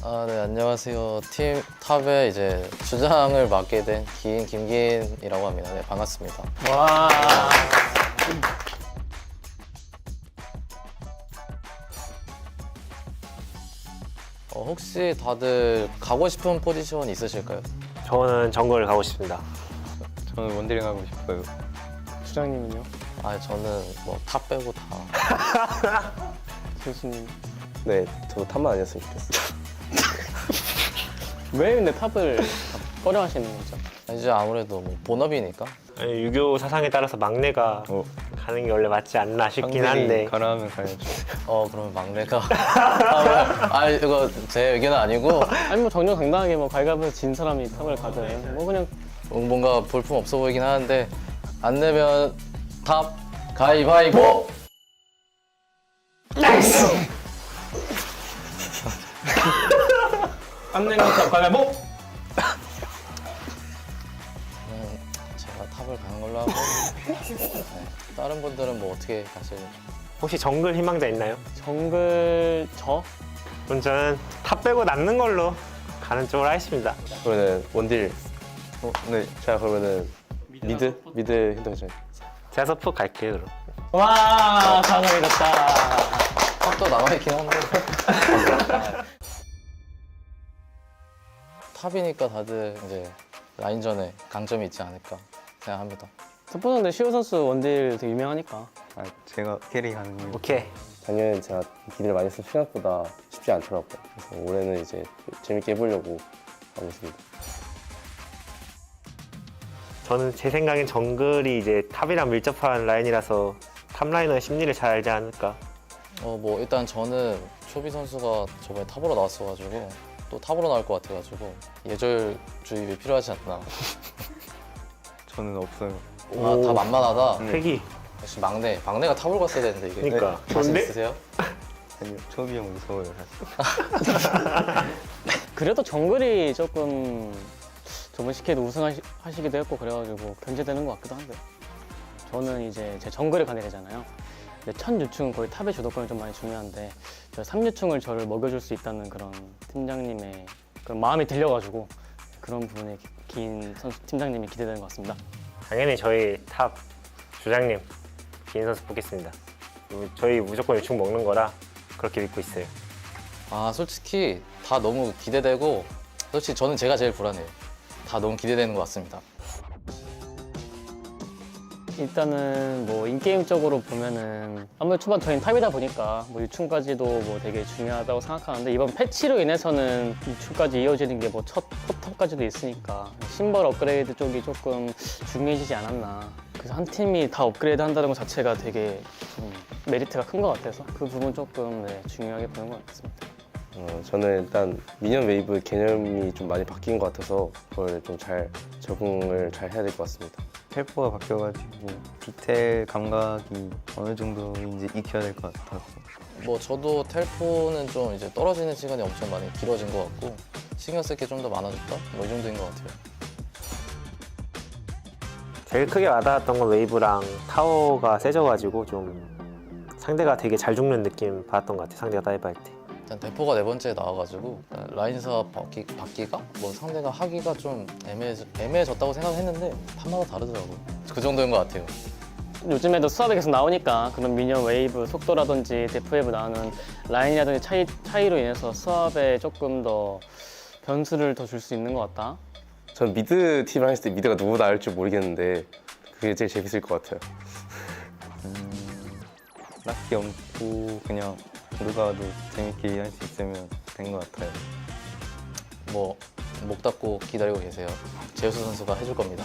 네, 안녕하세요. 팀 탑의 이제 주장을 맡게 된 김기인이라고 합니다. 네, 반갑습니다. 와. 혹시 다들 가고 싶은 포지션 있으실까요? 저는 정글 가고 싶습니다. 저는 원딜링 하고 싶어요. 주장님은요? 저는 뭐 탑 빼고 다. 교수님. 네, 저도 탑만 아니었으면 좋겠어요. 왜 근데 탑을 꺼려 하시는 거죠? 이제 아무래도 뭐 본업이니까. 아니, 유교 사상에 따라서 막내가 가는 게 원래 맞지 않나 싶긴 한데. 가라 하면 가야죠. 그러면 막내가. 이거 제 의견은 아니고. 아니 뭐 정정당당하게 뭐 갈갑에서 진 사람이 탑을 가든 뭐 그냥 뭔가 볼품 없어 보이긴 하는데 안 내면 탑 가위바위보. 나이스! 안 내면 탑 갈갑보! 제가 탑을 가는 걸로 하고. 네. 다른 분들은 뭐 어떻게 가실? 혹시 정글 희망자 있나요? 정글 그럼 저는 탑 빼고 남는 걸로 가는 쪽으로 하겠습니다. 그러면은 원딜. 네. 자, 그러면은 미드 힌트죠. 제가 서포 갈게요, 그럼. 와, 장을 잃었다. 탑도 남아있긴 한데. 탑이니까 다들 이제 라인전에 강점이 있지 않을까 생각합니다. 첫 시우 선수 원딜 되게 유명하니까. 제가 캐리하는 거. 오케이. 작년에 제가 기대를 많이 했을 생각보다 쉽지 않더라고요. 그래서 올해는 이제 재밌게 해보려고 하고 있습니다. 저는 제 생각엔 정글이 이제 탑이랑 밀접한 라인이라서 탑 라이너의 심리를 잘 알지 않을까. 뭐 일단 저는 초비 선수가 저번에 탑으로 나왔어가지고 또 탑으로 나올 것 같아가지고 예절주의 필요하지 않나. 저는 없어요. 다 만만하다. 패기. 역시 막내가 탑으로 갔어야 되는데 이게. 그러니까. 자신 좋은데? 있으세요? 아니요, 초비 형 무서워요, 사실. 그래도 정글이 조금 저번 CK도 우승하시기도 했고 그래가지고 견제되는 것 같기도 한데 저는 이제 제 정글을 가게 되잖아요. 근데 첫 유충은 거의 탑의 주도권이 좀 많이 중요한데 저 3유충을 저를 먹여줄 수 있다는 그런 팀장님의 그런 마음이 들려가지고 그런 부분에 긴 선수 팀장님이 기대되는 것 같습니다. 당연히 저희 탑 주장님 기인 선수 뽑겠습니다. 저희 무조건 유충 먹는 거라 그렇게 믿고 있어요. 솔직히 다 너무 기대되고 솔직히 저는 제가 제일 불안해요. 다 너무 기대되는 것 같습니다. 일단은 뭐 인게임적으로 보면은 아무래도 초반 저희는 탑이다 보니까 뭐 유충까지도 뭐 되게 중요하다고 생각하는데 이번 패치로 인해서는 유충까지 이어지는 게 뭐 첫 포탑까지도 있으니까 심벌 업그레이드 쪽이 조금 중요해지지 않았나. 그래서 한 팀이 다 업그레이드 한다는 것 자체가 되게 좀 메리트가 큰 것 같아서 그 부분 조금 중요하게 보는 것 같습니다. 저는 일단 미니언 웨이브 개념이 좀 많이 바뀐 것 같아서 그걸 좀 잘 적응을 잘 해야 될 것 같습니다. 텔포가 바뀌어가지고 디테일 감각이 어느 정도인지 익혀야 될 것 같아서. 뭐 저도 텔포는 좀 이제 떨어지는 시간이 엄청 많이 길어진 것 같고 신경 쓸 게 좀 더 많아졌다? 뭐 이 정도인 것 같아요. 제일 크게 와닿았던 건 웨이브랑 타워가 세져가지고 좀 상대가 되게 잘 죽는 느낌 받았던 것 같아요. 상대가 다이브 할 때. 일단 대포가 네 번째에 나와가지고 라인사 받기가 뭐 상대가 하기가 좀 애매해졌다고 생각했는데 판마다 다르더라고요. 그 정도인 것 같아요. 요즘에도 수업에 계속 나오니까 그런 미니언 웨이브 속도라든지 데프 웨이브 나오는 라인이라든지 차이로 인해서 수업에 조금 더 변수를 더 줄 수 있는 것 같다. 전 미드 팀을 했을 때 미드가 누구 나올 줄 모르겠는데 그게 제일 재밌을 것 같아요. 딱히 없고 그냥 누가 와도 재밌게 할 수 있으면 된 것 같아요. 뭐 목 닫고 기다리고 계세요. 제우스 선수가 해줄 겁니다.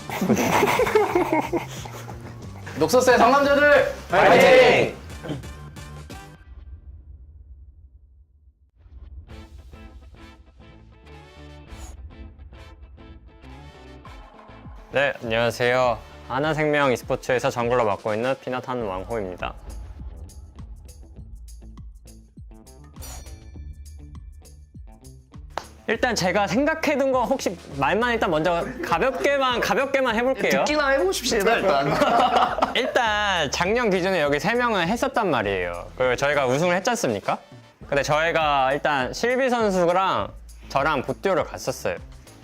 녹서스의 상남자들 파이팅! 네, 안녕하세요. 하나생명 e스포츠에서 정글러 맡고 있는 피넛한 왕호입니다. 일단 제가 생각해둔 거 혹시 말만 일단 먼저 가볍게만 해볼게요. 듣기나 해보십시다 일단. 일단 작년 기준에 여기 3명은 했었단 말이에요. 그리고 저희가 우승을 했지 않습니까? 근데 저희가 일단 실비 선수랑 저랑 보띠오를 갔었어요.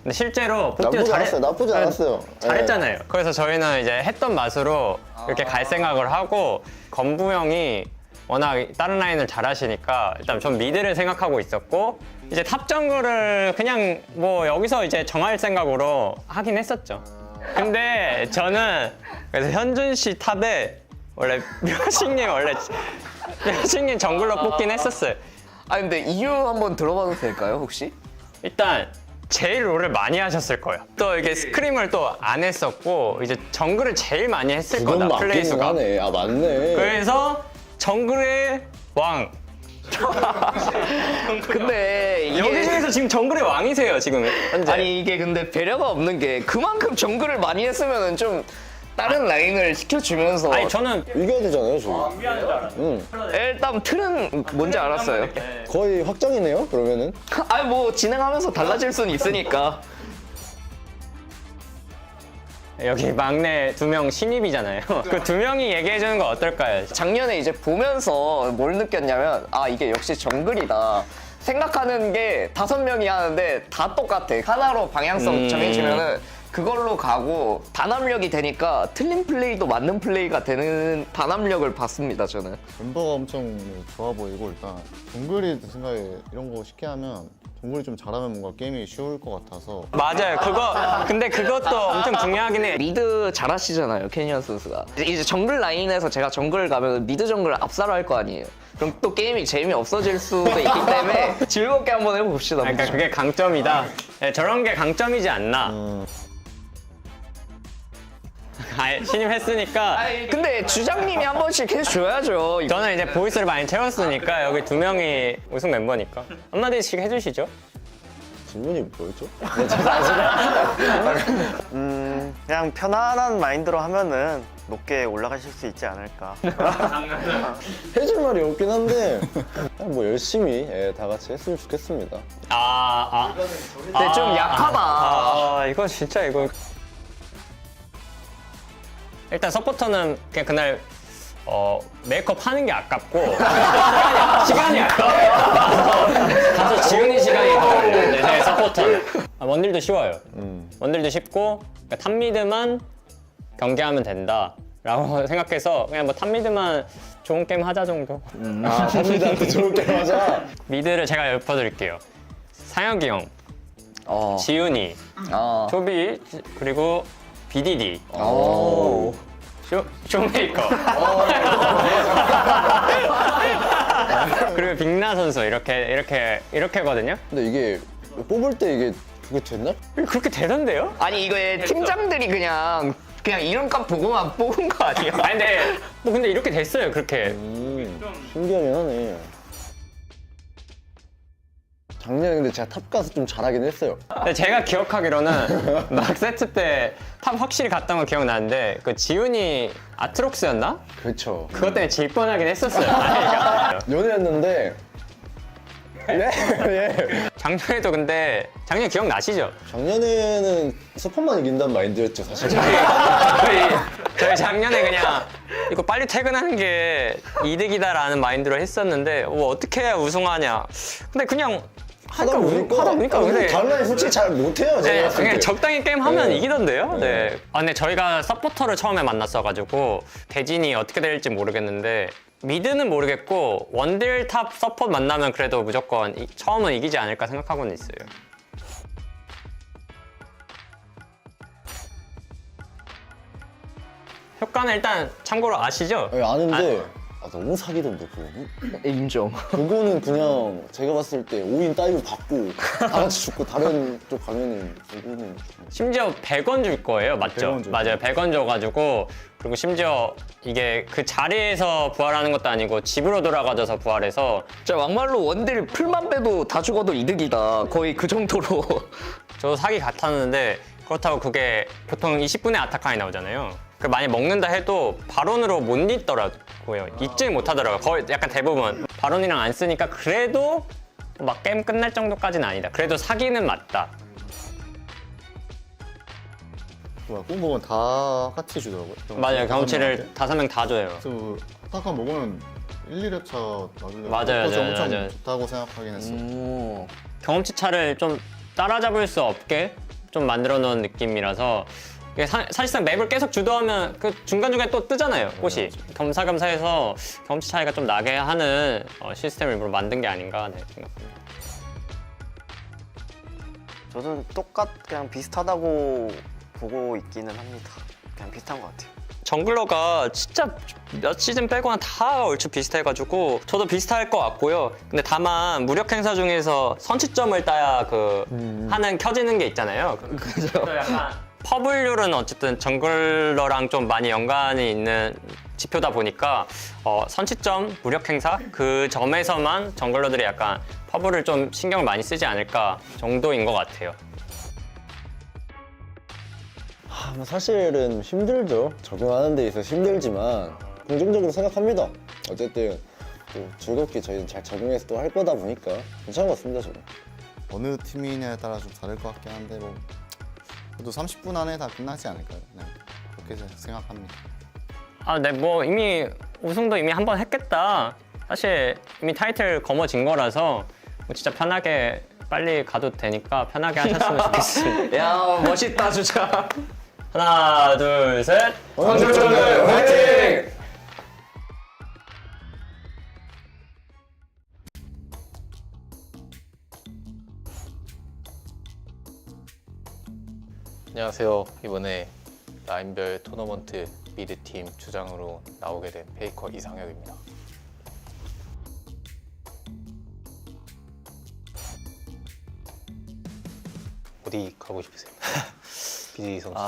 근데 실제로 보띠오 나쁘지 않았어요. 잘했잖아요. 그래서 저희는 이제 했던 맛으로 이렇게 갈 생각을 하고 건부 형이 워낙 다른 라인을 잘하시니까 일단 전 미드를 생각하고 있었고 이제 탑 정글을 그냥 뭐 여기서 이제 정할 생각으로 하긴 했었죠. 근데 저는 그래서 현준 씨 탑에 원래 묘식님 정글로 뽑긴 했었어요. 아 근데 이유 한번 들어봐도 될까요 혹시? 일단 제일 롤을 많이 하셨을 거예요. 또 이게 스크림을 또 안 했었고 이제 정글을 제일 많이 했을 거다 플레이 수가. 하네. 아 맞네. 그래서 정글의 왕. 근데 이게 여기 중에서 지금 정글의 왕이세요 지금 현재. 아니 이게 근데 배려가 없는 게 그만큼 정글을 많이 했으면은 좀 다른 라인을 시켜주면서 아니 저는 이겨야 되잖아요, 저기. 일단 틀은 뭔지 알았어요. 거의 확정이네요, 그러면은. 아니 뭐 진행하면서 달라질 수는 있으니까. 여기 막내 2명 신입이잖아요. 그 2명이 얘기해 주는 거 어떨까요? 작년에 이제 보면서 뭘 느꼈냐면 아 이게 역시 정글이다. 생각하는 게 5명이 하는데 다 똑같아. 하나로 방향성 정해지면은 그걸로 가고 단합력이 되니까 틀린 플레이도 맞는 플레이가 되는 단합력을 봤습니다 저는. 멤버가 엄청 좋아 보이고 일단 정글이 제 생각에 이런 거 쉽게 하면 정글이 좀 잘하면 뭔가 게임이 쉬울 것 같아서 맞아요. 근데 그것도 엄청 중요하긴 해. 미드 잘하시잖아요 캐니언 선수가. 이제 정글 라인에서 제가 정글 가면 미드 정글 압사를 할 거 아니에요. 그럼 또 게임이 재미없어질 수도 있기 때문에 즐겁게 한번 해봅시다. 그러니까 그게 강점이다. 네, 저런 게 강점이지 않나. 신입했으니까 근데 주장님이 한 번씩 해줘야죠. 저는 이제 보이스를 많이 채웠으니까 여기 2명이 우승 멤버니까 한마디씩 해주시죠. 질문이 뭐였죠? 그냥 편안한 마인드로 하면은 높게 올라가실 수 있지 않을까. 해줄 말이 없긴 한데 그냥 뭐 열심히 다 같이 했으면 좋겠습니다. 근데 좀 약하다. 이거 진짜 이거 일단 서포터는 그냥 그날 메이크업 하는 게 아깝고 시간이 아까워요. 가서 지우는 시간이 더 걸려요. 네, 서포터는. 원딜도 쉬워요. 원딜도 쉽고 그러니까 탑미드만 경기하면 된다라고 생각해서 그냥 뭐 탑미드만 좋은 게임 하자 정도. 탑미드한테 좋은 게임 하자. 미드를 제가 읊어드릴게요. 상혁이 형, 지훈이, 초비 그리고 BDD. 쇼메이커. 그리고 빅나 선수 이렇게거든요. 근데 이게 뽑을 때 이게 그게 됐나? 그렇게 되던데요? 아니 이거에 팀장들이 그냥 이름값 보고만 뽑은 거 아니에요? 아니 근데 이렇게 됐어요 그렇게. 신기하긴 하네. 작년에 근데 제가 탑 가서 좀 잘하긴 했어요. 근데 제가 기억하기로는 막 세트 때 탑 확실히 갔던 거 기억나는데 그 지훈이 아트록스였나? 그렇죠. 그것 때문에 질 뻔하긴 했었어요. 그러니까. 연애였는데 예. 작년에도 근데 작년 기억나시죠? 작년에는 스폰만 이긴다는 마인드였죠 사실. 저희 작년에 그냥 이거 빨리 퇴근하는 게 이득이다라는 마인드로 했었는데 뭐 어떻게 해야 우승하냐. 근데 그냥 하다 보니까 근데 다른 라인 솔직히 잘 못해요 제가. 네, 그냥 적당히 게임 하면 네. 이기던데요. 네. 근데 저희가 서포터를 처음에 만났어가지고 대진이 어떻게 될지 모르겠는데 미드는 모르겠고 원딜 탑 서포트 만나면 그래도 무조건 처음은 이기지 않을까 생각하고는 있어요. 효과는 일단 참고로 아시죠? 네, 아는데 너무 사기던데 그거는? 인정. 그거는 그냥 제가 봤을 때 5인 다이브 받고 다 같이 죽고 다른 쪽 가면은 그거는 심지어 100원 줄 거예요, 맞죠? 100원 줘. 맞아요, 100원 줘가지고 그리고 심지어 이게 그 자리에서 부활하는 것도 아니고 집으로 돌아가져서 부활해서 진짜 막말로 원딜 풀만 빼도 다 죽어도 이득이다. 거의 그 정도로. 저 사기 같았는데 그렇다고 그게 보통 20분에 아타칸이 나오잖아요. 그 많이 먹는다 해도 바론으로 못 잊더라고요. 잊지 못하더라고요. 거의 약간 대부분 바론이랑 안 쓰니까 그래도 막 게임 끝날 정도까지는 아니다. 그래도 사기는 맞다. 꽁복은 다 같이 주더라고요. 맞아요. 경험치를 5명 다 줘요. 그래서 아타칸 먹으면 1, 2렙차 놔주려고 맞아요, 그것도 맞아요, 엄청 맞아요. 좋다고 생각하긴 했어요. 경험치 차를 좀 따라잡을 수 없게 좀 만들어 놓은 느낌이라서 이게 사실상 맵을 계속 주도하면 그 중간중간에 또 뜨잖아요, 꽃이. 겸사겸사 해서 경험치 차이가 좀 나게 하는 시스템을 일부러 만든 게 아닌가 네, 생각합니다. 저는 그냥 비슷하다고 보고 있기는 합니다. 그냥 비슷한 것 같아요. 정글러가 진짜 몇 시즌 빼고는 다 얼추 비슷해가지고 저도 비슷할 것 같고요. 근데 다만 무력 행사 중에서 선취점을 따야 하는 켜지는 게 있잖아요. 그죠. 약간 퍼블률은 어쨌든 정글러랑 좀 많이 연관이 있는 지표다 보니까 선취점, 무력 행사 그 점에서만 정글러들이 약간 퍼블을 좀 신경을 많이 쓰지 않을까 정도인 것 같아요. 뭐 사실은 힘들죠. 적응하는 데 있어서 힘들지만 긍정적으로 생각합니다. 어쨌든 또 즐겁게 저희는 잘 적응해서 또 할 거다 보니까 괜찮은 것 같습니다, 저는. 어느 팀이냐에 따라 좀 다를 것 같긴 한데 뭐 그래도 30분 안에 다 끝나지 않을까요? 네, 그렇게 생각합니다. 네, 뭐 이미 우승도 이미 한 번 했겠다. 사실 이미 타이틀 거머쥔 거라서 뭐 진짜 편하게 빨리 가도 되니까 편하게 하셨으면 좋겠습니다. 야 멋있다 진짜. 하나, 둘, 셋. 황정정글 화이팅! 안녕하세요. 이번에 라인별 토너먼트 미드팀 주장으로 나오게 된 페이커 이상혁입니다. 어디 가고 싶으세요? BD 선수.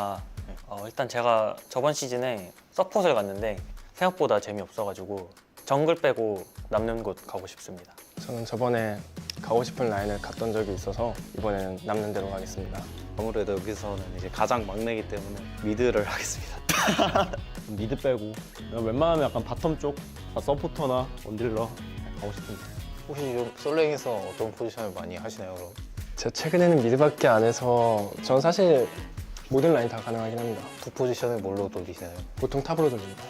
일단 제가 저번 시즌에 서폿을 갔는데 생각보다 재미없어가지고 정글 빼고 남는 곳 가고 싶습니다. 저는 저번에 가고 싶은 라인을 갔던 적이 있어서 이번에는 남는 대로 가겠습니다. 아무래도 여기서는 이제 가장 막내이기 때문에 미드를 하겠습니다. 미드 빼고 웬만하면 약간 바텀 쪽 서포터나 원딜러 가고 싶은데. 혹시 좀 솔랭에서 어떤 포지션을 많이 하시나요, 그럼? 제가 최근에는 미드밖에 안 해서 저는 사실 모든 라인 다 가능하긴 합니다. 두 포지션을 뭘로 돌리시나요? 보통 탑으로 돌립니다.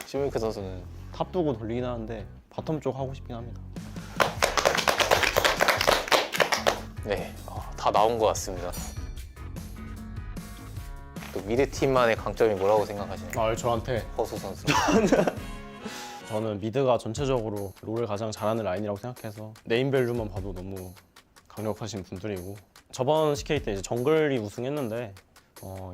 시무이크 선수는 탑 두고 돌리긴 하는데 바텀 쪽 하고 싶긴 합니다. 네, 다 나온 것 같습니다. 또 미드 팀만의 강점이 뭐라고 생각하시나요? 저한테 허수 선수. 저는 미드가 전체적으로 롤을 가장 잘하는 라인이라고 생각해서 네임밸류만 봐도 너무 강력하신 분들이고 저번 CK 때 이제 정글이 우승했는데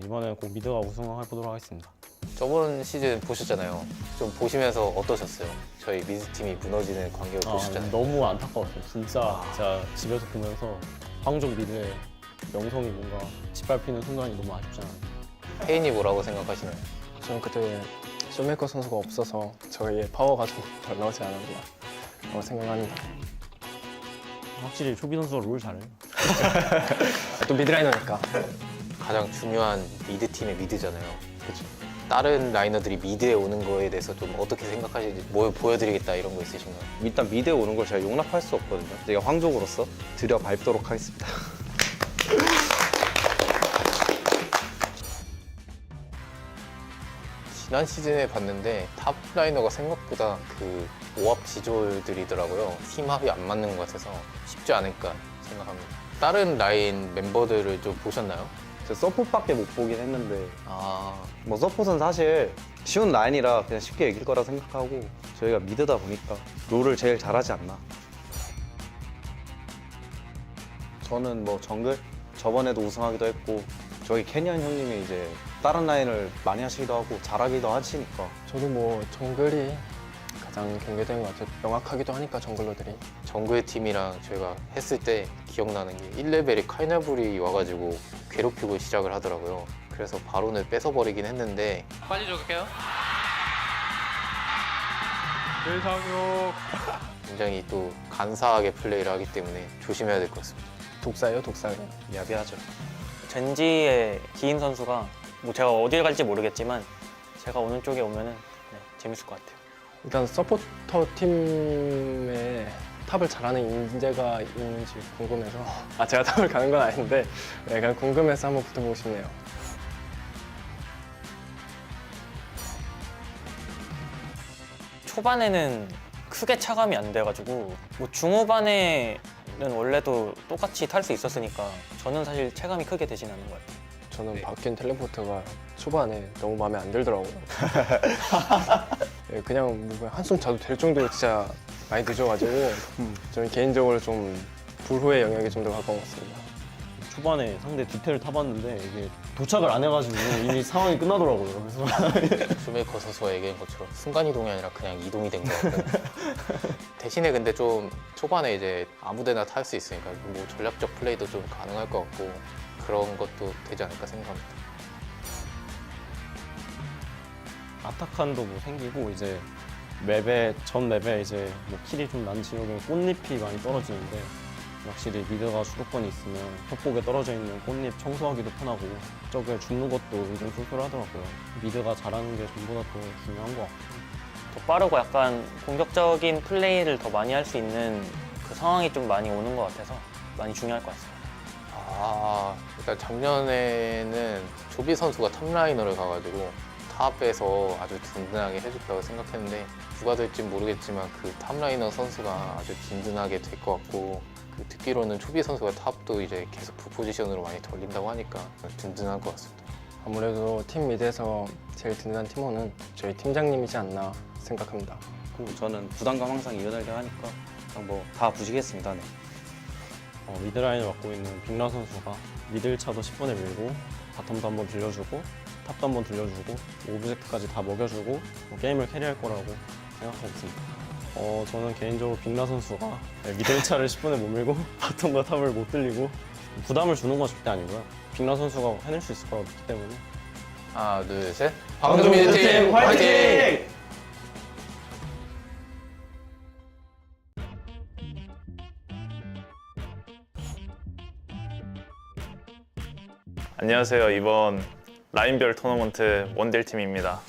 이번에 꼭 미드가 우승해보도록 하겠습니다. 저번 시즌 보셨잖아요. 좀 보시면서 어떠셨어요? 저희 미드 팀이 무너지는 광경을 보셨잖아요. 너무 안타까웠어요. 진짜 제가 집에서 보면서 황족 미드의 명성이 뭔가 짓밟히는 순간이 너무 아쉽잖아요. 페인이 뭐라고 생각하시나요? 저는 그때 쇼메이커 선수가 없어서 저희의 파워가 좀 덜 나오지 않았나 라고 생각합니다. 확실히 초비 선수가 롤 잘해요. 또 미드라이너니까. 가장 중요한 미드 팀의 미드잖아요. 그렇죠. 다른 라이너들이 미드에 오는 거에 대해서 좀 어떻게 생각하시는지 뭘 보여드리겠다 이런 거 있으신가요? 일단 미드에 오는 걸 제가 용납할 수 없거든요. 제가 황족으로서 들여 밟도록 하겠습니다. 지난 시즌에 봤는데 탑 라이너가 생각보다 그 오합 지졸들이더라고요. 팀 합이 안 맞는 것 같아서 쉽지 않을까 생각합니다. 다른 라인 멤버들을 좀 보셨나요? 저 서폿밖에 못 보긴 했는데 뭐 서폿은 사실 쉬운 라인이라 그냥 쉽게 이길 거라 생각하고 저희가 미드다 보니까 롤을 제일 잘하지 않나. 저는 뭐 정글 저번에도 우승하기도 했고 저희 캐니언 형님이 이제 다른 라인을 많이 하시기도 하고 잘하기도 하시니까 저도 뭐 정글이 가장 경계되는 것 같아요. 명확하기도 하니까 정글러들이. 정글 팀이랑 저희가 했을 때 기억나는 게 1레벨에 카이나불이 와가지고 괴롭히고 시작을 하더라고요. 그래서 바론을 뺏어버리긴 했는데 빨리 적을게요. 굉장히 또 간사하게 플레이를 하기 때문에 조심해야 될 것 같습니다. 독사예요, 독사 그냥. 야비하죠. 젠지의 기인 선수가 뭐 제가 어딜 갈지 모르겠지만 제가 오는 쪽에 오면은 재밌을 것 같아요. 일단 서포터 팀에 탑을 잘하는 인재가 있는지 궁금해서 제가 탑을 가는 건 아닌데 그냥 궁금해서 한번 붙어보고 싶네요. 초반에는 크게 차감이 안 돼가지고 뭐 중후반에는 원래도 똑같이 탈 수 있었으니까 저는 사실 체감이 크게 되진 않는 것 같아요. 저는 바뀐 텔레포트가 초반에 너무 마음에 안 들더라고요. 예, 그냥 뭐 한숨 자도 될 정도로 진짜 많이 늦어가지고 저는 개인적으로 좀 불후의 영역이 좀 더 가까운 것 같습니다. 초반에 상대 디테일을 타봤는데 이게 도착을 안 해가지고 이미 상황이 끝나더라고요. 그래서 슈메이커 선수가 얘기한 것처럼 순간이동이 아니라 그냥 이동이 된 것 같아요. 대신에 근데 좀 초반에 이제 아무데나 탈 수 있으니까 뭐 전략적 플레이도 좀 가능할 것 같고 그런 것도 되지 않을까 생각합니다. 아타칸도 뭐 생기고 이제 전 맵에 이제 뭐 킬이 좀 난 지역에 꽃잎이 많이 떨어지는데 확실히 미드가 주도권이 있으면 협곡에 떨어져 있는 꽃잎 청소하기도 편하고 저게 줍는 것도 은근 쏠쏠하더라고요. 미드가 잘하는 게 전보다 더 중요한 것 같고 더 빠르고 약간 공격적인 플레이를 더 많이 할 수 있는 그 상황이 좀 많이 오는 것 같아서 많이 중요할 것 같습니다. 일단 작년에는 조비 선수가 탑라이너를 가가지고 탑에서 아주 든든하게 해줬다고 생각했는데 누가 될진 모르겠지만 그 탑라이너 선수가 아주 든든하게 될 것 같고 듣기로는 초비 선수가 탑도 이제 계속 부 포지션으로 많이 돌린다고 하니까 든든한 것 같습니다. 아무래도 팀 미드에서 제일 든든한 팀원은 저희 팀장님이지 않나 생각합니다. 그리고 저는 부담감 항상 이어달려 하니까 그냥 뭐 다 부시겠습니다. 네. 미드라인을 맡고 있는 빅라 선수가 미드 1차도 10분에 밀고 바텀도 한번 빌려주고 탑도 한번 들려주고 오브젝트까지 다 먹여주고 뭐 게임을 캐리할 거라고 생각하고 있습니다. 저는 개인적으로 빅라 선수가 미드 1차를 10분에 못 밀고 바텀과 탑을 못 들리고 부담을 주는 건 절대 아니고요. 빅라 선수가 해낼 수 있을 거라고 믿기 때문에 하나, 둘, 셋. 방금미드팀 화이팅! 안녕하세요. 이번 라인별 토너먼트 원딜팀입니다.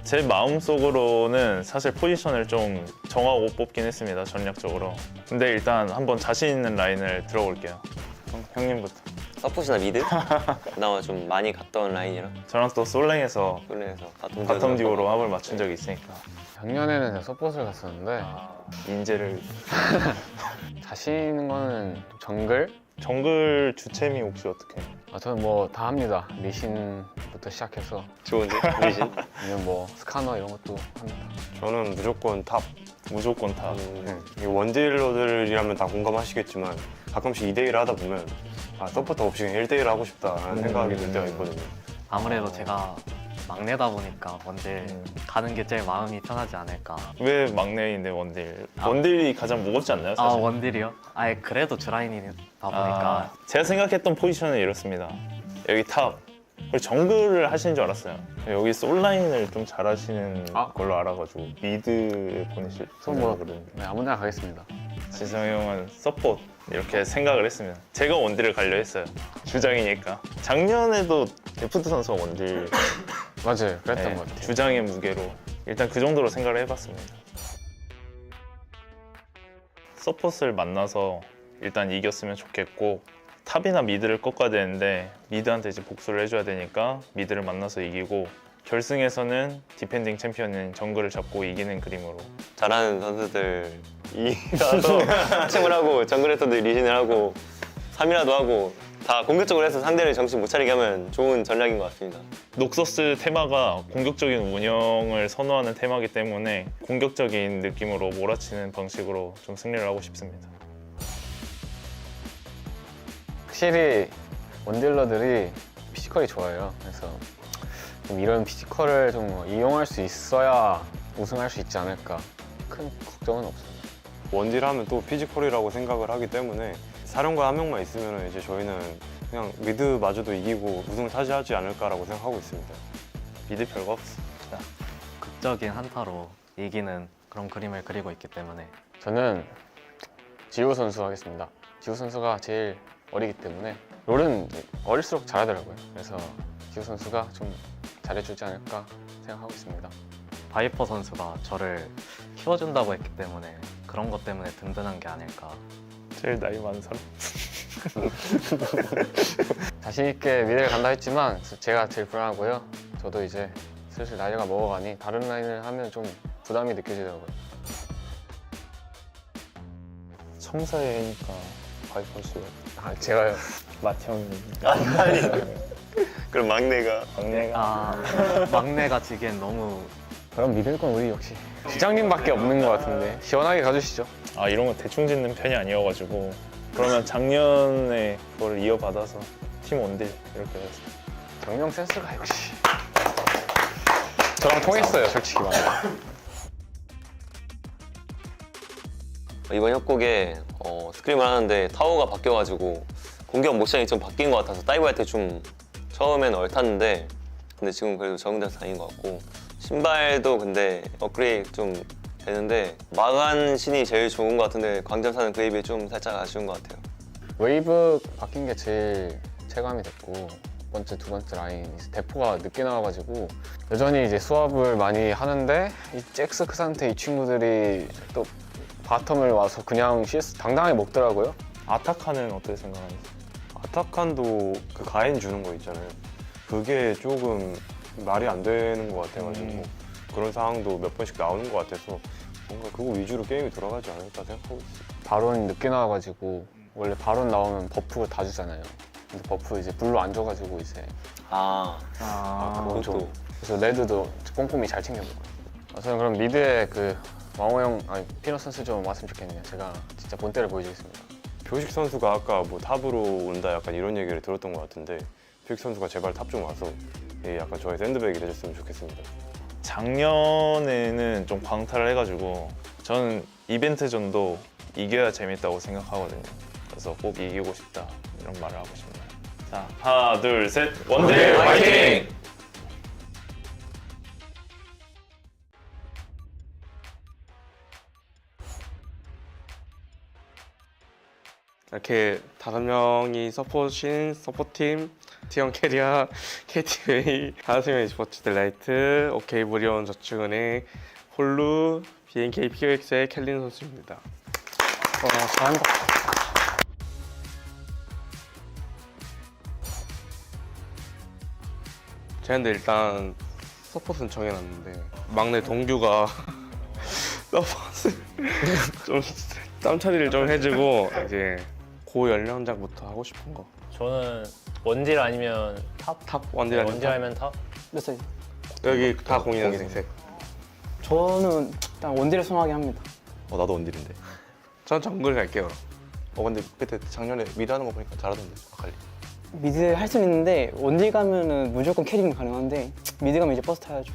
제 마음속으로는 사실 포지션을 좀 정하고 뽑긴 했습니다. 전략적으로. 근데 일단 한번 자신 있는 라인을 들어볼게요. 형님부터. 서폿이나 미드? 그나마 좀 많이 갔던 라인이라 저랑 또 솔랭에서 바텀 듀오로 합을 맞춘 적이 있으니까. 작년에는 제가 서폿을 갔었는데 인재를 자신 있는 거는 정글? 정글 주챔이 혹시 어떻게? 저는 뭐 다 합니다. 리신부터 시작해서 좋은데? 리신? 아니면 뭐 스카너 이런 것도 합니다. 저는 무조건 탑. 무조건 탑. 이 원딜러들이라면 다 공감하시겠지만 가끔씩 2대1을 하다 보면 서포터 없이 그냥 1대1을 하고 싶다라는 생각이 들 때가 있거든요. 아무래도 제가 막내다 보니까 원딜 가는 게 제일 마음이 편하지 않을까. 왜 막내인데 원딜? 원딜이 가장 무겁지 않나요? 사실? 원딜이요? 그래도 주라인이다 보니까. 제가 생각했던 포지션은 이렇습니다. 여기 탑, 그리고 정글을 하시는 줄 알았어요. 여기 솔라인을 좀 잘하시는 걸로 알아가지고 미드에 보내실 뭐, 그러는데. 네, 아무나 가겠습니다. 지성이 형은 서폿 이렇게 생각을 했으면 제가 원딜을 가려 했어요. 주장이니까. 작년에도 데프트 선수가 원딜 맞아요. 그랬던 것 같아요. 주장의 무게로 일단 그 정도로 생각을 해봤습니다. 서폿을 만나서 일단 이겼으면 좋겠고 탑이나 미드를 꺾어야 되는데 미드한테 이제 복수를 해줘야 되니까 미드를 만나서 이기고 결승에서는 디펜딩 챔피언인 정글을 잡고 이기는 그림으로 잘하는 선수들 이기서 챔을 하고 정글에서도 리신을 하고 3이라도 하고 다 공격적으로 해서 상대를 정신 못 차리게 하면 좋은 전략인 것 같습니다. 녹서스 테마가 공격적인 운영을 선호하는 테마이기 때문에 공격적인 느낌으로 몰아치는 방식으로 좀 승리를 하고 싶습니다. 확실히 원딜러들이 피지컬이 좋아요. 그래서 좀 이런 피지컬을 좀 이용할 수 있어야 우승할 수 있지 않을까. 큰 걱정은 없습니다. 원딜 하면 또 피지컬이라고 생각을 하기 때문에 사령관 한 명만 있으면 이제 저희는 그냥 미드마저도 이기고 우승을 차지하지 않을까라고 생각하고 있습니다. 미드 별거 없습니다. 극적인 한타로 이기는 그런 그림을 그리고 있기 때문에 저는 지호 선수 하겠습니다. 지호 선수가 제일 어리기 때문에 롤은 어릴수록 잘하더라고요. 그래서 지호 선수가 좀 잘해주지 않을까 생각하고 있습니다. 바이퍼 선수가 저를 키워준다고 했기 때문에 그런 것 때문에 든든한 게 아닐까. 제일 나이 많은 사람. 자신 있게 미드를 간다 했지만 제가 제일 불안하고요. 저도 이제 슬슬 나이가 먹어가니 다른 라인을 하면 좀 부담이 느껴지더라고요. 청사회니까 바이퍼스. 아 제가요? 마티 형님. 아니. 그럼 막내가. 막내가 지기엔 너무 그럼 믿을 건 우리 역시 시장님밖에 없는 것 같은데 시원하게 가주시죠. 아 이런 거 대충 짓는 편이 아니어가지고 그러면 작년에 그걸 이어받아서 팀 원딜 이렇게 해서 정명 센스가 역시 저랑 통했어요 솔직히 말해. 이번 협곡에 스크림을 하는데 타워가 바뀌어가지고 공격 모션이 좀 바뀐 것 같아서 다이브 할 때 좀 처음에는 얼탔는데 근데 지금 그래도 적응돼서 다행인 것 같고 신발도 근데 업그레이드 좀 되는데 마간 신이 제일 좋은 것 같은데 광점사는 그에 비해 좀 살짝 아쉬운 것 같아요. 웨이브 바뀐 게 제일 체감이 됐고 첫 번째, 두 번째 라인 이제 대포가 늦게 나와가지고 여전히 이제 수업을 많이 하는데 이 잭스 크산테 이 친구들이 또 바텀을 와서 그냥 CS 당당하게 먹더라고요. 아타카는 어떻게 생각하세요? 아타칸도 그 가인 주는 거 있잖아요. 그게 조금 말이 안 되는 것 같아가지고 그런 상황도 몇 번씩 나오는 것 같아서 뭔가 그거 위주로 게임이 돌아가지 않을까 생각하고 있어요. 바론이 늦게 나와가지고 원래 바론 나오면 버프를 다 주잖아요. 근데 버프 이제 불로 안 줘가지고 이제 그거 좀 그래서 레드도 꼼꼼히 잘 챙겨 먹어요. 저는 그럼 미드에 그 왕호 형 아니 피넛 선수 좀 왔으면 좋겠네요. 제가 진짜 본때를 보여주겠습니다. 표식 선수가 아까 뭐 탑으로 온다 약간 이런 얘기를 들었던 것 같은데 표식 선수가 제발 탑 좀 와서 약간 저의 샌드백이 해줬으면 좋겠습니다. 작년에는 좀 광탈을 해가지고 저는 이벤트전도 이겨야 재밌다고 생각하거든요. 그래서 꼭 이기고 싶다 이런 말을 하고 싶네요. 자 하나 둘 셋 원딜 화이팅! 이렇게 5명이 서포트인 서포트팀, T형 캐리아, KTA, 5명의 스포츠 딜라이트, OK 무리온 저축은행, 홀루, BNK POX의 켈린 선수입니다. 잘한다. 제가 근데 일단 서폿은 정해놨는데 막내 동규가 서폿을 좀 땀 처리를 좀 해주고 이제 고연령자부터 하고 싶은 거. 저는 원딜 아니면 탑? 원딜 아니면 원딜 탑? 아니면 탑? 몇 살? 여기 다 공인학생. 저는 일단 원딜을 선호하게 합니다. 나도 원딜인데. 전 정글 갈게요. 근데 그때 작년에 미드 하는 거 보니까 잘하던데 아칼리. 미드 할 수는 있는데 원딜 가면은 무조건 캐리는 가능한데 미드 가면 이제 버스 타야죠.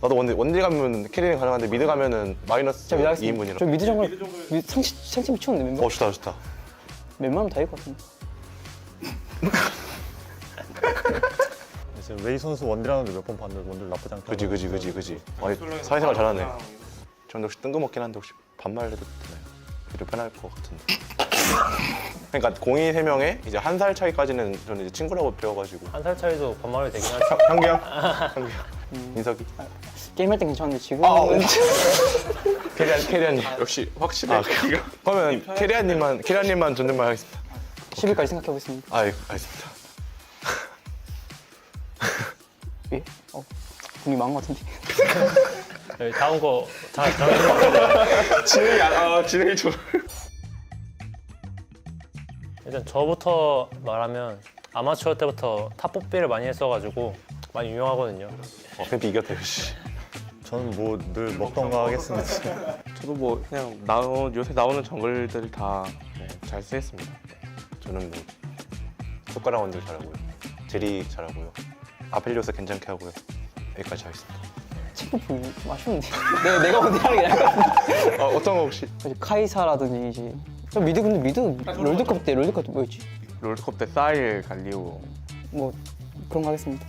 나도 원딜 가면 캐리는 가능한데 미드 가면은 마이너스 저 미드 하겠습니다. 2인분이라. 저 미드 정글 상체 미쳤는데 멤버? 좋다 좋다. 웬만하면 다 이길 것 같은데. 지금 웨이 선수 원딜 하는데 몇 번 봤는데 원딜 나쁘지 않다. 그지. 사회생활 잘하네. 전 역시 뜬금없긴 한데 혹시 반말해도 되나요? 그래도 편할 것 같은데. 그러니까 공이 3명에 이제 1살 차이까지는 저는 이제 친구라고 배워가지고. 1살 차이도 반말이 되긴 하죠. 형규 형? 민석이? 게임할 땐 괜찮은데 지금은 캐리아님 역시 확실해. 그러면 캐리아님만 존댓말 하겠습니다. 10일까지 생각해보겠습니다. 알겠습니다. 예? 분위기 망한 것 같은데. 네, 다음 거 진행이 좋아. 일단 저부터 말하면 아마추어 때부터 탑 뽑기를 많이 했어가지고 많이 유명하거든요. 팬티 이겼다 역시. 저는 뭐 늘 먹던 거 하겠습니다. 저도 뭐 그냥 요새 나오는 정글들 다 잘 쓰겠습니다. 저는 뭐 손가락 원딜 잘하고요. 제리 잘하고요. 아펠리오스 괜찮게 하고요. 여기까지 하겠습니다. 챔프풀 좀 아쉬운데. 내가 원딜 하는 게 나을 것 같은데. 어떤 거 혹시? 카이사라든지 이제. 저 미드 근데 미드 롤드컵 때 뭐였지? 롤드컵 때 사일 갈리오. 뭐 그런 거 하겠습니다.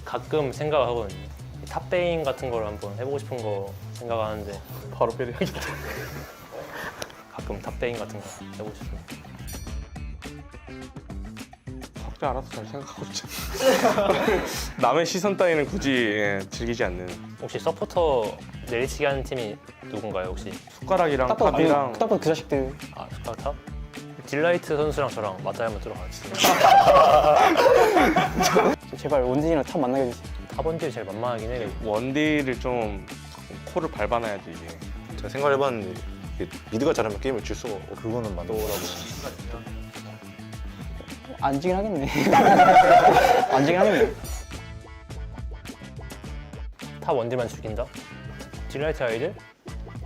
가끔 생각하거든요. 탑베인 같은 걸 한번 해보고 싶은 거 생각하는데 바로 빼려야겠다. 가끔 탑베인 같은 거 해보고 싶습니다. 각자 알아서 잘 생각하고 있죠. 남의 시선 따위는 굳이 즐기지 않는. 혹시 서포터 내리치기 하는 팀이 누군가요 혹시? 숟가락이랑 딱 봐도 탑이랑 그 자식들. 숟가락 탑? 딜라이트 선수랑 저랑 맞다이 한번 들어가겠습니다. 제발 원진이랑 탑 만나게 해주세요. 탑 원딜이 제일 만만하긴 해. 원딜을 좀 코를 밟아놔야지 이게. 제가 생각해봤는데 이게 미드가 잘하면 게임을 질 수가 없고 그거는 맞는 거라고. 안 지긴 하겠네. 안 지긴 하겠네. 탑 원딜만 죽인다? 딜라이트 아이들?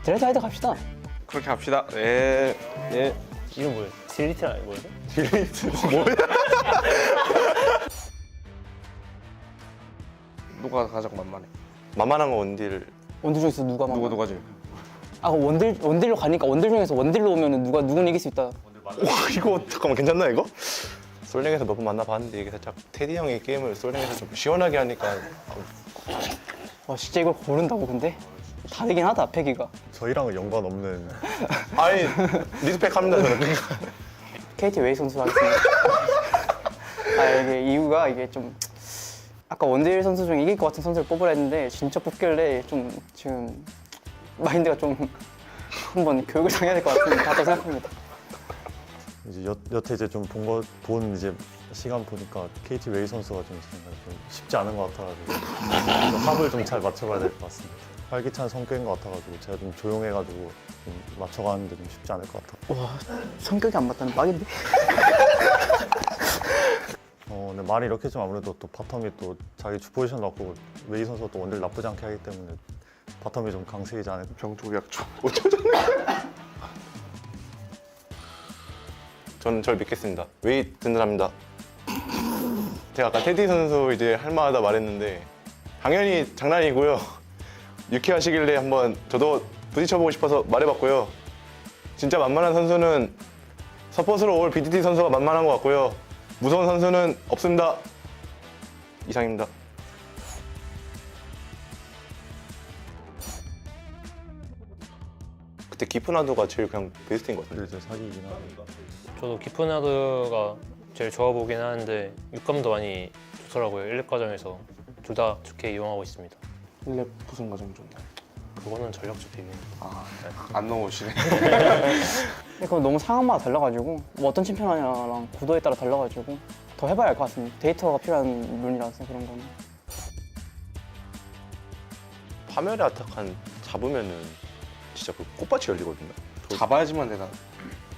딜라이트 하이드 갑시다. 그렇게 합시다. 예. 예. 이름 뭐야? 딜리트 아니 뭐지? 딜레이트 뭐야? 누가 가장 만만해? 만만한 거 원딜. 원딜 중에서 누가 막. 누가 제일? 아 원딜로 가니까 원딜 중에서 원딜로 오면은 누구는 이길 수 있다. 와 이거 잠깐만 괜찮나 이거? 솔랭에서 몇 번 만나봤는데 이게 살짝 테디 형이 게임을 솔랭에서 좀 시원하게 하니까 와 진짜 이걸 고른다고 근데? 다르긴 하다 패기가. 저희랑은 연관 없는. 아니 리스펙합니다 저는. KT 웨이 선수 하겠습니다. 아 이게 이유가 이게 좀 아까 원딜 선수 중에 이길 것 같은 선수를 뽑으라 했는데 진짜 뽑길래 좀 지금 마인드가 좀 한번 교육을 당해야 될 것 같다고 생각합니다. 이제 여태 이제 좀 본 이제 시간 보니까 KT 웨이 선수가 좀 쉽지 않은 것 같아가지고 합을 좀 잘 맞춰봐야 될 것 같습니다. 활기찬 성격인 것 같아가지고 제가 좀 조용해가지고 좀 맞춰가는데 좀 쉽지 않을 것 같아요. 와 성격이 안 맞다는 빡인데? 근데 말이 이렇게 좀 아무래도 또 바텀이 또 자기 주 포지션 갖고 웨이 선수가 또 원딜 나쁘지 않게 하기 때문에 바텀이 좀 강세이지 않을까. 병조약초. 저는 절 믿겠습니다. 웨이 든든합니다. 제가 아까 테디 선수 이제 할 만하다 말했는데 당연히 장난이고요. 유쾌하시길래 한번 저도 부딪혀보고 싶어서 말해봤고요. 진짜 만만한 선수는 서폿으로 올 BDT 선수가 만만한 것 같고요. 무서운 선수는 없습니다. 이상입니다. 그때 기프나도가 제일 그냥 베스트인 것 같아요. 사기이긴 하네. 저도 기프나드가 제일 좋아 보긴 하는데 육감도 많이 좋더라고요. 1렙 과정에서 둘 다 좋게 이용하고 있습니다. 1렙 무슨 과정 좋나요? 그거는 전력적 비밀입니다. 안 넘어오시네. 그건 너무 상황마다 달라가지고 뭐 어떤 챔피언 하냐랑 구도에 따라 달라가지고 더 해봐야 할 것 같습니다. 데이터가 필요한 룬이라서 그런 거는. 파멸의 아타칸 잡으면은 진짜 그 꽃밭이 열리거든요. 잡아야지만 되나?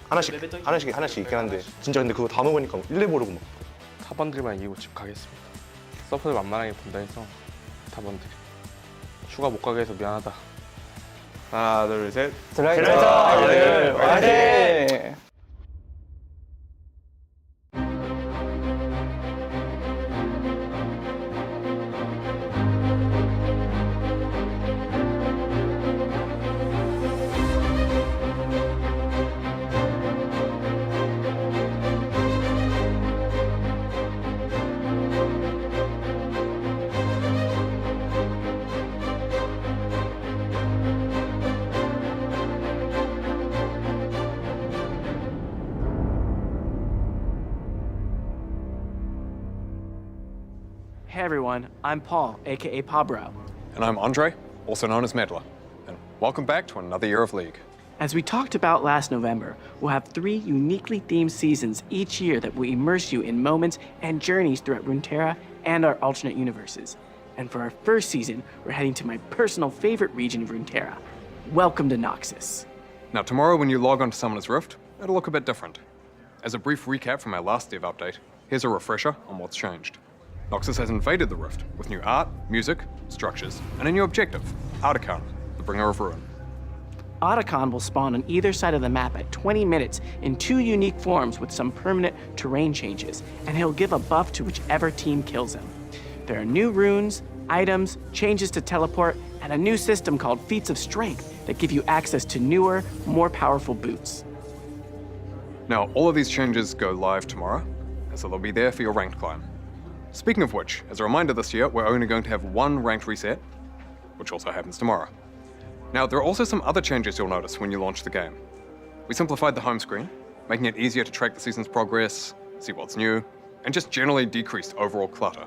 하나씩 있긴 한데 진짜 근데 그거 다 먹으니까 1렙 오르고 막. 탑원들만 이기고 집 가겠습니다. 서폿을 만만하게 본다 해서 탑원들. 휴가 못 가게 해서 미안하다. 하나 둘 셋. 드라이버 화이팅! Hey everyone, I'm Paul, aka Pabro. And I'm Andre, also known as Medler. And welcome back to another year of League. As we talked about last November, we'll have 3 uniquely themed seasons each year that will immerse you in moments and journeys throughout Runeterra and our alternate universes. And for our first season, we're heading to my personal favorite region of Runeterra. Welcome to Noxus. Now, tomorrow when you log on to Summoner's Rift, it'll look a bit different. As a brief recap from our last dev update, here's a refresher on what's changed. Noxus has invaded the Rift with new art, music, structures, and a new objective, Artican, the Bringer of Ruin. Otacon will spawn on either side of the map at 20 minutes in 2 unique forms with some permanent terrain changes, and he'll give a buff to whichever team kills him. There are new runes, items, changes to teleport, and a new system called Feats of Strength that give you access to newer, more powerful boots. Now, all of these changes go live tomorrow, and so they'll be there for your ranked climb. Speaking of which, as a reminder this year, we're only going to have 1 ranked reset, which also happens tomorrow. Now, there are also some other changes you'll notice when you launch the game. We simplified the home screen, making it easier to track the season's progress, see what's new, and just generally decreased overall clutter.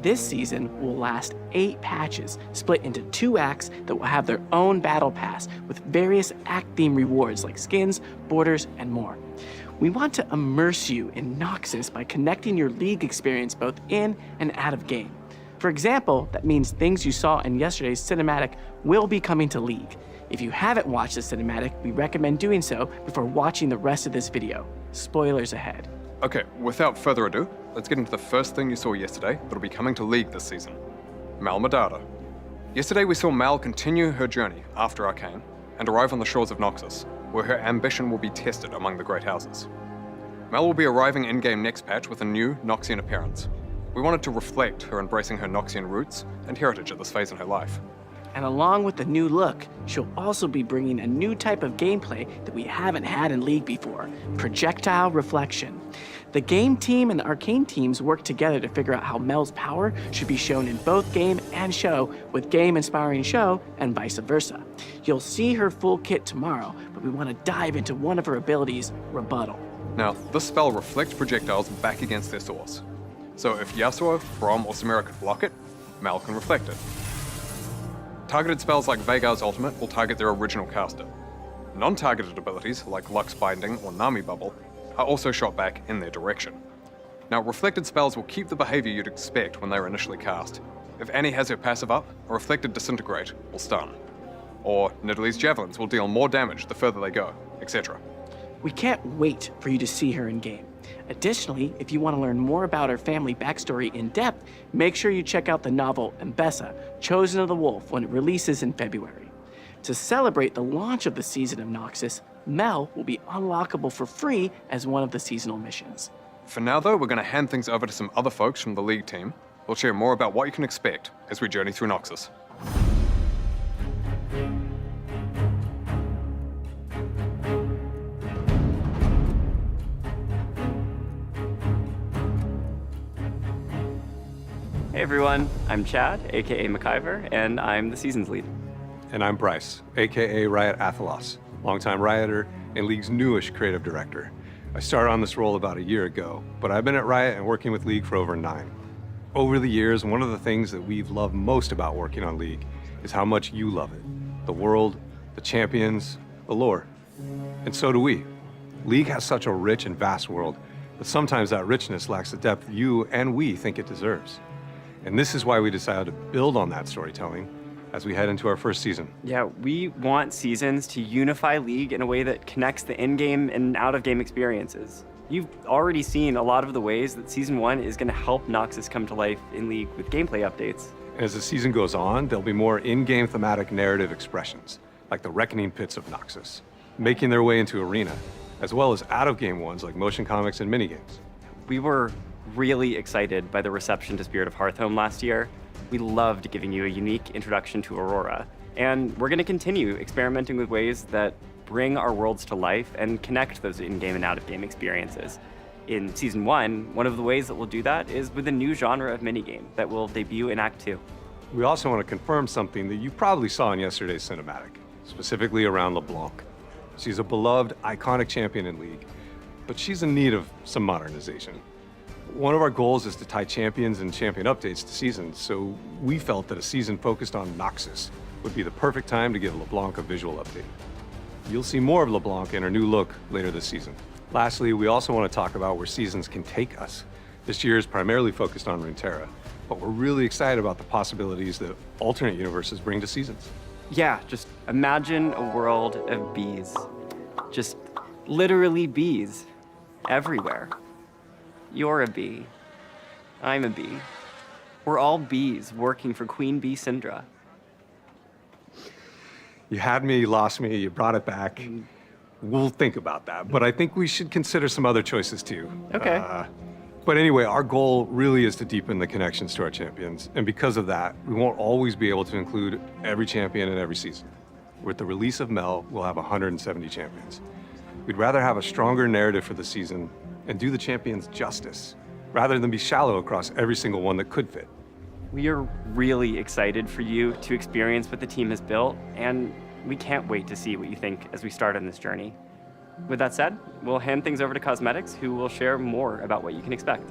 This season will last 8 patches, split into 2 acts that will have their own battle pass with various act theme rewards like skins, borders, and more. We want to immerse you in Noxus by connecting your League experience both in and out of game. For example, that means things you saw in yesterday's cinematic will be coming to League. If you haven't watched the cinematic, we recommend doing so before watching the rest of this video. Spoilers ahead. Okay, without further ado, let's get into the first thing you saw yesterday that'll be coming to League this season. Mal Madada. Yesterday we saw Mal continue her journey after Arcane and arrive on the shores of Noxus, where her ambition will be tested among the Great Houses. Mal will be arriving in-game next patch with a new Noxian appearance. We wanted to reflect her embracing her Noxian roots and heritage at this phase in her life. And along with the new look, she'll also be bringing a new type of gameplay that we haven't had in League before, projectile reflection. The game team and the Arcane teams work together to figure out how Mel's power should be shown in both game and show, with game inspiring show and vice versa. You'll see her full kit tomorrow, but we want to dive into one of her abilities, Rebuttal. Now, this spell reflects projectiles back against their source. So if Yasuo, Braum, or Samira could block it, Mal can reflect it. Targeted spells like Veigar's ultimate will target their original caster. Non-targeted abilities like Lux Binding or Nami Bubble are also shot back in their direction. Now, reflected spells will keep the behavior you'd expect when they were initially cast. If Annie has her passive up, a reflected Disintegrate will stun. Or Nidalee's javelins will deal more damage the further they go, etc. We can't wait for you to see her in game. Additionally, if you want to learn more about her family backstory in depth, make sure you check out the novel Mbessa, Chosen of the Wolf, when it releases in February. To celebrate the launch of the season of Noxus, Mel will be unlockable for free as one of the seasonal missions. For now though, we're going to hand things over to some other folks from the League team. They'll share more about what you can expect as we journey through Noxus. Hey everyone, I'm Chad, aka McIver, and I'm the seasons lead. And I'm Bryce, aka Riot Athelos, longtime Rioter and League's newish creative director. I started on this role about a year ago, but I've been at Riot and working with League for over 9. Over the years, one of the things that we've loved most about working on League is how much you love it. The world, the champions, the lore. And so do we. League has such a rich and vast world, but sometimes that richness lacks the depth you and we think it deserves. And this is why we decided to build on that storytelling as we head into our first season. Yeah, we want seasons to unify League in a way that connects the in-game and out-of-game experiences. You've already seen a lot of the ways that Season 1 is going to help Noxus come to life in League with gameplay updates. As the season goes on, there'll be more in-game thematic narrative expressions, like the Reckoning Pits of Noxus, making their way into Arena, as well as out-of-game ones like motion comics and minigames. We were really excited by the reception to Spirit of Hearthhome last year. We loved giving you a unique introduction to Aurora, and we're going to continue experimenting with ways that bring our worlds to life and connect those in-game and out-of-game experiences. In Season 1, one of the ways that we'll do that is with a new genre of minigame that will debut in Act 2. We also want to confirm something that you probably saw in yesterday's cinematic, specifically around LeBlanc. She's a beloved, iconic champion in League, but she's in need of some modernization. One of our goals is to tie champions and champion updates to seasons, so we felt that a season focused on Noxus would be the perfect time to give LeBlanc a visual update. You'll see more of LeBlanc in her new look later this season. Lastly, we also want to talk about where seasons can take us. This year is primarily focused on Runeterra, but we're really excited about the possibilities that alternate universes bring to seasons. Yeah, just imagine a world of bees. Just literally bees everywhere. You're a bee. I'm a bee. We're all bees working for Queen Bee Syndra. You had me, you lost me, you brought it back. We'll think about that, but I think we should consider some other choices too. Okay. But anyway, our goal really is to deepen the connections to our champions, and because of that, we won't always be able to include every champion in every season. With the release of Mel, we'll have 170 champions. We'd rather have a stronger narrative for the season and do the champions justice, rather than be shallow across every single one that could fit. We are really excited for you to experience what the team has built, and we can't wait to see what you think as we start on this journey. With that said, we'll hand things over to Cosmetics, who will share more about what you can expect.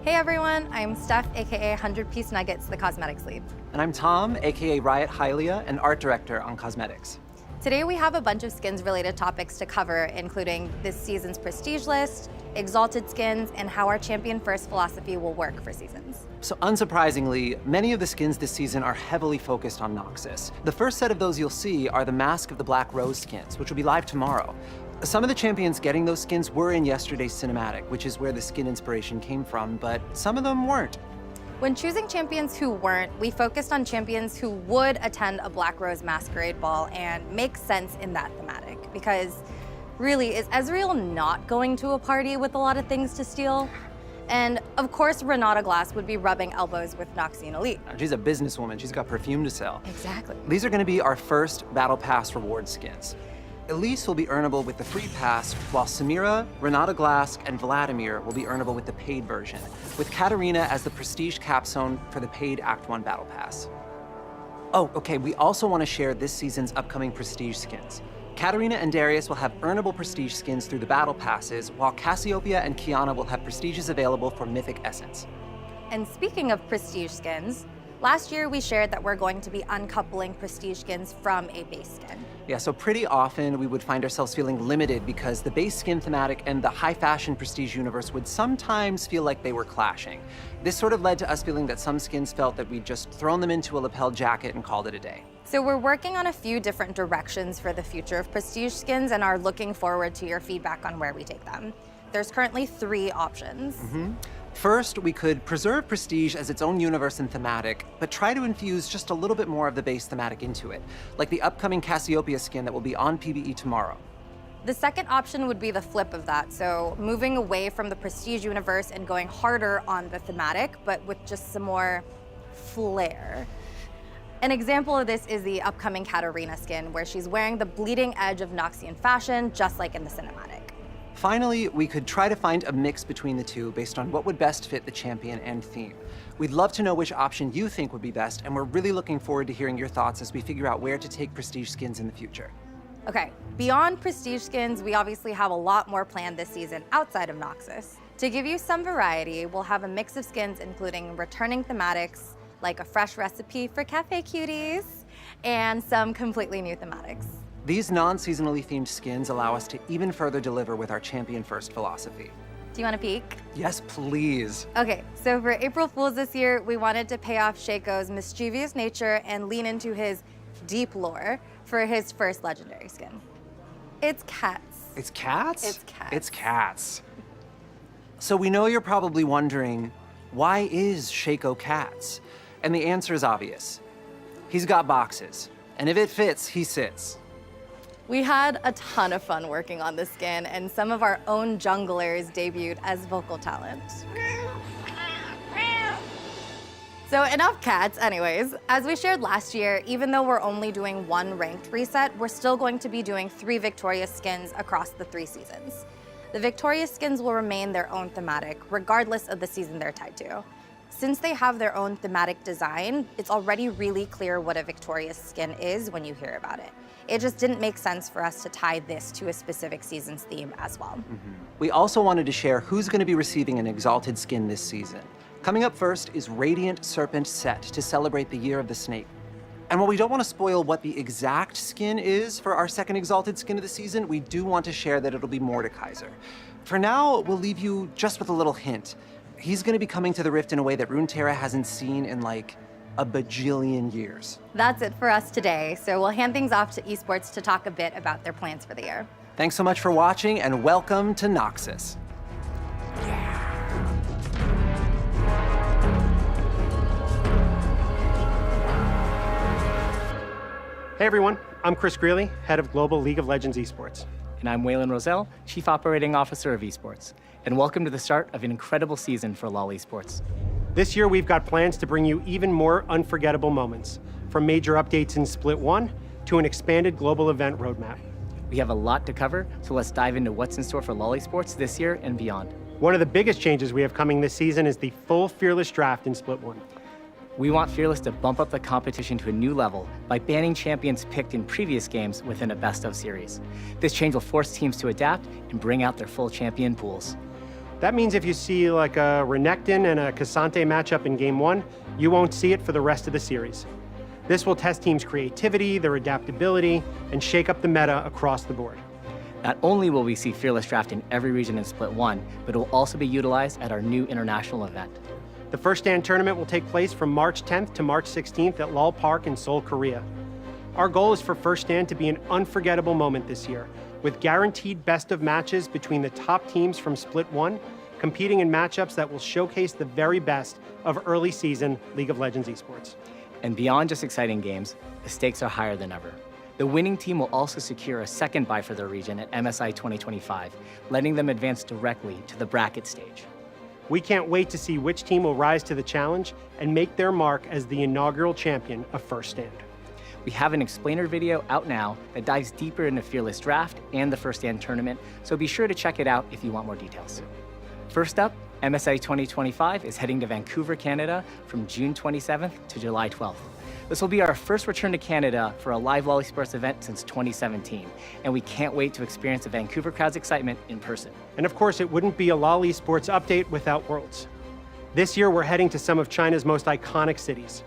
Hey everyone, I'm Steph, aka 100 Piece Nuggets, the cosmetics lead. And I'm Tom, aka Riot Hylia, an art director on cosmetics. Today we have a bunch of skins related topics to cover, including this season's prestige list, exalted skins, and how our champion first philosophy will work for seasons. So unsurprisingly, many of the skins this season are heavily focused on Noxus. The first set of those you'll see are the Mask of the Black Rose skins, which will be live tomorrow. Some of the champions getting those skins were in yesterday's cinematic, which is where the skin inspiration came from, but some of them weren't. When choosing champions who weren't, we focused on champions who would attend a Black Rose Masquerade ball and make sense in that thematic. Because really, is Ezreal not going to a party with a lot of things to steal? And of course, Renata Glass would be rubbing elbows with Noxian Elite. She's a businesswoman, she's got perfume to sell. Exactly. These are gonna be our first Battle Pass reward skins. Elise will be earnable with the free pass, while Samira, Renata Glass, and Vladimir will be earnable with the paid version, with Katarina as the prestige capstone for the paid Act 1 Battle Pass. Oh, okay, we also want to share this season's upcoming prestige skins. Katarina and Darius will have earnable prestige skins through the Battle Passes, while Cassiopeia and Kiana will have prestiges available for Mythic Essence. And speaking of prestige skins, last year we shared that we're going to be uncoupling prestige skins from a base skin. Yeah, so pretty often we would find ourselves feeling limited because the base skin thematic and the high fashion prestige universe would sometimes feel like they were clashing. This sort of led to us feeling that some skins felt that we'd just thrown them into a lapel jacket and called it a day. So we're working on a few different directions for the future of prestige skins and are looking forward to your feedback on where we take them. There's currently 3 options. First, we could preserve Prestige as its own universe and thematic, but try to infuse just a little bit more of the base thematic into it, like the upcoming Cassiopeia skin that will be on PvE tomorrow. The second option would be the flip of that, so moving away from the Prestige universe and going harder on the thematic, but with just some more flair. An example of this is the upcoming Katarina skin, where she's wearing the bleeding edge of Noxian fashion, just like in the cinematic. Finally, we could try to find a mix between the two based on what would best fit the champion and theme. We'd love to know which option you think would be best, and we're really looking forward to hearing your thoughts as we figure out where to take Prestige skins in the future. Okay, beyond Prestige skins, we obviously have a lot more planned this season outside of Noxus. To give you some variety, we'll have a mix of skins including returning thematics, like a fresh recipe for cafe cuties, and some completely new thematics. These non-seasonally themed skins allow us to even further deliver with our champion-first philosophy. Do you want to peek? Yes, please. Okay, so for April Fools this year, we wanted to pay off Shaco's mischievous nature and lean into his deep lore for his first legendary skin. It's cats. It's cats? It's cats. It's cats. So we know you're probably wondering, why is Shaco cats? And the answer is obvious. He's got boxes, and if it fits, he sits. We had a ton of fun working on this skin, and some of our own junglers debuted as vocal talent. So enough cats, anyways. As we shared last year, even though we're only doing 1 ranked reset, we're still going to be doing 3 victorious skins across the 3 seasons. The victorious skins will remain their own thematic, regardless of the season they're tied to. Since they have their own thematic design, it's already really clear what a victorious skin is when you hear about it. It just didn't make sense for us to tie this to a specific season's theme as well. We also wanted to share who's going to be receiving an Exalted skin this season. Coming up first is Radiant Serpent Set to celebrate the Year of the Snake. And while we don't want to spoil what the exact skin is for our second Exalted skin of the season, we do want to share that it'll be Mordekaiser. For now, we'll leave you just with a little hint. He's going to be coming to the Rift in a way that Runeterra hasn't seen in like a bajillion years. That's it for us today, so we'll hand things off to esports to talk a bit about their plans for the year. Thanks so much for watching, and welcome to Noxus. Hey everyone, I'm Chris Greeley, head of Global League of Legends Esports. And I'm Waylon Roselle, Chief Operating Officer of Esports. And welcome to the start of an incredible season for LoL Esports. This year we've got plans to bring you even more unforgettable moments, from major updates in Split 1 to an expanded global event roadmap. We have a lot to cover, so let's dive into what's in store for LoL Esports this year and beyond. One of the biggest changes we have coming this season is the full Fearless draft in Split 1. We want Fearless to bump up the competition to a new level by banning champions picked in previous games within a best-of series. This change will force teams to adapt and bring out their full champion pools. That means if you see like a Renekton and a Cassante matchup in Game 1, you won't see it for the rest of the series. This will test teams' creativity, their adaptability, and shake up the meta across the board. Not only will we see Fearless Draft in every region in Split 1, but it will also be utilized at our new international event. The First Stand tournament will take place from March 10th to March 16th at Lal Park in Seoul, Korea. Our goal is for First Stand to be an unforgettable moment this year, with guaranteed best of matches between the top teams from Split 1, competing in matchups that will showcase the very best of early season League of Legends esports. And beyond just exciting games, the stakes are higher than ever. The winning team will also secure a second bye for their region at MSI 2025, letting them advance directly to the bracket stage. We can't wait to see which team will rise to the challenge and make their mark as the inaugural champion of First Stand. We have an explainer video out now that dives deeper into Fearless Draft and the First Stand tournament, so be sure to check it out if you want more details. First up, MSI 2025 is heading to Vancouver, Canada from June 27th to July 12th. This will be our first return to Canada for a live LoL Esports event since 2017, and we can't wait to experience the Vancouver crowd's excitement in person. And of course, it wouldn't be a LoL Esports update without Worlds. This year, we're heading to some of China's most iconic cities.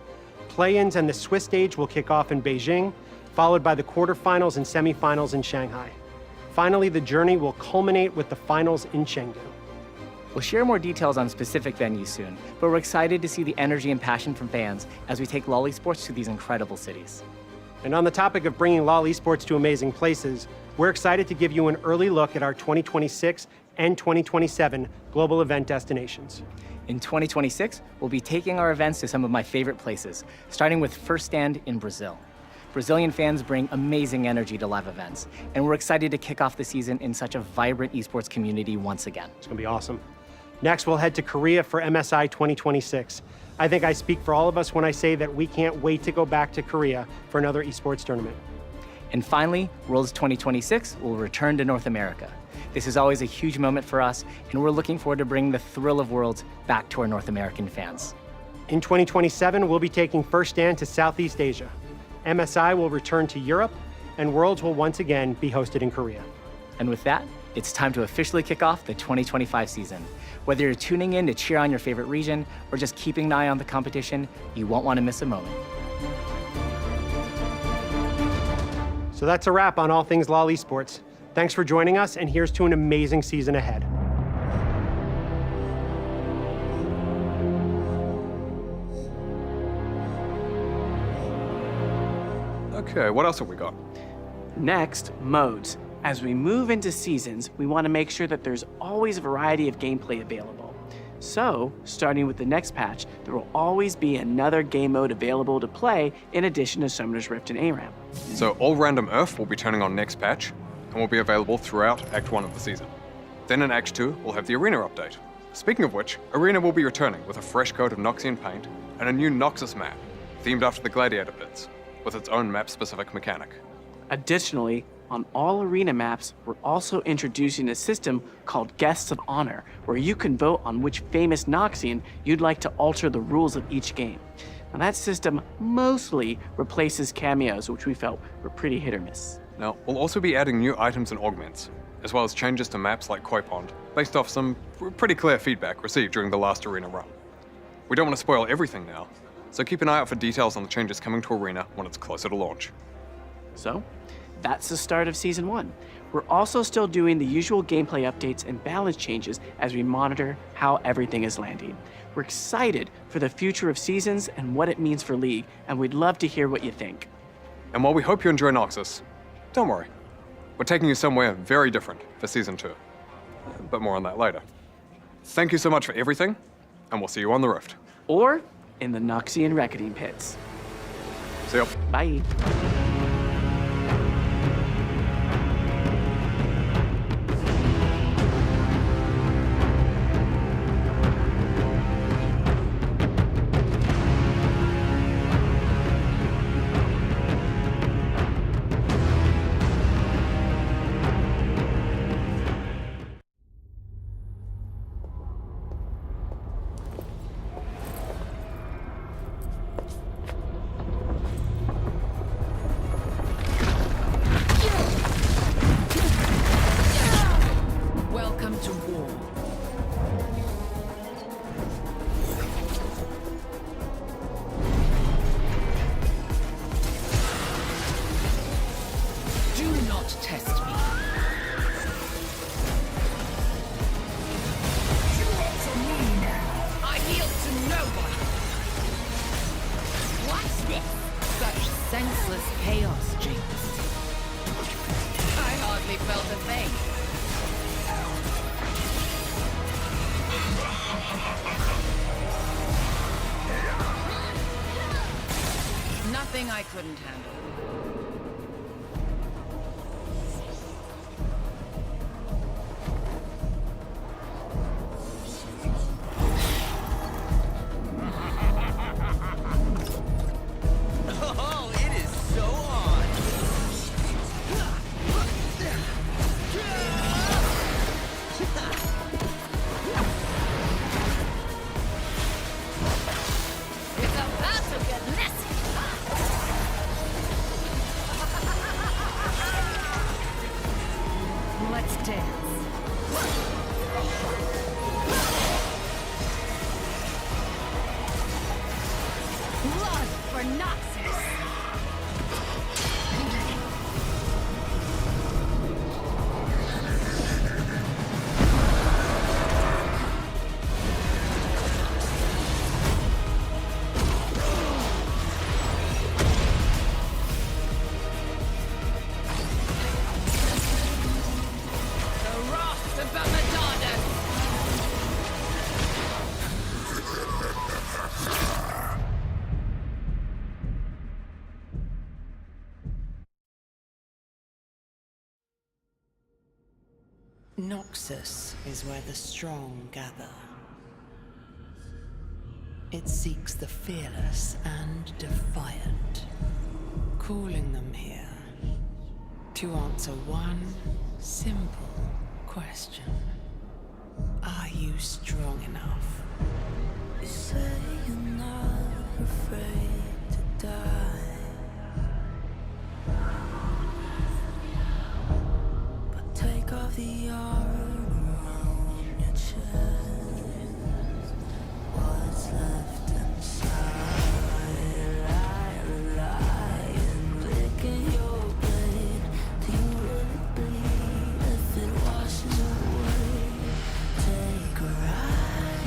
Play-ins and the Swiss stage will kick off in Beijing, followed by the quarterfinals and semifinals in Shanghai. Finally, the journey will culminate with the finals in Chengdu. We'll share more details on specific venues soon, but we're excited to see the energy and passion from fans as we take LoL Esports to these incredible cities. And on the topic of bringing LoL Esports to amazing places, we're excited to give you an early look at our 2026 and 2027 global event destinations. In 2026, we'll be taking our events to some of my favorite places, starting with First Stand in Brazil. Brazilian fans bring amazing energy to live events, and we're excited to kick off the season in such a vibrant esports community once again. It's gonna be awesome. Next, we'll head to Korea for MSI 2026. I think I speak for all of us when I say that we can't wait to go back to Korea for another esports tournament. And finally, Worlds 2026 will return to North America. This is always a huge moment for us, and we're looking forward to bringing the thrill of Worlds back to our North American fans. In 2027, we'll be taking First Stand to Southeast Asia. MSI will return to Europe, and Worlds will once again be hosted in Korea. And with that, it's time to officially kick off the 2025 season. Whether you're tuning in to cheer on your favorite region or just keeping an eye on the competition, you won't want to miss a moment. So that's a wrap on all things LoL Esports. Thanks for joining us, and here's to an amazing season ahead. Okay, what else have we got? Next, modes. As we move into seasons, we want to make sure that there's always a variety of gameplay available. So, starting with the next patch, there will always be another game mode available to play in addition to Summoner's Rift and ARAM. So all random Earth will be turning on next patch and will be available throughout Act 1 of the season. Then in Act 2, we'll have the Arena update. Speaking of which, Arena will be returning with a fresh coat of Noxian paint and a new Noxus map, themed after the Gladiator pits, with its own map-specific mechanic. Additionally, on all Arena maps, we're also introducing a system called Guests of Honor, where you can vote on which famous Noxian you'd like to alter the rules of each game. Now that system mostly replaces cameos, which we felt were pretty hit or miss. Now, we'll also be adding new items and augments, as well as changes to maps like Koi Pond, based off some pretty clear feedback received during the last Arena run. We don't want to spoil everything now, so keep an eye out for details on the changes coming to Arena when it's closer to launch. So, that's the start of Season 1. We're also still doing the usual gameplay updates and balance changes as we monitor how everything is landing. We're excited for the future of Seasons and what it means for League, and we'd love to hear what you think. And while we hope you enjoy Noxus, don't worry. We're taking you somewhere very different for Season 2. But more on that later. Thank you so much for everything, and we'll see you on the Rift. Or in the Noxian Reckoning Pits. See ya. Bye. Endless chaos, Jinx. I hardly felt a thing. Nothing I couldn't handle. Oh, it is so on! It's about to get messy! Let's dance. Blood for Noxus! The wrath of Bamadana! Noxus is where the strong gather. It seeks the fearless and defiant, calling them here to answer one simple question. Are you strong enough? You say you're not afraid to die, but take off the armor around your chest. What's left inside? Lying, licking your blade. Do you really bleed if it washes away? Take a ride.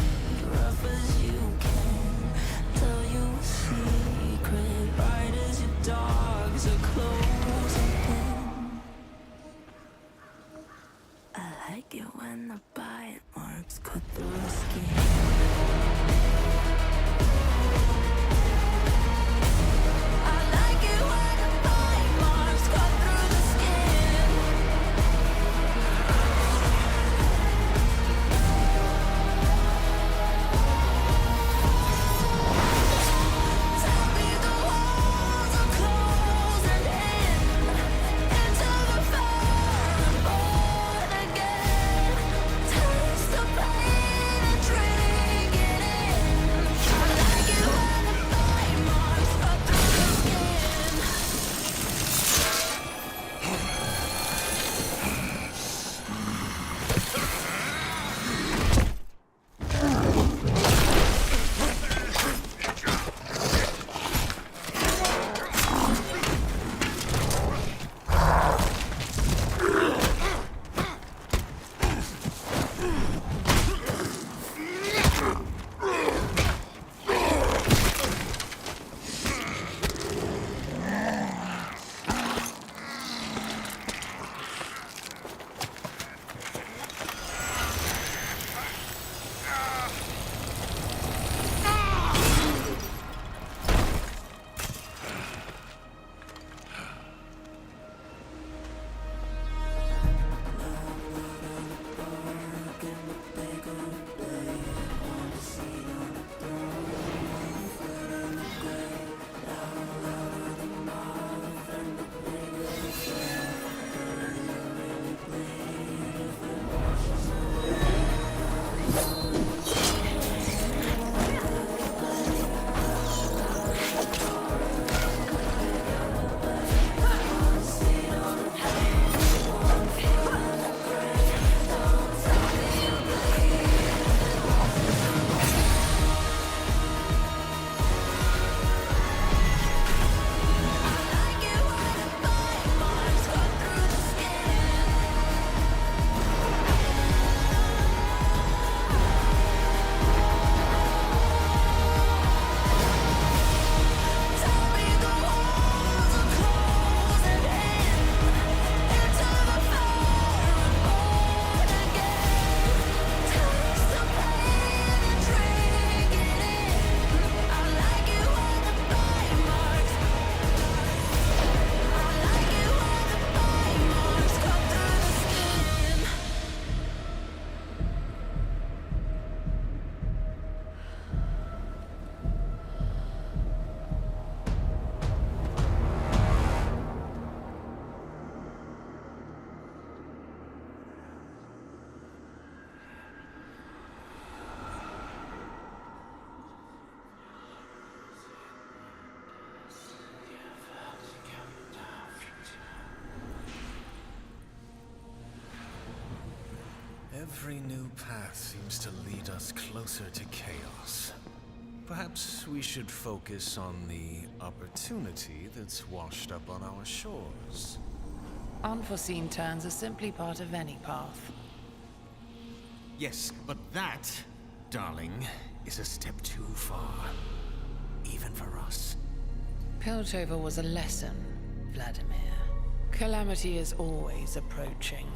Every new path seems to lead us closer to chaos. Perhaps we should focus on the opportunity that's washed up on our shores. Unforeseen turns are simply part of any path. Yes, but that, darling, is a step too far. Even for us. Piltover was a lesson, Vladimir. Calamity is always approaching.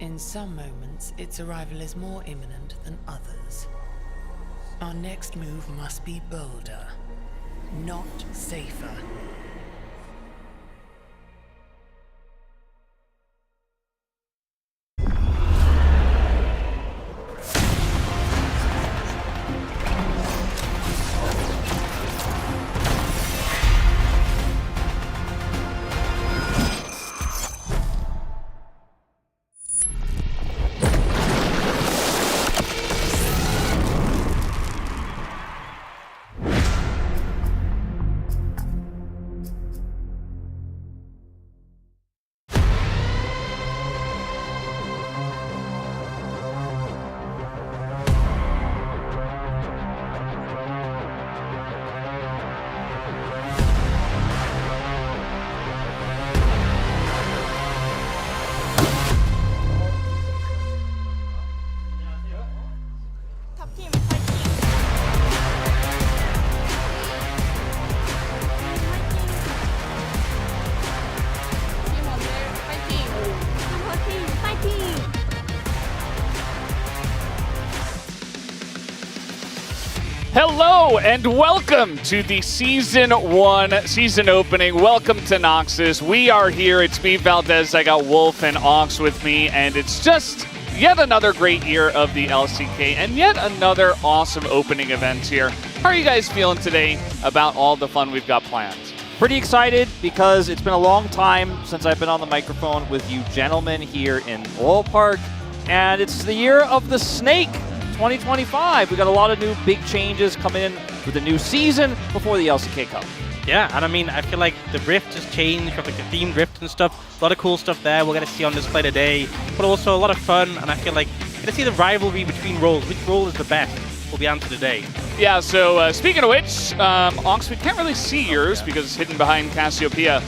In some moments, its arrival is more imminent than others. Our next move must be bolder, not safer. Hello and welcome to the Season 1 season opening. Welcome to Noxus. We are here. It's me, Valdez. I got Wolf and Ox with me, and it's just yet another great year of the LCK and yet another awesome opening event here. How are you guys feeling today about all the fun we've got planned? Pretty excited because it's been a long time since I've been on the microphone with you gentlemen here in Lowell Park, and it's the year of the snake. 2025. We got a lot of new big changes coming in with the new season before the LCK Cup. Yeah, and I mean, I feel like the Rift has changed, like the themed Rift and stuff. A lot of cool stuff there we're going to see on display today, but also a lot of fun, and I feel like we're going to see the rivalry between roles. Which role is the best will be answered today. Yeah, so speaking of which, Ox, we can't really see yours because it's hidden behind Cassiopeia.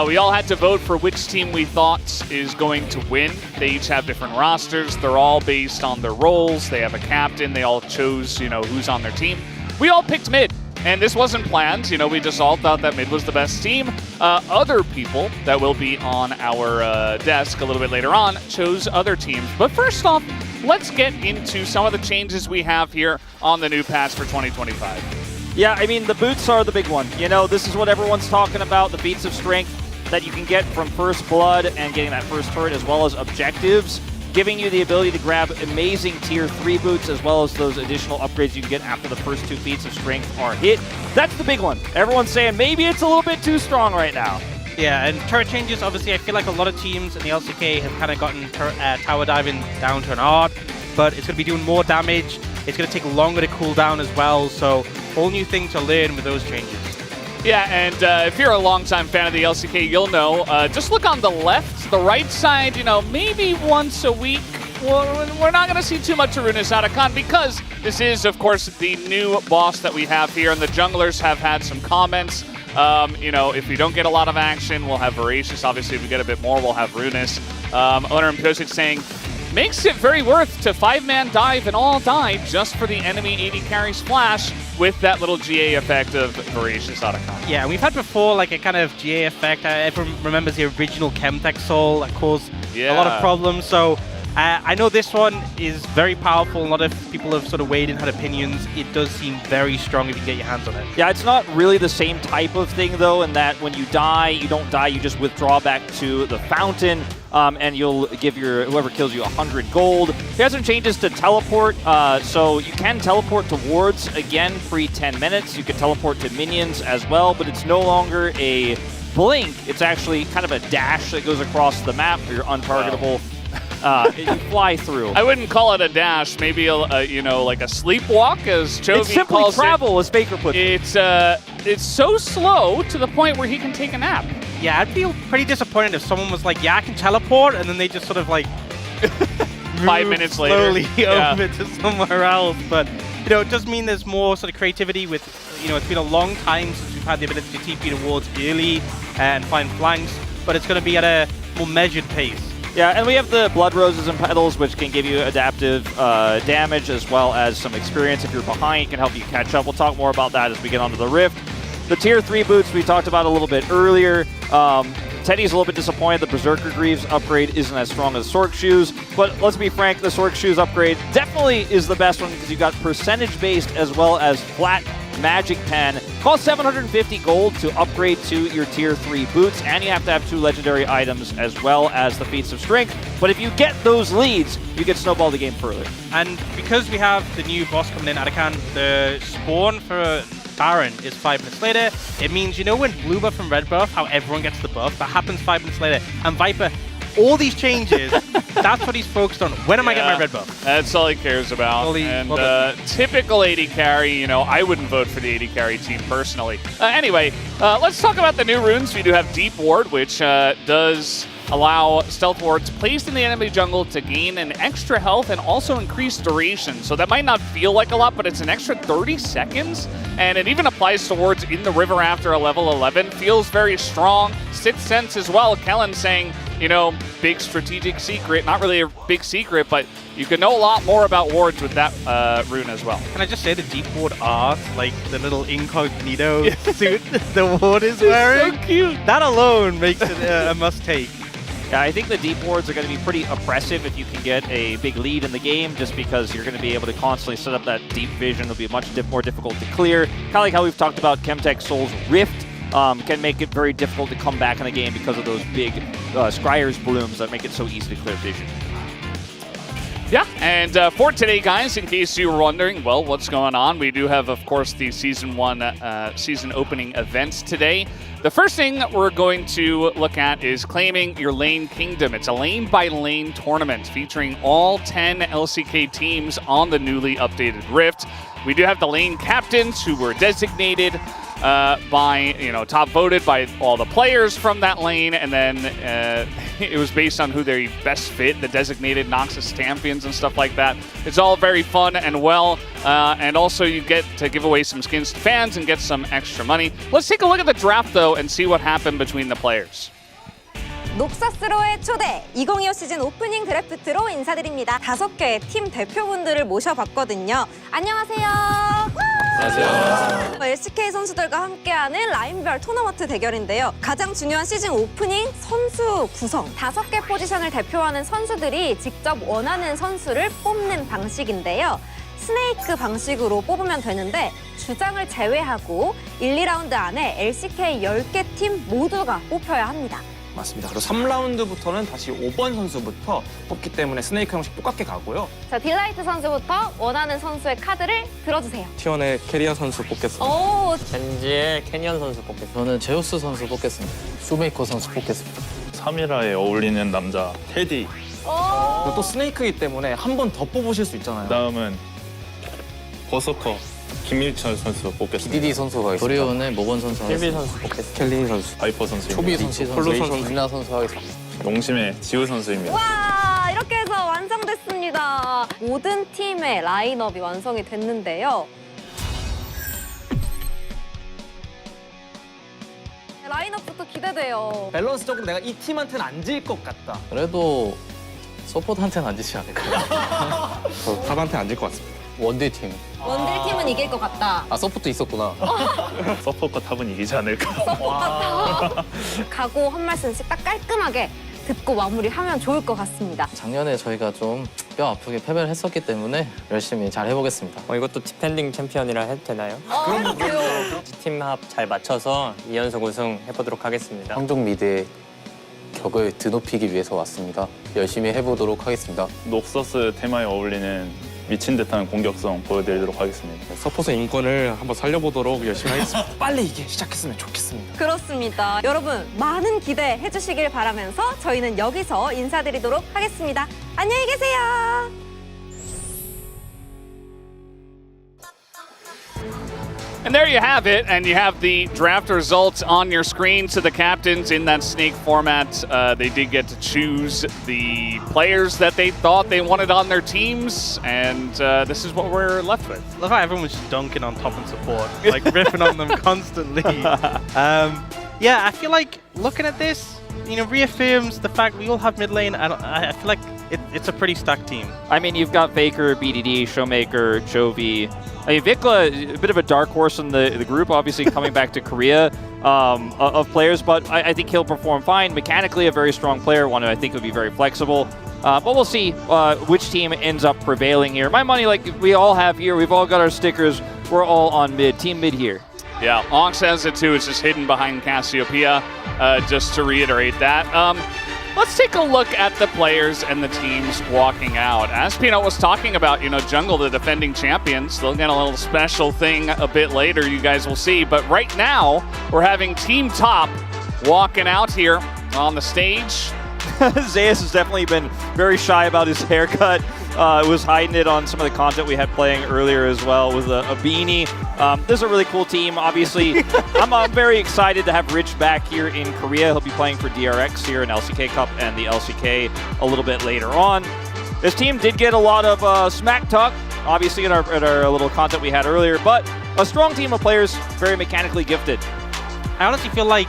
We all had to vote for which team we thought is going to win. They each have different rosters. They're all based on their roles. They have a captain. They all chose, who's on their team. We all picked mid, and this wasn't planned. We just all thought that mid was the best team. Other people that will be on our desk a little bit later on chose other teams. But first off, let's get into some of the changes we have here on the new pass for 2025. Yeah, I mean, the boots are the big one. This is what everyone's talking about, the feats of strength that you can get from First Blood and getting that first turret, as well as objectives, giving you the ability to grab amazing Tier 3 boots, as well as those additional upgrades you can get after the first two feats of strength are hit. That's the big one. Everyone's saying maybe it's a little bit too strong right now. Yeah, and turret changes, obviously, I feel like a lot of teams in the LCK have kind of gotten tower diving down to an art, but it's going to be doing more damage. It's going to take longer to cool down as well, so whole new thing to learn with those changes. Yeah, and if you're a longtime fan of the LCK, you'll know. Just look on the left, the right side, maybe once a week. We're not going to see too much of Runas Atakan because this is, of course, the new boss that we have here, and the junglers have had some comments. If we don't get a lot of action, we'll have Voracious. Obviously, if we get a bit more, we'll have Runas. Owner Imposic saying, makes it very worth to 5-man dive and all die just for the enemy AD carry splash with that little GA effect of Voracious Atakan. Yeah, we've had before like a kind of GA effect. Everyone remembers the original Chemtech Soul that caused a lot of problems. So I know this one is very powerful. A lot of people have sort of weighed in, had opinions. It does seem very strong if you get your hands on it. Yeah, it's not really the same type of thing, though, in that when you die, you don't die, you just withdraw back to the fountain, and you'll give whoever kills you 100 gold. He has some changes to teleport, so you can teleport to wards, again, free 10 minutes. You can teleport to minions as well, but it's no longer a blink. It's actually kind of a dash that goes across the map for your untargetable. You fly through. I wouldn't call it a dash. Maybe like a sleepwalk, as Chovy it's simply calls travel, as Baker puts it. It's so slow to the point where he can take a nap. Yeah, I'd feel pretty disappointed if someone was like, "Yeah, I can teleport," and then they just sort of like 5 minutes later. Slowly over to somewhere else, but you know, it does mean there's more sort of creativity with, you know, it's been a long time since we've had the ability to TP towards early and find flanks, but it's going to be at a more measured pace. Yeah, and we have the Blood Roses and Petals, which can give you adaptive damage as well as some experience. If you're behind, it can help you catch up. We'll talk more about that as we get onto the Rift. The Tier 3 boots we talked about a little bit earlier. Teddy's a little bit disappointed the Berserker Greaves upgrade isn't as strong as Sork Shoes, but let's be frank, the Sork Shoes upgrade definitely is the best one because you got percentage-based as well as flat Magic Pen. Costs 750 gold to upgrade to your Tier 3 boots, and you have to have 2 legendary items as well as the Feats of Strength. But if you get those leads, you can snowball the game further. And because we have the new boss coming in, Arakan, the spawn for Baron is 5 minutes later. It means, you know, when blue buff and red buff, how everyone gets the buff, that happens 5 minutes later. And Viper, all these changes, that's what he's focused on. When am I getting my red buff? That's all he cares about. Typical AD carry, you know, I wouldn't vote for the AD carry team personally. Anyway, let's talk about the new runes. We do have Deep Ward, which does allow stealth wards placed in the enemy jungle to gain an extra health and also increase duration. So that might not feel like a lot, but it's an extra 30 seconds. And it even applies to wards in the river after a level 11. Feels very strong. Sixth Sense as well. Kellen saying, you know, big strategic secret. Not really a big secret, but you can know a lot more about wards with that rune as well. Can I just say the Deep Ward art, like the little incognito suit the ward is wearing? So cute. That alone makes it a must-take. Yeah, I think the deep wards are going to be pretty oppressive if you can get a big lead in the game, just because you're going to be able to constantly set up that deep vision. It'll be much more difficult to clear. Kind of like how we've talked about Chemtech Soul's Rift can make it very difficult to come back in the game because of those big Scryer's blooms that make it so easy to clear vision. Yeah, and for today, guys, in case you were wondering, well, what's going on? We do have, of course, the Season 1 season opening events today. The first thing we're going to look at is Claiming Your Lane Kingdom. It's a lane-by-lane tournament featuring all 10 LCK teams on the newly updated Rift. We do have the lane captains who were designated by, you know, top voted by all the players from that lane, and then it was based on who they best fit, the designated Noxus champions and stuff like that. It's all very fun and well, and also you get to give away some skins to fans and get some extra money. Let's take a look at the draft, though, and see what happened between the players. 녹서스로의 초대 2025 시즌 오프닝 드래프트로 인사드립니다. 5개의 팀 대표분들을 모셔봤거든요. 안녕하세요. 안녕하세요. LCK 선수들과 함께하는 라인별 토너먼트 대결인데요. 가장 중요한 시즌 오프닝 선수 구성. 5개 포지션을 대표하는 선수들이 직접 원하는 선수를 뽑는 방식인데요. 스네이크 방식으로 뽑으면 되는데 주장을 제외하고 1, 2라운드 안에 LCK 10개 팀 모두가 뽑혀야 합니다. 맞습니다. 그리고 3라운드부터는 다시 5번 선수부터 뽑기 때문에 스네이크 형식 똑같게 가고요. 자, 딜라이트 선수부터 원하는 선수의 카드를 들어주세요. T1의 캐리어 선수 뽑겠습니다. 오, 젠지의 캐니언 선수 뽑겠습니다. 저는 제우스 선수 뽑겠습니다. 쇼메이커 선수 뽑겠습니다. 3이라에 어울리는 남자 테디. 그리고 또 스네이크이기 때문에 한 번 더 뽑으실 수 있잖아요. 다음은 버서커 김일철 선수 뽑겠습니다. DD 선수가 있습니다. 도리온의 모건 선수 킬비 선수 뽑겠습니다. 켈리 선수. 바이퍼 선수. 초비 선수, 콜로 선수, 김나 선수 하겠습니다. 농심의 지우 선수입니다. 와, 이렇게 해서 완성됐습니다. 모든 팀의 라인업이 완성이 됐는데요. 라인업부터 기대돼요. 밸런스적으로 내가 이 팀한테는 안 질 것 같다. 그래도 서포트한테는 안 지지 않을까요? 저 탑한테 안 질 것 같습니다. 원딜 팀. 원딜 팀은 이길 것 같다. 아, 서포트 있었구나. 서포과 탑은 이기지 않을까. 서포트 각오 한 말씀씩 딱 깔끔하게 듣고 마무리하면 좋을 것 같습니다. 작년에 저희가 좀 뼈 아프게 패배를 했었기 때문에 열심히 잘 해보겠습니다. 이것도 디펜딩 챔피언이라 해도 되나요? 그럼요. 팀 합 잘 맞춰서 2연속 우승 해보도록 하겠습니다. 황종 미드의 격을 드높이기 위해서 왔습니다. 열심히 해보도록 하겠습니다. 녹서스 테마에 어울리는 미친 듯한 공격성 보여드리도록 하겠습니다. 서포트 인권을 한번 살려보도록 열심히 하겠습니다. 빨리 이게 시작했으면 좋겠습니다. 그렇습니다. 여러분 많은 기대해 주시길 바라면서 저희는 여기서 인사드리도록 하겠습니다. 안녕히 계세요. And there you have it, and you have the draft results on your screen. So the captains in that snake format, they did get to choose the players that they thought they wanted on their teams, and this is what we're left with. I love how everyone was just dunking on top and support, like ripping on them constantly. Yeah, I feel like looking at this, reaffirms the fact we all have mid lane. I feel like it's a pretty stacked team. I mean, you've got Faker, BDD, Showmaker, Chovy. I mean, Vikla, a bit of a dark horse in the group, obviously coming back to Korea of players, but I think he'll perform fine. Mechanically, a very strong player, one who I think would be very flexible. But we'll see which team ends up prevailing here. My money, like we all have here, we've all got our stickers. We're all on mid, team mid here. Yeah, Onx has it too. It's just hidden behind Cassiopeia, just to reiterate that. Let's take a look at the players and the teams walking out. As Peanut was talking about, Jungle, the defending champions, they'll get a little special thing a bit later, you guys will see. But right now, we're having Team Top walking out here on the stage. Zayas has definitely been very shy about his haircut. Was hiding it on some of the content we had playing earlier as well with a beanie. This is a really cool team. Obviously, I'm very excited to have Rich back here in Korea. He'll be playing for DRX here in LCK Cup and the LCK a little bit later on. This team did get a lot of smack talk, obviously, in our little content we had earlier, but a strong team of players, very mechanically gifted. I honestly feel like,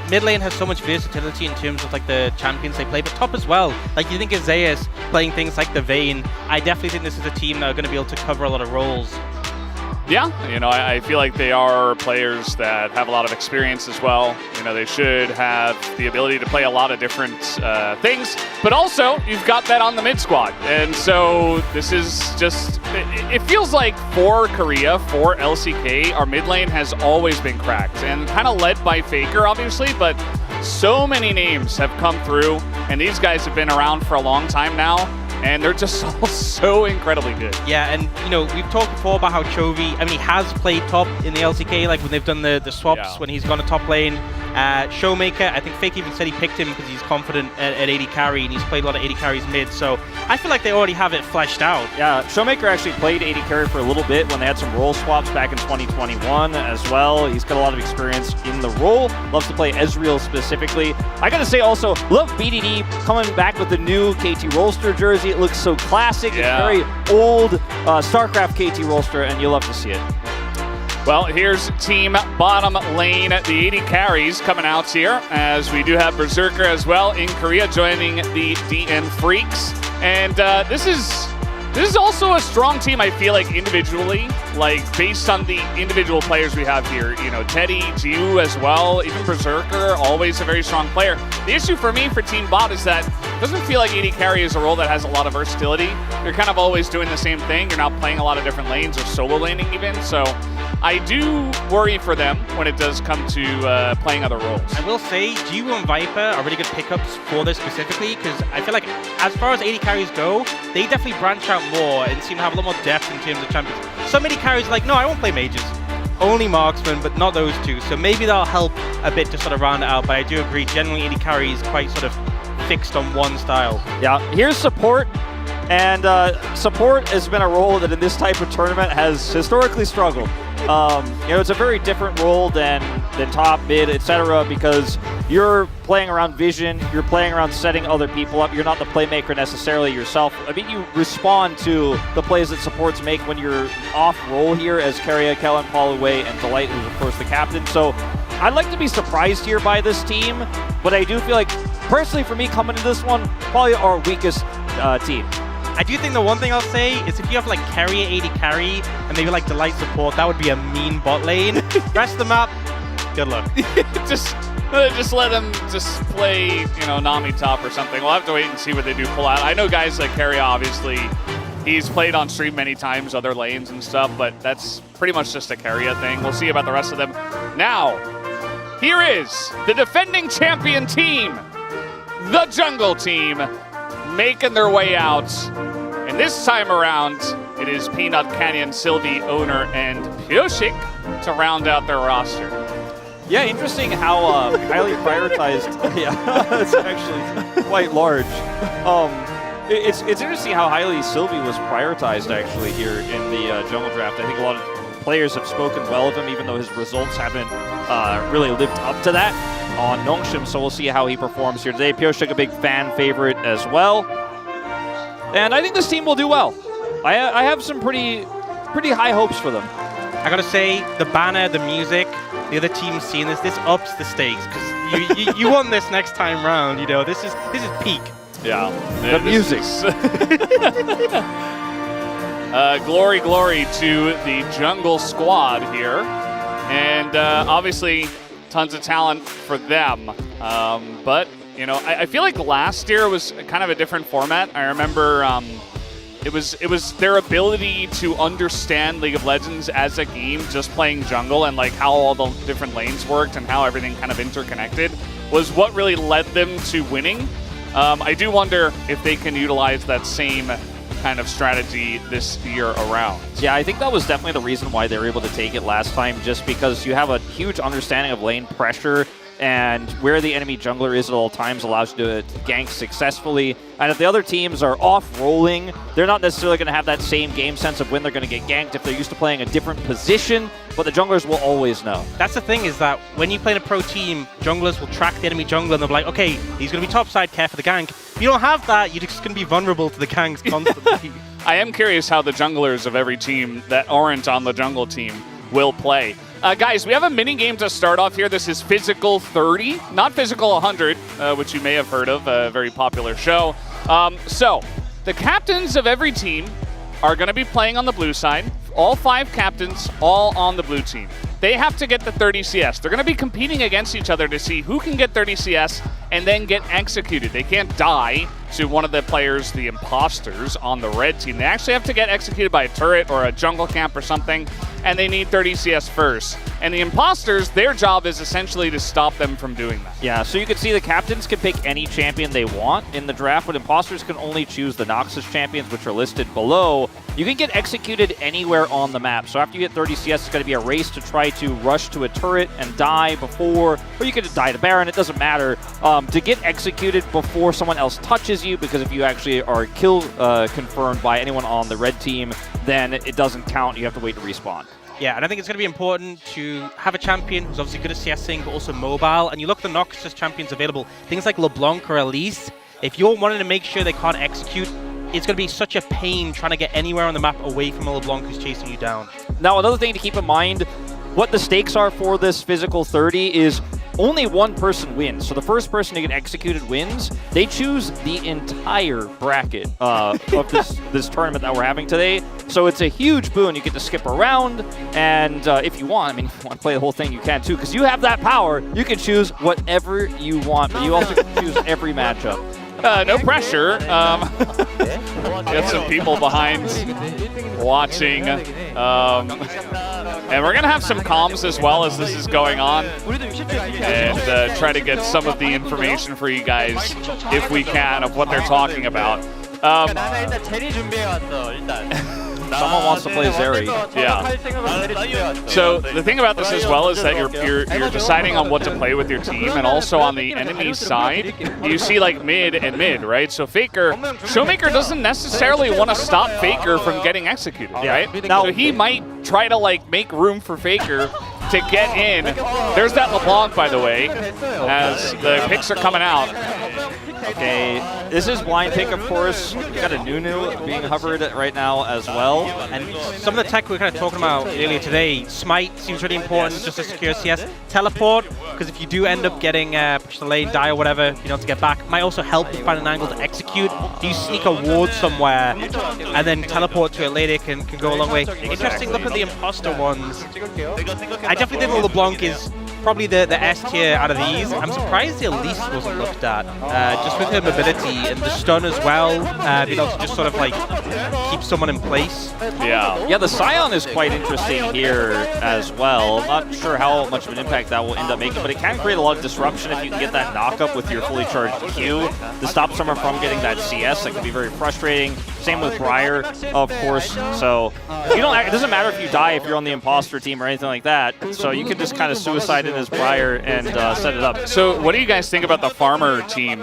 mid lane has so much versatility in terms of like the champions they play, but top as well. Like you think of Zayas playing things like the Vayne. I definitely think this is a team that are going to be able to cover a lot of roles. Yeah, I feel like they are players that have a lot of experience as well. They should have the ability to play a lot of different things, but also you've got that on the mid squad. And so this is just, it feels like for Korea, for LCK, our mid lane has always been cracked and kind of led by Faker, obviously, but so many names have come through and these guys have been around for a long time now. And they're just all so incredibly good. Yeah, and we've talked before about how Chovy, he has played top in the LCK, like when they've done the swaps, when he's gone to top lane. Showmaker, I think Fake even said he picked him because he's confident at AD carry, and he's played a lot of AD carries mid, so I feel like they already have it fleshed out. Yeah, Showmaker actually played AD carry for a little bit when they had some role swaps back in 2021 as well. He's got a lot of experience in the role, loves to play Ezreal specifically. I gotta say also, love BDD coming back with the new KT Rolster jersey. It looks so classic. Yeah. It's very old StarCraft KT Rolster, and you'll love to see it. Well, here's team bottom lane, the 80 carries coming out here, as we do have Berserker as well in Korea joining the DN Freaks. And this is also a strong team, I feel like, individually, like based on the individual players we have here. Teddy, Jiu as well, even Berserker, always a very strong player. The issue for me for Team Bot is that it doesn't feel like AD carry is a role that has a lot of versatility. You're kind of always doing the same thing. You're not playing a lot of different lanes or solo laning even, so I do worry for them when it does come to playing other roles. I will say, Jiu and Viper are really good pickups for this specifically, because I feel like as far as AD carries go, they definitely branch out more and seem to have a lot more depth in terms of champions. So many carries are like, no, I won't play mages. Only marksman, but not those two. So maybe that'll help a bit to sort of round it out, but I do agree, generally AD carry is quite sort of fixed on one style. Yeah, here's support. And support has been a role that in this type of tournament has historically struggled. It's a very different role than top, mid, etc. because you're playing around vision, you're playing around setting other people up, you're not the playmaker necessarily yourself. I mean, you respond to the plays that supports make when you're off role here as Keria, Kellen, Paul Away, and Delight, who's of course the captain. So I'd like to be surprised here by this team, but I do feel like, personally for me coming into this one, probably our weakest team. I do think the one thing I'll say is if you have like Keria, AD carry, and maybe like Delight support, that would be a mean bot lane. Rest of the map, good luck. just let them just play, Nami top or something. We'll have to wait and see what they do pull out. I know guys like Keria, obviously, he's played on stream many times, other lanes and stuff, but that's pretty much just a Keria thing. We'll see about the rest of them. Now, here is the defending champion team, the Jungle team, making their way out. And this time around, it is Peanut, Canyon, Sylvie, Owner, and Pyoshik to round out their roster. Yeah, interesting how highly prioritized. Yeah, it's actually quite large. It's interesting how highly Sylvie was prioritized actually here in the jungle draft. I think a lot of players have spoken well of him, even though his results haven't really lived up to that on Noxus. So we'll see how he performs here today. Pioshik, a big fan favorite as well. And I think this team will do well. I have some pretty high hopes for them. I gotta say, the banner, the music, the other teams seeing this ups the stakes, because you want this next time round. You know, this is peak. Yeah, the music. Glory to the jungle squad here, and obviously tons of talent for them. But you know, I feel like last year was kind of a different format. I remember. It was their ability to understand League of Legends as a game, just playing jungle, and like how all the different lanes worked and how everything kind of interconnected was what really led them to winning. I do wonder if they can utilize that same kind of strategy this year around. Yeah, I think that was definitely the reason why they were able to take it last time, just because you have a huge understanding of lane pressure and where the enemy jungler is at all times allows you to gank successfully. And if the other teams are off-rolling, they're not necessarily going to have that same game sense of when they're going to get ganked if they're used to playing a different position, but the junglers will always know. That's the thing, is that when you play in a pro team, junglers will track the enemy jungler and they'll be like, okay, he's going to be topside, care for the gank. If you don't have that, you're just going to be vulnerable to the ganks constantly. I am curious how the junglers of every team that aren't on the jungle team will play. Guys, we have a mini game to start off here. This is Physical 30, not Physical 100, which you may have heard of, a very popular show. So, the captains of every team are going to be playing on the blue side. All 5 captains, all on the blue team. They have to get the 30 CS. They're going to be competing against each other to see who can get 30 CS and then get executed. They can't die to one of the players, the imposters, on the red team. They actually have to get executed by a turret or a jungle camp or something, and they need 30 CS first. And the imposters, their job is essentially to stop them from doing that. Yeah, so you can see the captains can pick any champion they want in the draft, but imposters can only choose the Noxus champions, which are listed below. You can get executed anywhere on the map. So after you get 30 CS, it's going to be a race to try to rush to a turret and die before, or you could die to Baron, it doesn't matter, to get executed before someone else touches you, because if you actually are kill confirmed by anyone on the red team, then it doesn't count. You have to wait to respawn. Yeah, and I think it's going to be important to have a champion who's obviously good at CSing, but also mobile. And you look at the Noxus champions available, things like LeBlanc or Elise, if you're wanting to make sure they can't execute, it's going to be such a pain trying to get anywhere on the map away from a LeBlanc who's chasing you down. Now, another thing to keep in mind, what the stakes are for this Physical 30 is only one person wins. So the first person to get executed wins. They choose the entire bracket of this tournament that we're having today. So it's a huge boon. You get to skip around, and if you want, I mean, if you want to play the whole thing, you can too, because you have that power. You can choose whatever you want, but you also can choose every matchup. No pressure. Got some people behind watching. And we're going to have some comms as well as this is going on. And try to get some of the information for you guys, if we can, of what they're talking about. Someone wants to play Zeri. Yeah. So the thing about this as well is that you're deciding on what to play with your team, and also on the enemy side, you see like mid and mid, right? So Faker, Showmaker doesn't necessarily want to stop Faker from getting executed, right? Now, so he might try to like make room for Faker to get in. There's that LeBlanc, by the way, as the picks are coming out. Okay, this is blind pick, of course. We've got a Nunu being hovered right now as well. And some of the tech we were kind of talking about earlier today, Smite seems really important just to secure CS. Teleport, because if you do end up getting pushed the lane, die or whatever, you know, to get back, might also help you find an angle to execute. Do you sneak a ward somewhere and then teleport to it later can go a long way. Interesting look at the imposter ones. I definitely think LeBlanc is probably the S tier out of these. I'm surprised the Elise wasn't looked at. Just with her mobility and the stun as well, being able to just sort of like keep someone in place. Yeah, the Scion is quite interesting here as well. Not sure how much of an impact that will end up making, but it can create a lot of disruption if you can get that knock-up with your fully charged Q to stop someone from getting that CS. That can be very frustrating. Same with Briar, of course. So you don't. It doesn't matter if you die if you're on the imposter team or anything like that. So you can just kind of suicide position as prior and set it up. So what do you guys think about the farmer team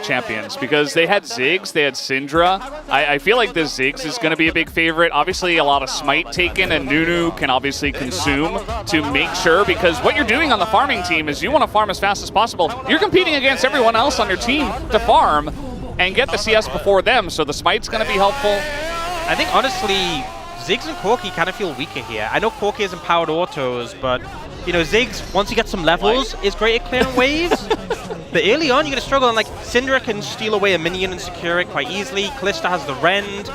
champions? Because they had Ziggs, they had Syndra. I feel like the Ziggs is going to be a big favorite. Obviously, a lot of smite taken, and Nunu can obviously consume to make sure, because what you're doing on the farming team is you want to farm as fast as possible. You're competing against everyone else on your team to farm and get the CS before them, so the smite's going to be helpful. I think, honestly, Ziggs and Corki kind of feel weaker here. I know Corki has empowered autos, but, you know, Ziggs, once you get some levels, is great at clearing waves. But early on, you're going to struggle, and like, Syndra can steal away a minion and secure it quite easily. Kalista has the Rend.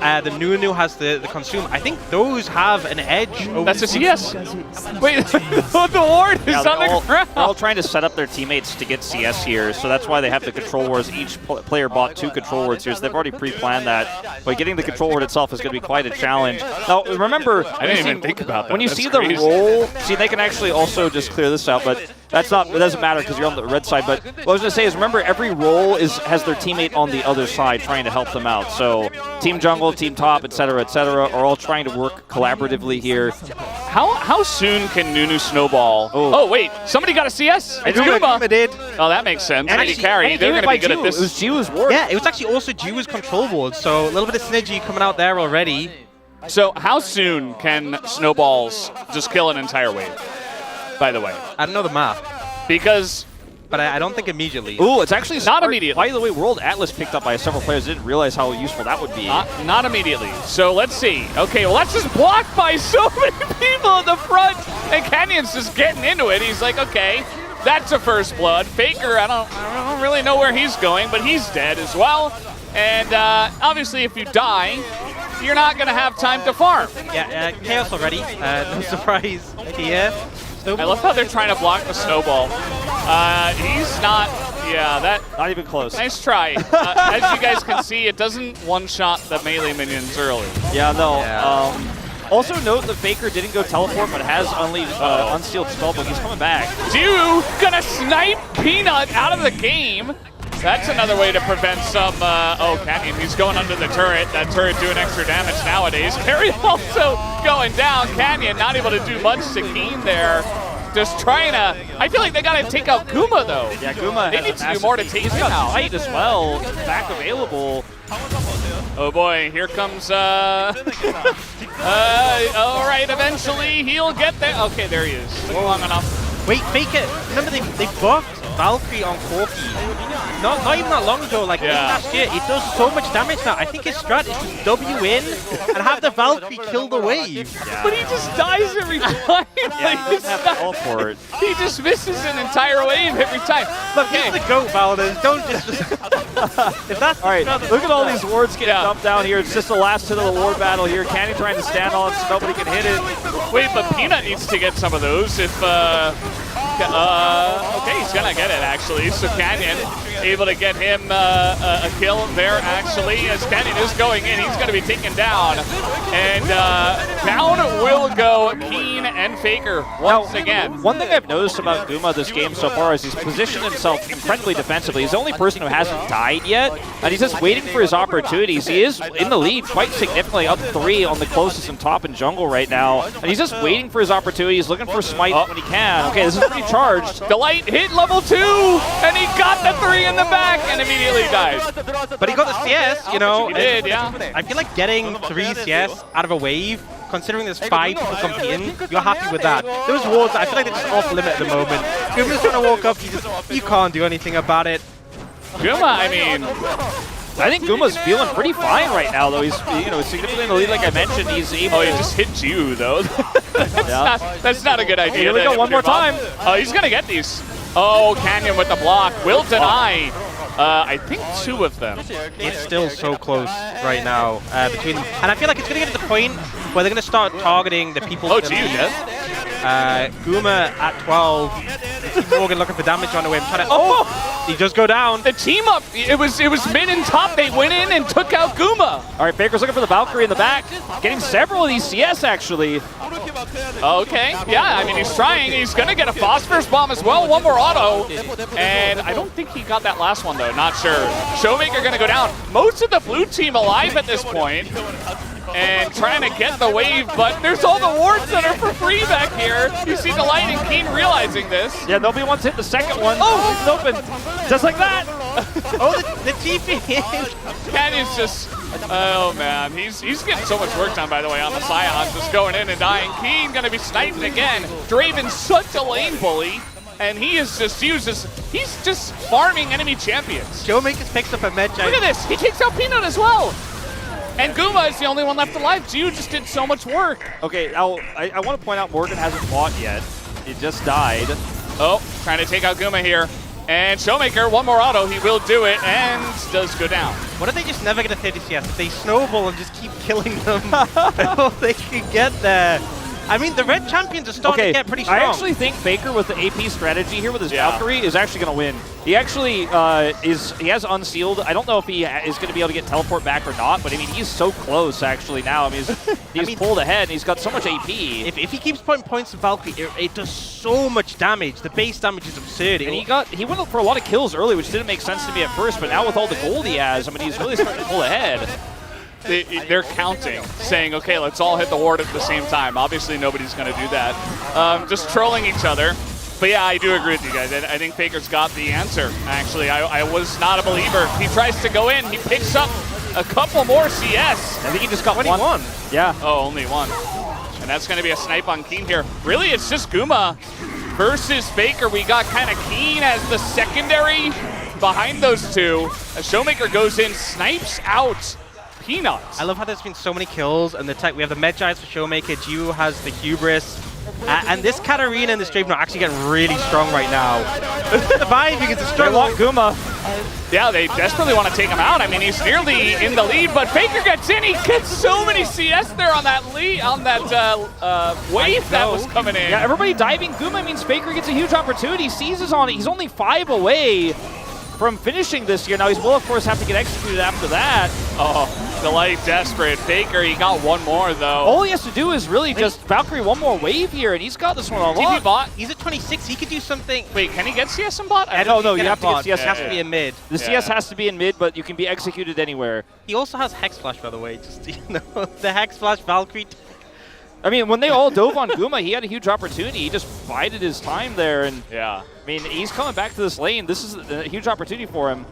The Nunu has the Consume. I think those have an edge over... That's a CS! Wait, the ward is on the ground! They're all trying to set up their teammates to get CS here, so that's why they have the control wards. Each player bought 2 control wards here, so they've already pre-planned that. But getting the control ward itself is going to be quite a challenge. Now, remember... I didn't even think about that. When you That's see crazy. the roll... See, they can actually also just clear this out, but... It doesn't matter because you're on the red side, but what I was going to say is, remember, every role has their teammate on the other side trying to help them out. So Team Jungle, Team Top, et cetera, are all trying to work collaboratively here. How soon can Nunu snowball? Oh, wait, somebody got a CS? It's Guma did. Oh, that makes sense. And he carry. They're going to be good at this. It was Jiwoo's ward. Yeah, it was actually also Jiwoo's control ward, so a little bit of synergy coming out there already. So how soon can snowballs just kill an entire wave, by the way? I don't know the math. Because... But I don't think immediately. Ooh, it's actually not immediately. By the way, World Atlas picked up by several players. Didn't realize how useful that would be. Not immediately. So let's see. Okay, well that's just blocked by so many people in the front, and Canyon's just getting into it. He's like, okay, that's a first blood. Faker, I don't really know where he's going, but he's dead as well. And obviously, if you die, you're not going to have time to farm. Yeah, Chaos already. No surprise here. I love how they're trying to block the snowball. He's not, not even close. Nice try. As you guys can see, it doesn't one-shot the melee minions early. Yeah, no. Also note that Faker didn't go teleport, but has unsealed spellbook. He's coming back. Dew gonna snipe Peanut out of the game. That's another way to prevent some, oh, Canyon, he's going under the turret. That turret doing extra damage nowadays. Carry also going down. Canyon not able to do much to Keen there. Just trying to, I feel like they gotta take out Guma though. Yeah, Guma They need to do more to take him out. Fight as well, back available. Oh boy, here comes, all right, eventually he'll get there. Okay, there he is. Took long enough. Wait, fake it. Remember they buffed Valkyrie on Corki. Not even that long ago, like last year. It does so much damage now. I think his strat is to W in and have the Valkyrie kill the wave. Yeah. But he just dies every time. Yeah, he doesn't have all for it. He just misses an entire wave every time. Look, he's the GOAT, Valdez. Don't just... if that's all right, look at all these wards getting dumped down here. It's just the last hit of the ward battle here. Canyon trying to stand on it so nobody can hit it. Wait, but Peanut needs to get some of those if... okay, he's gonna get it actually. So Canyon able to get him a kill there actually. As Canyon is going in, he's gonna be taken down. And down will go Keen and Faker once again. One thing I've noticed about Guma this game so far is he's positioned himself incredibly defensively. He's the only person who hasn't died yet, and he's just waiting for his opportunities. He is in the lead quite significantly, up 3 on the closest and top in jungle right now, and he's just waiting for his opportunities, looking for smite when he can. Okay, this is pretty charged. Delight hit level 2, and he got the 3 in the back and immediately died. But he got the CS, you know. He did, yeah. I feel like getting 3 CS out of a wave, considering there's 5 people competing, you're happy with that. Those wards, I feel like they're just off limit at the moment. Guma's trying to walk up, you can't do anything about it. Guma, I mean... I think Guma's feeling pretty fine right now, though. He's significantly in the lead, like I mentioned. He's able. Oh, he just hit you though. that's not a good idea. Here we go, one more time. Oh, he's gonna get these. Oh, Canyon with the block. Will deny. I think 2 of them. It's still so close right now between them. And I feel like it's going to get to the point where they're going to start targeting the people. Oh, gee, dead? Guma at 12. Morgan looking for damage on the way. I'm trying to, he does go down. The team up, it was mid and top. They went in and took out Guma. All right, Faker's looking for the Valkyrie in the back. Getting several of these CS, actually. Okay, yeah, I mean, he's trying. He's going to get a phosphorus bomb as well. One more auto. And I don't think he got that last one, though. Not sure. Showmaker going to go down. Most of the blue team alive at this point. and trying to get the wave, but there's all the wards that are for free back here. You see the Light and Keen realizing this. Yeah, nobody wants to hit the second one. Oh, it's open. Just like that. Oh, the TP. Canyon's just, oh man, he's getting so much work done, by the way, on the Scion, just going in and dying. Keen gonna be sniped again. Draven's such a lane bully, and he is just he's just farming enemy champions. Showmakers picks up a med giant. Look at this, he takes out Peanut as well. And Guma is the only one left alive. Jiu just did so much work. Okay, I want to point out Morgan hasn't fought yet. He just died. Oh, trying to take out Guma here. And Showmaker, one more auto, he will do it, and does go down. What if they just never get a 30 CS? If they snowball and just keep killing them, they can get there. I mean, the red champions are starting to get pretty strong. I actually think Faker with the AP strategy here with his Valkyrie is actually going to win. He actually he has unsealed. I don't know if he is going to be able to get teleport back or not, but I mean, he's so close actually now. I mean, he's pulled ahead and he's got so much AP. If he keeps putting points to Valkyrie, it does so much damage. The base damage is absurd. And he went for a lot of kills early, which didn't make sense to me at first, but now with all the gold he has, I mean, he's really starting to pull ahead. They're counting, saying, okay, let's all hit the ward at the same time. Obviously, nobody's going to do that. Just trolling each other. But yeah, I do agree with you guys. I think Faker's got the answer, actually. I was not a believer. He tries to go in. He picks up a couple more CS. I think he just got 21. one. Yeah. Oh, only one. And that's going to be a snipe on Keen here. Really, it's just Guma versus Faker. We got kind of Keen as the secondary behind those two. A Showmaker goes in, snipes out Peanuts. I love how there's been so many kills, and we have the Med Giants for Showmaker, Jiu has the Hubris, and this Katarina and this Draven are actually getting really strong right now. The vibe because it's They want Guma. Yeah, they desperately want to take him out. I mean, he's nearly in the lead, but Faker gets in. He gets so many CS there on that wave that was coming in. Yeah, everybody diving Guma means Faker gets a huge opportunity, seizes on it. He's only 5 away from finishing this year. Now, he will, of course, have to get executed after that. Oh, the Light desperate. Faker, he got one more, though. All he has to do is really just Valkyrie one more wave here, and he's got this one on lock. TP bot. He's at 26. He could do something. Wait, can he get CS in bot? No, you have to get CS. It has to be in mid. The CS has to be in mid, but you can be executed anywhere. He also has Hex Flash, by the way. Just, the Hex Flash Valkyrie. I mean, when they all dove on Guma, he had a huge opportunity. He just bided his time there, and yeah. I mean, he's coming back to this lane. This is a huge opportunity for him.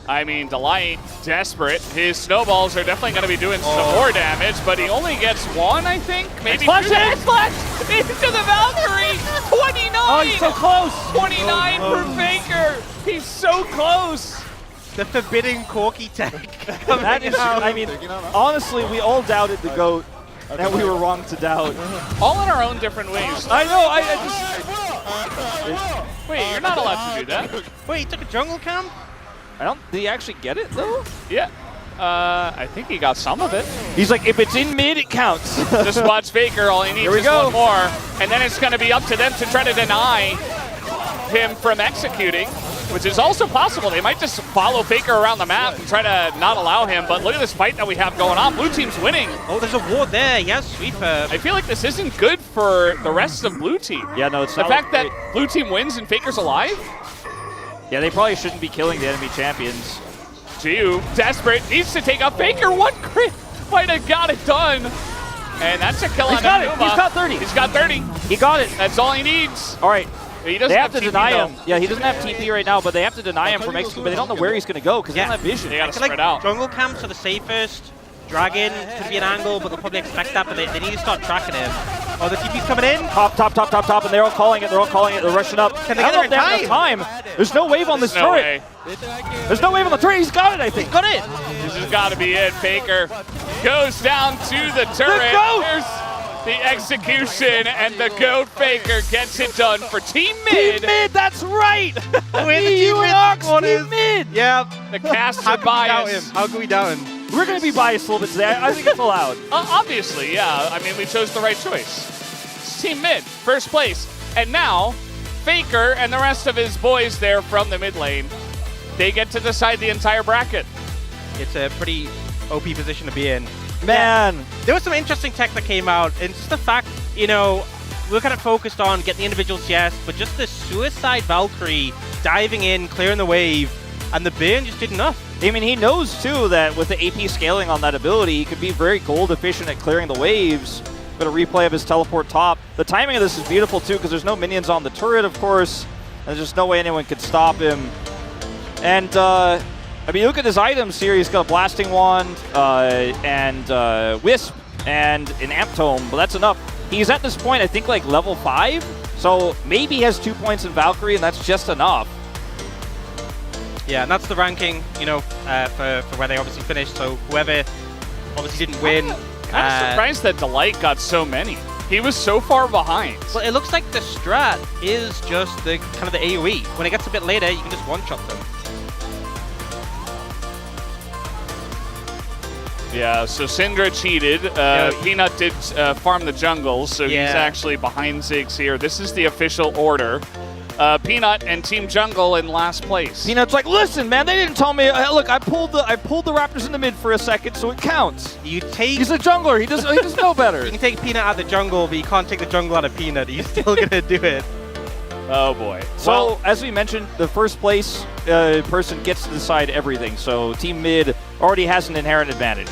I mean, Delight, desperate. His snowballs are definitely going to be doing some more damage, but he only gets one, I think. Maybe X-Flash into the Valkyrie! 29! Oh, he's so close! 29 for Faker! He's so close! The forbidden Corky tech. That is, I mean, honestly, we all doubted the GOAT. That we were wrong to doubt. All in our own different ways. I know, Wait, you're not allowed to do that. Wait, he took a jungle cam? Did he actually get it, though? Yeah. I think he got some of it. He's like, if it's in mid, it counts. Just watch Faker. All he needs is one more. And then it's going to be up to them to try to deny him from executing, which is also possible. They might just follow Faker around the map and try to not allow him. But look at this fight that we have going on. Blue team's winning. Oh, there's a ward there. Yes, sweeper. I feel like this isn't good for the rest of Blue team. Yeah, no, it's the not. The fact that Blue team wins and Faker's alive? Yeah, they probably shouldn't be killing the enemy champions. Jiu, desperate, needs to take out Faker. One crit might have got it done. And that's a kill on He's got 30. He's got 30. He got it. That's all he needs. All right. He doesn't they have to TP deny though. him. Yeah, he doesn't have TP right now, but they have to deny him from executing, but they don't know where he's going to go because they don't have vision. They got to spread out. Jungle camps are the safest. Dragon could be an angle, but they'll probably expect that, but they need to start tracking him. Oh, the TP's coming in. Top, and they're all calling it. They're rushing up. Can they get there in time? There's no wave on this turret. There's no wave on the turret. He's got it, I think. He's got it. This has got to be it. Faker goes down to the turret. There's the execution, and the GOAT Faker gets it done for Team Mid. Team Mid, that's right. Where the Team Mid. Yeah. The caster bias. How can we doubt him? We're going to be biased a little bit today. I think it's allowed. Obviously, yeah. I mean, we chose the right choice. It's Team Mid, first place. And now, Faker and the rest of his boys there from the mid lane, they get to decide the entire bracket. It's a pretty OP position to be in. Man. Yeah. There was some interesting tech that came out, and just the fact, we're kind of focused on getting the individual CS, but just the Suicide Valkyrie diving in, clearing the wave, and the Baron just did enough. I mean, he knows too that with the AP scaling on that ability, he could be very gold efficient at clearing the waves. Got a replay of his teleport top. The timing of this is beautiful too because there's no minions on the turret, of course. And there's just no way anyone could stop him. And I mean, look at his items here. He's got a blasting wand and wisp and an amp tome, but that's enough. He's at this point, I think, like level 5. So maybe he has 2 points in Valkyrie, and that's just enough. Yeah, and that's the ranking, you know, for where they obviously finished. So whoever obviously didn't win. I'm surprised that Delight got so many. He was so far behind. Well, it looks like the strat is just the kind of the AoE. When it gets a bit later, you can just one-shot them. Yeah, so Syndra cheated. Peanut did farm the jungle, so he's actually behind Ziggs here. This is the official order. Peanut and Team Jungle in last place. Peanut's like, listen, man, they didn't tell me. Look, I pulled the Raptors in the mid for a second, so it counts. He's a jungler. He doesn't know better. You can take Peanut out of the jungle, but you can't take the jungle out of Peanut. He's still gonna do it. Oh boy. So as we mentioned, the first place person gets to decide everything. So Team Mid already has an inherent advantage.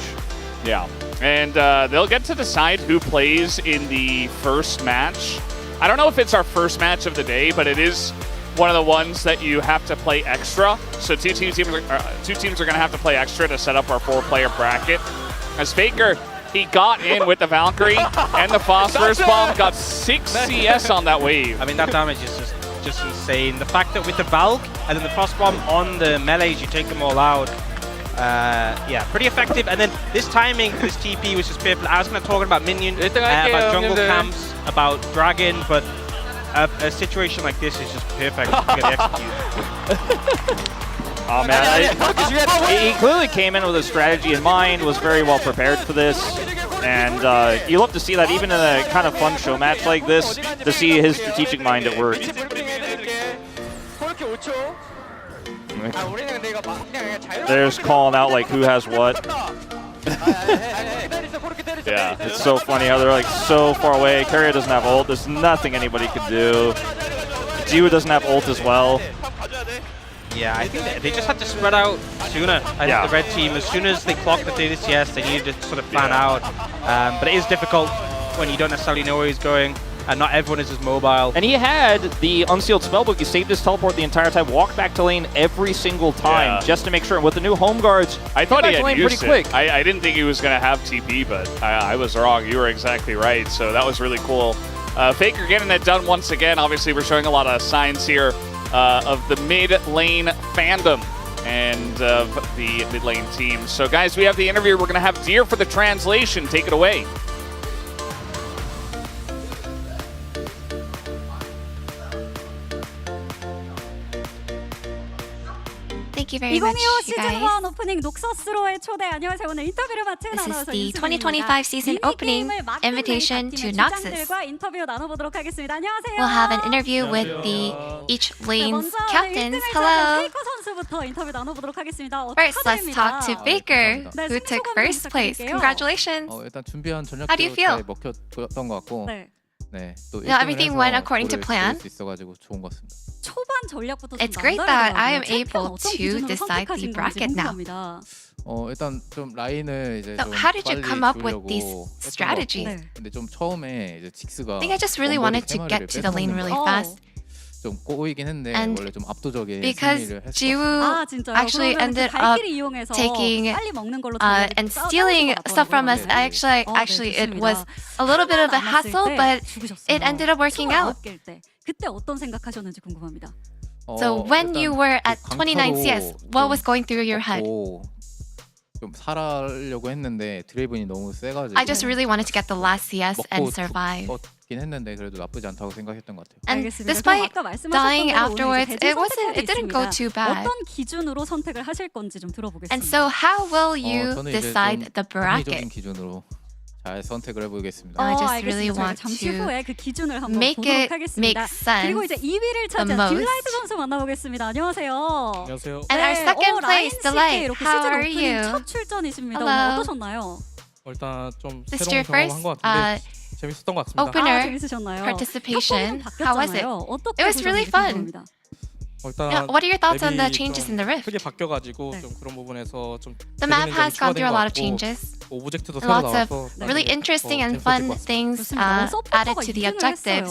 Yeah, and they'll get to decide who plays in the first match. I don't know if it's our first match of the day, but it is one of the ones that you have to play extra. So two teams are going to have to play extra to set up our 4-player bracket. As Faker, he got in with the Valkyrie and the Phosphorus Bomb, got 6 CS on that wave. I mean, that damage is just insane. The fact that with the Valk and then the Frost Bomb on the melees, you take them all out. Yeah, pretty effective. And then this timing for this TP was just perfect. I was going to talk about minion, about jungle camps, about dragon, but a situation like this is just perfect to get executed. Oh man, he clearly came in with a strategy in mind, was very well prepared for this. And you love to see that even in a kind of fun show match like this, to see his strategic mind at work. There's calling out like who has what. Yeah, it's so funny how they're like so far away. Keria doesn't have ult. There's nothing anybody could do. Jiwoo doesn't have ult as well. Yeah, I think they just had to spread out sooner. I think the red team, as soon as they clocked the 30 CS, they needed to sort of plan out. But it is difficult when you don't necessarily know where he's going. And not everyone is as mobile. And he had the unsealed spellbook. He saved his teleport the entire time, walked back to lane every single time just to make sure. And with the new home guards, I thought he had lane used pretty quick. I didn't think he was going to have TP, but I was wrong. You were exactly right. So that was really cool. Faker getting it done once again. Obviously, we're showing a lot of signs here of the mid lane fandom and of the mid lane team. So guys, we have the interview. We're going to have Deer for the translation. Take it away. Thank you very much, you guys. 오프닝 녹서스로의 초대. 안녕하세요. 오늘 인터뷰를 맡은 This is the 2025 season opening invitation to Noxus. 인터뷰 나눠보도록 하겠습니다. 안녕하세요. We'll have an interview with each lane's captains. Hello. 페이커 선수부터 인터뷰 나눠보도록 하겠습니다. First, let's talk to Faker, who took first place. Congratulations. 일단 준비한 How do you feel? 잘 먹혔던 것 같고, 또 everything went according to plan. 있어가지고 좋은 것 같습니다. 초반 전략부터 It's great that I am able to decide the bracket now. 일단 좀 라인을 이제 So 좀 how did you 빨리 come up with 주려고 these 했던 것 strategies? 같고, 근데 좀 처음에 이제 직스가 I think I just really wanted to get to the lane really fast. 좀 꼬이긴 했는데 And 원래 좀 압도적인 because 승리를 했어. Jiwoo actually ended up taking and stealing stuff from us. Actually, it was a little bit of a hassle, but it ended up working out. 그때 어떤 생각하셨는지 궁금합니다. So when you were at 29 CS, what was going through your head? 좀 살아려고 했는데 드레이븐이 너무 세가지고 I just really wanted to get the last CS and survive. 긴 했는데 그래도 나쁘지 않다고 생각했던 것 같아요. And despite dying afterwards, it didn't go too bad. 어떤 기준으로 선택을 하실 건지 좀 들어보겠습니다. And so how will you 저는 decide the bracket? 합리적인 기준으로 잘 선택을 해보겠습니다. I just really want 잠시 후에 그 기준을 한번 make 보도록 it 하겠습니다. make sense. 그리고 이제 2위를 차지한 딜라이트 선수 만나보겠습니다. 안녕하세요. 안녕하세요. And our second place, Delight. How are you? 첫 출전이십니다. Hello. 오늘 어떠셨나요? 일단 좀 This is 새로운 your first 경험한 것 같은데 재밌었던 것 같습니다. opener 재밌으셨나요? participation. How was it? 어떻게 It was really 보셨는지 fun. 궁금합니다. Now, what are your thoughts on the changes in the rift? 크게 바뀌어가지고 좀 그런 부분에서 좀 The map 재밌는 has 점이 gone through a 추가된 것 lot of 같고, changes. 오브젝트도 새로 Lots 나와서 of really interesting and fun things added to the objectives.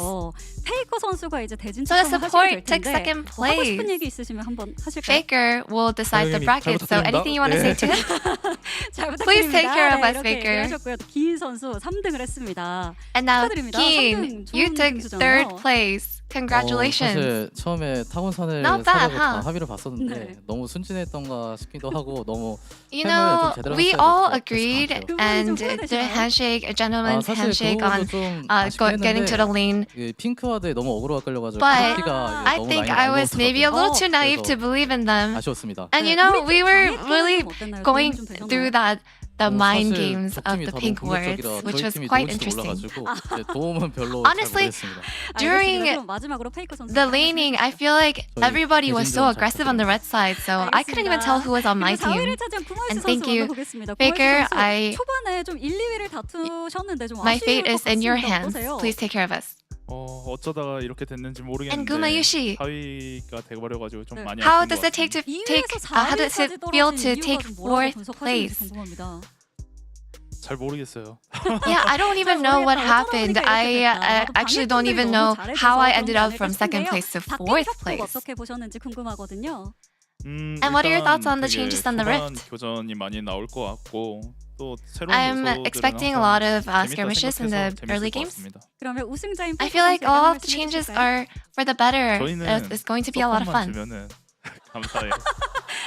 페이커 선수가 이제 대진 So the 추첨을 하시게 될 support took 텐데 second 하고 싶은 place. 얘기 있으시면 한번 하실까요? Faker will decide the bracket. So anything you want to say to him? 잘 Please take care of 부탁드립니다. us, 네, 이렇게 Faker. 얘기하셨고요. 긴 선수 3등을 했습니다. And now, 축하드립니다. Keen, 3등 you 좋은 took 등수잖아요. third place. Congratulations. 사실 처음에 타곤선을 Not bad, 사려고 huh? 다 합의를 봤었는데 네. 너무 순진했던가 싶기도 하고 너무 You 좀 know, 제대로 we 했어야 all 됐을 것 agreed, 같아요. and the handshake, a gentleman's 사실 handshake 그 on 부분도 좀 아쉽긴 getting to the lane. 그 핑크와드에 너무 어그로가 끌려가지고 But PT가 I think I was maybe a little too naive to believe in them. 아쉬웠습니다. And you know, we were really going through the mind games of the pink words, which was quite interesting. 도움은 별로 Honestly, during the laning, I feel like everybody was so aggressive on the red side, so I couldn't even tell who was on my team. And thank you, Faker. 초반에 좀 1, 2위를 다투셨는데 좀 My fate 아쉬울 is 것 in your 같습니다. hands. 어떠세요? Please take care of us. 어쩌다가 이렇게 됐는지 And 모르겠는데 Gumayu 씨. 4위가 돼버려가지고 좀 많이 How 아쉬운 does 것 it take 같습니다. how does it feel to take fourth place? 잘 모르겠어요. Yeah, I don't even know what happened. I actually don't even know how I ended up from second place to fourth place. 어떻게 보셨는지 궁금하거든요. And what are your thoughts on the changes on the 초반 rift? 교전이 많이 나올 것 같고 또 새로운 I'm 요소들은 expecting a 항상 lot of 재밌다 skirmishes in the 생각해서 early 재밌을 것 games. 같습니다. 그러면 우승자인 I feel like 페이커 all 선수에게 of the changes 말씀해 are for the better. 저희는 It's going to be a lot of 서포트만 fun. 주면은 감사해요.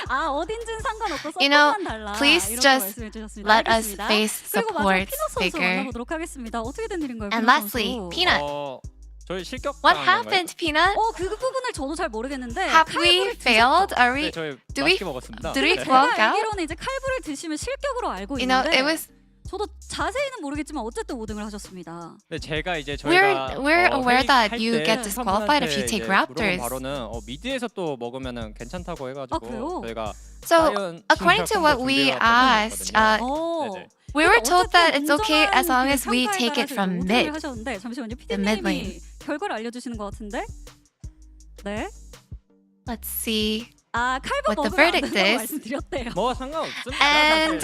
아 어딘진 상관없고 You know, 서포트만 달라. please 이렇게 just 말씀해 주셨습니다. let us 알겠습니다. face 그리고 마지막 support, 피넛 선수 Faker. 만나보도록 하겠습니다. 어떻게 된 일인가요, And 피넛 lastly, 선수? Peanut. 저희 실격. What happened, Peanut? 그 부분을 저도 잘 모르겠는데. Have we failed? Are we? 네, 저희 Do we? 맛있게 먹었습니다. Did we 네. walk 제가 out? 알기로는 이제 칼부를 드시면 실격으로 알고 You know, 있는데. it was. 저도 자세히는 모르겠지만 어쨌든 5등을 하셨습니다. 네, 제가 이제 저희가 We're aware that 회의할 you 때 get disqualified if you take 이제 물어본 raptors. 바로는 미드에서 또 먹으면은 괜찮다고 해가지고 그래요? 저희가 So, 사이언 according to what we asked, we were told that it's okay as long as we take it from mid. 하셨는데 잠시만요. The mid 피디님이 lane. 결과를 알려주시는 것 같은데. 네. Let's see 칼부 what the 먹으면 안 verdict 된다고 is. 말씀드렸대요. 뭐 상관없습니다. And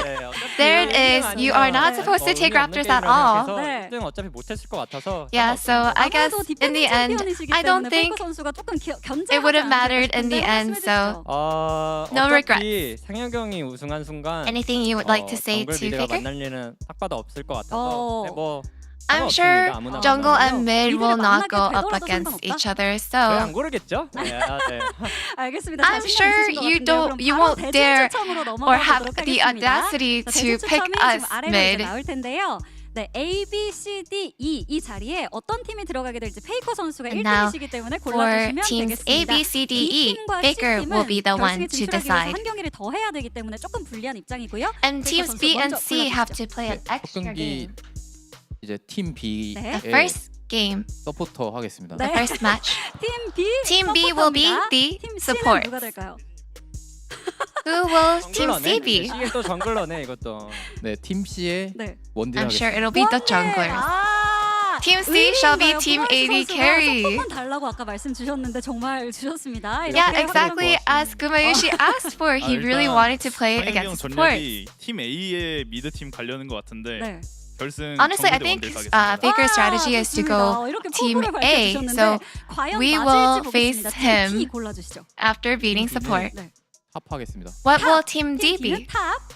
there it is. You are not supposed to take raptors at all. 네. 어차피 못했을 것 같아서. Yeah, so I guess in the end, I don't think 선수가 조금 it would have mattered in the end. So no regrets. 상혁경이 우승한 순간 Anything you would like to say 정글 to 미드가 Faker? 만날 일은 딱 봐도 없을 것 같아서. 네, 뭐 I'm sure jungle and mid will not go up against each other. 저희 So 안 고르겠죠? 네. 알겠습니다. I'm sure you won't dare or have the audacity to pick us mid. 나올 텐데요. 네, A, B, C, D, E 이 자리에 어떤 팀이 들어가게 될지 페이커 선수가 And now 1등이시기 때문에 for 골라주시면 teams 되겠습니다. A, B, C, D, E, Faker will be the one to decide. 한 경기를 더 해야 되기 때문에 조금 불리한 입장이고요. And 페이커 teams 선수 B and 먼저 C have to 골라주시죠. play an extra 경기 game. 이제 팀 B의 The first game, 서포터 하겠습니다. the first match. 팀 B, Team B will be the 팀 C는 support. 누가 될까요? Who will Team C be? 이게 또 정글러네 이것도. 네, 팀 C의 원딜 I'm sure 하겠습니다. it'll be the junglers. Team C shall be Team AD carry. 서포트만 달라고 아까 말씀 주셨는데 정말 주셨습니다. Yeah, exactly as Gumayushi asked for. He really wanted to play against support. 팀 A의 미드 팀 가려는 것 같은데 결승 Honestly, I think Faker's strategy is to go Team A. So we will face him after beating support. 탑 하겠습니다. What will Team D be?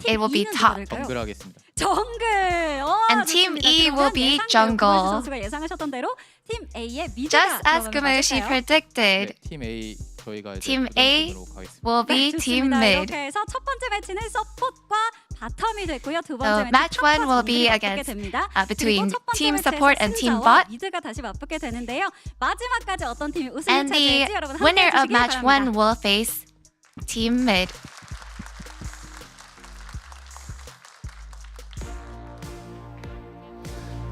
It will be top. 정글 하겠습니다. 정글. And Team E will be jungle. 선수가 예상하셨던 대로 팀 A의 미드가 Just as Gumayushi predicted. 팀 A 저희가 Team A will be Team mid. 이렇게 해서 첫 번째 매치는 서폿과 바텀이 됐고요. 두 번째 So 매치 match one will be against between Team Support and Team Bot. 미드가 다시 맞붙게 되는데요. 마지막까지 어떤 팀이 우승을 And the 차지할지 여러분 winner 함께 of match 해주시기 one 바랍니다. will face Team mid.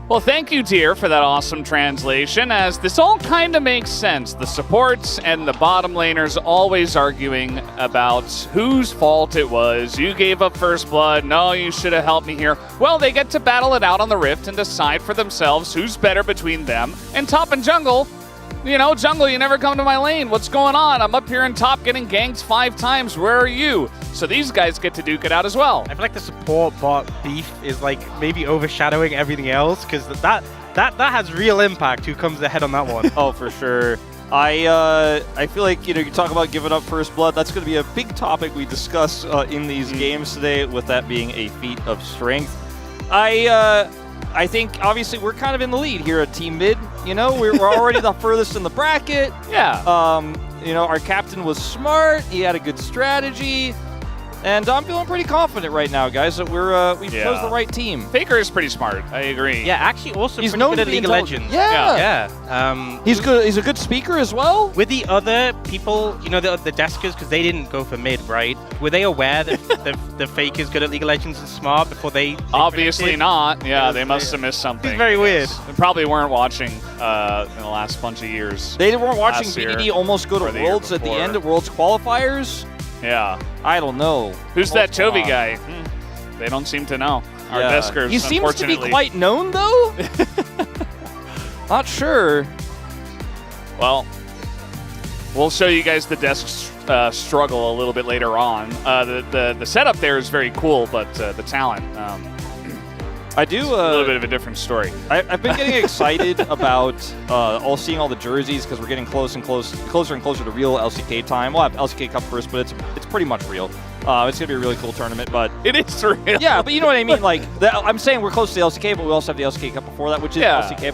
Well, thank you, dear, for that awesome translation, as this all kind of makes sense. The supports and the bottom laners always arguing about whose fault it was. You gave up first blood. No, you should have helped me here. Well, they get to battle it out on the Rift and decide for themselves who's better between them. And top and jungle, You know, jungle, you never come to my lane. What's going on? I'm up here in top getting ganked 5 times. Where are you? So these guys get to duke it out as well. I feel like the support bot beef is like maybe overshadowing everything else because that has real impact. Who comes ahead on that one? Oh, for sure. I feel like, you talk about giving up first blood. That's going to be a big topic we discuss in these games today, with that being a feat of strength. I think obviously we're kind of in the lead here at Team Mid. We're already the furthest in the bracket. Yeah. Our captain was smart. He had a good strategy. And I'm feeling pretty confident right now, guys, that we chose the right team. Faker is pretty smart. I agree. Yeah, actually, also he's pretty known good to at be League of Legends. Yeah. He's good. He's a good speaker as well. With the other people, the deskers, because they didn't go for mid, right? Were they aware that the Fake is good at League of Legends and smart before they Obviously not. Yeah, they must have missed something. It's very weird. They probably weren't watching in the last bunch of years. They weren't watching BDD almost go to Worlds at the end of Worlds qualifiers. Yeah. I don't know. Who's that Chovy guy? They don't seem to know. Our deskers, he seems to be quite known, though. Not sure. Well, we'll show you guys the desk struggle a little bit later on. The setup there is very cool, but the talent... I do a little bit of a different story. I've been getting excited about seeing all the jerseys because we're getting closer and closer to real LCK time. We'll have LCK Cup first, but it's pretty much real. It's gonna be a really cool tournament, but it is real. Yeah, but you know what I mean. Like I'm saying, we're close to the LCK, but we also have the LCK Cup before that, which is LCK.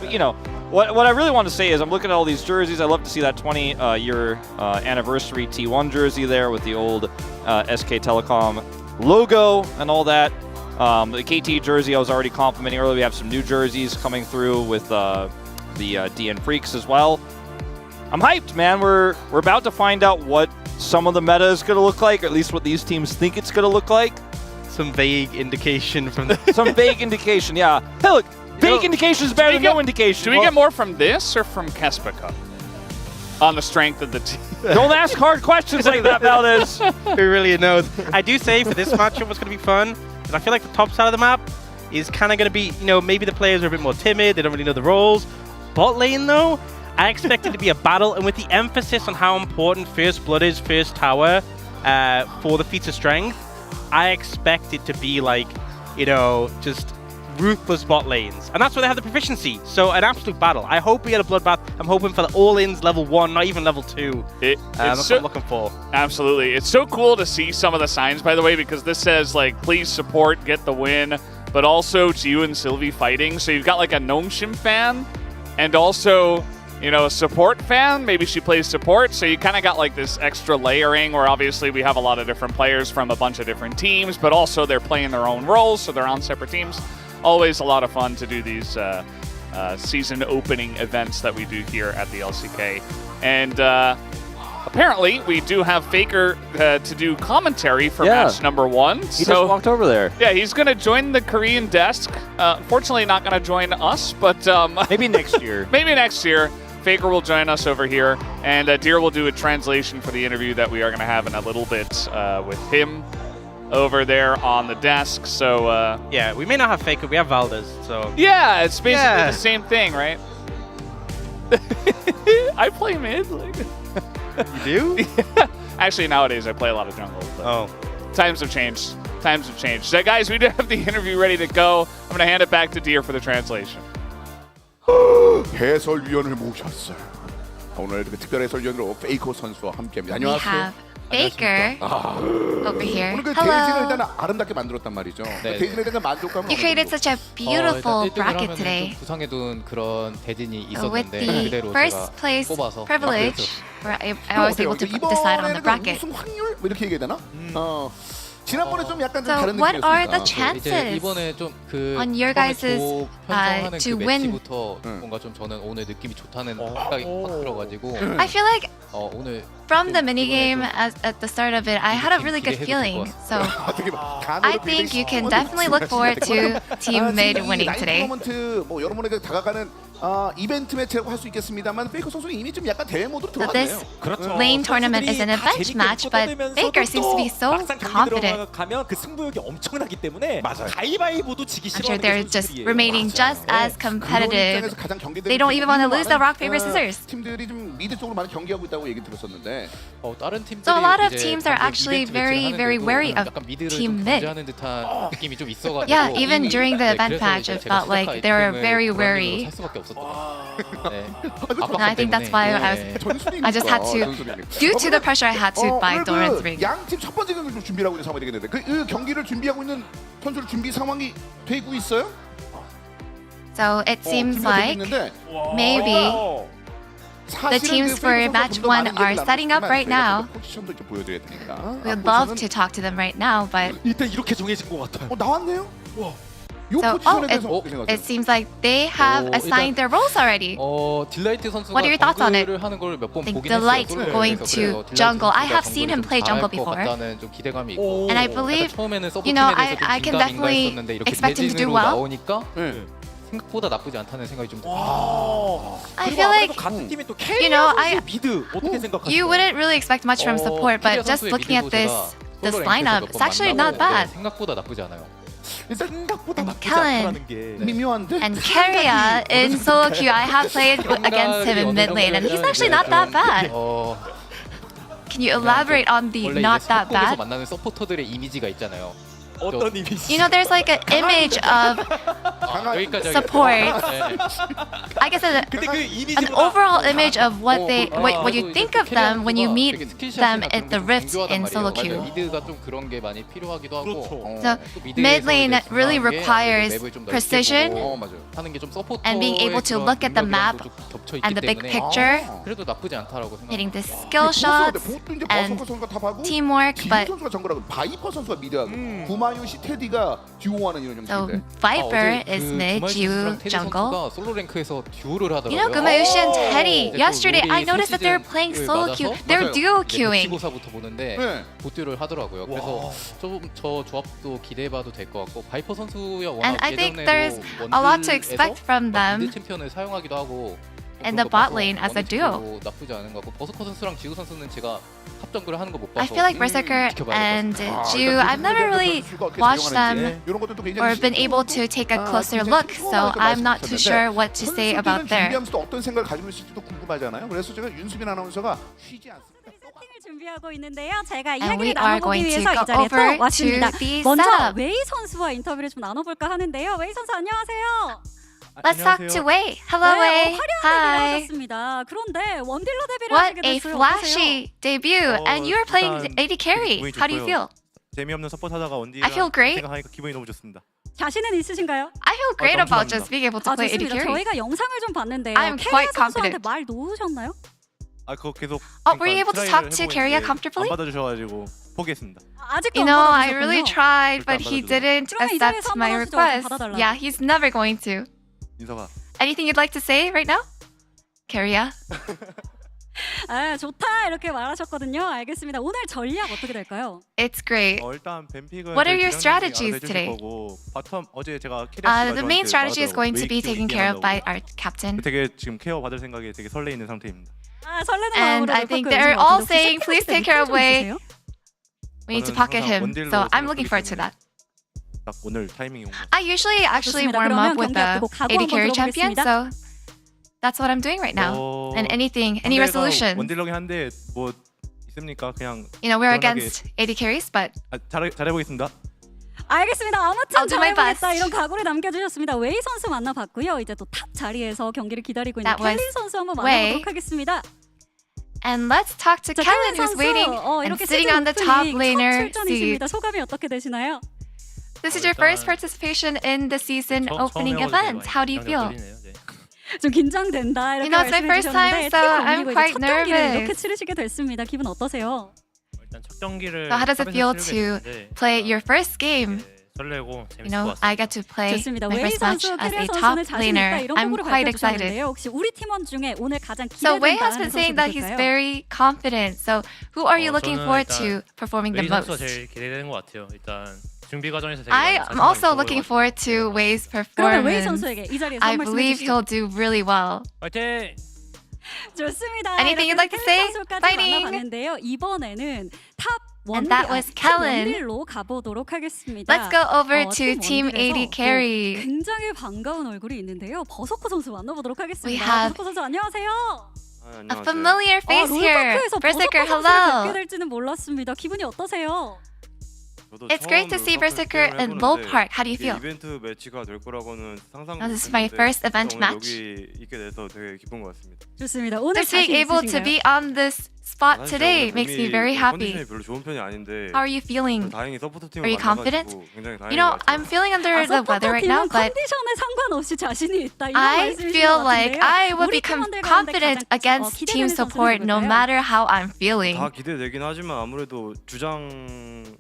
But what I really want to say is I'm looking at all these jerseys. I love to see that 20-year anniversary T1 jersey there with the old SK Telecom logo and all that. The KT jersey I was already complimenting earlier. We have some new jerseys coming through with the DN Freaks as well. I'm hyped, man. We're about to find out what some of the meta is going to look like, or at least what these teams think it's going to look like. Some vague indication from some vague indication, yeah. Hey, look, vague indication is better than no indication. Do we get more from this or from Kespa Cup? On the strength of the team. Don't ask hard questions like that, Valdez. Who really knows? I do say for this matchup, what's going to be fun. And I feel like the top side of the map is kind of going to be, maybe the players are a bit more timid. They don't really know the roles. Bot lane, though, I expect it to be a battle. And with the emphasis on how important First Blood is, First Tower, for the feats of strength, I expect it to be like, just ruthless bot lanes. And that's where they have the proficiency. So an absolute battle. I hope we get a bloodbath. I'm hoping for the all-ins level 1, not even level 2. That's what I'm looking for. Absolutely. It's so cool to see some of the signs, by the way, because this says, like, please support, get the win, but also it's you and Sylvie fighting. So you've got, like, a Noxus fan and also, a support fan. Maybe she plays support. So you kind of got, like, this extra layering where obviously we have a lot of different players from a bunch of different teams, but also they're playing their own roles, so they're on separate teams. Always a lot of fun to do these season opening events that we do here at the LCK. And apparently we do have Faker to do commentary for match number 1. He just walked over there. Yeah, he's going to join the Korean desk. Unfortunately, not going to join us, but... maybe next year. Maybe next year. Faker will join us over here, and Deer will do a translation for the interview that we are going to have in a little bit with him over there on the desk. So yeah, we may not have Faker, we have Valdez, so yeah, it's basically the same thing, right? I play mid. You do? Yeah. Actually, nowadays I play a lot of jungle. Times have changed. So guys, we do have the interview ready to go. I'm going to hand it back to Deer for the translation. 해설위원을 모셨어요. 오늘 특별 해설위원으로 페이커 선수와 함께합니다. 안녕하세요. Faker over here. 오늘 Hello. 일단 아름답게 만들었단 말이죠. 대진에 대한 만족감은 You created such a beautiful bracket today. 구상해둔 그런 대진이 With 있었는데 the 그대로 first place 뽑아서 privilege, where I was able to decide on the bracket. 우승 확률 뭐 이렇게 얘기해야 되나? 지난번에 좀 약간 좀 So 다른 what are the 느낌이었으니까. chances 이번에 좀 그 on your guys' 편성하는 to 그 win? 매치부터 뭔가 좀 저는 오늘 느낌이 좋다는 생각이 확 들어가지고 I feel like 오늘 from the minigame at the start of it, I had a really good feeling. So I think you can definitely look forward to Team Mid winning today. 뭐 여러분에게 다가가는 이벤트 매치라고 할 수 있겠습니다만 페이커 선수는 이미 좀 약간 대회 모드로 So 들어갔네요. this lane tournament is an event match, but Faker seems to be so confident. 가면 그 승부욕이 엄청나기 때문에 가위바위보도 지기 I'm sure 싫어하는 they're just remaining just as competitive. They don't even want to lose the rock, paper, scissors. 팀들이 좀 미드 쪽으로 많이 경기하고 있다고 얘기 들었었는데. 다른 팀들이 So a lot of teams are actually very, very wary of Team Mid. 듯한 느낌이 좀 있어가지고. Yeah, even during the event match, it felt like they were very wary. And I think that's why I just had to, due to the pressure, I had to buy Doran's ring. 양팀 첫 번째 경기를 좀 준비하고 있는 상황이 되겠는데 그 경기를 준비하고 있는 선수들 준비 상황이 되고 있어요? So it seems like maybe the teams for match 1 are setting up right now. We'd love to talk to them right now, but 일단 이렇게 정해진 것 같아요. 나왔네요? so it seems like they have assigned their roles already. 딜라이트 선수가 What are your thoughts on it? 하는 걸 몇 번 I think 보긴 했어요. Delight going to jungle. I have seen him play jungle before, 좀 기대감이 있고. and I believe, 처음에는 you know, 서브팀에 I can definitely expect him to do well. 나오니까 생각보다 나쁘지 않다는 생각이 좀 I feel like, 같은 팀이 또 you know, 미드 어떻게 생각하세요? you wouldn't really expect much from support, but just looking at this lineup, it's actually not bad. 생각보다 나쁘지 않아요. And Kellen and Keria in solo queue, I have played against him in mid lane, and he's actually not that bad. Can you elaborate on the not that bad? 만나는 서포터들의 이미지가 있잖아요. 어떤 이미지? You know, there's like an image of support. I guess an overall image of what you think of them when you meet them at the Rift in solo queue. 미드가 좀 그런 게 많이 필요하기도 하고. So mid lane really requires precision and being able to look at the map and the big picture, 그래도 나쁘지 않다라고 hitting the skill shots and teamwork, but 바이퍼 선수가 미드하고 구마요시 테디가 듀오하는 이런 so 형식인데. Viper is mid, Jiwoo jungle. 솔로 랭크에서 듀오를 하더라고요. You know, Gumayushi and Teddy. Yesterday, I noticed that they're playing solo queue. They're duo queuing. 고사부터 보는데 보듀오를 하더라고요. 그래서 좀 저 조합도 기대해봐도 될 것 같고 바이퍼 선수야 워낙 And I think there's a lot to expect from them. 챔피언을 사용하기도 하고. In the bot lane as a duo. 나쁘지 않은 것 같고 버스커 선수랑 지우 선수는 제가 합정글을 하는 거 못 봐서. I feel like Berserker and Jiwoo, I've never really watched them or been able to take a closer look, so I'm not too sure what to say about there. 준비하면서 어떤 생각을 가지고 있을지도 궁금하잖아요. 그래서 제가 윤수빈 아나운서가 쉬지 않습니다. 준비하고 있는데요. 제가 And 이야기를 we are 나눠보기 going to 위해서 이 go 자리에 over 또 왔습니다. to the 먼저 setup. 웨이 선수와 인터뷰를 좀 나눠볼까 하는데요. 웨이 선수 안녕하세요. Let's talk to Wei. Hello, Wei. 화려한 Hi. 데뷔를 하셨습니다. 그런데 원딜러 데뷔를 What 하게 a 됐어요. flashy debut, and you are playing AD carry. How do you feel? 재미없는 서포트하다가 원딜 I feel great. 생각하니까 기분이 너무 좋습니다. 자신은 있으신가요? I feel great about just being able to play AD 좋습니다. carry. 저희가 영상을 좀 봤는데요. I'm 캐리어 quite 선수한테 confident. 말 놓으셨나요? 그거 계속 Were you able to talk to Keria comfortably? 안 받아주셔가지고 포기했습니다. 아직도 You 안 know, I 받아주셨군요. really tried, but he didn't 그러면 이 자리에서 accept 한번 my 하시죠. 좀 request. 받아달라고. Yeah, he's never going to. 인서가 Anything you'd like to say right now? Keria? 아, 좋다 이렇게 말하셨거든요. 알겠습니다. 오늘 전략 어떻게 될까요? It's great. 일단 뱀픽은 What are your strategies today? 거고 바텀 어제 제가 캐리어 The main strategy is going to be taken care of by our captain. 되게 지금 케어 받을 생각에 되게 설레 있는 상태입니다. 아, 설레는 And 마음으로 I think 팍 they're 끄는 all 것 같은데 saying, 혹시 please take care of Wei. 있으세요? We need to pocket him. So I'm looking forward to that. 딱 오늘 타이밍이 온 거. I usually actually 좋습니다. warm 그러면 up with 경기 the 앞두고 각오 AD 한번 carry champion, 들어보겠습니다. so that's what I'm doing right now. And anything, any resolutions? 원딜러긴 한데 뭐 있습니까? 그냥 You know, we're 시원하게- against AD carries, but 잘해보겠습니다. 알겠습니다. 아무튼 I'll do my 잘해보겠다 best. 이런 각오를 남겨주셨습니다. 웨이 선수 만나봤고요. 이제 또 탑 자리에서 경기를 기다리고 있는 That was 켈린 선수 한번 Wei. 만나보도록 하겠습니다. and let's talk to 자, Kellen, 켈린 who's 선수 waiting and 이렇게 sitting 시즌 on the top 오프닝 laner 첫 seat. 출전이십니다. 소감이 어떻게 되시나요? This is your first participation in the season opening event. How do you feel? 좀 긴장된다 이렇게 You know, it's my first 말씀해 주셨는데 time, so 팀을 I'm 옮기고 이제 quite 첫 경기를 이렇게 nervous. 치르시게 됐습니다. 기분 어떠세요? 첫 경기를 So how does it feel 탑에서 to 치르게 됐는데 play your first game? 설레고 You 재밌을 know, 것 같습니다. I get to play 좋습니다. my 웨이 first match 선수, as 캐리어 a top 선수는 자신 있다 laner. 이런 I'm 곡으로 quite excited. 밝혀주셨는데요. 혹시 우리 팀원 중에 오늘 가장 So Wei 기대된다 has 하는 been 선수 saying that he's 누굴까요? very confident. So who are you looking 저는 forward 일단 to performing the 웨이 선수가 most? 제일 기대되는 것 같아요. 일단 준비 과정에서 되게 I am also looking forward to Wei's 그러면 웨이 performance. 선수에게 이 자리에서 I 한 말씀 believe 해주시죠. he'll do really well. 화이팅! 좋습니다. Anything you'd like to say? 선수까지 Fighting! 만나봤는데요. 이번에는 탑 And that was Kellen. 원딜로 가보도록 하겠습니다. Let's go over to 팀 Team AD 원딜에서 carry. 굉장히 반가운 얼굴이 있는데요. 버서커 선수 만나보도록 하겠습니다. We have 버서커 선수 안녕하세요. A familiar face here. 롤파크에서 Berserker, 버서커 선수를 뵙게 hello. 될지는 몰랐습니다. 기분이 어떠세요? It's great to see Berserker in Ballpark. How do you feel? 이벤트 매치가 될 거라고는 상상 Now, this is my first event 오늘 match. 여기 있게 돼서 되게 기쁜 것 같습니다. 좋습니다. 오늘 Just being 자신 able to 있으신가요? be on this spot 사실 today 제가 makes me 몸이 very happy. 컨디션이 별로 좋은 편이 아닌데 How are you feeling? 다행히 서포터 팀을 Are you confident? 만나가지고 굉장히 You know, 다행인 것 I'm feeling under the weather right now, but 컨디션에 상관없이 자신이 있다. 이런 I 말씀이신 feel 것 like 같은데요. I would 우리 become 팀원들 가운데 confident 가장, against team 기대되는 support 선수는 no 누굴까요? matter how I'm feeling. 다 기대되긴 하지만 아무래도 주장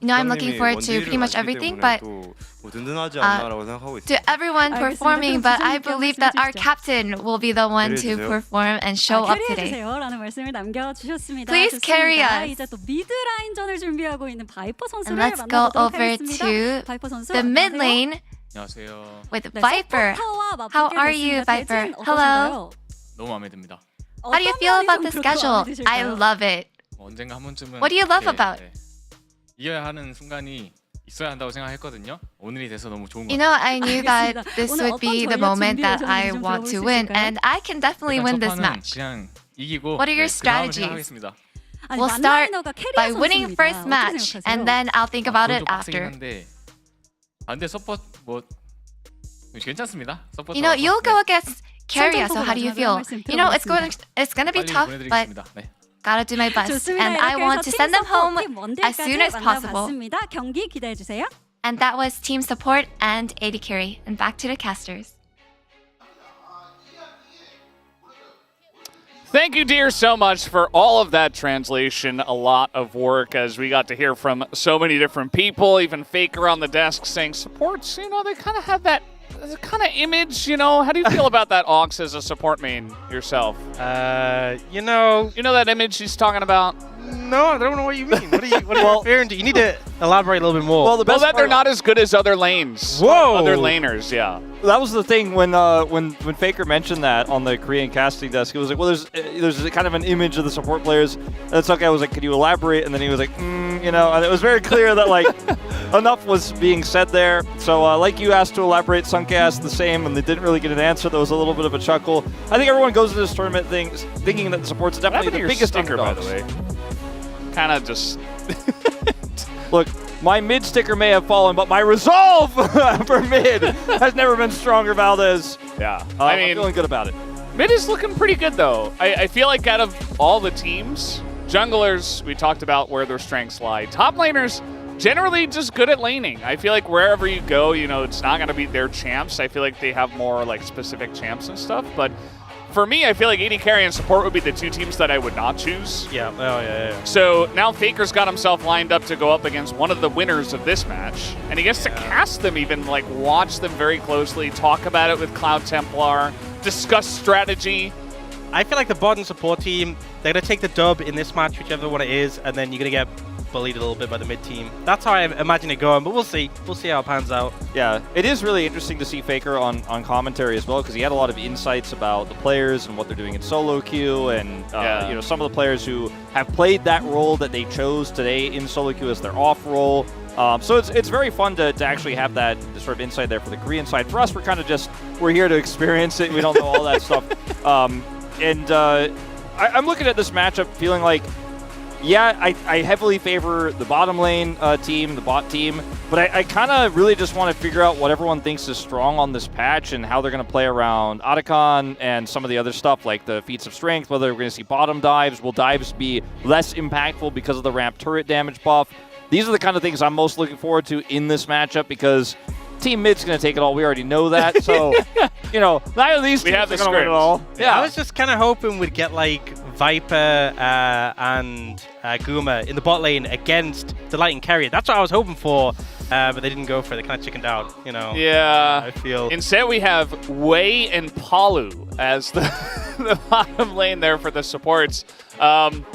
You know, I'm looking forward to pretty much everything, but 뭐 든든하지 않나라고 생각하고 to 있습니다. everyone performing, but I believe that our captain will be the one to 캐리해주세요. perform and show up today. 캐리해주세요라는 말씀을 남겨주셨습니다. Please carry 좋습니다. us. 이제 또 미드 라인전을 준비하고 있는 바이퍼 And 선수를 let's go 만나보도록 over 하겠습니다. to 바이퍼 선수 the mid 안녕하세요. lane 안녕하세요. with 네, Viper. 서포터와 맞붙게 How are you, 됐습니다. Viper? 대진 Hello. 어떠신가요? 너무 마음에 듭니다. How do you 어떤 feel 면이 about 좀 the 그렇게 마음에 schedule? 드실까요? I love it. 언젠가 한 번쯤은 What do you love 이렇게, about? 네, 이겨야 하는 순간이 있어야 한다고 생각했거든요. 오늘이 돼서 너무 좋은 것 You know, 같아요. I knew that this 오늘 would be 어떤 the 전략 moment that 준비를 I 하셨는지 좀 want 들어볼 to 수 win, 있을까요? and I can definitely 일단 win 첫 this 판은 match. 그냥 이기고 What are your 그 다음을 strategies? 생각하겠습니다. 아니, We'll start 만나이너가 캐리어 by winning 선수입니다. first 어떻게 match, 생각하세요? and then I'll think about it 그건 좀 빡세긴 after. 한데 반대 서포트 뭐 괜찮습니다. 서포트. You know, you'll go against carry, so how do you feel? You know, it's gonna be tough, but 네. gotta do my best, 좋습니다. and I 이렇게 want 해서 to send them 팀 home 서포트, 팀 as soon as 원딜까지 possible. 만나봤습니다. 경기 기대해 주세요. And that was team support and AD carry. And back to the casters. Thank you, dear, so much for all of that translation. A lot of work as we got to hear from so many different people, even Faker on the desk saying supports, you know, they kind of have that kind of image, you know. How do you feel about that, Ox, as a support main yourself? You know that image he's talking about? No, I don't know what you mean. What are you referring to? You need to elaborate a little bit more. Well, the best that they're part- not as good as other lanes. Whoa! Other laners, yeah. That was the thing when Faker mentioned that on the Korean casting desk. It was like, well, there's kind of an image of the support players. And it's okay. I was like, could you elaborate? And then he was like, you know, and it was very clear that like enough was being said there. So like you asked to elaborate, Sunke asked the same, and they didn't really get an answer. There was a little bit of a chuckle. I think everyone goes to this tournament thinking that the support's definitely the biggest sticker, by underdogs. the way. Kind of just Look, my mid sticker may have fallen, but my resolve for mid has never been stronger, Valdez. Yeah, I'm feeling good about it. Mid is looking pretty good, though. I feel like out of all the teams, junglers, we talked about where their strengths lie. Top laners, generally just good at laning. I feel like wherever you go, you know, it's not going to be their champs. I feel like they have more like specific champs and stuff, but for me, I feel like AD carry and support would be the two teams that I would not choose. Yeah, yeah. So now Faker's got himself lined up to go up against one of the winners of this match, and he gets to cast them, even like watch them very closely, talk about it with Cloud Templar, discuss strategy. I feel like the bot and support team, they're going to take the dub in this match, whichever one it is, and then you're going to get bullied a little bit by the mid team. That's how I imagine it going, but we'll see. We'll see how it pans out. Yeah, it is really interesting to see Faker on commentary as well, because he had a lot of insights about the players and what they're doing in solo queue, and you know, some of the players who have played that role that they chose today in solo queue as their off role. So it's very fun to actually have that sort of insight there for the Korean side. For us, we're kind of just, we're here to experience it. We don't know all that stuff. I'm looking at this matchup feeling like, yeah, I heavily favor the bottom lane team, the bot team, but I kind of really just want to figure out what everyone thinks is strong on this patch and how they're going to play around Otacon and some of the other stuff like the feats of strength, whether we're going to see bottom dives. Will dives be less impactful because of the ramp turret damage buff? These are the kind of things I'm most looking forward to in this matchup, because Team Mid's going to take it all. We already know that. So, you know, neither of these teams are going to win it all. Yeah, I was just kind of hoping we'd get like Viper and Guma in the bot lane against the Light and Carrier. That's what I was hoping for, but they didn't go for it. They kind of chickened out, you know. Yeah. I feel. Instead, we have Wei and Palu as the bottom lane there for the supports.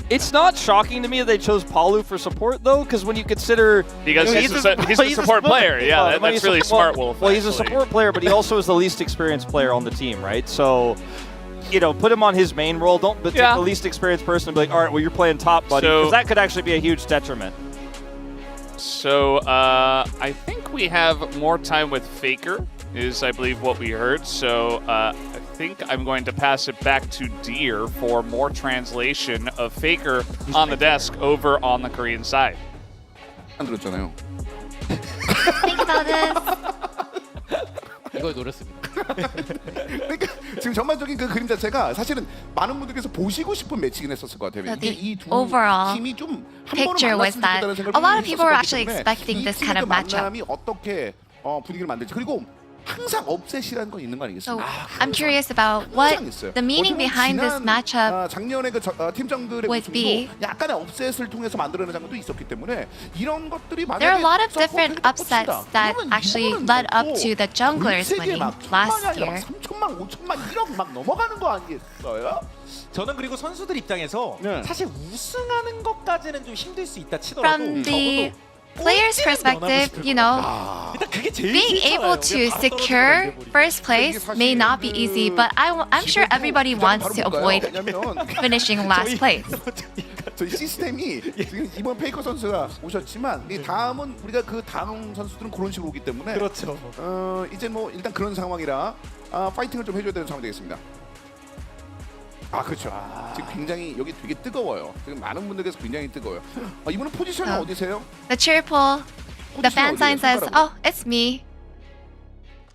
It's not shocking to me that they chose Palu for support, though, because when you consider... Because he's a support player. Yeah, that's really smart, Wolf. Well, he's a support player, but he also is the least experienced player on the team, right? So, put him on his main role. Don't take the least experienced person and be like, all right, well, you're playing top, buddy, because that could actually be a huge detriment. So, I think we have more time with Faker, is I believe what we heard. So, I think I'm going to pass it back to Deer for more translation of Faker on the desk over on the Korean side. 안 들었잖아요. Think about this. 이걸 노렸습니다. 그러니까 지금 전반적인 그 그림 자체가 사실은 많은 분들께서 보시고 싶은 매치긴 했었을 것 같아요. The 이게 이두 overall 팀이 좀 한 picture 번은 was 만났으면 that 좋겠다는 생각을 a lot of people were 했었기 actually 때문에 expecting 이 this kind of 팀의 matchup. 만남이 어떻게 분위기를 만들지. 그리고 항상 업셋이라는 건 있는 거 So 아니겠습니까? I'm curious about what 항상 있어요. the meaning behind this matchup 작년에 그 팀장들의 would 모습도 be. 약간의 업셋을 통해서 만들어내는 장면도 있었기 때문에 이런 것들이 만약에 There are a lot of 서포트가 different upsets 꽂힌다. that 그러면 actually 이거는 led up 뭐 to the junglers 전 세계에 winning 막 last 천만이 아니라 year. 3천만, 5천만, 1억 막 넘어가는 거 아니겠어요? 저는 그리고 선수들 입장에서 네. 사실 우승하는 것까지는 좀 힘들 수 있다 치더라도 From the 적어도 player's perspective, 일단 그게 제일 being able to secure first place may not be easy, but I'm sure everybody wants to avoid finishing last place. 저희 시스템이 지금 이번 페이커 선수가 오셨지만 이 다음은 우리가 그 다음 선수들은 그런 식으로 오기 때문에 그렇죠. 이제 뭐 일단 그런 상황이라 파이팅을 좀 해줘야 되는 상황이 되겠습니다. 그렇죠. 지금 굉장히 여기 되게 뜨거워요. 지금 많은 분들께서 굉장히 뜨거워요. 이분은 포지션이 어디세요? The cheer poll, the fan sign says, "Oh, it's me."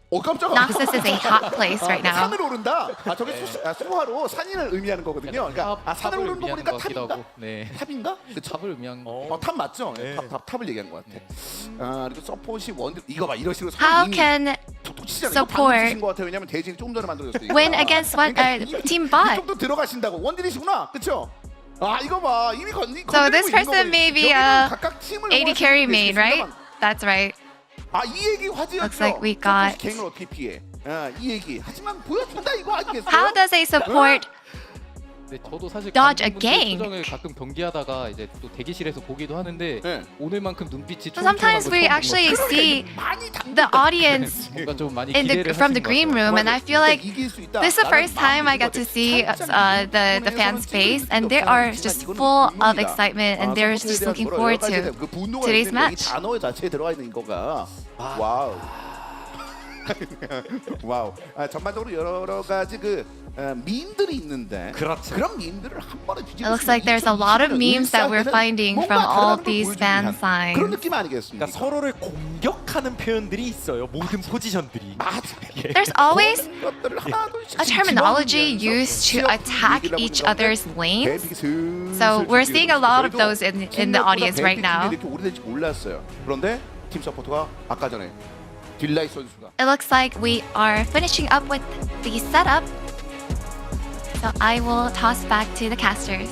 깜짝아. Noxus is a hot place right now. 산을 오른다. 저게 수화로 산인을 의미하는 거거든요. 그러니까 산을 오르는 거 보니까 탑인가? 네. 탑인가? 탑을 의미한 탑 맞죠? 탑을 얘기한 것 같아. 그리고 서폿이 원딜 이거 봐 이런 식으로 How can support 것 같아요. 왜냐면 대진이 좀 전에 만들어졌으니까. win against what team bot? 이쪽도 들어가신다고 원딜이시구나, 그렇죠? 이거 봐 이미 So this person may be a 각각 팀을 80 carry main, right? That's right. 이 얘기 화제였죠. Looks like we got. 갱을 어떻게 피해? 이 얘기. 하지만 보여준다 이거 아니겠어요? How does a support 네, 저도 사실 dodge a 감독분들 gang? 표정을 가끔 경기하다가 이제 또 대기실에서 보기도 하는데 오늘만큼 눈빛이 Sometimes we actually see the audience 뭔가 좀 많이 from the green room, and I feel like this is the first time I got to see the fans' face, and they are just full of excitement, and they're just looking forward to today's match. 단어 자체에 들어가 있는 거가 와우. 와우. 전반적으로 여러 가지 밈들이 있는데 그런 밈들을 한 번에 It looks like there's a lot of memes that we're finding from all these fan signs. 그런 느낌 아니겠습니까? 그러니까 서로를 공격하는 표현들이 있어요. 모든 포지션들이. There's always a terminology used to attack each other's lanes. So we're seeing a lot of those in the audience right now. 이렇게 오래된지 몰랐어요. 그런데 팀 서포터가 아까 전에 딜라이 선수가 It looks like we are finishing up with the setup. So I will toss back to the casters.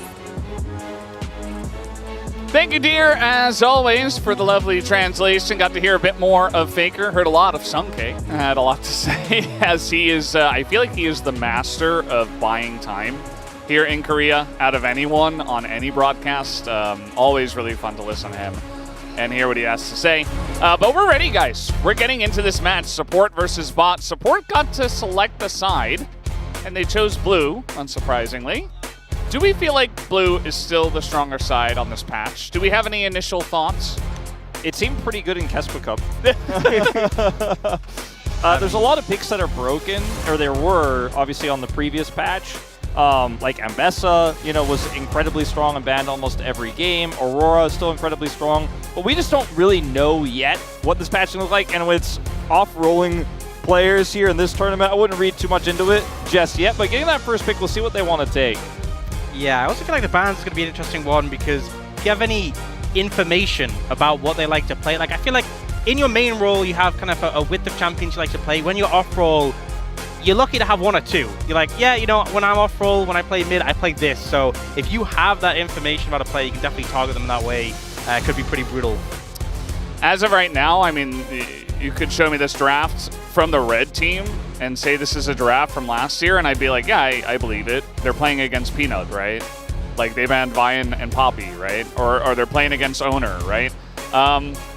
Thank you, Deer, as always, for the lovely translation. Got to hear a bit more of Faker. Heard a lot of Sunke. Had a lot to say, as he is, I feel like he is the master of buying time here in Korea out of anyone on any broadcast. Always really fun to listen to him and hear what he has to say. But we're ready, guys. We're getting into this match. Support versus bot. Support got to select the side, and they chose blue, unsurprisingly. Do we feel like blue is still the stronger side on this patch? Do we have any initial thoughts? It seemed pretty good in Kespa Cup. There's a lot of picks that are broken, or there were, obviously, on the previous patch. Like Ambessa, was incredibly strong and banned almost every game. Aurora is still incredibly strong. But we just don't really know yet what this patch looks like. And with its off-rolling players here in this tournament, I wouldn't read too much into it just yet. But getting that first pick, we'll see what they want to take. Yeah, I also feel like the ban's going to be an interesting one because if you have any information about what they like to play, like I feel like in your main role, you have kind of a width of champions you like to play. When you're off-roll, you're lucky to have one or two. You're like, yeah, when I'm off-roll, when I play mid, I play this. So if you have that information about a player, you can definitely target them that way. It could be pretty brutal. As of right now, I mean, you could show me this draft from the red team and say this is a draft from last year, and I'd be like, yeah, I believe it. They're playing against Peanut, right? Like they banned Vi and Poppy, right? Or they're playing against Owner, right?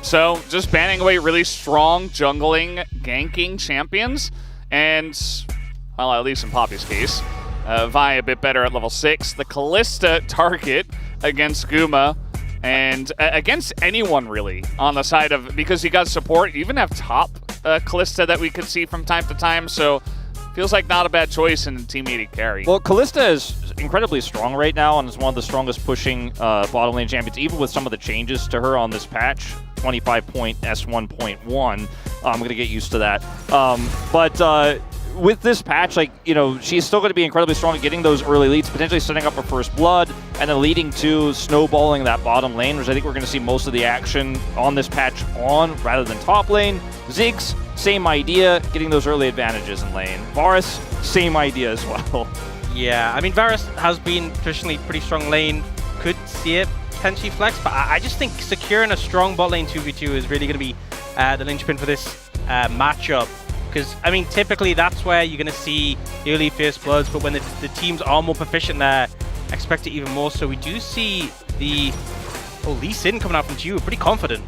So just banning away really strong jungling, ganking champions, and well, at least in Poppy's case, Vi a bit better at level 6. The Kalista target against Guma, and against anyone really on the side of, because you got support, you even have top Kalista that we could see from time to time, so feels like not a bad choice in Team 80 carry. Well, Kalista is incredibly strong right now and is one of the strongest pushing bottom lane champions, even with some of the changes to her on this patch. 25.S1.1. I'm going to get used to that. But with this patch, like, you know, she's still going to be incredibly strong at getting those early leads, potentially setting up her first blood, and then leading to snowballing that bottom lane, which I think we're going to see most of the action on this patch on rather than top lane. Ziggs, same idea, getting those early advantages in lane. Varus, same idea as well. Yeah, I mean, Varus has been traditionally pretty strong lane. Could see it potentially flex, but I just think securing a strong bot lane 2v2 is really going to be the linchpin for this matchup. Because, I mean, typically that's where you're going to see the early first bloods, but when the teams are more proficient there, expect it even more. So we do see the Lee Sin coming out from Jiu, pretty confident.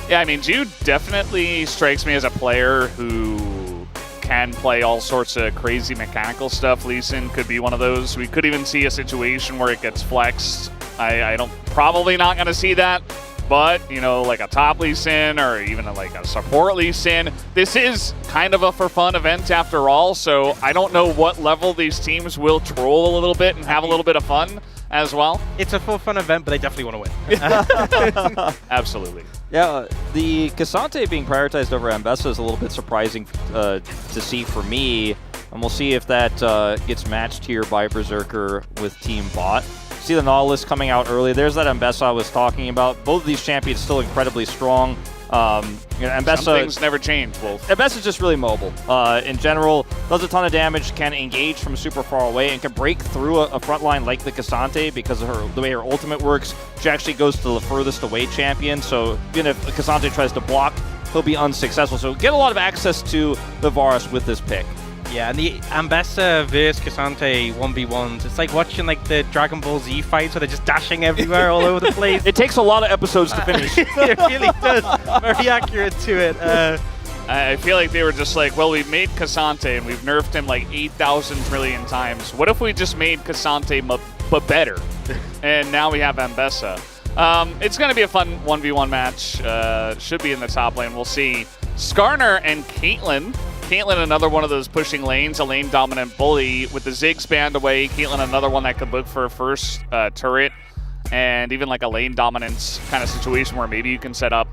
Yeah, I mean, Jiu definitely strikes me as a player who can play all sorts of crazy mechanical stuff. Lee Sin could be one of those. We could even see a situation where it gets flexed. I don't, probably not going to see that. But, you know, like a top Lee Sin or even like a support Lee Sin, this is kind of a for fun event after all, so I don't know what level these teams will troll a little bit and have a little bit of fun as well. It's a for fun event, but they definitely want to win. Absolutely. Yeah, the Cassante being prioritized over Ambessa is a little bit surprising to see for me, and we'll see if that gets matched here by Berserker with Team Bot. See the Nautilus coming out early. There's that Ambessa I was talking about. Both of these champions still incredibly strong. Ambessa, some things never change, Wolf. Ambessa's just really mobile. In general, does a ton of damage, can engage from super far away, and can break through a front line like the Cassante because of the way her ultimate works. She actually goes to the furthest away champion, so even if Cassante tries to block, he'll be unsuccessful. So get a lot of access to the Varus with this pick. Yeah, and the Ambessa vs Cassante 1v1s, it's like watching like the Dragon Ball Z fights where they're just dashing everywhere all over the place. It takes a lot of episodes to finish. It really does. Very accurate to it. I feel like they were just like, well, we've made Cassante and we've nerfed him like 8,000 trillion times. What if we just made Cassante but better? And now we have Ambessa. It's going to be a fun 1v1 match. Should be in the top lane. We'll see. Skarner and Caitlyn. Caitlyn, another one of those pushing lanes, a lane-dominant bully. With the Ziggs banned away, Caitlyn, another one that could look for a first turret, and even like a lane dominance kind of situation where maybe you can set up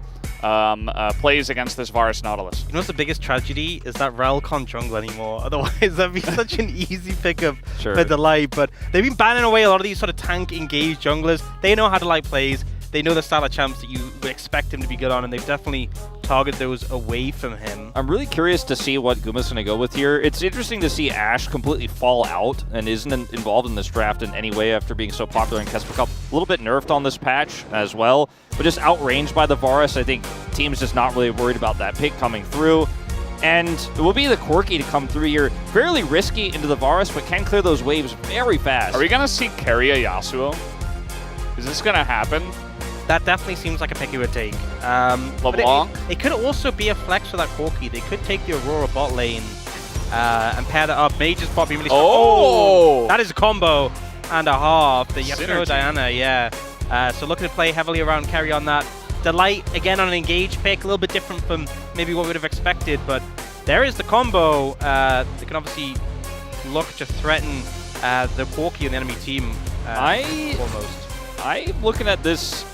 plays against this Varus Nautilus. You know what's the biggest tragedy? Is that Rel can't jungle anymore. Otherwise, that'd be such an easy pickup for Delight. But they've been banning away a lot of these sort of tank-engaged junglers. They know how Delight plays. They know the style of champs that you would expect him to be good on, and they've definitely targeted those away from him. I'm really curious to see what Guma's going to go with here. It's interesting to see Ashe completely fall out and isn't involved in this draft in any way after being so popular in Kesper Cup. A little bit nerfed on this patch as well, but just outranged by the Varus. I think team's just not really worried about that pick coming through. And it will be the Corki to come through here. Fairly risky into the Varus, but can clear those waves very fast. Are we going to see carry a Yasuo? Is this going to happen? That definitely seems like a pick he would take. LeBlanc? It could also be a flex for that Corki. They could take the Aurora bot lane and pair that up. Mages bot being really strong. Oh! That is a combo and a half. The Yasuo Synergy. Diana, yeah. So looking to play heavily around carry on that. Delight, again, on an engage pick. A little bit different from maybe what we would have expected, but there is the combo. They can obviously look to threaten the Corki on the enemy team almost. I'm looking at this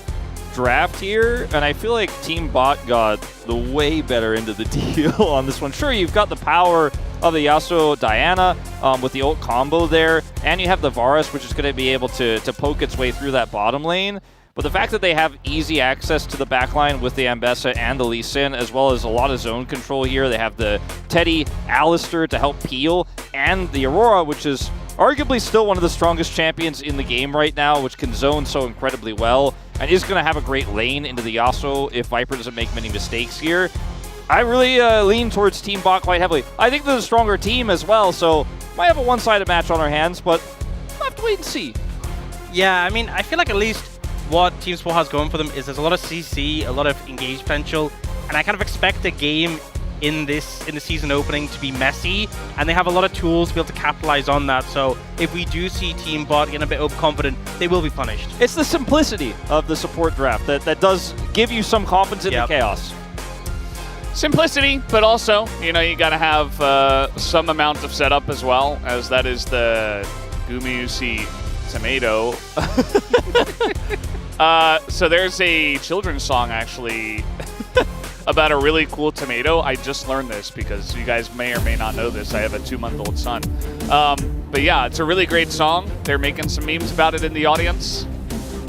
draft here, and I feel like Team Bot got the way better into the deal on this one. Sure, you've got the power of the Yasuo Diana with the ult combo there, and you have the Varus, which is going to be able to poke its way through that bottom lane. But the fact that they have easy access to the backline with the Ambessa and the Lee Sin, as well as a lot of zone control here. They have the Teddy, Alistair to help peel, and the Aurora, which is arguably still one of the strongest champions in the game right now, which can zone so incredibly well, and is going to have a great lane into the Yasuo if Viper doesn't make many mistakes here. I really lean towards Team Bot quite heavily. I think they're a stronger team as well, so might have a one-sided match on our hands, but we'll have to wait and see. Yeah, I mean, I feel like at least what Team Sport has going for them is there's a lot of CC, a lot of engage potential, and I kind of expect a game in the season opening to be messy, and they have a lot of tools to be able to capitalize on that. So if we do see Team Bot getting a bit overconfident, they will be punished. It's the simplicity of the support draft that does give you some confidence in the chaos. Simplicity, but also, you know, you got to have some amount of setup as well, as that is the Gumiusi tomato. So there's a children's song, actually, about a really cool tomato. I just learned this because you guys may or may not know this. I have a 2-month-old son. But yeah, it's a really great song. They're making some memes about it in the audience.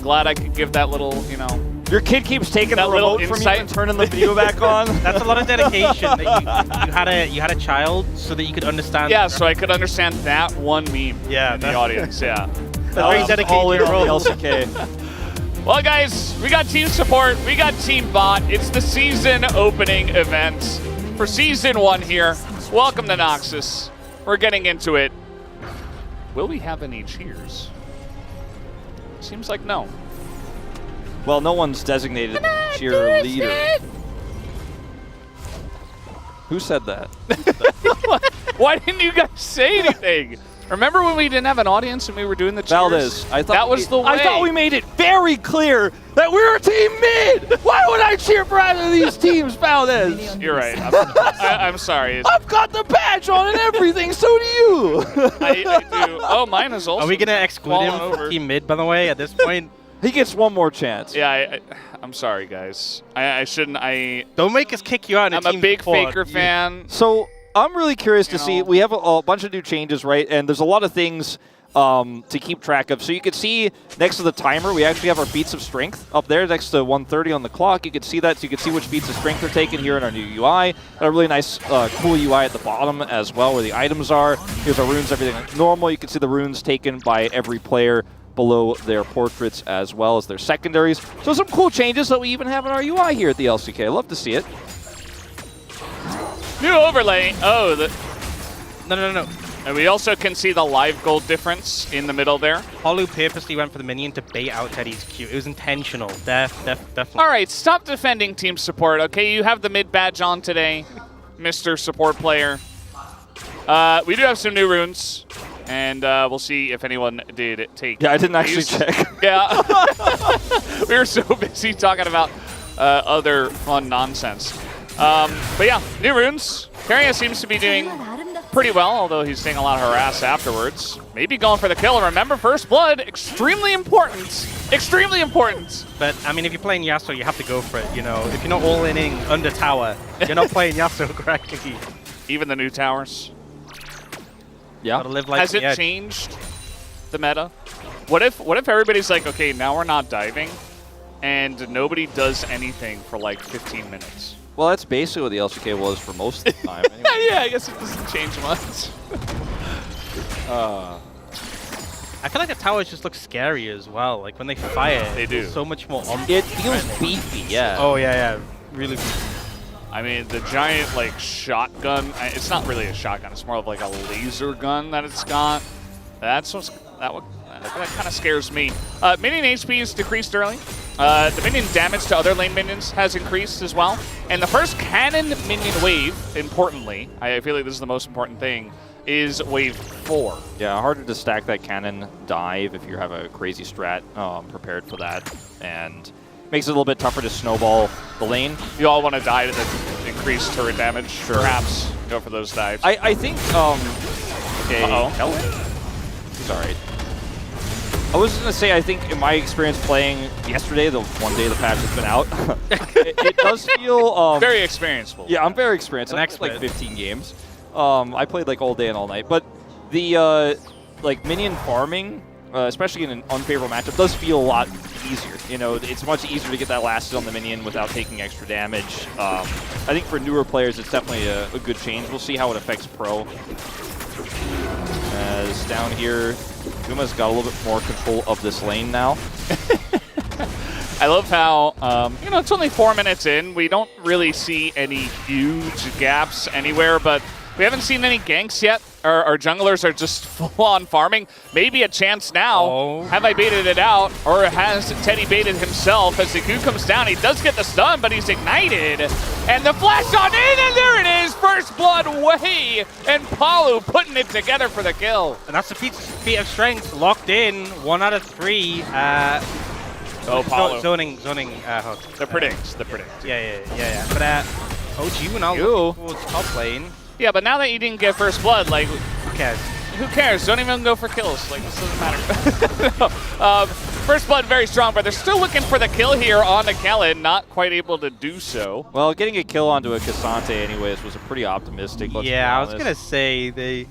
Glad I could give that little, you know... Your kid keeps taking the remote from you and turning the video back on. That's a lot of dedication. That you had a child so that you could understand. Yeah, so I could understand that one meme in the audience. Yeah, very dedicated all in on the role. LCK. Well, guys, we got team support, we got team bot. It's the season opening event for season 1 here. Welcome to Noxus. We're getting into it. Will we have any cheers? Seems like no. Well, no one's designated cheerleader. Who said that? Why didn't you guys say anything? Remember when we didn't have an audience and we were doing the cheers? Valdez, I thought that was the way. I thought we made it very clear that we were Team Mid. Why would I cheer for either of these teams, Valdez? You're right. I'm sorry. I've got the badge on and everything. So do you. I do. Oh, mine is also. Are we gonna exclude him from Team Mid, by the way, at this point? He gets one more chance. Yeah, I'm sorry, guys. I shouldn't. Don't make us kick you out. I'm a big Faker fan. So I'm really curious to see. We have a bunch of new changes, right? And there's a lot of things to keep track of. So you can see next to the timer, we actually have our beats of strength up there next to 130 on the clock. You can see that. So you can see which beats of strength are taken here in our new UI. A really nice, cool UI at the bottom as well, where the items are. Here's our runes, everything like normal. You can see the runes taken by every player below their portraits as well as their secondaries. So some cool changes that we even have in our UI here at the LCK. I love to see it. New overlay. Oh, No. And we also can see the live gold difference in the middle there. Holu purposely went for the minion to bait out Teddy's Q. It was intentional. Definitely. All right, stop defending team support. Okay, you have the mid badge on today, Mr. Support Player. We do have some new runes. And we'll see if anyone did take. Yeah, I didn't actually check. Yeah. We were so busy talking about other fun nonsense. But yeah, new runes. Keria seems to be doing pretty well, although he's seeing a lot of harass afterwards. Maybe going for the kill. Remember, first blood, extremely important. Extremely important. But, I mean, if you're playing Yasuo, you have to go for it, you know. If you're not all-inning under tower, you're not playing Yasuo correctly. Even the new towers. Yeah. Has it changed the meta? What if everybody's like, okay, now we're not diving, and nobody does anything for like 15 minutes? Well, that's basically what the LCK was for most of the time. Anyway. Yeah, I guess it doesn't change much. I feel like the towers just look scary as well. Like when they fire, they do. So much more. It feels beefy, yeah. Oh yeah, really beefy. I mean, the giant, like, shotgun, it's not really a shotgun, it's more of like a laser gun that it's got. That kind of scares me. Minion HP is decreased early. The minion damage to other lane minions has increased as well. And the first cannon minion wave, importantly, I feel like this is the most important thing, is wave 4. Yeah, harder to stack that cannon dive if you have a crazy strat prepared for that. And makes it a little bit tougher to snowball the lane. You all want to die to increase turret damage, perhaps. Go for those dives. I think, okay. Uh-oh. Sorry. I was going to say, I think in my experience playing yesterday, the one day the patch has been out, it does feel... very experienced. Yeah, I'm very experienced. I played like 15 games. I played like all day and all night. But the like minion farming, especially in an unfavorable matchup, does feel a lot easier. You know, it's much easier to get that last hit on the minion without taking extra damage. I think for newer players, it's definitely a good change. We'll see how it affects pro. As down here, Guma's got a little bit more control of this lane now. I love how, you know, it's only 4 minutes in. We don't really see any huge gaps anywhere, but we haven't seen any ganks yet. our junglers are just full-on farming. Maybe a chance now. Have I baited it out, or has Teddy baited himself? As the Q comes down, he does get the stun, but he's ignited. And the flash on in, and there it is! First blood away, and Palu putting it together for the kill. And that's the feat of strength, locked in, 1 out of 3. Palu. Zoning hook. The predicts. Yeah. But OG will now look towards top lane. Yeah, but now that you didn't get first blood, like, who cares? Who cares? Don't even go for kills. Like, this doesn't matter. First blood very strong, but they're still looking for the kill here on the Kellen. Not quite able to do so. Well, getting a kill onto a Cassante anyways was a pretty optimistic. Yeah, I was gonna say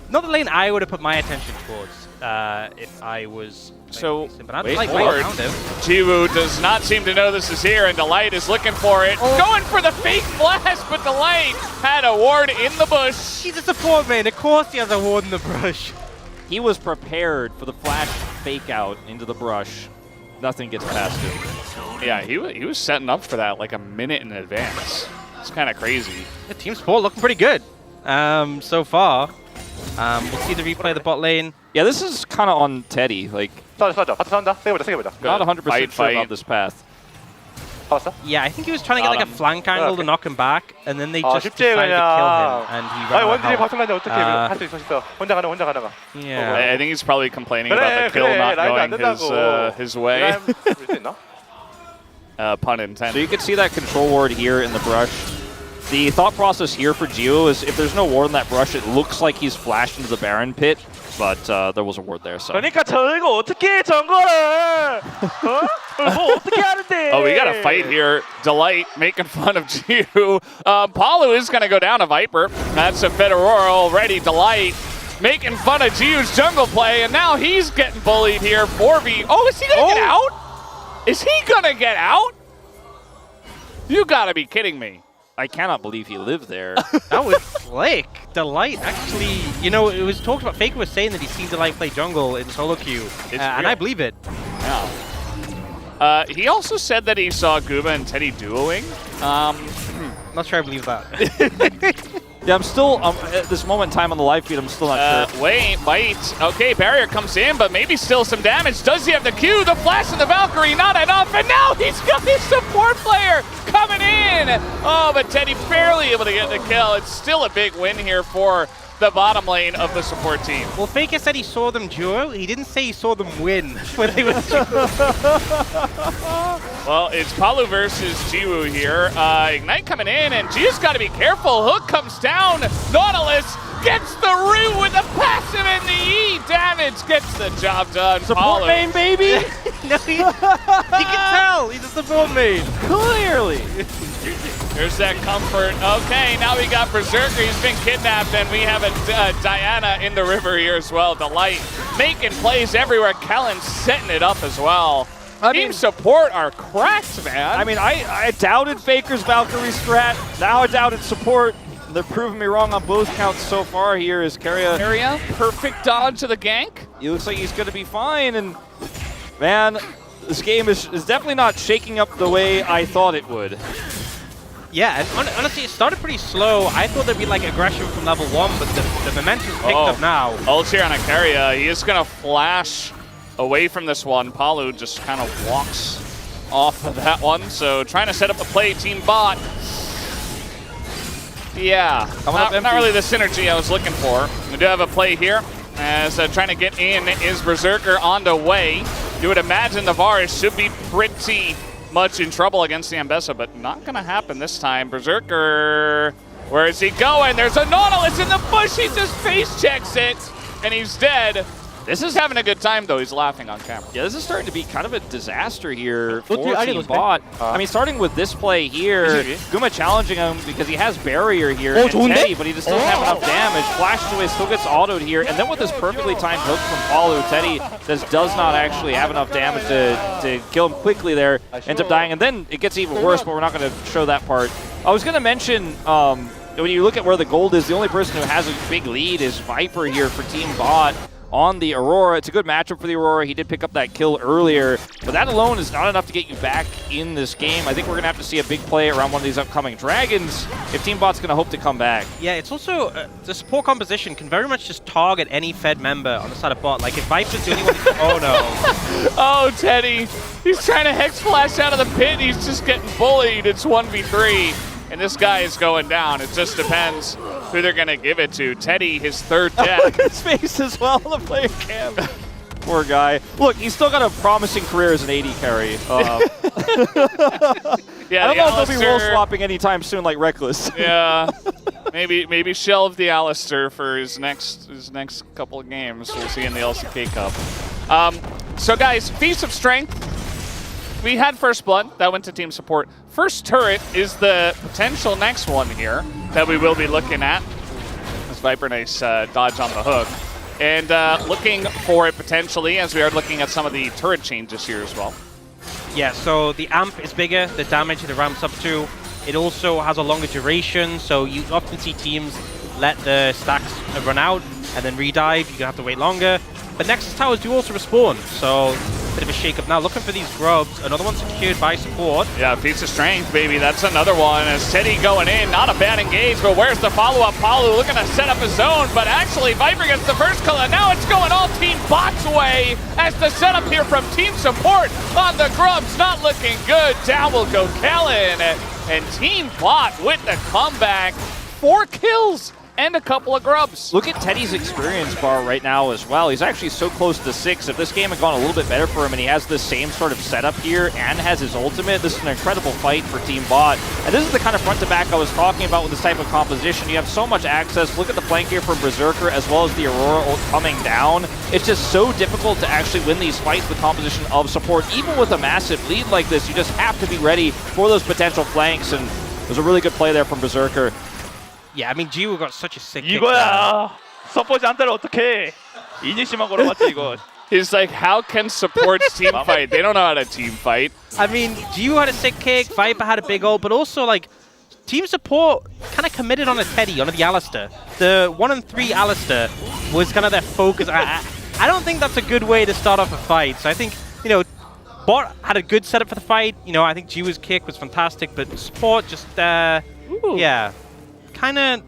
not the lane I would have put my attention towards if I was. So, wait forward. Jiwoo does not seem to know this is here, and Delight is looking for it. Going for the fake blast, but Delight had a ward in the bush. He's a support main. Of course he has a ward in the brush. He was prepared for the flash fake out into the brush. Nothing gets past him. Yeah, he was setting up for that like a minute in advance. It's kind of crazy. The team support looking pretty good so far. We'll see the replay of the bot lane. Yeah, this is kind of on Teddy. Like, not 100% sure about this path. Yeah, I think he was trying to get like a flank angle to knock him back, and then they just decided to kill him, and he ran out of health. Yeah. I think he's probably complaining about the kill not going his way. Pun intended. So you can see that control ward here in the brush. The thought process here for Jiwoo is if there's no ward in that brush, it looks like he's flashed into the Baron pit, but there was a ward there. So. 그러니까 저 이거 어떻게 해 정거를? 뭐 어떻게 하는데? Oh, we got a fight here. Delight making fun of Jiwoo. Palu is going to go down a Viper. That's a Fedorora already. Delight making fun of Jiwoo's jungle play, and now he's getting bullied here. 4v. Oh, is he going to get out? Is he going to get out? You got to be kidding me. I cannot believe he lived there. That was slick. Delight actually, you know, it was talked about. Faker was saying that he's seen Delight play jungle in solo queue, and I believe it. Yeah. He also said that he saw Guba and Teddy duoing. Not sure I believe that. Yeah, I'm still, at this moment in time on the live feed, I'm still not sure. Wait, bite. Okay, barrier comes in, but maybe still some damage. Does he have the Q? The flash and the Valkyrie, not enough. And now he's got his support player coming in. Oh, but Teddy barely able to get the kill. It's still a big win here for the bottom lane of the support team. Well, Faker said he saw them duo. He didn't say he saw them win when they were Well, it's Palu versus Jiwoo here. Ignite coming in, and Jiwoo's got to be careful. Hook comes down. Nautilus gets the root with the passive and the E damage. Gets the job done. Support main, baby. No, he can tell. He's a support main. Clearly. There's that comfort. Okay, now we got Berserker. He's been kidnapped, and we have a Diana in the river here as well. Delight making plays everywhere. Kellen setting it up as well. Team support are cracked, man. I mean, I doubted Faker's Valkyrie strat. Now I doubted support. They're proving me wrong on both counts so far here as Keria. Perfect dodge to the gank. He looks like he's going to be fine, and man, this game is definitely not shaking up the way I thought it would. Yeah, and honestly, it started pretty slow. I thought there'd be like aggression from level 1, but the momentum's picked up now. Ult here on Akaria. He is going to flash away from this one. Palu just kind of walks off of that one. So trying to set up a play, team bot. Yeah, not really the synergy I was looking for. We do have a play here as trying to get in is Berserker on the way. You would imagine the Varus should be pretty much in trouble against the Ambessa, but not going to happen this time. Berserker, where is he going? There's a Nautilus in the bush. He just face checks it, and he's dead. This is having a good time, though. He's laughing on camera. Yeah, this is starting to be kind of a disaster here for Team Bot. I mean, starting with this play here, Guma challenging him because he has barrier here and Teddy, but he just doesn't have enough damage. Flashes away, still gets autoed here, and then with this perfectly timed hook from Palu, Teddy does not actually have enough damage to kill him quickly there, ends up dying, and then it gets even worse, but we're not going to show that part. I was going to mention, when you look at where the gold is, the only person who has a big lead is Viper here for Team Bot. on the Aurora. It's a good matchup for the Aurora. He did pick up that kill earlier, but that alone is not enough to get you back in this game. I think we're going to have to see a big play around one of these upcoming Dragons if Team Bot's going to hope to come back. Yeah, it's also, the support composition can very much just target any Fed member on the side of bot. Like if Viper's the only one, oh no. Oh, Teddy, he's trying to Hex Flash out of the pit. He's just getting bullied. It's 1v3. And this guy is going down. It just depends who they're going to give it to. Teddy, his third death. Look at his face as well on the player cam. Poor guy. Look, he's still got a promising career as an AD carry. Yeah, I don't know if they'll be role swapping anytime soon like Reckless. Yeah, maybe shelve the Alistair for his next couple of games. We'll see in the LCK Cup. So guys, Feast of Strength. We had First Blood. That went to Team Support. First Turret is the potential next one here that we will be looking at. This Viper nice dodge on the hook. And looking for it potentially as we are looking at some of the turret changes here as well. Yeah, so the amp is bigger, the damage it ramps up to. It also has a longer duration, so you often see teams let the stacks run out and then redive. You're going to have to wait longer. But Nexus towers do also respawn, so bit of a shake-up now. Looking for these grubs. Another one secured by support. Yeah, Feast of Strength, baby. That's another one. As Teddy going in. Not a bad engage, but where's the follow-up? Palu looking to set up his zone, but actually Viper gets the first kill, and now it's going all Team Bot's way as the setup here from Team Support on the grubs. Not looking good. Down will go Kellen, and Team Bot with the comeback. 4 kills and a couple of grubs. Look at Teddy's experience bar right now as well. He's actually so close to 6. If this game had gone a little bit better for him and he has this same sort of setup here and has his ultimate, this is an incredible fight for Team Bot. And this is the kind of front to back I was talking about with this type of composition. You have so much access. Look at the flank here from Berserker as well as the Aurora ult coming down. It's just so difficult to actually win these fights with composition of support. Even with a massive lead like this, you just have to be ready for those potential flanks. And it was a really good play there from Berserker. Yeah, I mean, Jiwoo got such a sick kick. 이거야. 서포지 안 따라 어떡해. 이니시만 걸어봤지 이거. He's like, how can supports team fight? They don't know how to team fight. I mean, Jiwoo had a sick kick, Viper had a big ult, but also, like, Team Support kind of committed on a Teddy, on the Alistair. The 1-3 Alistair was kind of their focus. I don't think that's a good way to start off a fight. So I think, you know, Bot had a good setup for the fight. You know, I think Jiwoo's kick was fantastic, but Support just, yeah. Kind of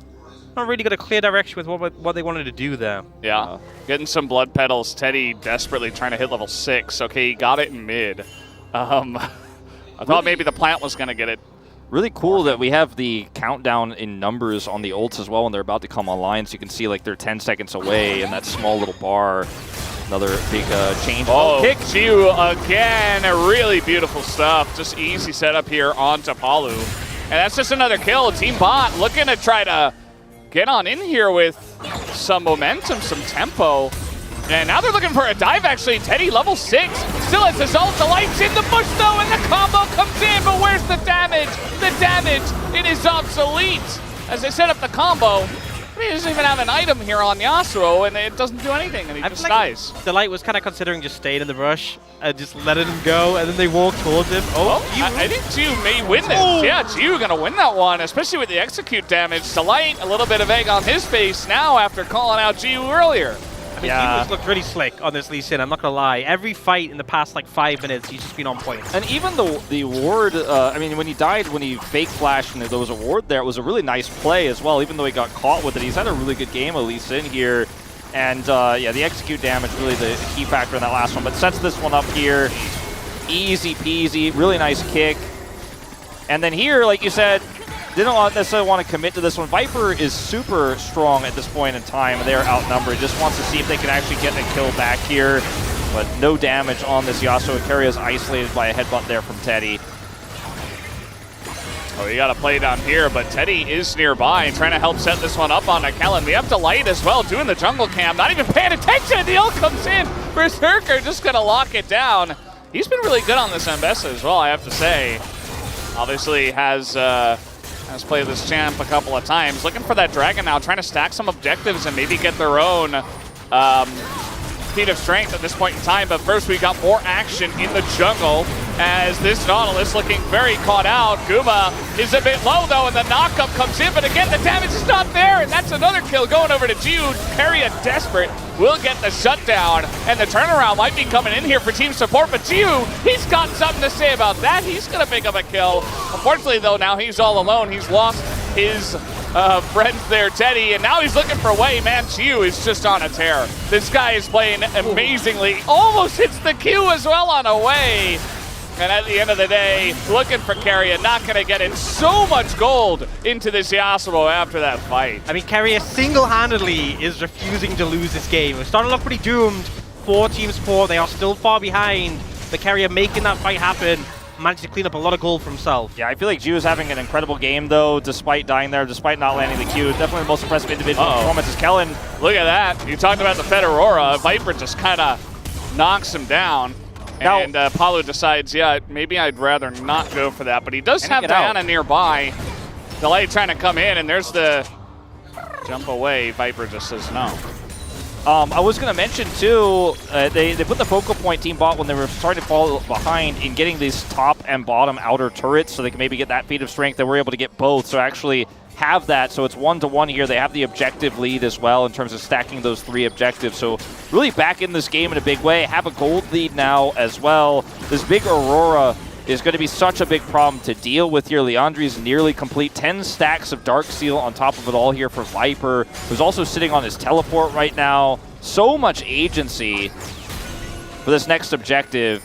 not really got a clear direction with what they wanted to do there. Yeah, getting some blood petals. Teddy desperately trying to hit level 6. Okay, he got it in mid. I thought maybe the plant was going to get it. Really cool that we have the countdown in numbers on the ults as well when they're about to come online, so you can see like they're 10 seconds away in that small little bar. Another big change. Oh, kick you again. Really beautiful stuff. Just easy setup here onto Palu. And that's just another kill. Team Bot looking to try to get on in here with some momentum, some tempo. And now they're looking for a dive, actually. Teddy, level 6, still has his ult. The light's in the bush, though, and the combo comes in. But where's the damage? The damage, it is obsolete. As they set up the combo, I mean, he doesn't even have an item here on Yasuo, and it doesn't do anything, and he just dies. The light was kind of considering just staying in the rush and just letting him go, and then they walk towards him. I think Jiwoo may win this. Oh. Yeah, Jiwoo gonna win that one, especially with the execute damage. To Light, a little bit of egg on his face now after calling out Jiwoo earlier. I mean, Jiwoo's looked really slick on this Lee Sin, I'm not gonna lie. Every fight in the past like 5 minutes, he's just been on point. And even the ward, I mean, when he died, when he fake flashed and there was a ward there, it was a really nice play as well, even though he got caught with it. He's had a really good game of Lee Sin here. And yeah, the execute damage really the key factor in that last one. But sets this one up here, easy peasy, really nice kick. And then here, like you said, didn't necessarily want to commit to this one. Viper is super strong at this point in time. They're outnumbered. Just wants to see if they can actually get a kill back here. But no damage on this Yasuo. Keria is isolated by a headbutt there from Teddy. Oh, you got to play down here, but Teddy is nearby and trying to help set this one up on Kellen. We have to Light as well, doing the jungle cam, not even paying attention. The ult comes in. Berserker just going to lock it down. He's been really good on this Ambessa as well, I have to say. Obviously has played this champ a couple of times. Looking for that dragon now, trying to stack some objectives and maybe get their own feat of strength at this point in time. But first, we got more action in the jungle. as this Nautilus looking very caught out. Guma is a bit low though, and the knockup comes in, but again, the damage is not there, and that's another kill going over to Jiu. Keria desperate will get the shutdown, and the turnaround might be coming in here for team support, but Jiu, he's got something to say about that. He's gonna pick up a kill. Unfortunately though, now he's all alone. He's lost his friends there, Teddy, and now he's looking for Wei. Man, Jiu is just on a tear. This guy is playing amazingly. Almost hits the Q as well on a Wei. And at the end of the day, looking for Keria, not going to get in so much gold into this Yasuo after that fight. I mean, Keria single-handedly is refusing to lose this game. It started off pretty doomed for Team Support. They are still far behind, but Keria making that fight happen, managed to clean up a lot of gold for himself. Yeah, I feel like Jiu is having an incredible game, though, despite dying there, despite not landing the Q. Definitely the most impressive individual performance is Kellen. Look at that. You talked about the Fed Aurora. Viper just kind of knocks him down. Now, and Paulo decides, yeah, maybe I'd rather not go for that. But he does have Diana nearby. Delay trying to come in, and there's the jump away. Viper just says no. I was going to mention, too, they put the focal point team bot when they were starting to fall behind in getting these top and bottom outer turrets so they can maybe get that feat of strength. They were able to get both, so actually have that. So it's 1-1 here. They have the objective lead as well in terms of stacking those 3 objectives. So really back in this game in a big way. Have a gold lead now as well. This big Aurora is going to be such a big problem to deal with here. Leandri's nearly complete. 10 stacks of Dark Seal on top of it all here for Viper, who's also sitting on his teleport right now. So much agency for this next objective.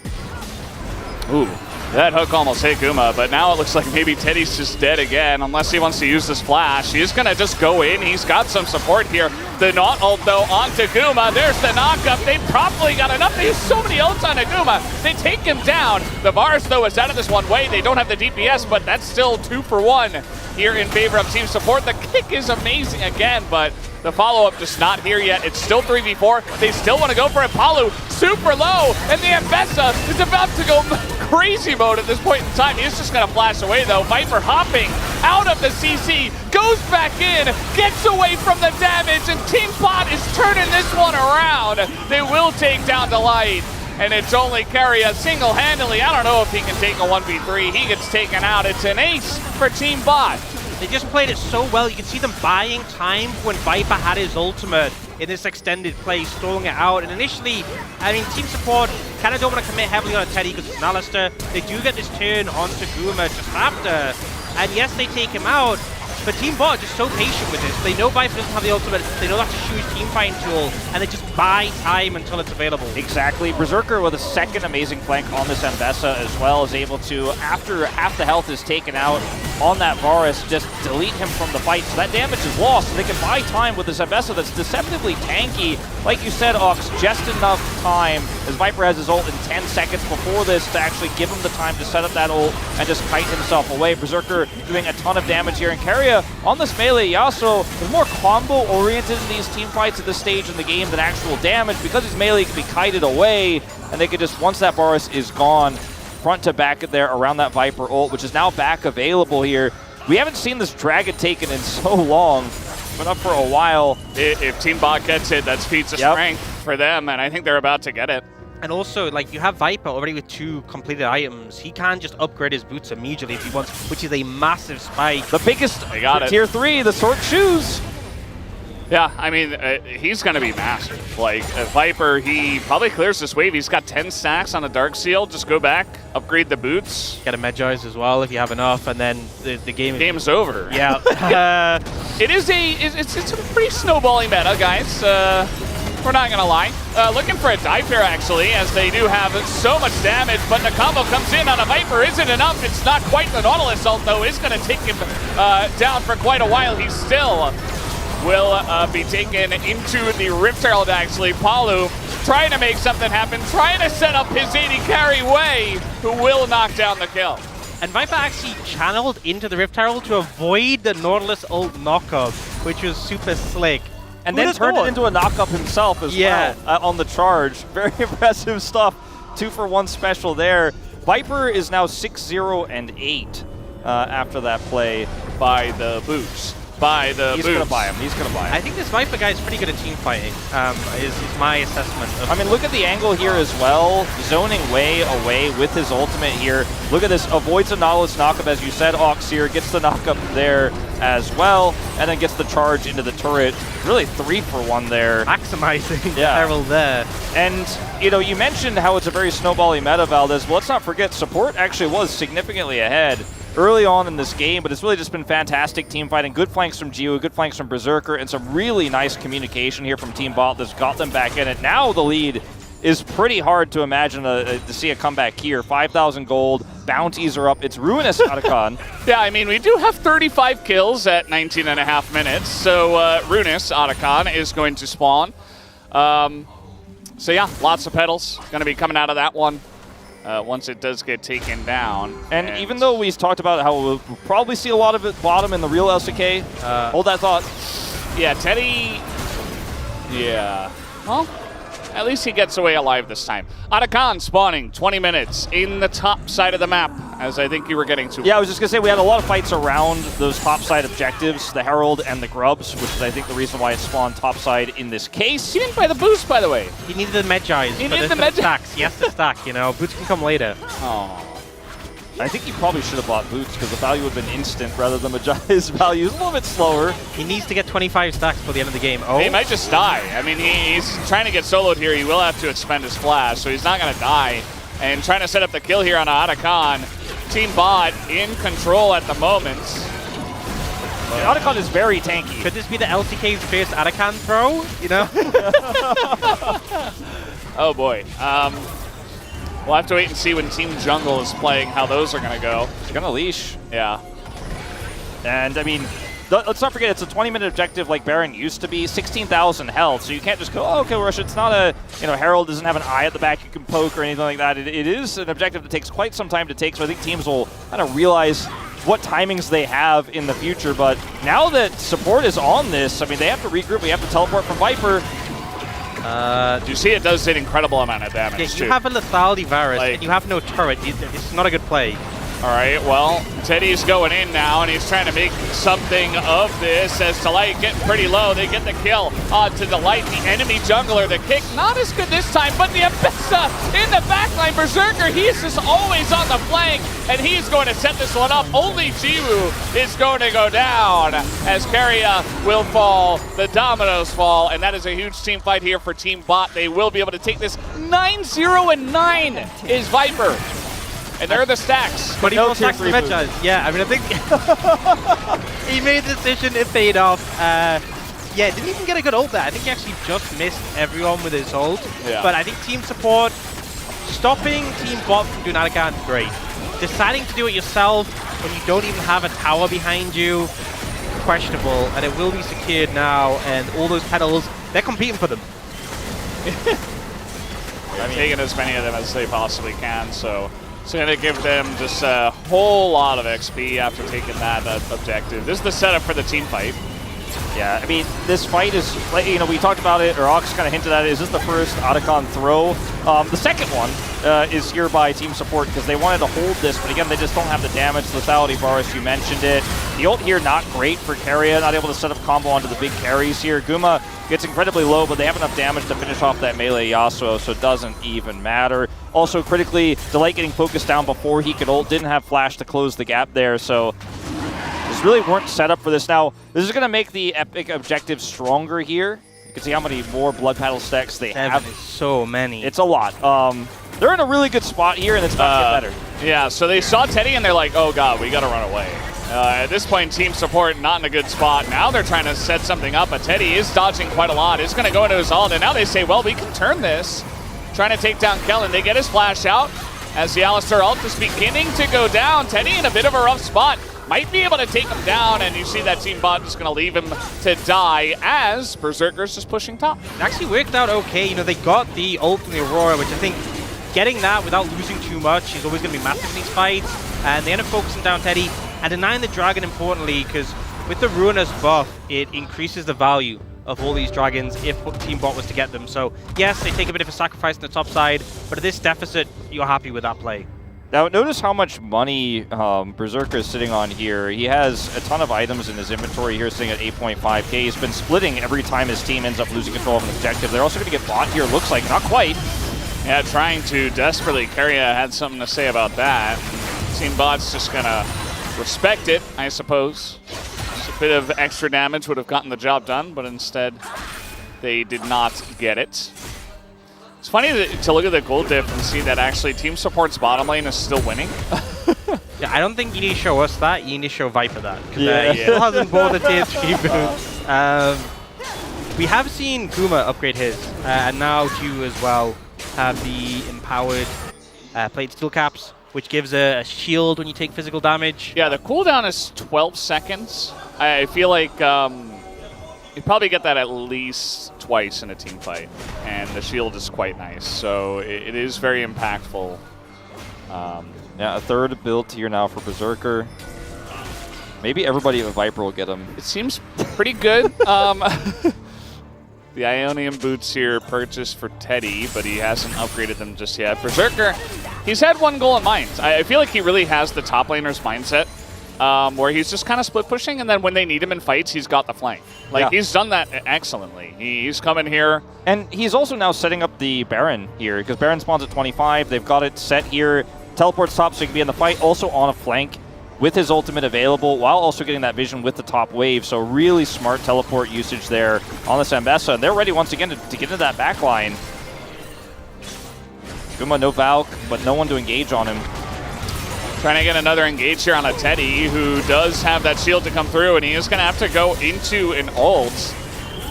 Ooh, that hook almost hit Guma, but now it looks like maybe Teddy's just dead again, unless he wants to use this flash. He's going to just go in. He's got some support here. The not ult, though, onto Guma. There's the knockup. They probably got enough. They use so many ults on Guma. They take him down. The Varus, though, is out of this one way. They don't have the DPS, but that's still 2 for 1 here in favor of team support. The kick is amazing again, but the follow-up just not here yet. It's still 3v4. They still want to go for it. Palu super low, and the Ambessa is about to go crazy mode at this point in time. He's just going to flash away, though. Viper hopping out of the CC, goes back in, gets away from the damage, and Team Bot is turning this one around. They will take down Delight, and it's only Keria single-handedly. I don't know if he can take a 1v3. He gets taken out. It's an ace for Team Bot. They just played it so well. You can see them buying time when Viper had his ultimate in this extended play, stalling it out. And initially, I mean, Team Support kind of don't want to commit heavily on Teddy because it's an Alistair. They do get this turn onto Guma just after. And yes, they take him out. But Team Bot are just so patient with this. They know Viper doesn't have the ultimate. They know that's a huge team fighting tool. And they just buy time until it's available. Exactly. Berserker with a second amazing flank on this Ambessa as well is able to, after half the health is taken out on that Varus, just delete him from the fight. So that damage is lost. So they can buy time with this Ambessa that's deceptively tanky. Like you said, Ox, just enough time as Viper has his ult in 10 seconds before this to actually give him the time to set up that ult and just kite himself away. Berserker doing a ton of damage here, and Keria on this melee Yasuo is more combo-oriented in these team fights at this stage in the game than actual damage, because his melee can be kited away, and they could just, once that Varus is gone, front to back there around that Viper ult, which is now back available here. We haven't seen this Dragon taken in so long. Been up for a while. If Team Bot gets it, that's feats of strength for them, and I think they're about to get it. And also, like, you have Viper already with 2 completed items. He can just upgrade his boots immediately if he wants, which is a massive spike. The biggest tier 3, the sword shoes. Yeah, I mean, he's going to be massive. Like, Viper, he probably clears this wave. He's got 10 stacks on a Dark Seal. Just go back, upgrade the boots. Get a Medjay's as well if you have enough, and then the game's over. Yeah. It's a pretty snowballing meta, guys. We're not going to lie. Looking for a dive here, actually, as they do have so much damage, but the combo comes in on a Viper. Isn't enough. It's not quite the Nautilus ult, though. Is going to take him down for quite a while. He still will be taken into the Rift Herald, actually. Palu trying to make something happen, trying to set up his AD carry Wei, who will knock down the kill. And Viper actually channeled into the Rift Herald to avoid the Nautilus ult knockup, which was super slick. And then turned it into a knockup himself as well on the charge. Very impressive stuff. 2 for 1 special there. Viper is now 6-0-8 after that play by the boots. buy the He's boots. going to buy him. He's going to buy him. I think this Viper guy is pretty good at team fighting, is my assessment. I mean, look at the angle here as well. Zoning way away with his ultimate here. Look at this. Avoids a Nautilus knockup, as you said, Ox here. Gets the knockup there as well. And then gets the charge into the turret. Really 3 for 1 there. Maximizing the Herald there. And, you know, you mentioned how it's a very snowbally meta, Valdez. Well, let's not forget, support actually was significantly ahead early on in this game, but it's really just been fantastic team fighting. Good flanks from Jiwoo, good flanks from Berserker, and some really nice communication here from Team Bot that's got them back in it. Now the lead is pretty hard to imagine to see a comeback here. 5,000 gold, bounties are up. It's ruinous, Otacon. Yeah, I mean, we do have 35 kills at 19 and a half minutes, so Ruinous Otacon is going to spawn. So yeah, lots of petals going to be coming out of that one. Once it does get taken down. And even though we talked about how we'll probably see a lot of it bottom in the real LCK, hold that thought. Yeah, Teddy, yeah. Well, at least he gets away alive this time. Otacon spawning 20 minutes in the top side of the map, as I think you were getting to. Yeah, I was just going to say we had a lot of fights around those top side objectives, the Herald and the Grubs, which is I think the reason why it spawned top side in this case. He didn't buy the boost, by the way. He needed the Medjais. He needed the Medjais. Stacks. He has to stack, you know. Boots can come later. Oh. I think he probably should have bought boots because the value would have been instant rather than Majai's value is a little bit slower. He needs to get 25 stacks for the end of the game. Oh, He might just die. I mean, he's trying to get soloed here. He will have to expend his flash, so he's not going to die. And trying to set up the kill here on Otacon. Team Bot in control at the moment. Otacon is very tanky. Could this be the LCK's first Otacon throw? You know? Oh boy. We'll have to wait and see when Team Jungle is playing how those are going to go. He's going to leash. Yeah. And I mean, let's not forget it's a 20-minute objective like Baron used to be, 16,000 health. So you can't just go, oh, okay, Rush. It's not a, you know, Herald doesn't have an eye at the back you can poke or anything like that. It is an objective that takes quite some time to take. So I think teams will kind of realize what timings they have in the future. But now that support is on this, I mean, they have to regroup. We have to teleport from Viper. You see it does an incredible amount of damage, Yeah, too. you have a lethality Varus, and you have no turret. It's not a good play. All right, well, Teddy's going in now, and he's trying to make something of this as Delight getting pretty low. They get the kill onto Delight, the enemy jungler. The kick, not as good this time, but the Abessa in the backline. Berserker, he's just always on the flank, and he's going to set this one up. Only Jiwoo is going to go down as Keria will fall. The dominoes fall, and that is a huge team fight here for Team Bot. They will be able to take this 9-0-9 is Viper. And there are the stacks. But he no stacks the Medjais. Yeah, I mean, I think he made the decision, it paid off. Yeah, didn't even get a good ult there. I think he actually just missed everyone with his ult. Yeah. But I think team support, stopping Team Bot from doing Otacon, great. Deciding to do it yourself when you don't even have a tower behind you, questionable. And it will be secured now, and all those petals, they're competing for them. They're taking as many of them as they possibly can, so it's going to give them just a whole lot of XP after taking that objective. This is the setup for the team fight. Yeah, I mean, this fight is, you know, we talked about it, or Ox kind of hinted at it. Is this the first Otacon throw? The second one is here by team support because they wanted to hold this, but again, they just don't have the damage. Lethality, Varus, you mentioned it. The ult here, not great for Keria, not able to set up combo onto the big carries here. Guma gets incredibly low, but they have enough damage to finish off that melee Yasuo, so it doesn't even matter. Also, critically, Delight getting focused down before he could ult, didn't have flash to close the gap there, so just really weren't set up for this. Now, this is going to make the epic objective stronger here. You can see how many more blood paddle stacks they have. So many. It's a lot. They're in a really good spot here, and it's about to get better. Yeah, so they saw Teddy, and they're like, oh god, we got to run away. At this point, team support not in a good spot. Now they're trying to set something up, but Teddy is dodging quite a lot. It's going to go into his ult, and now they say, well, we can turn this. Trying to take down Kellen. They get his flash out as the Alistar ult is beginning to go down. Teddy in a bit of a rough spot. Might be able to take him down, and you see that Team Bot just going to leave him to die as Berserker's just pushing top. It actually worked out okay. You know, they got the ult from the Aurora, which I think getting that without losing too much is always going to be massive in these fights. And they end up focusing down Teddy and denying the Dragon importantly, because with the Ruinous buff, it increases the value of all these dragons if Team Bot was to get them. So yes, they take a bit of a sacrifice on the top side, but at this deficit, you're happy with that play. Now notice how much money Berserker is sitting on here. He has a ton of items in his inventory here, sitting at 8.5k. He's been splitting every time his team ends up losing control of an objective. They're also going to get bought here, looks like. Not quite. Yeah, trying to desperately. Keria had something to say about that. Team Bot's just going to respect it, I suppose. Just a bit of extra damage would have gotten the job done, but instead they did not get it. It's funny to look at the gold diff and see that actually Team Support's bottom lane is still winning. Yeah, I don't think you need to show us that. You need to show Viper that. Because he Yeah. still hasn't bought the tier 3 boots. We have seen Kuma upgrade his, and now Q as well have the empowered plate steel caps, which gives a shield when you take physical damage. Yeah, the cooldown is 12 seconds. I feel like you probably get that at least twice in a team fight, and the shield is quite nice, so it is very impactful. Yeah, a third build here now for Berserker. Maybe everybody at Viper will get him. It seems pretty good. The Ionian boots here purchased for Teddy, but he hasn't upgraded them just yet. Berserker, he's had one goal in mind. I feel like he really has the top laner's mindset, where he's just kind of split pushing, and then when they need him in fights, he's got the flank. Like, he's done that excellently. He's coming here. And he's also now setting up the Baron here, because Baron spawns at 25. They've got it set here. Teleports top so he can be in the fight, also on a flank with his ultimate available, while also getting that vision with the top wave. So really smart teleport usage there on the Zambessa. And they're ready once again to get into that back line. Guma, no Valk, but no one to engage on him. Trying to get another engage here on a Teddy, who does have that shield to come through, and he is going to have to go into an ult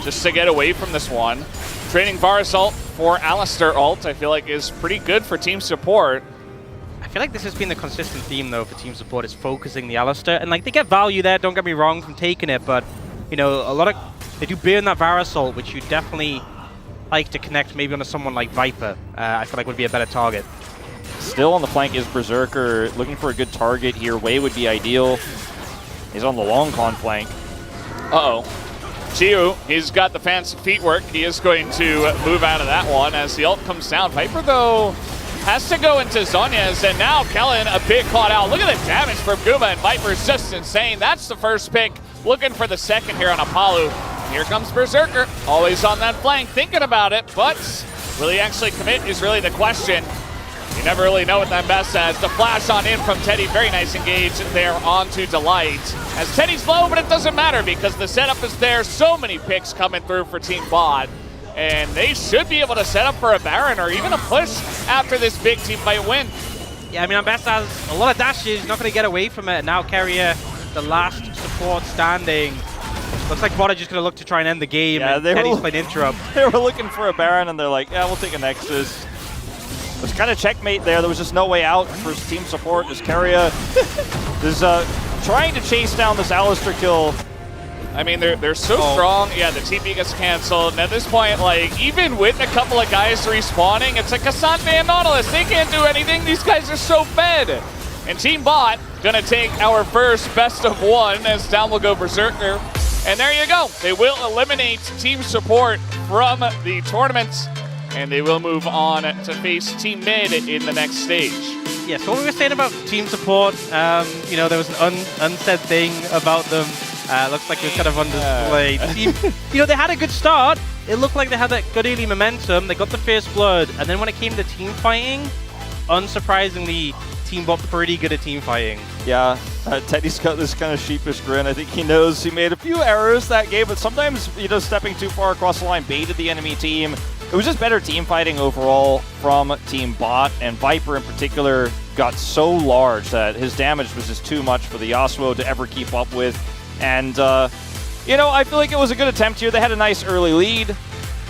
just to get away from this one. Trading Varus ult for Alistar ult, I feel like is pretty good for team support. I feel like this has been the consistent theme, though, for team support, is focusing the Alistar. And, like, they get value there, don't get me wrong, from taking it, but, you know, they do burn that Varus ult, which you definitely like to connect maybe onto someone like Viper. I feel like would be a better target. Still on the flank is Berserker, looking for a good target here. Wei would be ideal. He's on the long con flank. Uh-oh. Chiu, he's got the fancy feet work. He is going to move out of that one as the ult comes down. Viper, though, has to go into Zhonya's, and now Kellen a bit caught out. Look at the damage from Guma, and Viper's just insane. That's the first pick. Looking for the second here on Apollo. Here comes Berserker, always on that flank, thinking about it, but will he actually commit is really the question. You never really know what that best says. The flash on in from Teddy, very nice engage there onto Delight. As Teddy's low, but it doesn't matter because the setup is there. So many picks coming through for Team Bot. And they should be able to set up for a Baron or even a push after this big team fight win. Yeah, I mean, Ambessa has a lot of dashes, not going to get away from it. Now Keria, the last support standing. Looks like Bot are just going to look to try and end the game, and Teddy's playing interrupt. They were looking for a Baron, and they're like, yeah, we'll take a Nexus. It was kind of checkmate there. There was just no way out for team support. As Keria is trying to chase down this Alistar kill. I mean, they're so strong. Yeah, the TP gets canceled. And at this point, like, even with a couple of guys respawning, it's like Cassandre and Nautilus. They can't do anything. These guys are so fed. And Team Bot gonna take our first best of one as down will go Berserker. And there you go. They will eliminate team support from the tournament. And they will move on to face Team Mid in the next stage. Yeah, so what we were saying about team support, you know, there was an unsaid thing about them. Looks like it was kind of underplayed. You know, they had a good start. It looked like they had that good early momentum. They got the first blood. And then when it came to team fighting, unsurprisingly, Team Bot pretty good at team fighting. Yeah, Teddy's got this kind of sheepish grin. I think he knows he made a few errors that game, but sometimes, you know, stepping too far across the line baited the enemy team. It was just better team fighting overall from Team Bot, and Viper in particular got so large that his damage was just too much for the Yasuo to ever keep up with. And, you know, I feel like it was a good attempt here. They had a nice early lead.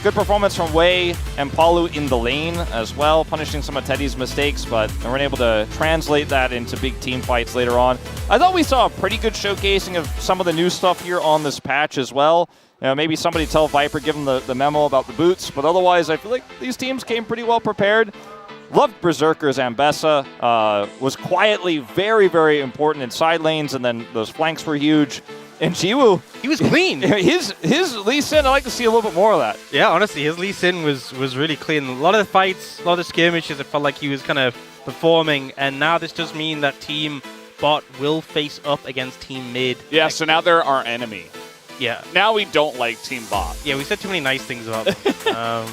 Good performance from Wei and Palu in the lane as well, punishing some of Teddy's mistakes, but they weren't able to translate that into big team fights later on. I thought we saw a pretty good showcasing of some of the new stuff here on this patch as well. You know, maybe somebody tell Viper, give him the memo about the boots, but otherwise I feel like these teams came pretty well prepared. Loved Berserker's Ambessa. Was quietly very, very important in side lanes, and then those flanks were huge. And Jiwoo, he was clean. his Lee Sin, I like to see a little bit more of that. Yeah, honestly, his Lee Sin was really clean. A lot of the fights, a lot of the skirmishes, it felt like he was kind of performing. And now this does mean that Team Bot will face up against Team Mid. Yeah, so now they're our enemy. Yeah. Now we don't like Team Bot. Yeah, we said too many nice things about them.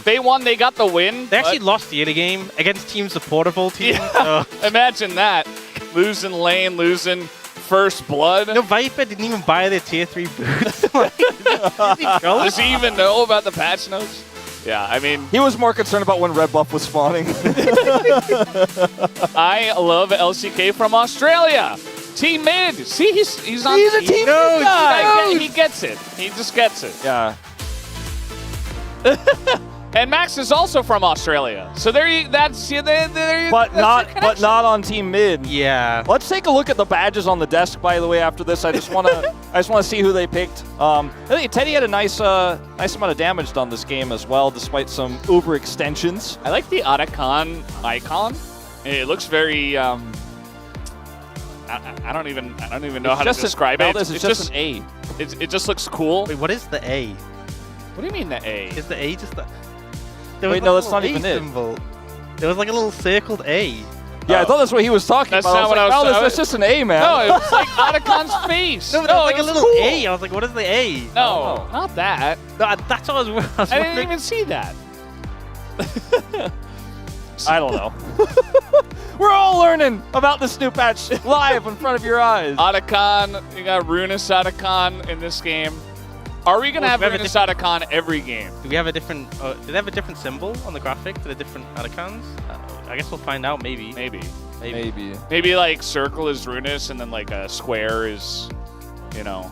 They won, they got the win. They actually lost the early game against Team Support of all teams. Yeah. So. Imagine that. Losing lane, losing first blood. No, Viper didn't even buy their tier 3 boots. Does he even know about the patch notes? Yeah, I mean... He was more concerned about when Red Buff was spawning. I love LCK from Australia. Team Mid. See, he's on. He's a Team Mid guy. He gets it. He just gets it. Yeah. And Max is also from Australia. So there you. That's there you. But not on Team Mid. Yeah. Let's take a look at the badges on the desk. By the way, after this, I just want to see who they picked. I think Teddy had a nice amount of damage done this game as well, despite some uber extensions. I like the Arakan icon. It looks very. I don't even know how to describe it. It's just an A. It just looks cool. Wait, what is the A? What do you mean the A? Is the A just the? Wait, no, that's not even it. There was like a little circled A. Yeah, I thought that's what he was talking about. Not what I was saying. No, that's just an A, man. No, it was like Arakan's face. No, but no, like a little cool. A. I was like, what is the A? No, not that. No, that's what I was I didn't even see that. I don't know. We're all learning about this new patch live in front of your eyes. Arakan, you got Runus Arakan in this game. Are we gonna have Runus Arakan every game? Do we have a different? Do they have a different symbol on the graphic for the different Arakans? I guess we'll find out. Maybe. Maybe like circle is Runus, and then like a square is, you know,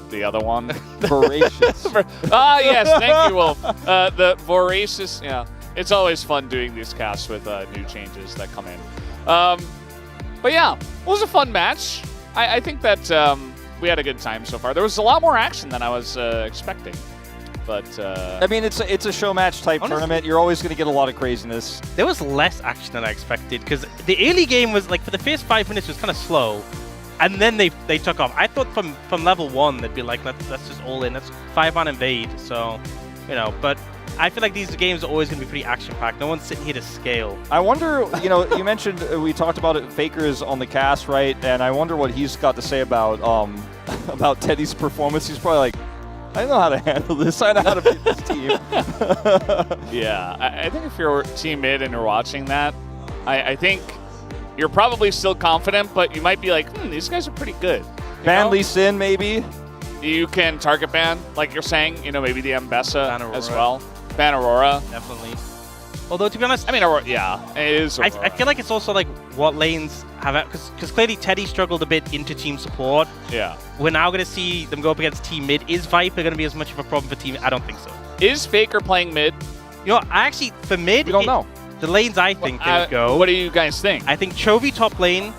the other one. Voracious. Yes, thank you, Wolf. The voracious. Yeah. It's always fun doing these casts with new changes that come in. But yeah, it was a fun match. I think that we had a good time so far. There was a lot more action than I was expecting. But I mean, it's a show match type tournament. You're always going to get a lot of craziness. There was less action than I expected because the early game was like for the first 5 minutes was kind of slow, and then they took off. I thought from level 1 they'd be like let's just all in. Let's 5-man invade. So, you know, but. I feel like these games are always going to be pretty action-packed. No one's sitting here to scale. I wonder, you know, you mentioned, we talked about it, Faker's on the cast, right? And I wonder what he's got to say about Teddy's performance. He's probably like, I know how to handle this. I know how to beat this team. Yeah, I think if you're Team Mid and you're watching that, I think you're probably still confident, but you might be like, these guys are pretty good. Ban Lee Sin, maybe? You can target ban, like you're saying, you know, maybe the Mbessa as well. Ban Aurora. Definitely. Although, to be honest... I mean, Aurora, yeah, it is Aurora. I feel like it's also like what lanes have... Because clearly Teddy struggled a bit into Team Support. Yeah. We're now going to see them go up against Team Mid. Is Viper going to be as much of a problem for Team... I don't think so. Is Faker playing Mid? You know, I actually, for Mid... We don't know. The lanes I think they would go... What do you guys think? I think Chovy top lane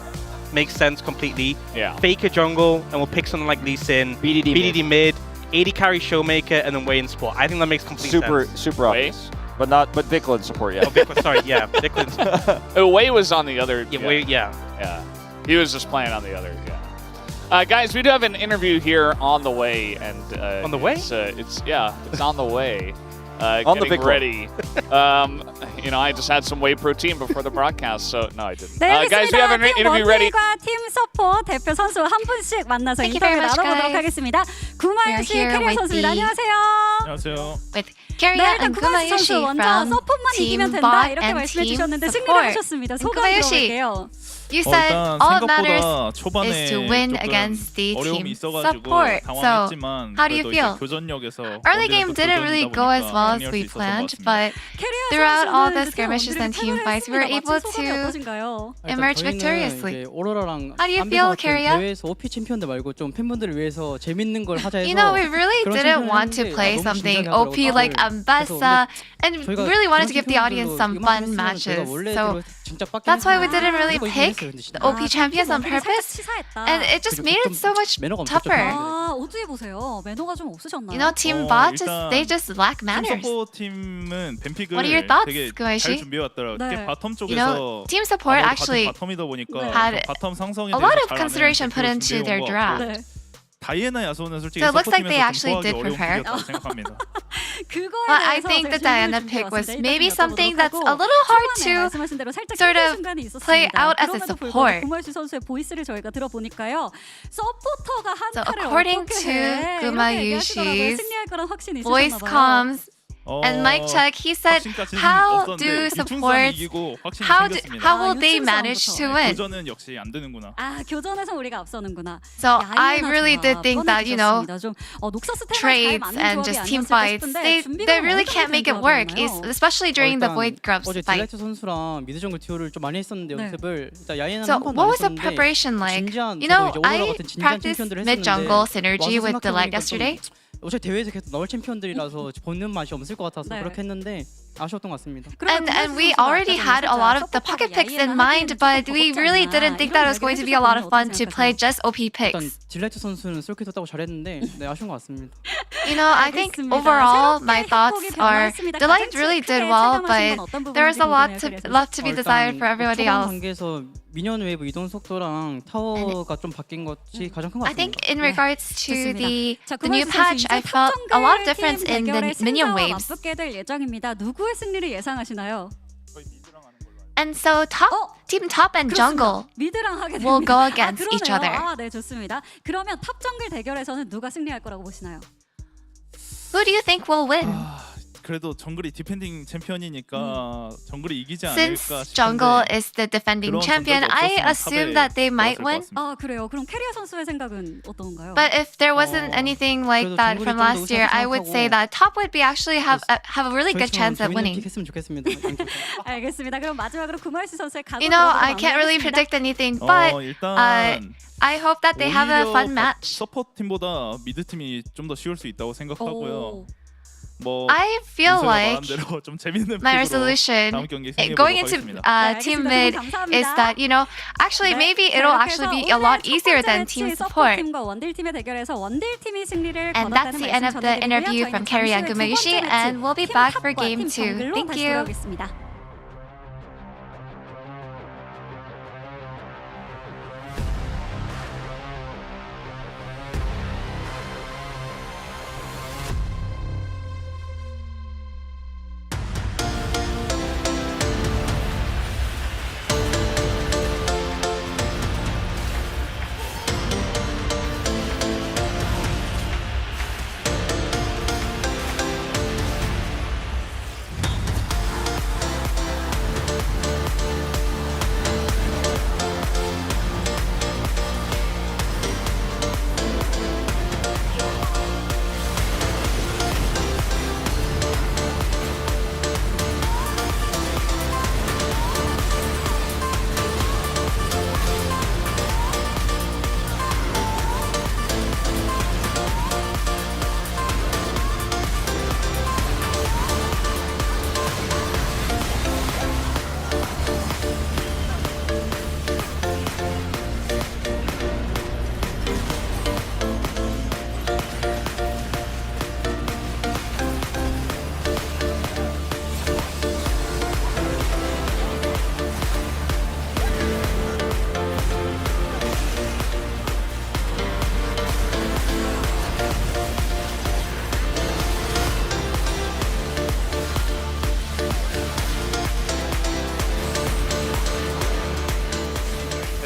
makes sense completely. Yeah. Faker jungle, and we'll pick something like Lee Sin. BDD mid. 80 carry Showmaker, and then Wei in support. I think that makes complete sense. Super obvious. But Vikla in support, yeah. Oh, Vikla, sorry, yeah. Vikla. Wei was on the other. Yeah, Wei, yeah. Yeah. He was just playing on the other, yeah. Guys, we do have an interview here on the way. And, on the way? It's on the way. On the big ready. You know, I just had some whey protein before the broadcast, so no, I didn't. 네, guys, we have an interview ready. 팀 서포 대표 선수 한 분씩 만나서 Thank you very 인터뷰 much, 나눠보도록 guys. 하겠습니다. 구마유 씨, 캐리어 선수입니다. 안녕하세요. 안녕하세요. With 네, Carrier 일단 and 구마유 선수 Kumayoshi 먼저 from 서폿만 이기면 Team 된다 Bot 이렇게 and 말씀해 Team 주셨는데 승리를 Support. 하셨습니다. 소감 Kumayoshi, 들어볼게요. you said all that matters 초반에 is to win against the 어려움이 Team 있어가지고 Support. So, 당황했지만 how do you 그래도 feel? 이제 교전력에서 Early game didn't really go as well as we planned, but throughout all the skirmishes and team fights, we were able to emerge victoriously. How do you feel, Carrier? 대회에서 OP 챔피언들 말고 좀 팬분들을 위해서 재밌는 걸 하자 해서 You know, we really didn't want to play something OP like Mbessa, and really wanted to give the audience some fun matches. So that's why we didn't really pick the OP champions on purpose, and it just made it so much tougher. 아, 어떻게 보세요? 매너가 좀 없으셨나요? You know, Team Bot they just lack manners. 팀은 뱀픽을 What are your thoughts, 되게 Kumayoshi? 잘 준비해왔더라고요. 네. 바텀 쪽에서 You know, Team Support actually 바텀이다 보니까 had 바텀 상성에 a lot 대해서 of 잘 consideration 아는 put into their 준비해온 것 draft. 같고. 네. 다이애나 야소는 솔직히 So it looks like they 서포팅에서 actually 좀 did 소화하기 어려운 prepare. 픽이었다고 생각합니다. Well, I think the Diana pick was maybe something that's a little hard to sort of play out as a support. 구마유시 선수의 보이스를 저희가 들어보니까요. 서포터가 한 So 칼을 according 어떻게 to 해? 이렇게 얘기하시더라고요. Gumayushi's 승리할 거란 확신이 voice 있으셨나 봐요. comms and mic check, he said, how do supports, how will they manage to win? 교전은 역시 안 되는구나. 아, 교전에서 우리가 앞서는구나. So I really did think that, you know, 좀, 녹서스 테마에 잘 trades 맞는 and 조합이 just team 아니었을까 fights, 싶은데 they really can't make it work, especially during the Void Grubs 어제 fight. 딜라이트 선수랑 미드 정글 듀오를 좀 많이 했었는데 네. 연습을 일단 야예는 So 한 번도 what 안 was the 했었는데 preparation like? 진지한 You know, 저도 이제 오로라 I 같은 진지한 practiced 챔피언들을 mid 했었는데 jungle synergy 와서 with the light 생각해보니까 yesterday. 어차피 대회에서 계속 나올 챔피언들이라서 보는 맛이 없을 것 같아서 네. 그렇게 했는데 아쉬웠던 것 같습니다. And we already had a lot of the pocket picks in mind, but we really didn't think that it was going to be a lot of fun to play just OP 일단 picks. 딜라이트 선수는 솔킷도 따고 잘했는데 네, 아쉬운 것 같습니다. You know, I think overall my thoughts are Delight really did well, but there's a lot left to be desired for everybody 초반 else. 단계에서 미니언 웨이브 이동 속도랑 타워가 좀 바뀐 것이 가장 큰 것 I 같습니다. think in regards to the 자, new patch, I felt a lot of difference in the minion waves. 맞붙게 될 예정입니다. 누구의 승리를 예상하시나요? And so team top and jungle 미드랑 하게 됩니다. will go against each 그러네요. other. 아, 네, 좋습니다. 그러면 탑 정글 대결에서는 누가 승리할 거라고 보시나요? Who do you think will win? 그래도 정글이 디펜딩 챔피언이니까 정글이 이기지 않을까 Since jungle 싶은데 is the defending 그런 champion, 감각이 I 없었으면 assume 탑에 that they might 좋았을 것 win. 같습니다. 아, 그래요. 그럼 캐리어 선수의 생각은 어떤가요? But if there wasn't anything like 그래도 that 정글이 from 좀더 last year, I would say that top would be actually have a really good chance at winning. 픽했으면 좋겠습니다. 알겠습니다. 그럼 마지막으로 구마유시 선수의 각오 You know, I 들어보고 can't really 마무리하겠습니다. predict anything, but 일단 I hope that they have a 오히려 fun match. 서포트 팀보다 미드 팀이 좀 더 쉬울 수 있다고 생각하고요. 뭐 I feel 민서가 like 말한 대로 좀 재밌는 my 픽으로 resolution 다음 경기 going 승리해보도록 into 하겠습니다. team mid is that, you know, actually maybe it'll actually be a lot easier than team support. 팀과 원딜 팀의 대결에서 원딜 팀이 승리를 And that's the end of the interview from Carrie and Gumayushi, and we'll be back for game 2. Thank you.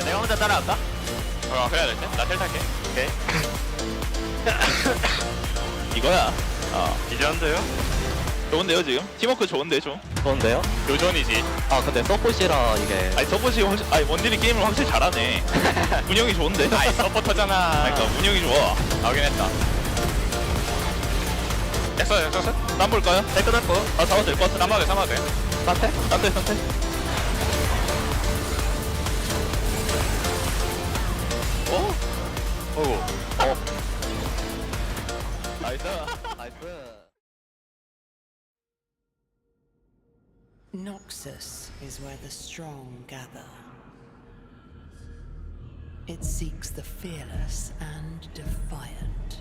내가 혼자 따라갈까? 그래야 될 때? 나 텔 탈게. 오케이. 이거야. 이 정도요? 좋은데요 지금? 팀워크 좋은데 좀? 좋은데요? 요전이지. 아 근데 서폿이라 이게 아니 서폿이 훨씬 아니 원딜이 게임을 확실히 잘하네. 운영이 좋은데? 아니 서포터잖아. 그러니까 운영이 좋아. 확인했다. 됐어. 땀 볼까요? 네 끝났고. 잡아도 될 것 같아. 땀하게 돼. 산태. Noxus is where the strong gather. It seeks the fearless and defiant,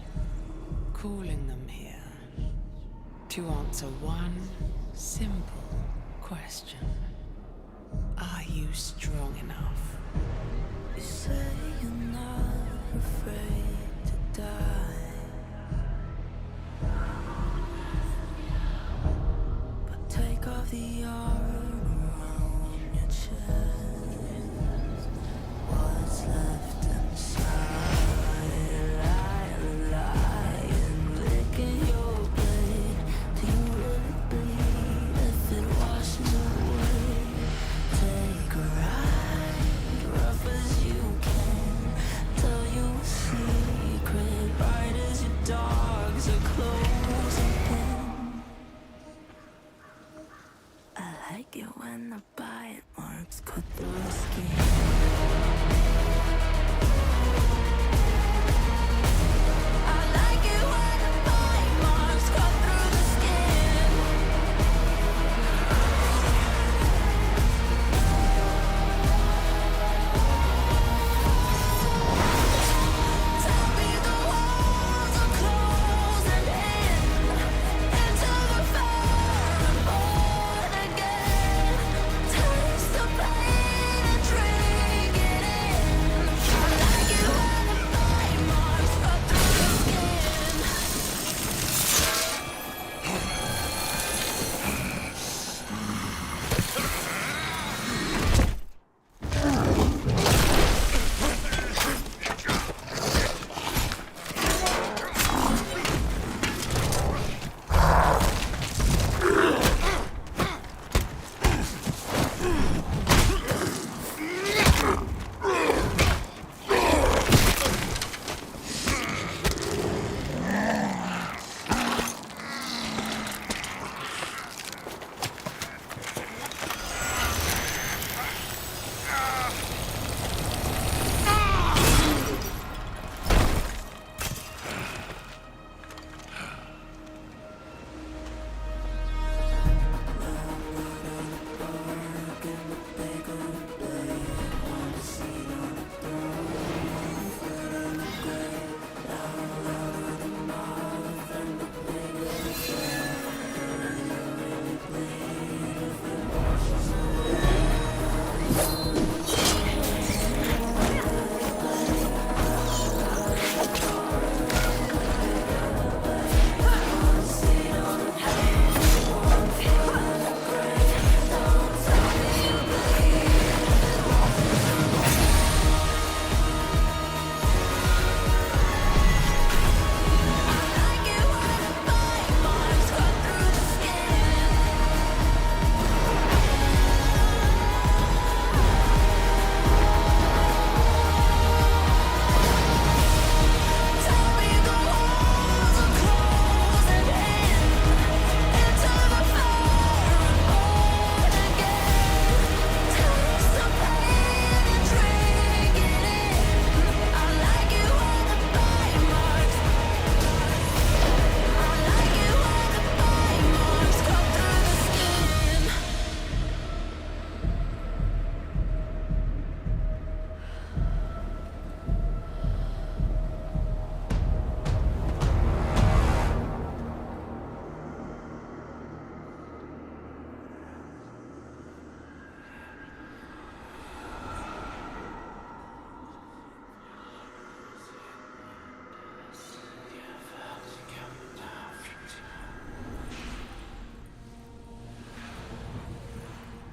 calling them here to answer one simple question. Are you strong enough? You say you're not afraid to Take off the armor around your chest. What's left inside? Lying, licking your blade. Do you really bleed if it washes away? Take a ride, rough as you can. Tell you a secret, right as your dogs are closing in. I like it when the bite marks cut through the skin. I like it when the bite marks cut through the skin. Tell me the walls are closing in into the fire and born again. Taste the pain and drink it in. I like it when the bite marks cut through the skin.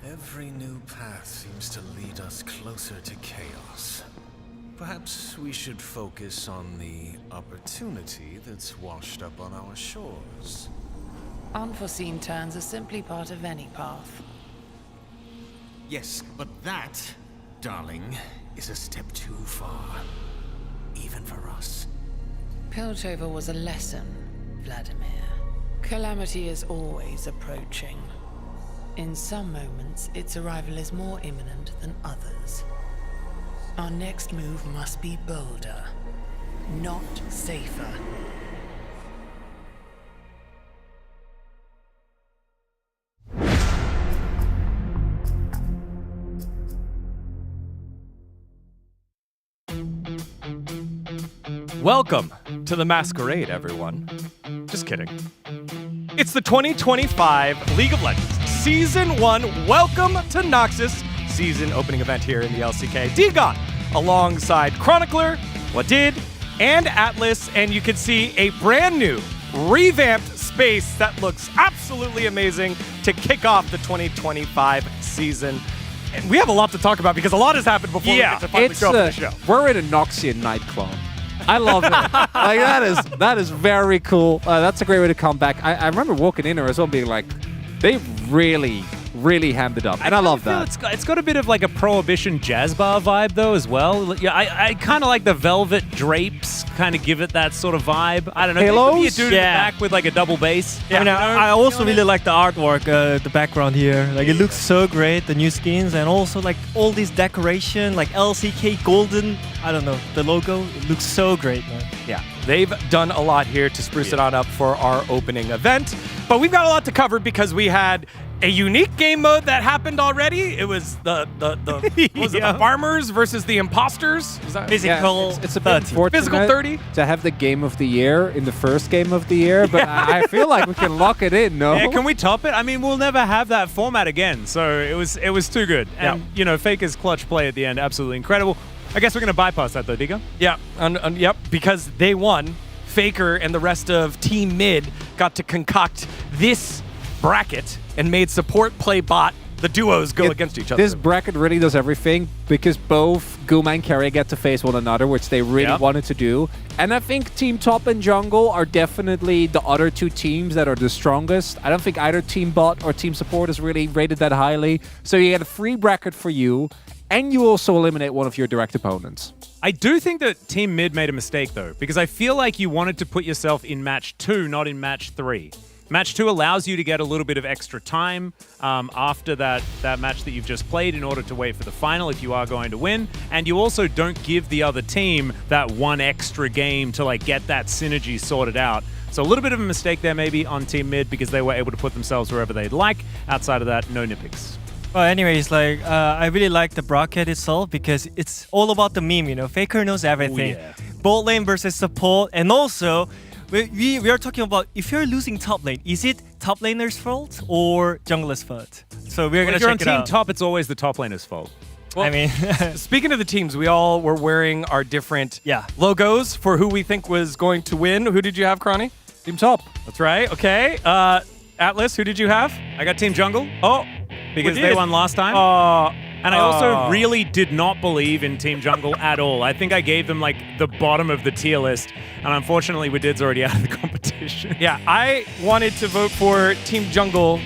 Every new path seems to lead us closer to chaos. Perhaps we should focus on the opportunity that's washed up on our shores. Unforeseen turns are simply part of any path. Yes, but that, darling, is a step too far. Even for us. Piltover was a lesson, Vladimir. Calamity is always approaching. In some moments, its arrival is more imminent than others. Our next move must be bolder, not safer. Welcome to the masquerade, everyone. Just kidding. It's the 2025 League of Legends Season 1. Welcome to Noxus, season opening event here in the LCK. Dagon, alongside Chronicler, Wadid, and Atlas, and you can see a brand new, revamped space that looks absolutely amazing to kick off the 2025 season. And we have a lot to talk about because a lot has happened before we get to finally show up for the show. We're in a Noxian nightclub. I love it. Like that is very cool. That's a great way to come back. I remember walking in there as well, being like, they really hammed it up, and I love that. It's got a bit of like a Prohibition jazz bar vibe though as well. Yeah, I kind of like the velvet drapes. Kind of give it that sort of vibe. I don't know. Halos? There could be a dude in the back with like a double bass. Yeah. I mean, I also really like the artwork, the background here. Like it looks so great, the new skins, and also like all this decoration, like LCK golden. I don't know, the logo. It looks so great, man. Yeah, they've done a lot here to spruce it on up for our opening event. But we've got a lot to cover because we had a unique game mode that happened already. It was the was it the farmers versus the imposters? Was that physical? It's a bit unfortunate physical 30 to have the game of the year in the first game of the year, but I feel like we can lock it in. No, Yeah, can we top it? I mean, we'll never have that format again. So it was too good. And you know, Faker's clutch play at the end, absolutely incredible. I guess we're gonna bypass that though, Digo. Yeah, yep, because they won. Faker and the rest of Team Mid got to concoct this bracket and made support play bot the duos go against each other. This bracket really does everything because both Guma and Carry get to face one another, which they really wanted to do. And I think Team Top and Jungle are definitely the other two teams that are the strongest. I don't think either Team Bot or Team Support is really rated that highly. So you get a free bracket for you, and you also eliminate one of your direct opponents. I do think that Team Mid made a mistake though, because I feel like you wanted to put yourself in match 2, not in match 3. Match 2 allows you to get a little bit of extra time after that match that you've just played in order to wait for the final if you are going to win. And you also don't give the other team that one extra game to like get that synergy sorted out. So a little bit of a mistake there maybe on Team Mid because they were able to put themselves wherever they'd like. Outside of that, no nitpicks. Well, anyways, like I really like the bracket itself because it's all about the meme. You know, Faker knows everything. Bot lane versus support, and also we are talking about if you're losing top lane, is it top laner's fault or jungler's fault? So we're gonna check it out. If you're on Team Top, it's always the top laner's fault. Well, I mean, speaking of the teams, we all were wearing our different logos for who we think was going to win. Who did you have, Cronny? Team Top. That's right. Okay. Atlas, who did you have? I got Team Jungle. Oh, because they won last time. And I also really did not believe in Team Jungle at all. I think I gave them like the bottom of the tier list. And unfortunately, Wadid's already out of the competition. Yeah, I wanted to vote for Team Jungle,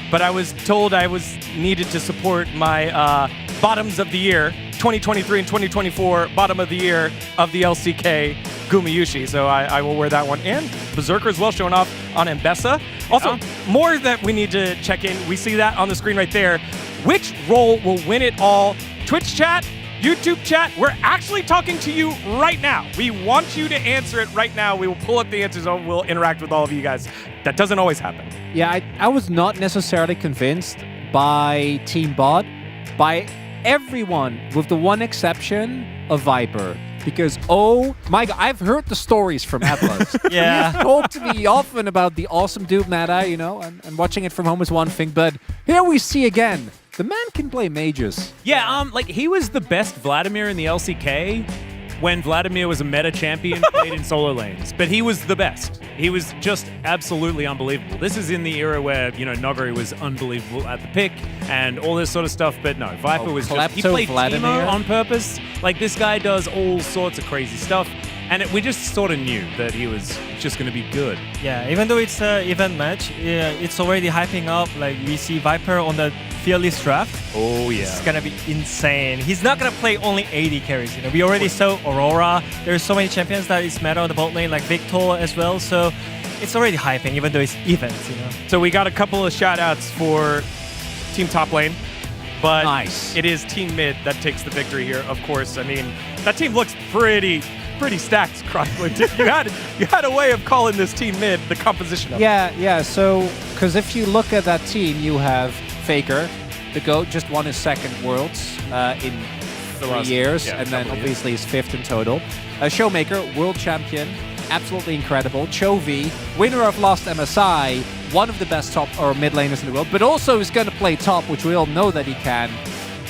but I was told I was needed to support my bottoms of the year, 2023 and 2024 bottom of the year of the LCK, Gumayushi. So I will wear that one. And Berserker as well, showing off on Mbessa. Also, more that we need to check in. We see that on the screen right there. Which role will win it all? Twitch chat, YouTube chat, we're actually talking to you right now. We want you to answer it right now. We will pull up the answers and we'll interact with all of you guys. That doesn't always happen. Yeah, I was not necessarily convinced by Team Bot, by everyone with the one exception of Viper. Because, oh my god, I've heard the stories from Atlas. Yeah. He's talked to me often about the awesome dupe meta, you know, and watching it from home is one thing, but here we see again, the man can play mages. Yeah, like he was the best Vladimir in the LCK when Vladimir was a meta champion played in solo lanes. But he was the best. He was just absolutely unbelievable. This is in the era where, you know, Nogari was unbelievable at the pick and all this sort of stuff. But no, Viper was just, he played Vladimir Teemo on purpose. Like this guy does all sorts of crazy stuff. And we just sort of knew that he was just going to be good. Yeah, even though it's an event match, it's already hyping up. Like we see Viper on the Fearless draft. Oh yeah, it's gonna be insane. He's not gonna play only 80 carries. You know, we already saw Aurora. There's so many champions that is meta on the bot lane, like Victor as well. So it's already hyping, even though it's events. You know. So we got a couple of shout outs for Team Top Lane. But it is Team Mid that takes the victory here, of course. I mean, that team looks pretty stacked, Crosswood. you had a way of calling this Team Mid the composition of it. Yeah, so, because if you look at that team, you have Faker, the GOAT, just won his second Worlds in 3 years, and then obviously his 5th in total. Showmaker, World Champion, absolutely incredible. Chovy, winner of last MSI, one of the best top or mid laners in the world, but also is going to play top, which we all know that he can.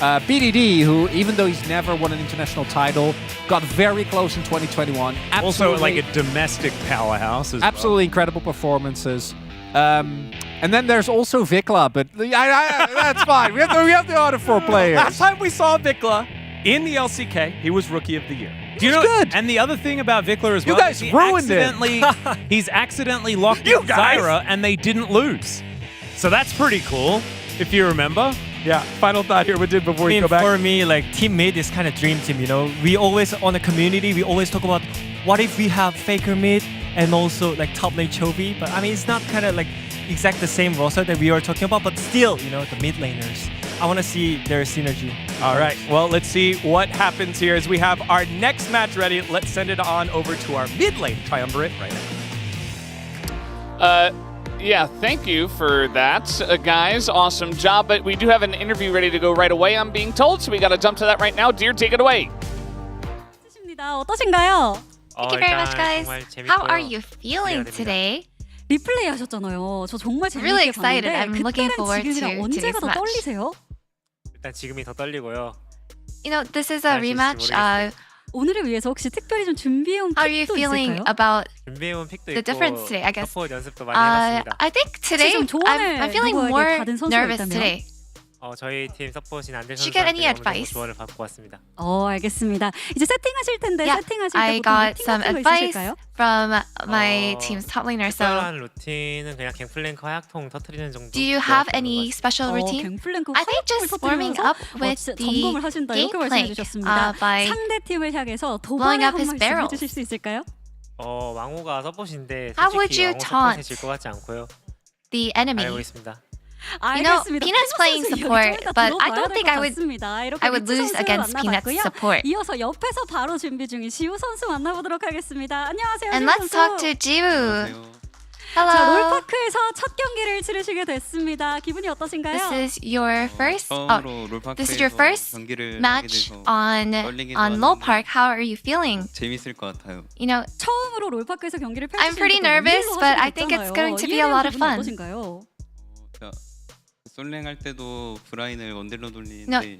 BDD, who even though he's never won an international title, got very close in 2021. Also like a domestic powerhouse as absolutely incredible performances. And then there's also Vikla, but that's fine. We have the other 4 players. Last time we saw Vikla in the LCK, he was Rookie of the Year. Do you know? Good. And the other thing about Vikla as well, you guys ruined it. He's accidentally locked in Zyra, and they didn't lose. So that's pretty cool, if you remember. Yeah. Final thought here, Madid, before we go back. For me, like team mid is kind of dream team. You know, we always on the community, we always talk about what if we have Faker mid and also like top lane Chovy. But I mean, it's not kind of like exact the same roster that we are talking about, but still, you know, the mid laners. I want to see their synergy. All right, well, let's see what happens here as we have our next match ready. Let's send it on over to our mid lane triumvirate right now. Yeah, thank you for that, guys. Awesome job. But we do have an interview ready to go right away, I'm being told, so we got to jump to that right now. Dear, take it away. 어떠신가요? Thank you very much, guys. How are you feeling today? 리플레이 하셨잖아요. 저 정말 Really 재밌게 excited. 봤는데 I'm looking 그때랑 forward 지금이랑 to 언제가 today's 더 match. 떨리세요? 일단 지금이 더 떨리고요. You know, this is a rematch. 오늘을 위해서 혹시 특별히 좀 준비해온 How are you 픽도 feeling 있을까요? about 준비해온 픽도 the 있고 difference today? I guess. 서포트 연습도 많이 해봤습니다. I think today 혹시 좀 조언을 I'm feeling 누구에게 more 받은 선수가 nervous 있다면? today. 저희 팀 서포트인 안대 Should get any 선수한테 너무 advice? 조언을 받고 왔습니다. 알겠습니다. 이제 세팅하실 텐데 Yeah, 세팅하실 때 I 보통 got 루틴 some 같은 거 advice 있으실까요? from my team's top laner. So, 특별한 루틴은 그냥 갱플랭크 화약통 터트리는 정도. do you have any special routine? I think just warming up with 점검을 하신다 the 이렇게 말씀해 주셨습니다. by 상대 팀을 향해서 blowing 도발을 up 한 his 말씀 barrels. 해주실 수 있을까요? 왕호가 서포트인데 How would 솔직히 you 왕호 taunt 서포트에 질것 같지 않고요. the enemy. 알고 있습니다. You know, Peanut's playing support, but I don't think I would lose against Peanut's support. 이어서 옆에서 바로 준비 중인 지우 선수 만나보도록 하겠습니다. 안녕하세요. And let's talk to Jiwoo. 자, Hello. 롤파크에서 첫 경기를 치르시게 됐습니다. 기분이 어떠신가요? This is your first. This is your first match on Low Park. How are you feeling? 재밌을 것 같아요. You know, 처음으로 롤파크에서 경기를 I'm pretty nervous, but I think it's going to be a lot of fun. 어떠신가요? 솔랭 할 때도 브라인을 원딜로 돌리는데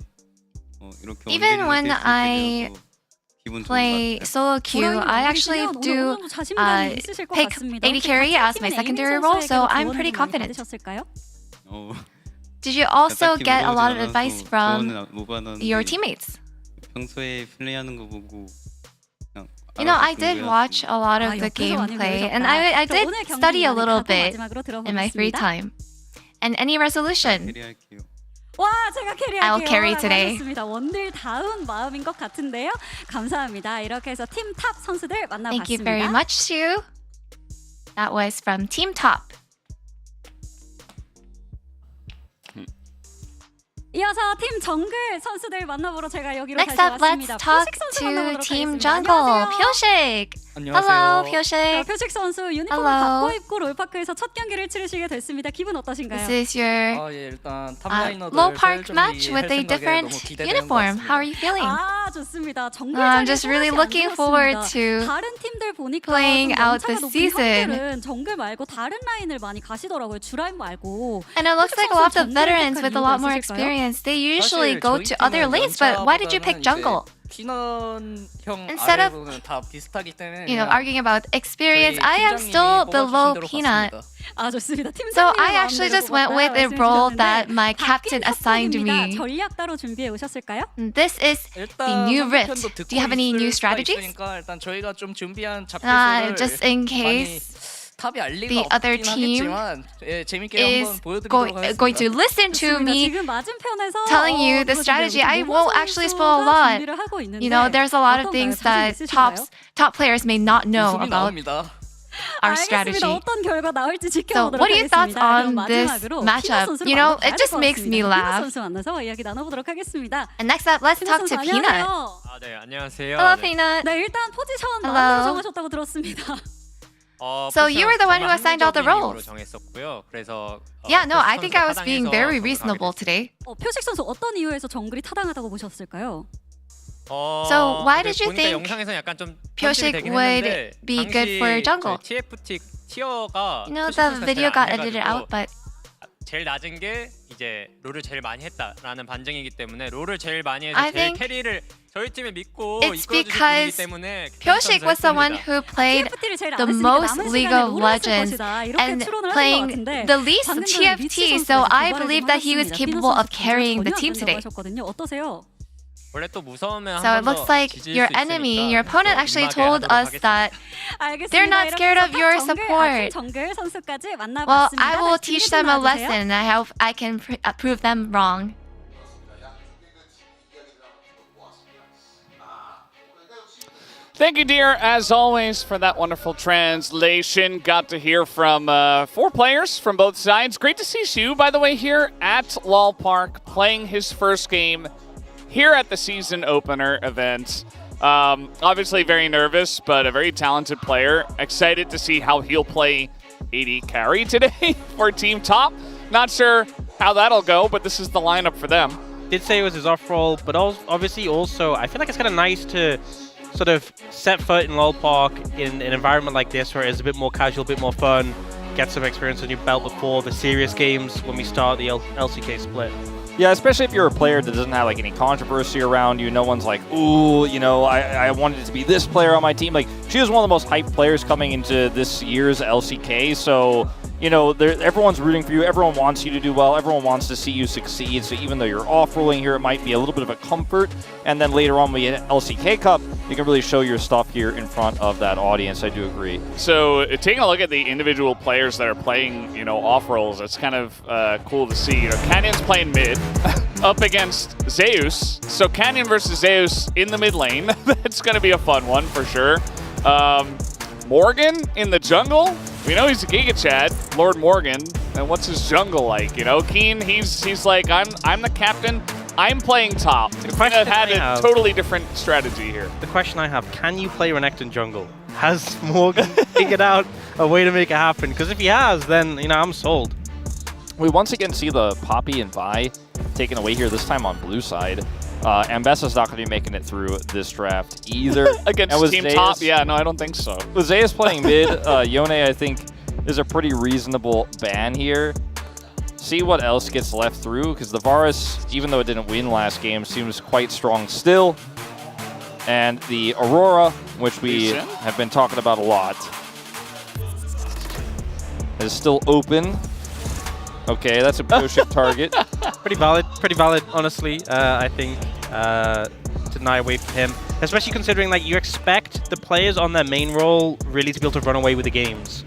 No. 이렇게 Even when I play solo queue, I actually do pick AD carry as my secondary role, so I'm pretty confident. Did you also get a lot of advice from your teammates? 평소에 플레이하는 거 보고 You know, I did watch a lot of the gameplay, and I did study a little bit in my free time. And any resolution? 와, 제가 캐리할게요. I'll carry today. 하셨습니다. 원딜 다운 마음인 것 같은데요. 감사합니다. 이렇게 해서 팀 탑 선수들 만나봤습니다. Thank you very much, Sue. That was from Team Top. 이어서 팀 정글 선수들 만나보러 제가 여기로 Next 다시 up, 왔습니다. let's talk 표식 선수 to 만나보도록 Team 하겠습니다. Jungle. 안녕하세요. 표식. Hello, 표식. 표식 선수 유니폼을 Hello. 바꿔 입고 롤파크에서 첫 경기를 치르시게 됐습니다. 기분 어떠신가요? This is your 일단 Low Park match with a different uniform. How are you feeling? 아, 좋습니다. 정글 I'm just really looking forward to 다른 팀들 보니까 playing 좀 out 연차가 this 높은 season. 형들은 정글 말고 다른 라인을 많이 가시더라고요. 주라인 말고. And it looks like a lot of veterans with a lot more experience. They usually go to other lanes, but why did you pick jungle? Instead of arguing about experience, I am still below Peanut. 아, 좋습니다. So I actually just went with a role that my captain assigned me. 전략 따로 준비해 오셨을까요? This is the new Rift. Do you have any new strategies? 일단 저희가 좀 준비한 Just in case the other team is going to listen to me telling you the strategy. I won't actually spoil a lot. You know, there's a lot of things that top players may not know about our strategy. 어떤 결과 나올지 So 지켜보도록 what are your thoughts 하겠습니다. on this matchup? You know, it just makes me laugh. 선수 만나서 이야기 나눠보도록 하겠습니다. And next up, let's talk to Peanut. 네, 안녕하세요. Hello, Peanut. 네, 일단 포지션 Hello. 마음대로 정하셨다고 들었습니다. So you were the one who assigned all the roles. 정했었고요. 그래서 Yeah, no, I think I was being very reasonable today. 표식 선수 어떤 이유에서 정글이 타당하다고 보셨을까요? So why did you think 영상에서 약간 좀 표식 would be good for jungle? TFT 티어가 You know, the video got edited out, but 제일 낮은 게 이제 롤을 제일 많이 했다라는 반증이기 때문에 롤을 제일 많이 해서 I 제일 think 캐리를 저희 팀에 믿고 it's 이끌어주신 분이기 because 때문에 Pyoshik was the one who played the most League of Legends and playing the least TFT, so I believe that he was capable of carrying the team today. 어떠세요? 원래 또 무서우면 So it looks like your enemy, your opponent actually told us that they're not scared of your support. Well, I will teach them a lesson and I hope I can prove them wrong. Thank you, dear, as always, for that wonderful translation. Got to hear from 4 players from both sides. Great to see Shu, by the way, here at Lal Park, playing his first game here at the season opener event. Obviously very nervous, but a very talented player. Excited to see how he'll play AD carry today for Team Top. Not sure how that'll go, but this is the lineup for them. Did say it was his off role, but obviously also, I feel like it's kind of nice to sort of set foot in Lol Park in an environment like this where it's a bit more casual, a bit more fun, get some experience on your belt before the serious games when we start the LCK split. Yeah, especially if you're a player that doesn't have like any controversy around you. No one's like, ooh, you know, I wanted it to be this player on my team. Like, she was one of the most hyped players coming into this year's LCK. So, you know, everyone's rooting for you. Everyone wants you to do well. Everyone wants to see you succeed. So even though you're off-rolling here, it might be a little bit of a comfort. And then later on, when we get LCK Cup, you can really show your stuff here in front of that audience. I do agree. So taking a look at the individual players that are playing, you know, off rolls, it's kind of cool to see. You know, Canyon's playing mid up against Zeus. So Canyon versus Zeus in the mid lane. That's going to be a fun one for sure. Morgan in the jungle. We know he's a Giga Chad, Lord Morgan. And what's his jungle like? You know, Keen, he's like, I'm the captain. I'm playing top. The question had a totally different strategy here. The question I have, can you play Renekton jungle? Has Morgan figured out a way to make it happen? Because if he has, then, you know, I'm sold. We once again see the Poppy and Vi taken away here, this time on blue side. Ambessa's not going to be making it through this draft either. Against Team Top? Yeah, no, I don't think so. With Zeus playing mid, Yone, I think, is a pretty reasonable ban here. See what else gets left through, because the Varus, even though it didn't win last game, seems quite strong still. And the Aurora, which we have been talking about a lot, is still open. Okay, that's a Pyoshik target. Pretty valid, honestly, I think, to deny away from him. Especially considering that you expect the players on their main role really to be able to run away with the games.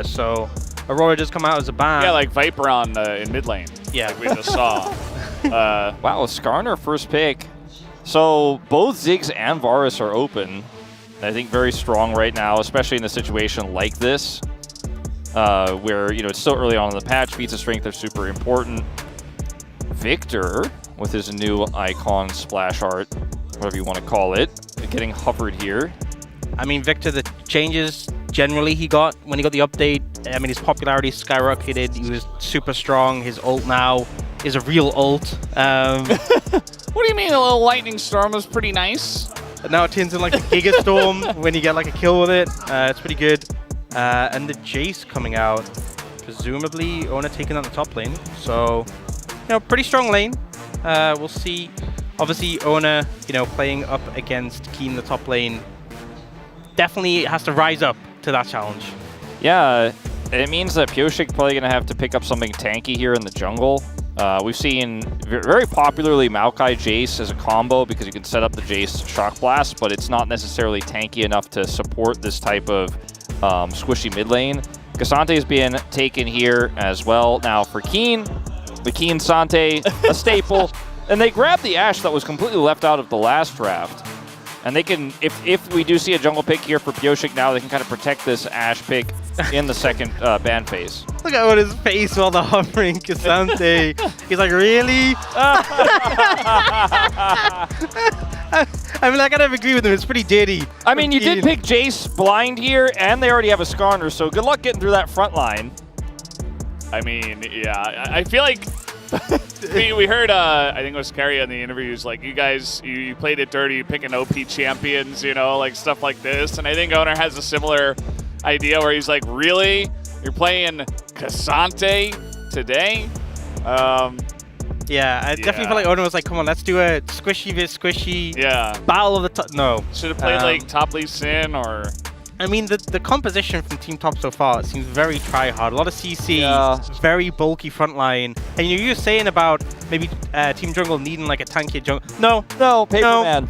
So Aurora does come out as a ban. Yeah, like Viper on in mid lane. Yeah. Like we just saw. Wow, Skarner first pick. So both Ziggs and Varus are open. I think very strong right now, especially in a situation like this. Where, you know, it's still early on in the patch. Feats of strength are super important. Victor, with his new icon splash art, whatever you want to call it, getting hovered here. I mean, Victor, the changes generally he got when he got the update, I mean, his popularity skyrocketed. He was super strong. His ult now is a real ult. What do you mean a little lightning storm was pretty nice? Now it turns into like a Giga Storm when you get like a kill with it. It's pretty good. And the Jace coming out, presumably Ona taking on the top lane. So, you know, pretty strong lane. We'll see. Obviously, Ona, you know, playing up against Keen in the top lane, definitely has to rise up to that challenge. Yeah, it means that Pyoshik probably going to have to pick up something tanky here in the jungle. We've seen very popularly Maokai Jace as a combo because you can set up the Jace Shock Blast, but it's not necessarily tanky enough to support this type of squishy mid lane. Cassante is being taken here as well. Now for Keen, the Keen Sante, a staple. And they grabbed the Ashe that was completely left out of the last draft. And they can, if we do see a jungle pick here for Pyoshik now, they can kind of protect this Ashe pick in the second ban phase. Look at his face while they're hovering Cassante. He's like, really? I mean, I kind of agree with him. It's pretty dirty. I mean, you did pick Jace blind here, and they already have a Skarner, so good luck getting through that front line. I mean, yeah, I feel like we heard, I think it was Carrie in the interviews, like, you guys, you played it dirty, picking OP champions, you know, like stuff like this. And I think Owner has a similar idea where he's like, really? You're playing Cassante today? Yeah, I definitely felt like Ono was like, come on, let's do a squishy bit squishy battle of the top. No. Should have played like top Lee Sin or... I mean, the composition from Team Top so far seems very try-hard. A lot of CC, very bulky front line. And you were saying about maybe Team Jungle needing like a tanky jungle. No, Paper Man.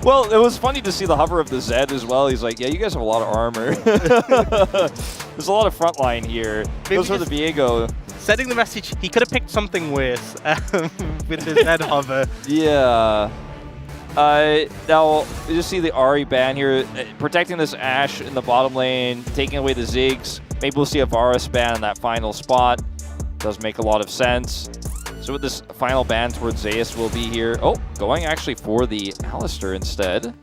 Well, it was funny to see the hover of the Zed as well. He's like, yeah, you guys have a lot of armor. There's a lot of front line here. Those are the Viego. Setting the message, he could have picked something worse with his Zed hover. Yeah. Now, you just see the Ahri ban here, protecting this Ashe in the bottom lane, taking away the Ziggs. Maybe we'll see a Varus ban in that final spot. Does make a lot of sense. So with this final ban towards Zeus will be here. Oh, going actually for the Alistar instead.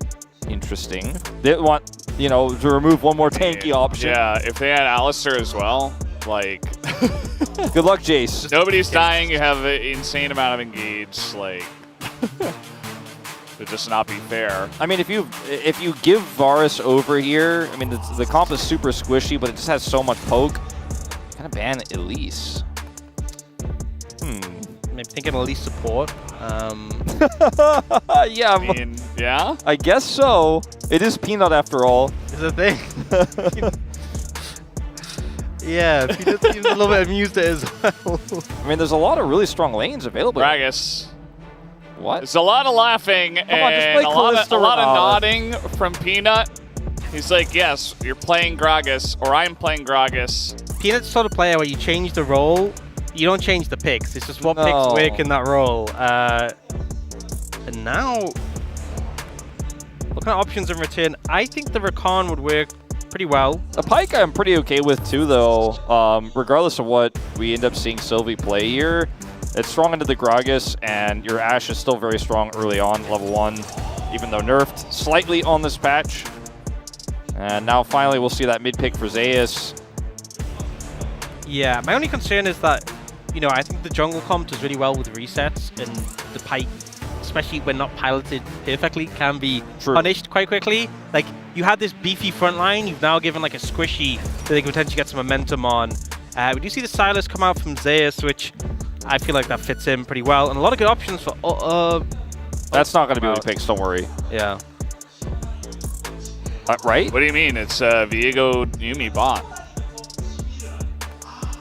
Interesting. They want, you know, to remove one more tanky option. Yeah, if they had Alistar as well, like... Good luck, Jace. Nobody's dying, you have an insane amount of engage, like... Would just not be fair. I mean, if you give Varus over here, I mean, the comp is super squishy, but it just has so much poke. Kind of ban Elise. Maybe thinking Elise support. Yeah. I mean, yeah? I guess so. It is Peanut after all. Is a thing. Yeah, Peanut's a little bit amused at it as well. I mean, there's a lot of really strong lanes available. Gragas. What? There's a lot of laughing Come on, just play and a lot of Kalista. nodding from Peanut. He's like, yes, you're playing Gragas, or I'm playing Gragas. Peanut's the sort of player where you change the role, you don't change the picks. It's just what picks work in that role. And now, looking at options in return, I think the Rakan would work pretty well. The Pyke I'm pretty okay with too, though. Regardless of what we end up seeing Sylvie play here, it's strong into the Gragas, and your Ashe is still very strong early on, level 1, even though nerfed slightly on this patch. And now finally we'll see that mid pick for Zeus. Yeah, my only concern is that, you know, I think the jungle comp does really well with resets, and the Pyke, especially when not piloted perfectly, can be punished quite quickly. Like, you had this beefy front line, you've now given like a squishy that they can potentially get some momentum on. We do see the Silas come out from Zeus, which I feel like that fits in pretty well, and a lot of good options for... That's not going to be what he picks, don't worry. Yeah. Right? What do you mean? It's Viego Yumi bot.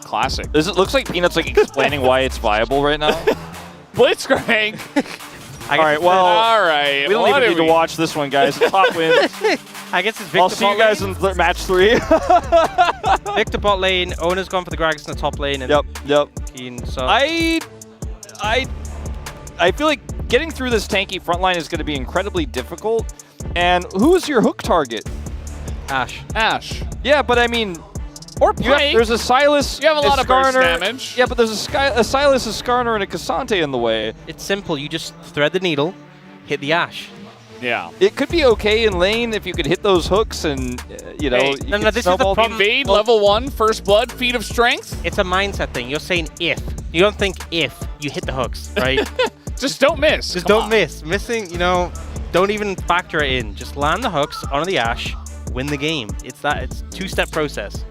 Classic. It looks like Peanut's like explaining why it's viable right now. Blitzcrank! Alright, well, alright. We don't even need to watch this one, guys. Top wins. I guess it's Victor. I'll see you guys in match 3. Victor bot lane, Ona's gone for the Gragas in the top lane. And Yep. Keen, so. I feel like getting through this tanky front line is going to be incredibly difficult. And who's your hook target? Ashe. Yeah, but I mean... Or Pyke. There's a Silas, you have a lot of burst Skarner. damage. Yeah, but there's a Silas, a Skarner, and a Cassante in the way. It's simple. You just thread the needle, hit the Ashe. Yeah. It could be okay in lane if you could hit those hooks and, you know, no, this is the problem. Invade level 1, first blood, feat of strength. It's a mindset thing. You're saying if. You don't think if you hit the hooks, right? Just don't miss. Just don't miss. Missing, you know, don't even factor it in. Just land the hooks onto the Ashe, win the game. It's two-step process.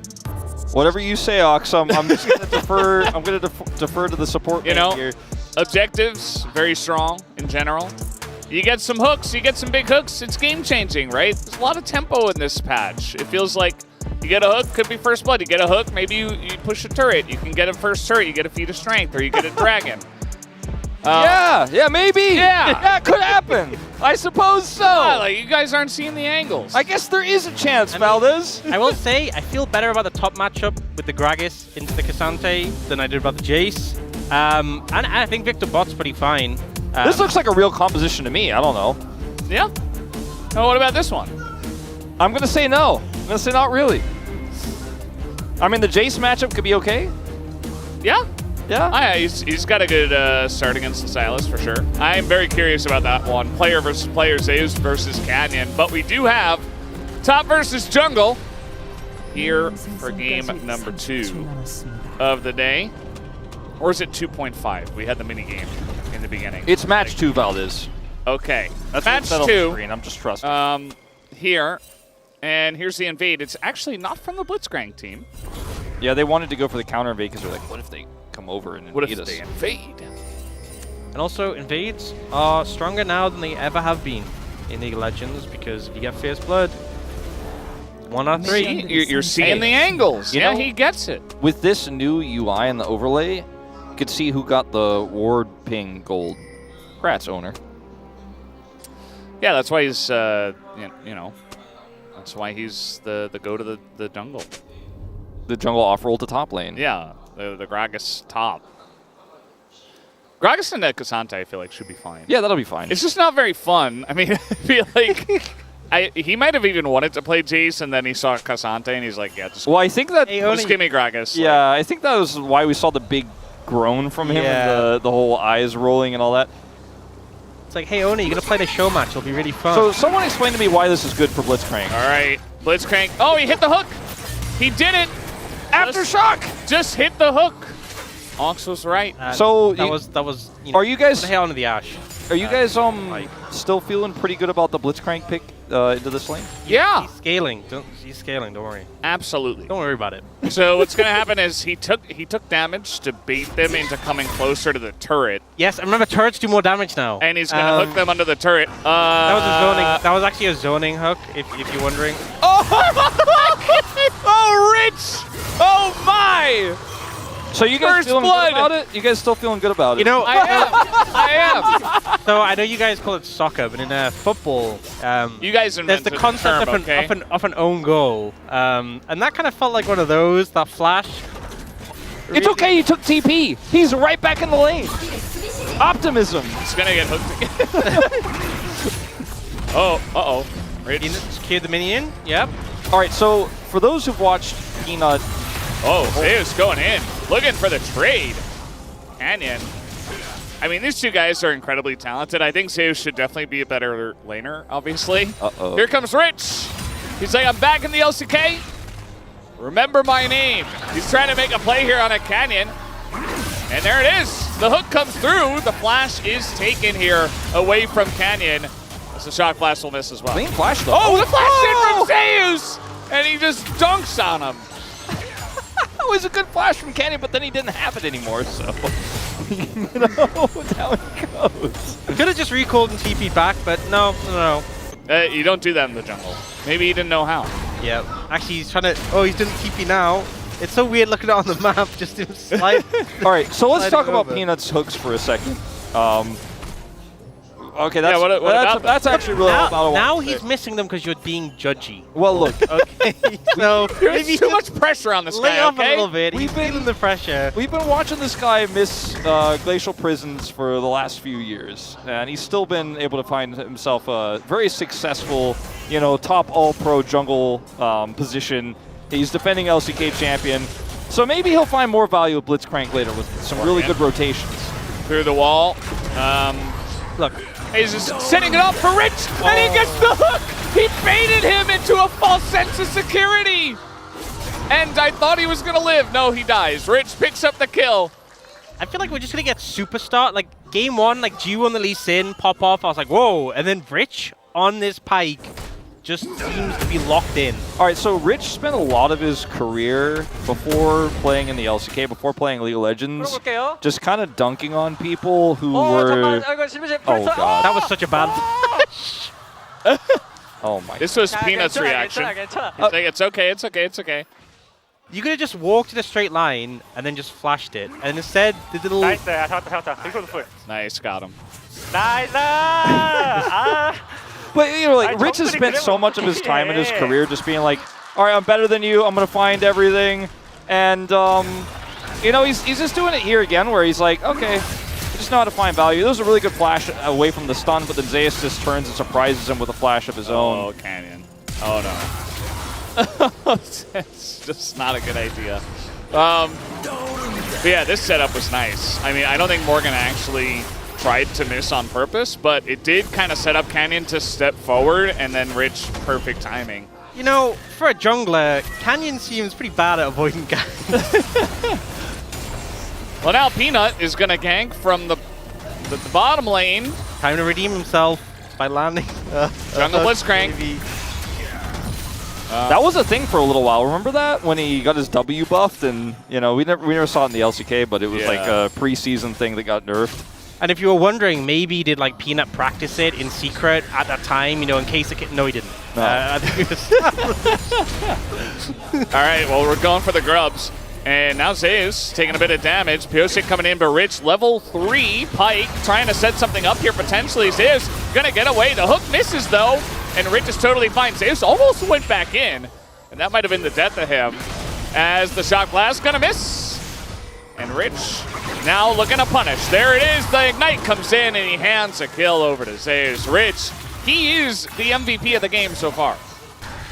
Whatever you say, Ox. I'm just gonna defer. I'm gonna defer to the support. You know, here. Objectives very strong in general. You get some hooks, you get some big hooks. It's game changing, right? There's a lot of tempo in this patch. It feels like you get a hook, could be first blood. You get a hook, maybe you push a turret. You can get a first turret. You get a feat of strength, or you get a dragon. Yeah, maybe. Yeah, it could happen. I suppose so. Yeah, like you guys aren't seeing the angles. I guess there is a chance, Valdez. I will say, I feel better about the top matchup with the Gragas into the Cassante than I did about the Jace. And I think Victor bot's pretty fine. This looks like a real composition to me. I don't know. Yeah. Oh, what about this one? I'm gonna say no. I'm gonna say not really. I mean, the Jace matchup could be okay. Yeah. Yeah. He's got a good start against the Silas for sure. I am very curious about that one. Player versus player, Zeus versus Canyon. But we do have top versus jungle here for game number 2 of the day. Or is it 2.5? We had the mini game in the beginning. It's match 2, Valdez. Okay. That's match on 2. the screen. I'm just trusting. Here. And here's the invade. It's actually not from the Blitzcrank team. Yeah, they wanted to go for the counter invade because they're like, what if they come over and invade us? invade? And also, invades are stronger now than they ever have been in League of Legends because if you get Fierce Blood, 1 out of 3. You're seeing the angles. You Yeah, know, he gets it. With this new UI and the overlay, you could see who got the ward ping gold. Congrats, owner. Yeah, that's why he's, you know, that's why he's the go to the jungle. The jungle off roll to top lane. Yeah, the Gragas top. Gragas and Cassante, I feel like, should be fine. Yeah, that'll be fine. It's just not very fun. I mean, I feel like he might have even wanted to play Jace, and then he saw Cassante, and he's like, yeah, just, well, I think that just give me Gragas. Yeah, I think that was why we saw the big groan from him and the whole eyes rolling and all that. It's like, hey, Oni, you're going to play the show match. It'll be really fun. So someone explain to me why this is good for Blitzcrank. All right, Blitzcrank. Oh, he hit the hook. He did it. Aftershock. Just hit the hook. Onx was right. So that was. You know, are you guys? Put the hair under the ash. Are you guys still feeling pretty good about the Blitzcrank pick into this lane? Yeah. He's scaling. He's scaling. Don't worry. Absolutely. Don't worry about it. So what's going to happen is he took damage to bait them into coming closer to the turret. Yes, and remember turrets do more damage now. And he's going to hook them under the turret. That was a zoning. That was actually a zoning hook, if you're wondering. Oh, Rich! Oh my! So you guys feeling good about it? You guys still feeling good about it? You know, I am. So I know you guys call it soccer, but in football, you guys there's the invented concept the term, of an own goal, and that kind of felt like one of those. That flash. It's okay. You took TP. He's right back in the lane. Optimism. He's gonna get hooked again. Uh-oh. Rich secured the minion. Yep. All right. So for those who've watched Peanut. Oh, Zeus going in, looking for the trade. Canyon. I mean, these two guys are incredibly talented. I think Zeus should definitely be a better laner, obviously. Uh-oh. Here comes Rich. He's like, I'm back in the LCK. Remember my name. He's trying to make a play here on a Canyon. And there it is. The hook comes through. The flash is taken here away from Canyon. As the shock blast will miss as well. Clean flash, though. Oh, the flash in from Zeus! And he just dunks on him. It was a good flash from Canyon, but then he didn't have it anymore, so you know how it goes. Could have just recalled and TP'd back, but no. You don't do that in the jungle. Maybe he didn't know how. Yeah, actually he's trying to. Oh, he's doing TP now. It's so weird looking at it on the map, just to slide. All right, so let's talk about Peanut's hooks for a second. Okay, that's actually really about now he's missing them because you're being judgy. Well, look. Okay, so there's too much pressure on this guy. Off a little bit. He's feeling the pressure. We've been watching this guy miss glacial prisons for the last few years, and he's still been able to find himself a very successful, top all-pro jungle position. He's defending LCK champion, so maybe he'll find more value with Blitzcrank later with some really good rotations. Through the wall. Look. He's just setting it up for Rich, and he gets the hook! He baited him into a false sense of security! And I thought he was gonna live. No, he dies. Rich picks up the kill. I feel like we're just gonna get superstar. Like, game one, like G1 the Lee Sin, pop off. I was like, whoa. And then Rich on this pike just seems to be locked in. All right, so Rich spent a lot of his career before playing in the LCK, before playing League of Legends, just kind of dunking on people who were... Oh, God. That was such a bad... Oh, my God. This was Peanut's reaction. He's like, it's okay. You could have just walked in a straight line and then just flashed it. And instead, the little... Nice, got him. But, Rich has spent so much of his time in his career just being like, all right, I'm better than you. I'm going to find everything. And, he's just doing it here again where he's like, okay, I just know how to find value. There was a really good flash away from the stun, but then Zeus just turns and surprises him with a flash of his own. Oh, Canyon. Oh, no. It's just not a good idea. But yeah, this setup was nice. I mean, I don't think Morgan actually tried to miss on purpose, but it did kind of set up Canyon to step forward, and then Rich, perfect timing. For a jungler, Canyon seems pretty bad at avoiding ganks. Well, now Peanut is going to gank from the bottom lane. Time to redeem himself by landing. Jungle Blitzcrank. That was a thing for a little while. Remember that when he got his W buffed, and we never saw it in the LCK, but it was like a preseason thing that got nerfed. And if you were wondering, maybe did like Peanut practice it in secret at that time, in case it no, he didn't. No. I think it was All right, well, we're going for the grubs. And now Zeus taking a bit of damage. Pyosik coming in, but Rich level 3. Pike trying to set something up here potentially. Zeus gonna get away. The hook misses though, and Rich is totally fine. Zeus almost went back in, and that might have been the death of him. As the shock blast gonna miss, and Rich now looking to punish. There it is. The ignite comes in, and he hands a kill over to Zeus. Rich, he is the MVP of the game so far.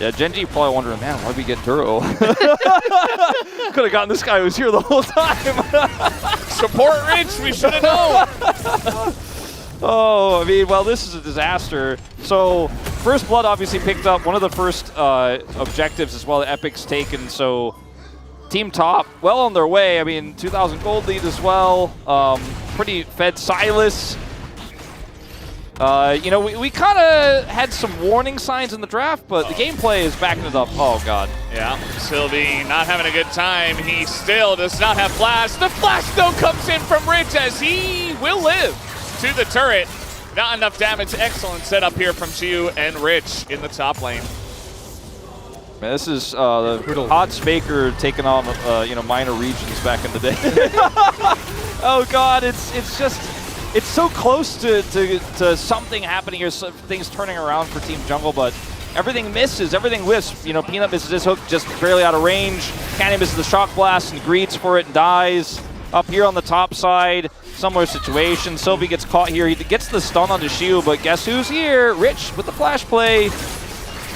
Yeah, Genji probably wondering, man, why'd we get Duro? Could have gotten this guy who was here the whole time. Support Rich, we should have known. Oh, I mean, well, this is a disaster. So, First Blood obviously picked up one of the first objectives as well that Epic's taken. So, Team Top, well on their way. I mean, 2,000 gold lead as well. Pretty fed Silas. We kind of had some warning signs in the draft, but the gameplay is backing it up. Oh, God. Yeah, Sylvie not having a good time. He still does not have flash. The flash, though, comes in from Rich as he will live to the turret. Not enough damage. Excellent setup here from Chiu and Rich in the top lane. Man, this is the Hot Spaker taking on, minor regions back in the day. Oh, God, it's just... It's so close to something happening here, things turning around for Team Jungle, but everything misses, everything whiffs. Peanut misses his hook just barely out of range. Candy misses the shock blast and greets for it and dies. Up here on the top side, similar situation. Sylvie gets caught here. He gets the stun onto Shiu, but guess who's here? Rich with the flash play.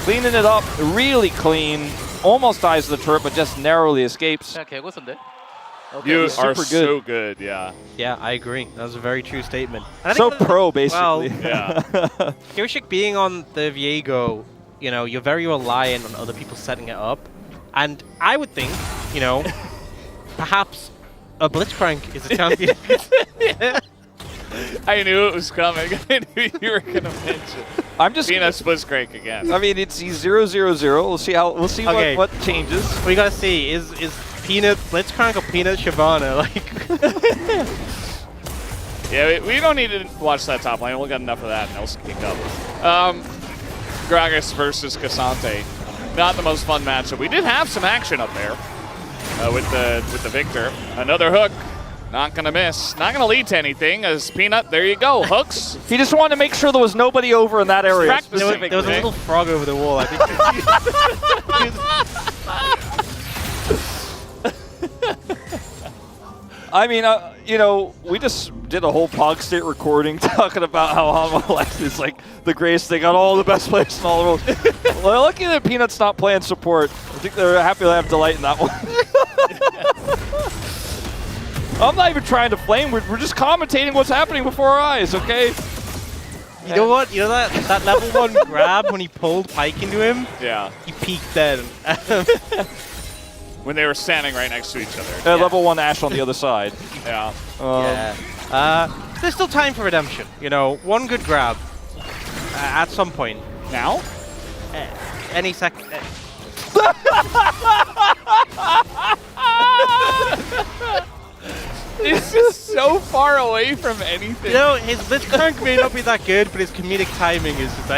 Cleaning it up, really clean. Almost dies to the turret, but just narrowly escapes. Okay, you are super so good, yeah. Yeah, I agree. That was a very true statement. And I So think pro, basically. Well, yeah. Pyosik being on the Viego, you're very reliant on other people setting it up. And I would think, perhaps a Blitzcrank is a champion. I knew it was coming. I knew you were going to mention. I'm just being a Blitzcrank again. I mean, it's 0-0-0. We'll see Okay. what changes. We gotta see is Peanut Blitzcrank or Peanut Shyvana? Yeah, we don't need to watch that top lane. We'll get enough of that and else kick up. Gragas versus Cassante. Not the most fun matchup. We did have some action up there with the Victor. Another hook. Not going to miss. Not going to lead to anything as Peanut, there you go, hooks. He just wanted to make sure there was nobody over in that area. There was a little frog over the wall, I think. I mean, we just did a whole Pog State recording talking about how Amalek is like the greatest thing on all the best players in all the world. Well, lucky that Peanut's not playing support. I think they're happy to have Delight in that one. I'm not even trying to flame. We're just commentating what's happening before our eyes, okay? You know what? You know that level 1 grab when he pulled Pike into him? Yeah. He peeked then. When they were standing right next to each other. Level 1 Ashe on the other side. Yeah. There's still time for redemption. One good grab at some point. Now? Any second. It's just so far away from anything. His Blitzcrank may not be that good, but his comedic timing is just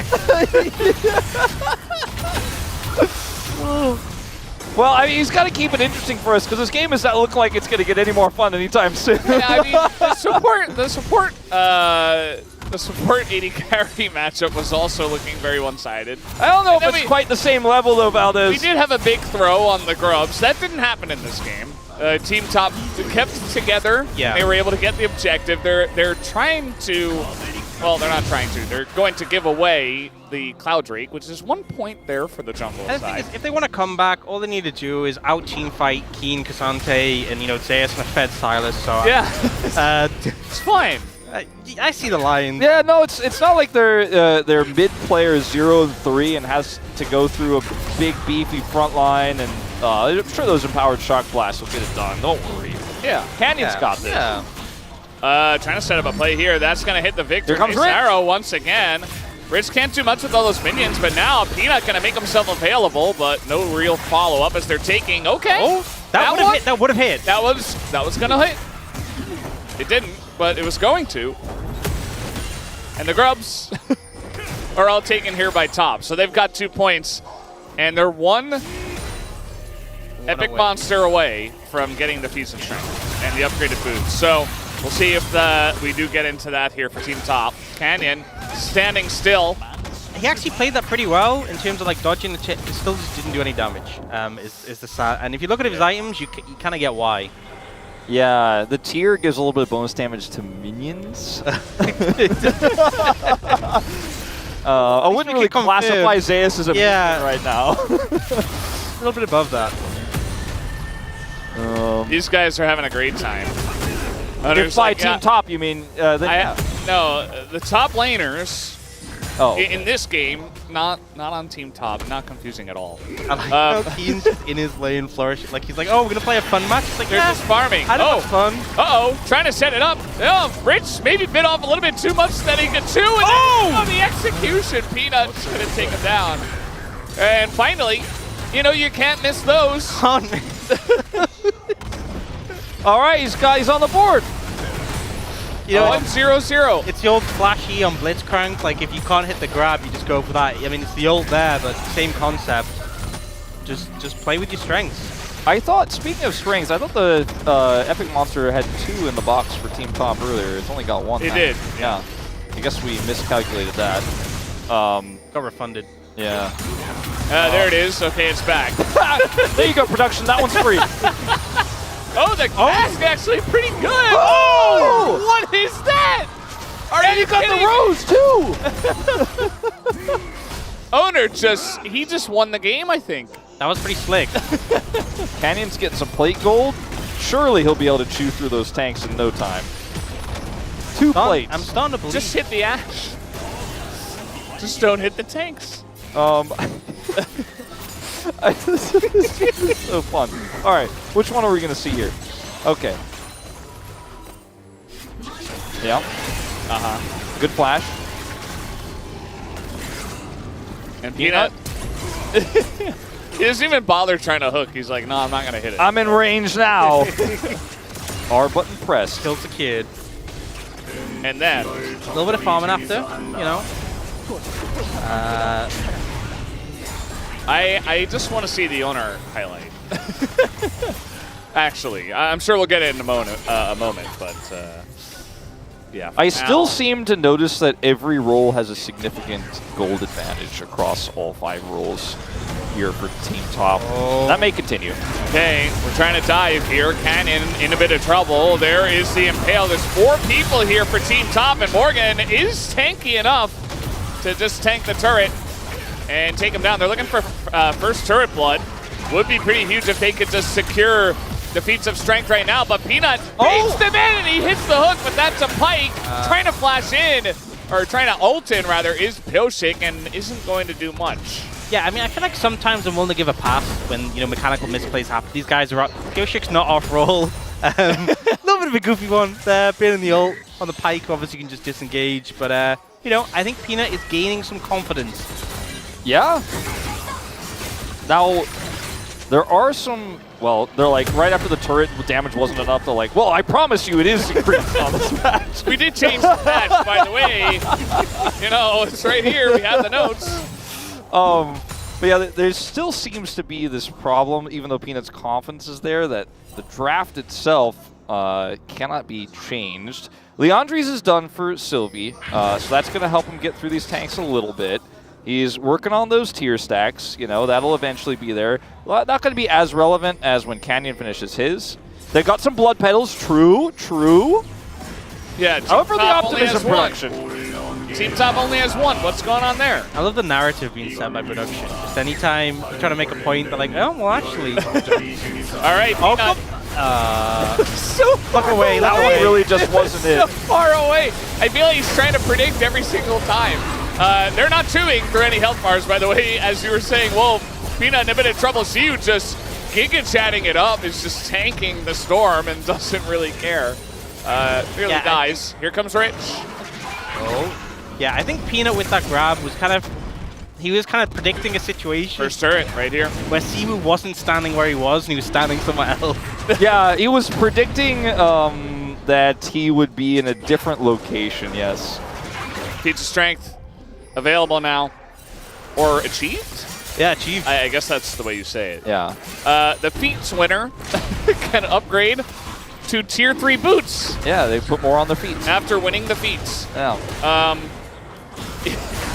Well, I mean, he's got to keep it interesting for us because this game does not look like it's going to get any more fun anytime soon. Yeah, I mean, the support AD carry matchup was also looking very one-sided. I don't know if it's quite the same level though, Valdez. We did have a big throw on the Grubs. That didn't happen in this game. Team Top kept together. Yeah. They were able to get the objective. They're trying to, well, they're not trying to. They're going to give away the Cloud Drake, which is 1 point there for the jungle And the side. thing is, if they want to come back, all they need to do is out-team fight Keen, Cassante, and Zeus and a fed Silas. So yeah, it's fine. I see the lines. Yeah, no, it's not like their mid player is 0-3 and has to go through a big beefy front line, and I'm sure those empowered shock blasts will get it done. Don't worry. Yeah, Canyon's got this. Yeah. Trying to set up a play here. That's going to hit the Victor. Here comes Rich. Arrow once again. Rich can't do much with all those minions, but now Peanut gonna make himself available, but no real follow-up as they're taking. Okay. Oh, that would have hit. That would have hit. That was gonna hit. It didn't, but it was going to. And the Grubs are all taken here by top. So they've got 2 points, and they're one epic monster away from getting the Feast of Strength and the upgraded boots. So we'll see if we do get into that here for Team Top. Canyon standing still. He actually played that pretty well in terms of like dodging the chip. He still just didn't do any damage. Is the sad. And if you look at his items, you kind of get why. Yeah, the tier gives a little bit of bonus damage to minions. I wouldn't really classify Zeus as a minion right now. A little bit above that. These guys are having a great time. If by Team Top, you mean... No, the top laners Oh. In this game, not on Team Top, not confusing at all. I like how Keen's in his lane flourishing. Like he's like, oh, we're gonna play a fun match. It's like, they're just farming. Fun. Trying to set it up. Oh, Rich maybe bit off a little bit too much that he could chew. And the execution, Peanut's gonna take him down. And finally, you know, you can't miss those. All right, he's on the board. You know, 1-0-0. It's the old flashy on Blitzcrank. Like if you can't hit the grab, you just go for that. I mean, it's the old there, but same concept. Just play with your strengths. I thought, speaking of strengths, I thought the Epic Monster had 2 in the box for Team Top earlier. It's only got 1 It now. did. Yeah. I guess we miscalculated that. Got refunded. Yeah. There it is. Okay, it's back. There you go, production. That one's free. Oh, the cast actually pretty good. Oh! What is that? And you got the rose too. Owner he just won the game, I think. That was pretty slick. Canyon's getting some plate gold. Surely he'll be able to chew through those tanks in no time. 2 plates. I'm starting to believe. Just hit the ash. Just don't hit the tanks. This is so fun. All right, which one are we going to see here? Okay. Yeah. Good flash. And Peanut. He doesn't even bother trying to hook. He's like, no, I'm not going to hit it. I'm in range now. R button pressed. Kills the kid. And then a little bit of farming after, you know. I just want to see the owner highlight. Actually, I'm sure we'll get it in a moment, but yeah. I still seem to notice that every role has a significant gold advantage across all 5 roles here for Team Top. That may continue. Okay, we're trying to dive here. Canyon in a bit of trouble. There is the Impale. There's 4 people here for Team Top, and Morgan is tanky enough to just tank the turret and take him down. They're looking for first turret blood. Would be pretty huge if they could just secure the feats of strength right now, but Peanut baits them in and he hits the hook, but that's a pike. Trying to flash in, or trying to ult in rather, is Pillshik and isn't going to do much. Yeah, I mean, I feel like sometimes I'm willing to give a pass when, you know, mechanical misplays happen. These guys are up. Pillshik's not off roll. A little bit of a goofy one there, bailing the ult on the pike. Obviously, you can just disengage, but, you know, I think Peanut is gaining some confidence. Yeah. Now, there are some, well, they're like, right after the turret damage wasn't enough, they're like, well, I promise you it is increased on this match. We did change the patch, by the way. You know, it's right here. We have the notes. But yeah, there still seems to be this problem, even though Peanut's confidence is there, that the draft itself cannot be changed. Leandri's is done for Sylvie, so that's going to help him get through these tanks a little bit. He's working on those tier stacks. You know, that'll eventually be there. Not going to be as relevant as when Canyon finishes his. They've got some blood pedals. True. Yeah, however, the optimism production. Team Top only has 1. What's going on there? I love the narrative being set by production. Just anytime you try to make a point, they're like, oh, well, actually. All right, Peanut. So far away. That one really just wasn't it. So far away. I feel like he's trying to predict every single time. They're not chewing for any health bars, by the way, as you were saying. Well, Peanut in a bit of trouble. See you just giga-chatting it up, is just tanking the storm and doesn't really care. Really dies. Here comes Rich. Yeah, I think Peanut with that grab was he was kind of predicting a situation. First turret right here. Where Simu wasn't standing where he was and he was standing somewhere else. Yeah, he was predicting that he would be in a different location, yes. Feats of strength available now. Or achieved? Yeah, achieved. I guess that's the way you say it. Yeah. The feats winner can upgrade to tier 3 boots. Yeah, they put more on their feet. After winning the feats. Yeah.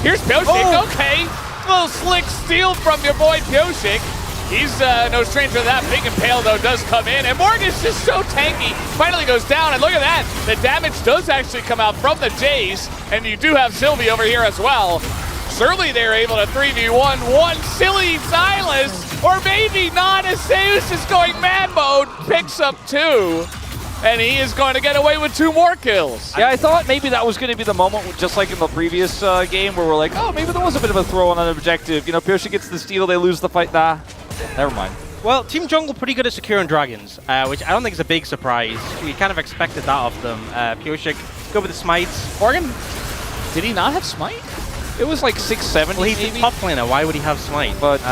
Here's Pyoshik. Okay. Little slick steal from your boy Pyoshik. He's no stranger to that. Big Impale, though, does come in. And Morgan's just so tanky. Finally goes down. And look at that. The damage does actually come out from the Jays. And you do have Sylvie over here as well. Certainly they're able to 3v1 one silly Silas. Or maybe not, as Zeus is going man mode. Picks up 2. And he is going to get away with 2 more kills. Yeah, I thought maybe that was going to be the moment, just like in the previous game, where we're like, oh, maybe there was a bit of a throw on an objective. You know, Pyoshik gets the steal, they lose the fight. Nah, never mind. Well, Team Jungle pretty good at securing dragons, which I don't think is a big surprise. We kind of expected that of them. Pyoshik, go with the smites. Morgan, did he not have smite? It was like 670. Well, he's maybe? a top laner. Why would he have smite? But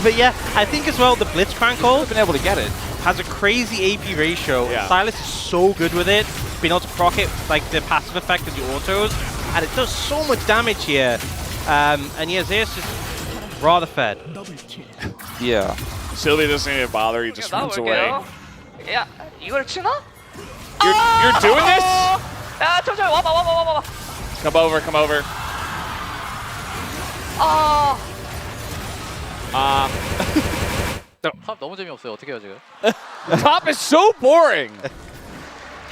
but yeah, I think as well the Blitzcrank ult been able to get it. Has a crazy AP ratio. Yeah. Silas is so good with it, being able to proc it like the passive effect of the autos, and it does so much damage here. And yeah, Zeus is rather fed. Yeah. Sylvie doesn't even bother, he just runs away. 야, 이걸 치나? You're doing this? 야, 잠시만 와봐. Come over, come over. 탑 너무 재미없어요. 어떻게 해요 지금? Top is so boring.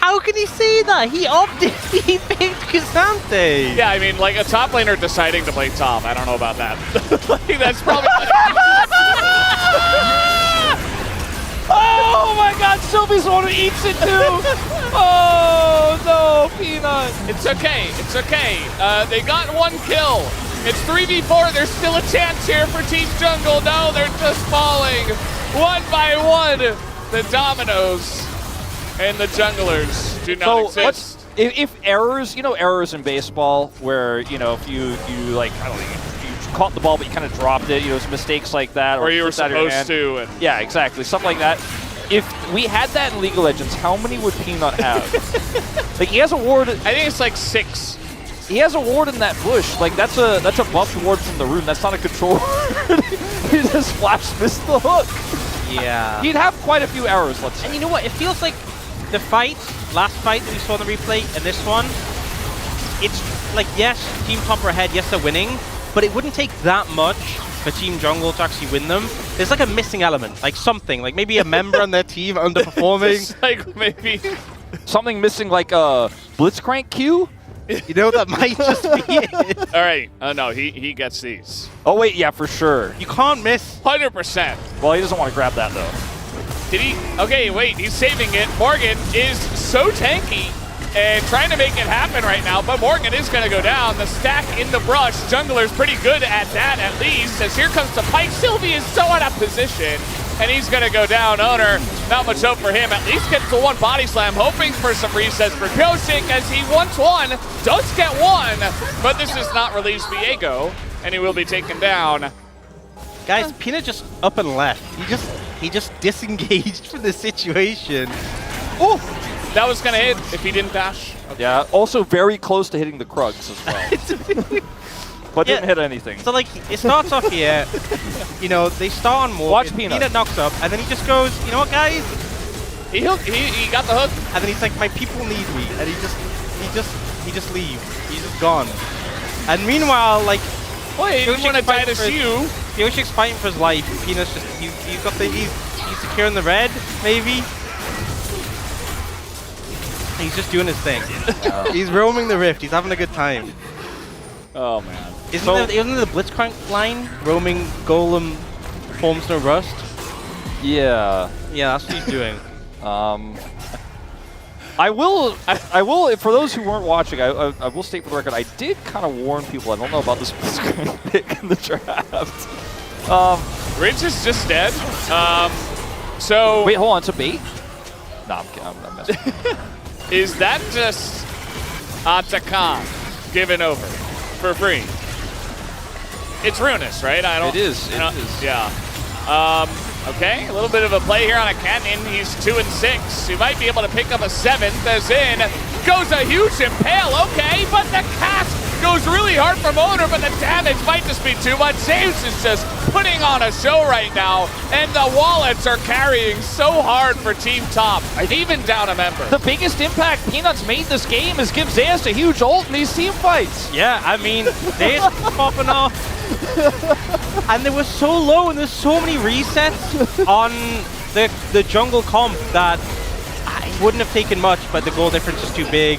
How can he say that? He opted. He picked Kazante. Yeah, I mean, like a top laner deciding to play top. I don't know about that. Like, that's probably. Oh my god, Sylvie's the one who eats it too! Oh no, Peanut! It's okay, it's okay. They got 1 kill. It's 3v4, there's still a chance here for Team Jungle. No, they're just falling one by one. The dominoes and the junglers do not exist. If errors, you know errors in baseball where, you know, if you like, I don't know, you caught the ball but you kind of dropped it, you know, mistakes like that. Or you were supposed to. And yeah, exactly, something like that. If we had that in League of Legends, how many would Peanut have? Like, he has a ward. I think it's like 6. He has a ward in that bush. Like, that's a buffed ward from the rune. That's not a control ward. He just flash missed the hook. Yeah. He'd have quite a few errors, let's say. And you know what? It feels like the last fight that we saw in the replay, and this one, it's like, yes, Team Top are ahead, yes, they're winning, but it wouldn't take that much for Team Jungle to actually win them. There's like a missing element, like something, like maybe a member on their team underperforming. It's like maybe something missing, like a Blitzcrank Q? You know, that might just be it. All right. No, he gets these. Oh, wait, yeah, for sure. You can't miss. 100%. Well, he doesn't want to grab that, though. Did he? Okay, wait, he's saving it. Morgan is so tanky and trying to make it happen right now, but Morgan is going to go down. The stack in the brush. Jungler's pretty good at that, at least, as here comes the pike. Sylvie is so out of position, and he's going to go down. Owner, not much hope for him. At least gets the 1 body slam, hoping for some resets for Pyoshik, as he wants 1, does get 1, but this does not release Viego, and he will be taken down. Guys, Peanut just up and left. He just disengaged from the situation. Oh, that was gonna hit if he didn't dash. Okay. Yeah, also very close to hitting the Krugs as well. But didn't hit anything. So like, it starts off here, you know, they start on Morgan. Watch Peanut. Peanut knocks up, and then he just goes, you know what, guys? He got the hook. And then he's like, my people need me, and he just leaves. He's just gone. And meanwhile, like, wait, he want to die to see you. Pyoshik's fighting for his life. Peanut's just he's securing the red, maybe. He's just doing his thing. He's roaming the rift. He's having a good time. Oh man! Isn't there the Blitzcrank line? Roaming Golem forms no rust. Yeah. Yeah, that's what he's doing. I will, for those who weren't watching, I will state for the record, I did kind of warn people, I don't know about this Blitzcrank pick in the draft. Ridge is just dead. So... Wait, hold on, it's a bait? No, I'm kidding, I'm messing. Is that just... Atakan given over for free. It's Ruinous, right? I don't. It is. It is. Yeah. Okay, a little bit of a play here on a Canyon. He's 2 and 6. He might be able to pick up a 7th as in goes a huge impale. Okay, but the cast goes really hard from Owner, but the damage might just be too much. Zeus is just putting on a show right now, and the wallets are carrying so hard for Team Top, even down a member. The biggest impact Peanuts made this game is give Zeus a huge ult in these team fights. Yeah, I mean, Zeus popping off. And they were so low, and there's so many resets on the jungle comp that it wouldn't have taken much, but the goal difference is too big.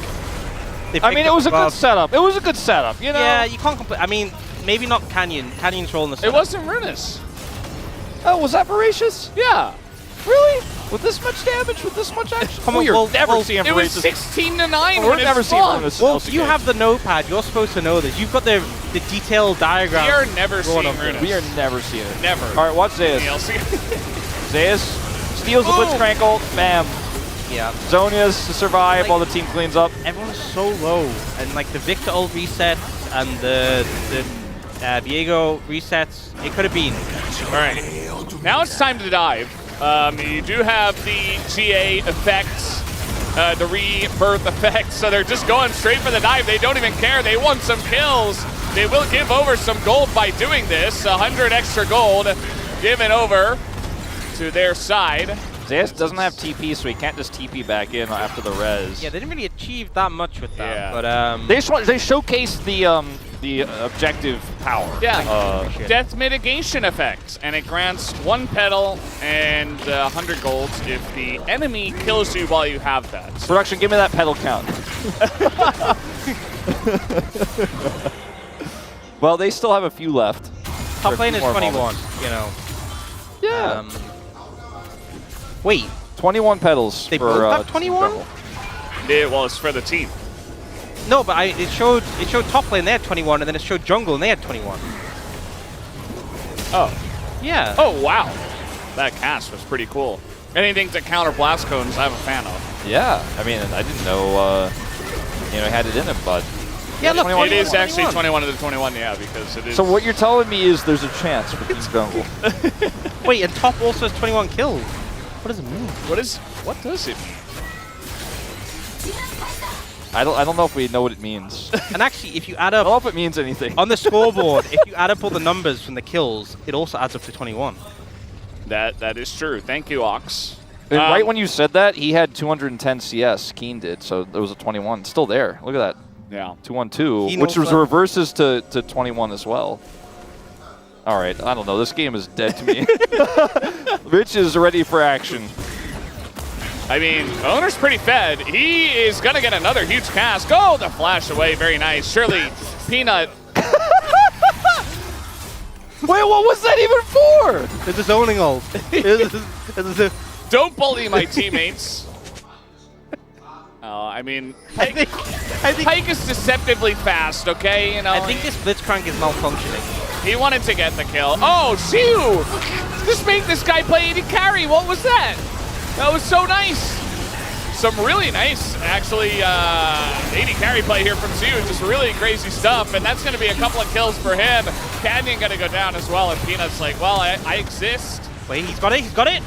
I mean, it was a good setup. It was a good setup, you know? Yeah, you can't complain. I mean, maybe not Canyon. Canyon's rolling the setup. It wasn't Ruinous. Oh, was that Voracious? Yeah. Really? With this much damage? With this much action? Come on, We're never seeing It was Voracious. 16-9 We're when never it's seeing fun. Ruinous. Well, you have the notepad. You're supposed to know this. You've got the detailed diagram. We are never seeing up Ruinous. We are never seeing it. Never. All right, watch Zeus. Zeus steals the Blitzcrank ult. Bam. Yeah. Zonia's to survive while the team cleans up. Everyone's so low, and like the Victor ult resets and the Viego resets, it could have been. All right. Now it's time to dive. You do have the GA effects, the rebirth effects, so they're just going straight for the dive. They don't even care. They want some kills. They will give over some gold by doing this. 100 extra gold given over to their side. Zeus doesn't have TP, so he can't just TP back in after the res. Yeah, they didn't really achieve that much with that. Yeah. But they showcased the objective power. Yeah, death mitigation effect, and it grants 1 petal and 100 golds if the enemy kills you while you have that. Production, give me that petal count. Well, they still have a few left. top lane is 21, moments. you know. Yeah. Wait. 21 petals. They for, both have 21? Yeah, well, it's for the team. No, but it showed top lane, they had 21, and then it showed jungle, and they had 21. Oh. Yeah. Oh, wow. That cast was pretty cool. Anything to counter blast cones, I'm a fan of. Yeah, I mean, I didn't know, he had it in him, but... Yeah, look, it is actually 21 to the 21, yeah, because it is... So what you're telling me is there's a chance for Team Jungle. Wait, and top also has 21 kills. What does it mean? What does it mean? I don't know if we know what it means. And actually, if you add up... I don't know if it means anything. On the scoreboard, if you add up all the numbers from the kills, it also adds up to 21. That is true. Thank you, Ox. And right when you said that, he had 210 CS, Keen did, so there was a 21. Still there. Look at that. Yeah. 212, which was reverses to 21 as well. All right, I don't know. This game is dead to me. Rich is ready for action. I mean, Owner's pretty fed. He is going to get another huge cast. Oh, the flash away. Very nice. Surely, Peanut. Wait, what was that even for? It's a zoning ult. Don't bully my teammates. I mean, I think Pike is deceptively fast, okay? You know, I think this Blitzcrank is malfunctioning. He wanted to get the kill. Oh, Siu! Just make this guy play AD carry. What was that? That was so nice. Some really nice, actually, AD carry play here from Siu. Just really crazy stuff, and that's going to be a couple of kills for him. Canyon going to go down as well, and Peanut's like, well, I exist. Wait, he's got it. He's got it.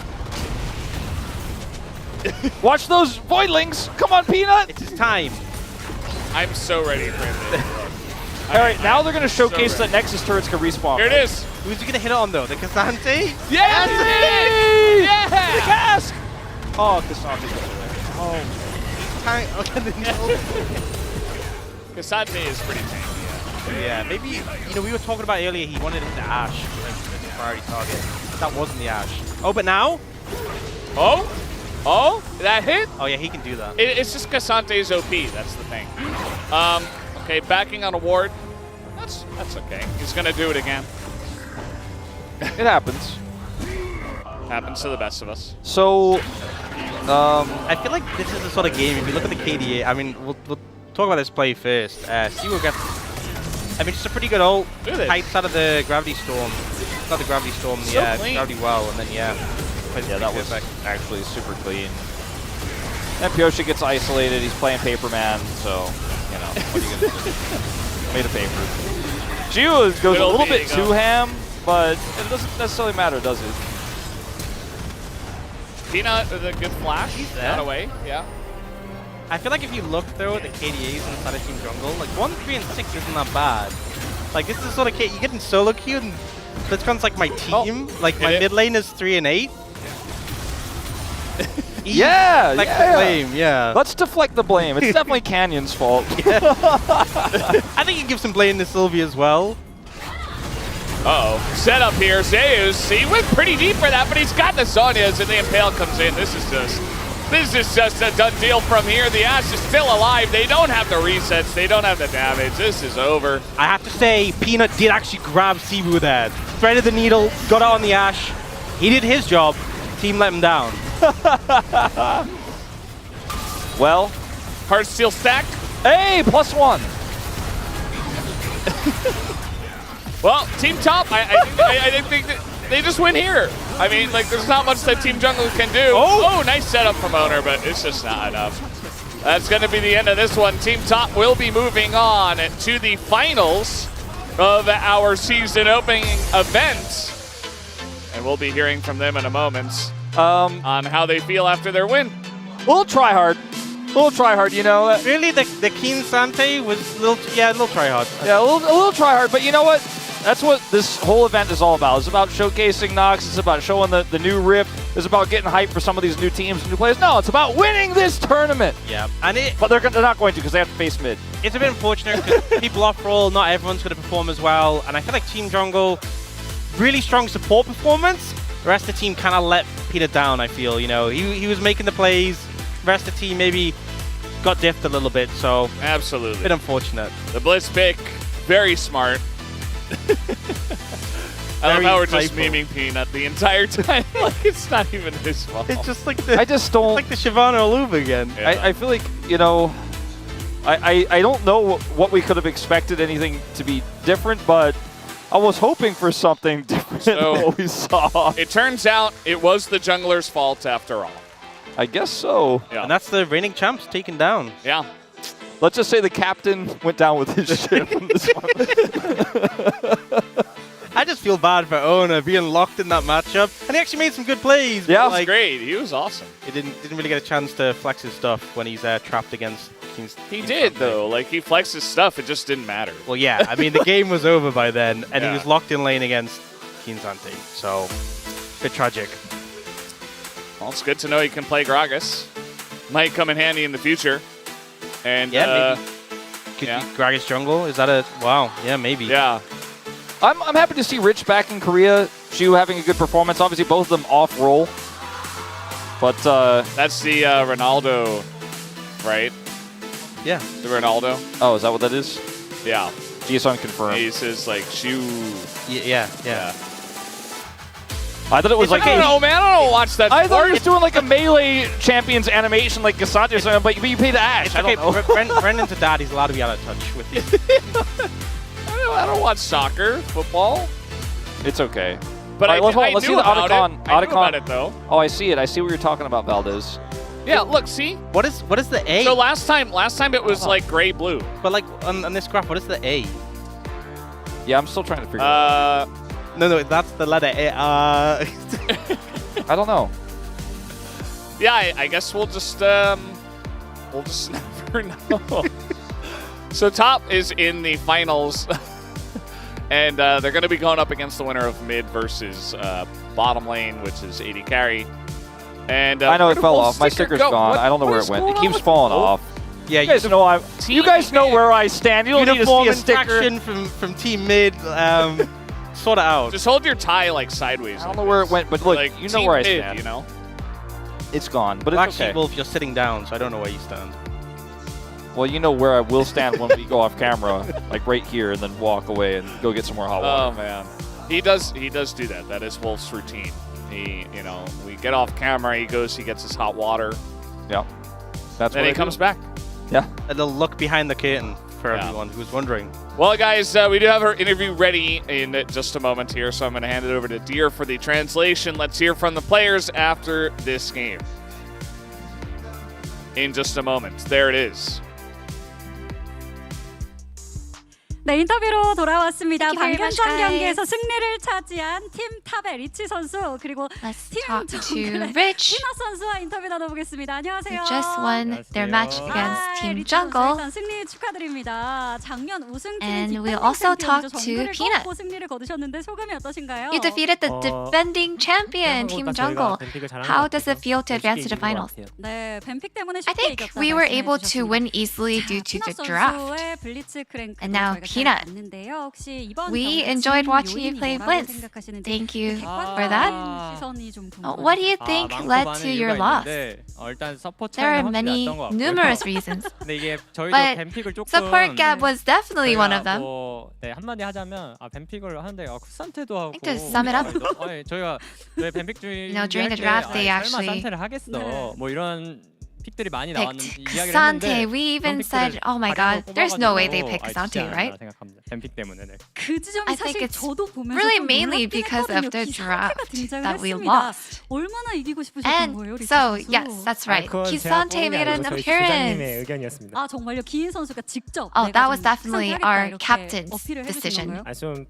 Watch those voidlings. Come on, Peanut. It's his time. I'm so ready for him. All right, now they're going to showcase that Nexus turrets can respawn. Here it is. Who's he going to hit it on, though? The Cassante? Yes! Yeah! The cask! Oh, Cassante. Oh. Cassante is pretty tanky. Yeah, maybe, you know, we were talking about earlier, he wanted the Ashe as a priority target. That wasn't the Ashe. Oh, but now? Oh? Oh? That hit? Oh, yeah, he can do that. It's just Cassante's OP, that's the thing. Okay, backing on a ward. That's okay. He's going to do it again. It happens. Happens to the best of us. So, I feel like this is the sort of game, if you look at the KDA, I mean, we'll talk about this play first. Siwo gets, I mean, it's a pretty good ult. Pipes out of the Gravity Storm. Not the Gravity Storm, the Gravity Well, and then, yeah. Yeah, that was actually super clean. And Pyoshi gets isolated. He's playing Paperman, so, you know, what are you going to do? Made of paper. Gio goes a little bit too ham, but it doesn't necessarily matter, does it? Peanut with a good flash. Got away, yeah. I feel like if you look though at the KDAs inside of Team Jungle, like 1, 3, and 6 isn't that bad. Like this is the sort of you get in solo queue, and Blitzcran's like my team. Like my mid lane is 3 and 8. Yeah, Deflect the blame, yeah. Let's deflect the blame. It's definitely Canyon's fault. I think you give some blame to Sylvie as well. Uh-oh. Set up here. Zeus, he went pretty deep for that, but he's got the Zonias, and the Impale comes in. This is just a done deal from here. The Ash is still alive. They don't have the resets. They don't have the damage. This is over. I have to say, Peanut did actually grab Cebu there. Threaded the needle, got out on the Ash. He did his job. Team let him down. Well, Heart Steel stacked. Hey, +1. Well, Team Top, I think that they just win here. I mean, like, there's not much that Team Jungle can do. Oh, nice setup from Owner, but it's just not enough. That's going to be the end of this one. Team Top will be moving on to the finals of our season opening event. And we'll be hearing from them in a moment on how they feel after their win. We'll try hard. We'll try hard, you know. Really, the Keen Sante was a little try hard. Yeah, a little try hard, but you know what? That's what this whole event is all about. It's about showcasing Nox. It's about showing the new rip. It's about getting hyped for some of these new teams and new players. No, it's about winning this tournament. Yeah, but they're not going to because they have to face mid. It's a bit unfortunate because people after all, not everyone's going to perform as well. And I feel like Team Jungle, really strong support performance. The rest of the team kind of let Peter down, I feel. You know, he was making the plays. The rest of the team maybe got diffed a little bit, so absolutely. A bit unfortunate. The Blitz pick, very smart. I love how we're just memeing Peanut the entire time. Like, it's not even his fault. It's just like the, I just don't... like the Shyvana Loop again. Yeah. I feel like, you know, I don't know what we could have expected anything to be different, but I was hoping for something different than what we saw. It turns out it was the jungler's fault after all. I guess so. Yeah. And that's the reigning champs taken down. Yeah. Let's just say the captain went down with his ship in this one. I just feel bad for Owner being locked in that matchup. And he actually made some good plays. Yeah, like, great. He was awesome. He didn't really get a chance to flex his stuff when he's trapped against King's. He did, though. Like, he flexed his stuff. It just didn't matter. Well, yeah. I mean, the game was over by then, and Yeah. he was locked in lane against King's Ante. So, a bit tragic. Well, it's good to know he can play Gragas. Might come in handy in the future. And yeah, maybe. Could yeah. be Gragas jungle? Is that a... Wow. Yeah, maybe. Yeah. I'm happy to see Rich back in Korea. Shu having a good performance. Obviously, both of them off roll. But that's the Ronaldo, right? Yeah. The Ronaldo. Oh, is that what that is? Yeah. He's unconfirmed. He says like Shu. Yeah. I thought it was like I don't know, man. I don't watch that. I thought he sport. was doing like a melee champions animation like Gasante or something, but you pay the Ash. It's I okay. don't know. Brendan's a dad. He's allowed to be out of touch with these. I don't watch soccer, football. It's okay. But All right, let's knew see the about Otacon. it. I knew about it, though. Oh, I see it. I see what you're talking about, Valdez. Yeah, look, see? What is the A? So last time it was like gray-blue. But like on this graph, what is the A? Yeah, I'm still trying to figure it out. No, that's the letter A. I don't know. Yeah, I guess we'll just never know. So Top is in the finals, and they're going to be going up against the winner of mid versus bottom lane, which is AD carry. And I know where it did fell Wolf's off. My sticker sticker's go? gone. I don't know What where is it went. going It on keeps with falling Wolf? off. Yeah, you guys know you guys know where I stand. You don't need to see a sticker. Traction from team mid. Sort it out. Just hold your tie like sideways. I don't know where it went, but look, like, you know team where I mid, stand. You know, it's gone, but Well, it's actually, okay. Wolf, you're sitting down, so I don't know where you stand. Well, you know where I will stand when we go off camera, like right here, and then walk away and go get some more hot water. Oh man, he does do that. That is Wolf's routine. We get off camera, he gets his hot water. Yeah, that's then what he I comes do. back. Yeah, a little look behind the curtain for everyone who's wondering. Well, guys, we do have our interview ready in just a moment here, so I'm going to hand it over to Deer for the translation. Let's hear from the players after this game. in just a moment. There it is. 네, 인터뷰로 돌아왔습니다. Thank you very 방금 much, 전 guys. 경기에서 승리를 차지한 팀 탑의 리치 선수 그리고 팀 talk to 정글의 Rich. 피넛 선수와 인터뷰 나눠보겠습니다. 안녕하세요. Who just won their match against Team 리치 선수 Jungle. 일단 승리 축하드립니다. 작년 우승팀인 And 디펜딩 we'll also 챔피언이죠. talk to 정글을 Peanut. 꺾고 승리를 거두셨는데 소감이 어떠신가요? You defeated the defending champion, Team Jungle. How does it feel to advance to the finals? 네, 뱀픽 때문에 I 쉽게 think 이겼다. we were able to win easily due to the draft. 선수의 블리츠 크랭크 And now Peanut. We enjoyed watching you play Blitz. Thank you for that. What do you think led to your loss? 일단 서포트 There are 차이는 many, 확실히 났던 것 같고요. numerous reasons. 근데 이게 저희도 But 뱀픽을 조금 support gap was definitely one of them. 네, 한마디 하자면 뱀픽을 하는데 쿠산테도 하고 to sum it up. 저희가 왜 뱀픽 중에 No, during the draft they 설마 actually 산테를 하겠어. 뭐 이런 픽들이 많이 나왔는 picked 이야기를 Kasante. 했는데 We even said, oh my god, there's no way they picked Kasante, right? 생각합니다. 뱀픽 때문에. 네. 그 지점이 I think 사실 it's 저도 보면서 really 좀 mainly 놀랍긴 because of 했거든요. the draft 등장을 that we 했습니다. lost. 얼마나 이기고 싶으셨던 거예요, And 리치 so, 선수? yes, that's right. Kisante made an appearance. 의견이었습니다. 아 정말요? 기인 선수가 직접 Oh, 내가 that was 좀 definitely 키산테 our 하겠다 이렇게 captain's 어필을 해주신 decision. 건가요? 좀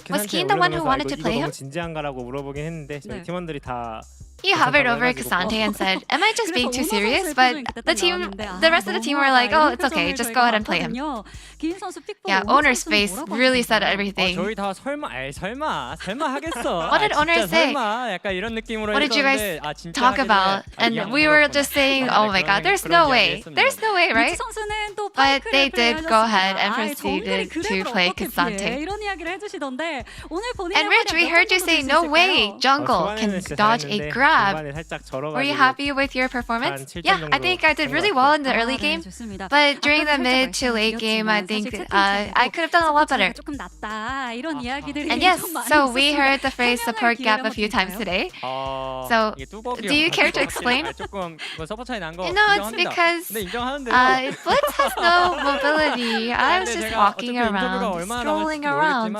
Was Keen the one who wanted to play him? 진지한가라고 물어보긴 했는데 저희 네. 팀원들이 다 He hovered over Kasante and said, am I just being too serious? But the rest of the team were like, oh, it's okay, just go ahead and play him. Yeah, owner's face really said everything. 저희 다 설마 하겠어. What did owner say? 설마 약간 이런 느낌으로 What did you guys 했었는데, 진짜 talk 하길래, about? And we were just saying, oh my god, there's no way. There's no way, right? But they did go ahead and proceeded to play Kasante. 이런 이야기를 해주시던데 오늘 본인 And Rich, we heard you say, no way, Jungle can dodge a grab. Were you happy with your performance? Yeah, I think I did really well in the early game. But during the mid to late game, I think I could have done a lot better. 조금 낫다 이런 이야기들이 And yes, 좀 많이 so we 있었습니다. heard the phrase support gap a few times today. So, do you care to explain? 조금 서포 차이 난 거 No, it's because 인정하는데요. Blitz has no mobility. I was just walking around, strolling around.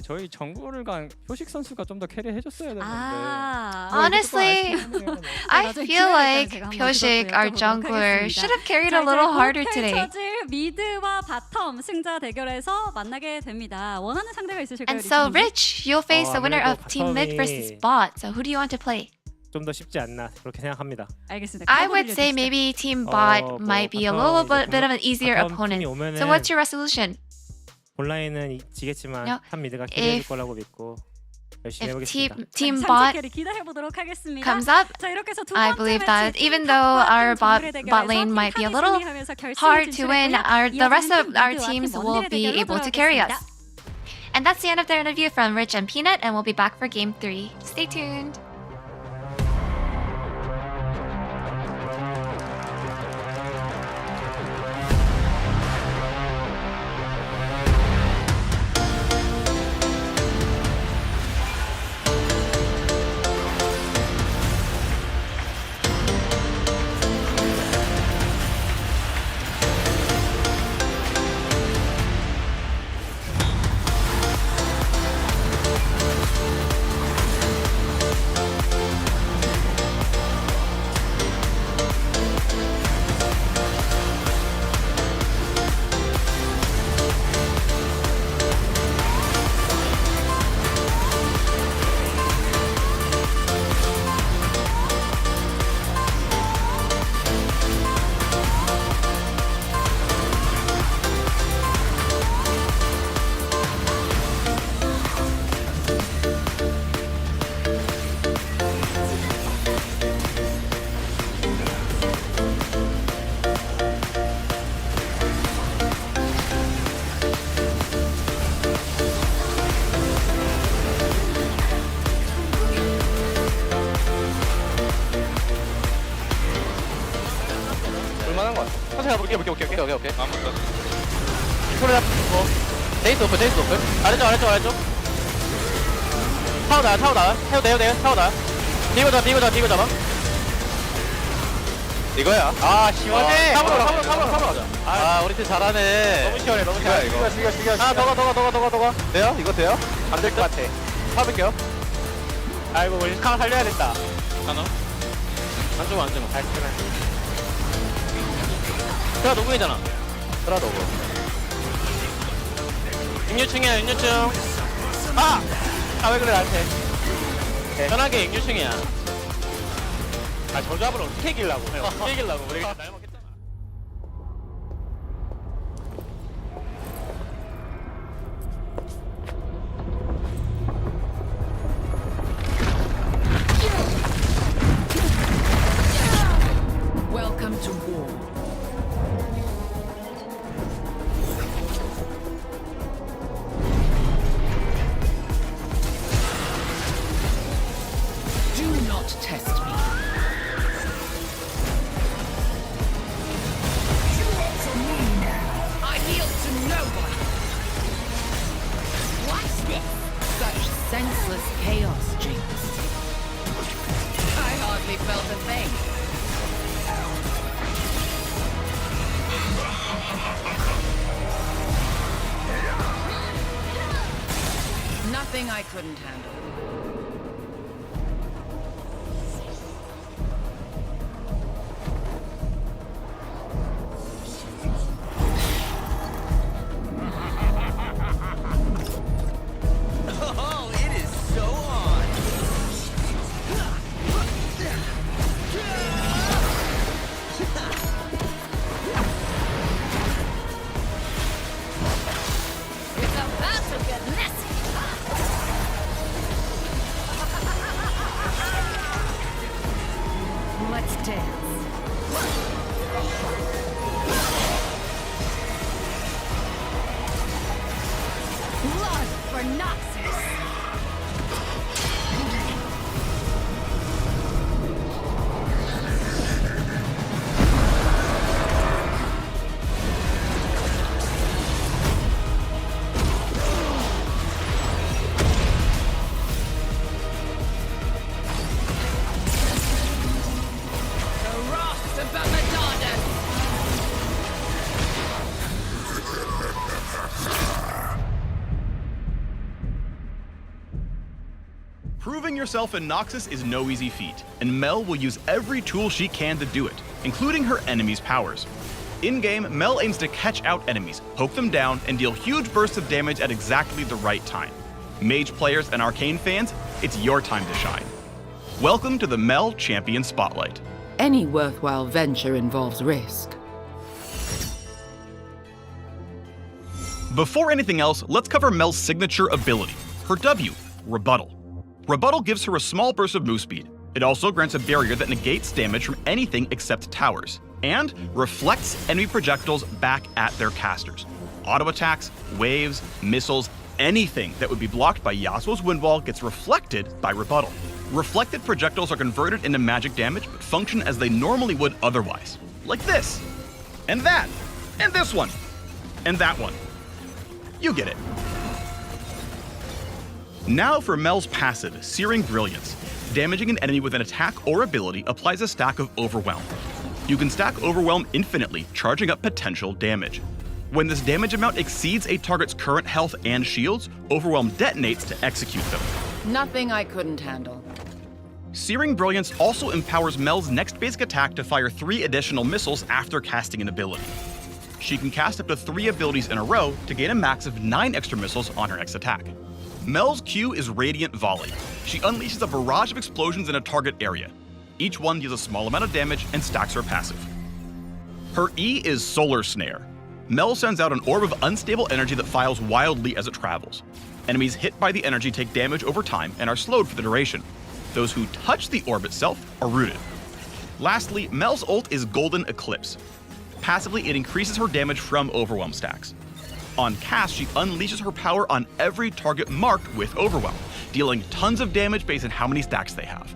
저희 정글을 간 효식 선수가 좀 더 캐리해줬어야 되는데. Honestly, I feel like Pyoshik, our jungler, should have carried a little harder today. 미드와 바텀 승자 대결에서 만나게 됩니다. 원하는 상대가 있으실까요? And so, Rich, you'll face the winner of Team Mid versus Bot. So, who do you want to play? 좀 더 쉽지 않나 그렇게 생각합니다. 알겠습니다. I would say maybe Team Bot might be a little bit of an easier opponent. So, what's your resolution? 온라인은 지겠지만 No, 탑 미드가 캐리해줄 거라고 믿고 열심히 If 해보겠습니다. Team Bot comes up, I believe that even though our bot lane might be a little hard to win, the rest of our teams will be able to carry us. And that's the end of their interview from Rich and Peanut, and we'll be back for Game 3. Stay tuned. 볼만한 것 같아. 천천히 가볼게. 오케이. 아무것도. 소리 잡고. 데이스 오픈. 아래쪽. 타워 나와. 타워 나와. 비고 잡아. 이거야. 아, 시원해. 타워 가자. 아, 우리 팀 잘하네. 너무 시원해. 이거. 죽여. 하나 더 가. 돼요? 이거 돼요? 안 될 것 같아. 타볼게요. 아이고, 우리 카나 살려야겠다. 하나? 안 주면. 잘 쓰네. 그라 노궁이잖아. 그라 노궁. 6류층이야 6류층. 아! 아 왜 그래 나한테. 편하게 6류층이야. 아 저 잡을 어떻게 이기려고. 어떻게 이기려고. 우리가 날 먹겠잖아. Welcome to war. Do not test me. You are for me now. I yield to no one. Watch this. Such senseless chaos, Jinx. I hardly felt a thing. Nothing I couldn't handle. Oh, it is so on. It's about to get messy. Let's dance. Blood for Noxus. The wrath of Abaddon. Proving yourself in Noxus is no easy feat, and Mel will use every tool she can to do it, including her enemies' powers. In-game, Mel aims to catch out enemies, poke them down, and deal huge bursts of damage at exactly the right time. Mage players and Arcane fans, it's your time to shine. Welcome to the Mel Champion Spotlight. Any worthwhile venture involves risk. Before anything else, let's cover Mel's signature ability, her W, Rebuttal. Rebuttal gives her a small burst of move speed. It also grants a barrier that negates damage from anything except towers, and reflects enemy projectiles back at their casters. Auto attacks, waves, missiles, anything that would be blocked by Yasuo's Wind Wall gets reflected by Rebuttal. Reflected projectiles are converted into magic damage, but function as they normally would otherwise. Like this, and that, and this one, and that one. You get it. Now for Mel's passive, Searing Brilliance. Damaging an enemy with an attack or ability applies a stack of Overwhelm. You can stack Overwhelm infinitely, charging up potential damage. When this damage amount exceeds a target's current health and shields, Overwhelm detonates to execute them. Nothing I couldn't handle. Searing Brilliance also empowers Mel's next basic attack to fire 3 additional missiles after casting an ability. She can cast up to 3 abilities in a row to gain a max of 9 extra missiles on her next attack. Mel's Q is Radiant Volley. She unleashes a barrage of explosions in a target area. Each one deals a small amount of damage and stacks her passive. Her E is Solar Snare. Mel sends out an orb of unstable energy that files wildly as it travels. Enemies hit by the energy take damage over time and are slowed for the duration. Those who touch the orb itself are rooted. Lastly, Mel's ult is Golden Eclipse. Passively, it increases her damage from Overwhelm stacks. On cast, she unleashes her power on every target marked with Overwhelm, dealing tons of damage based on how many stacks they have.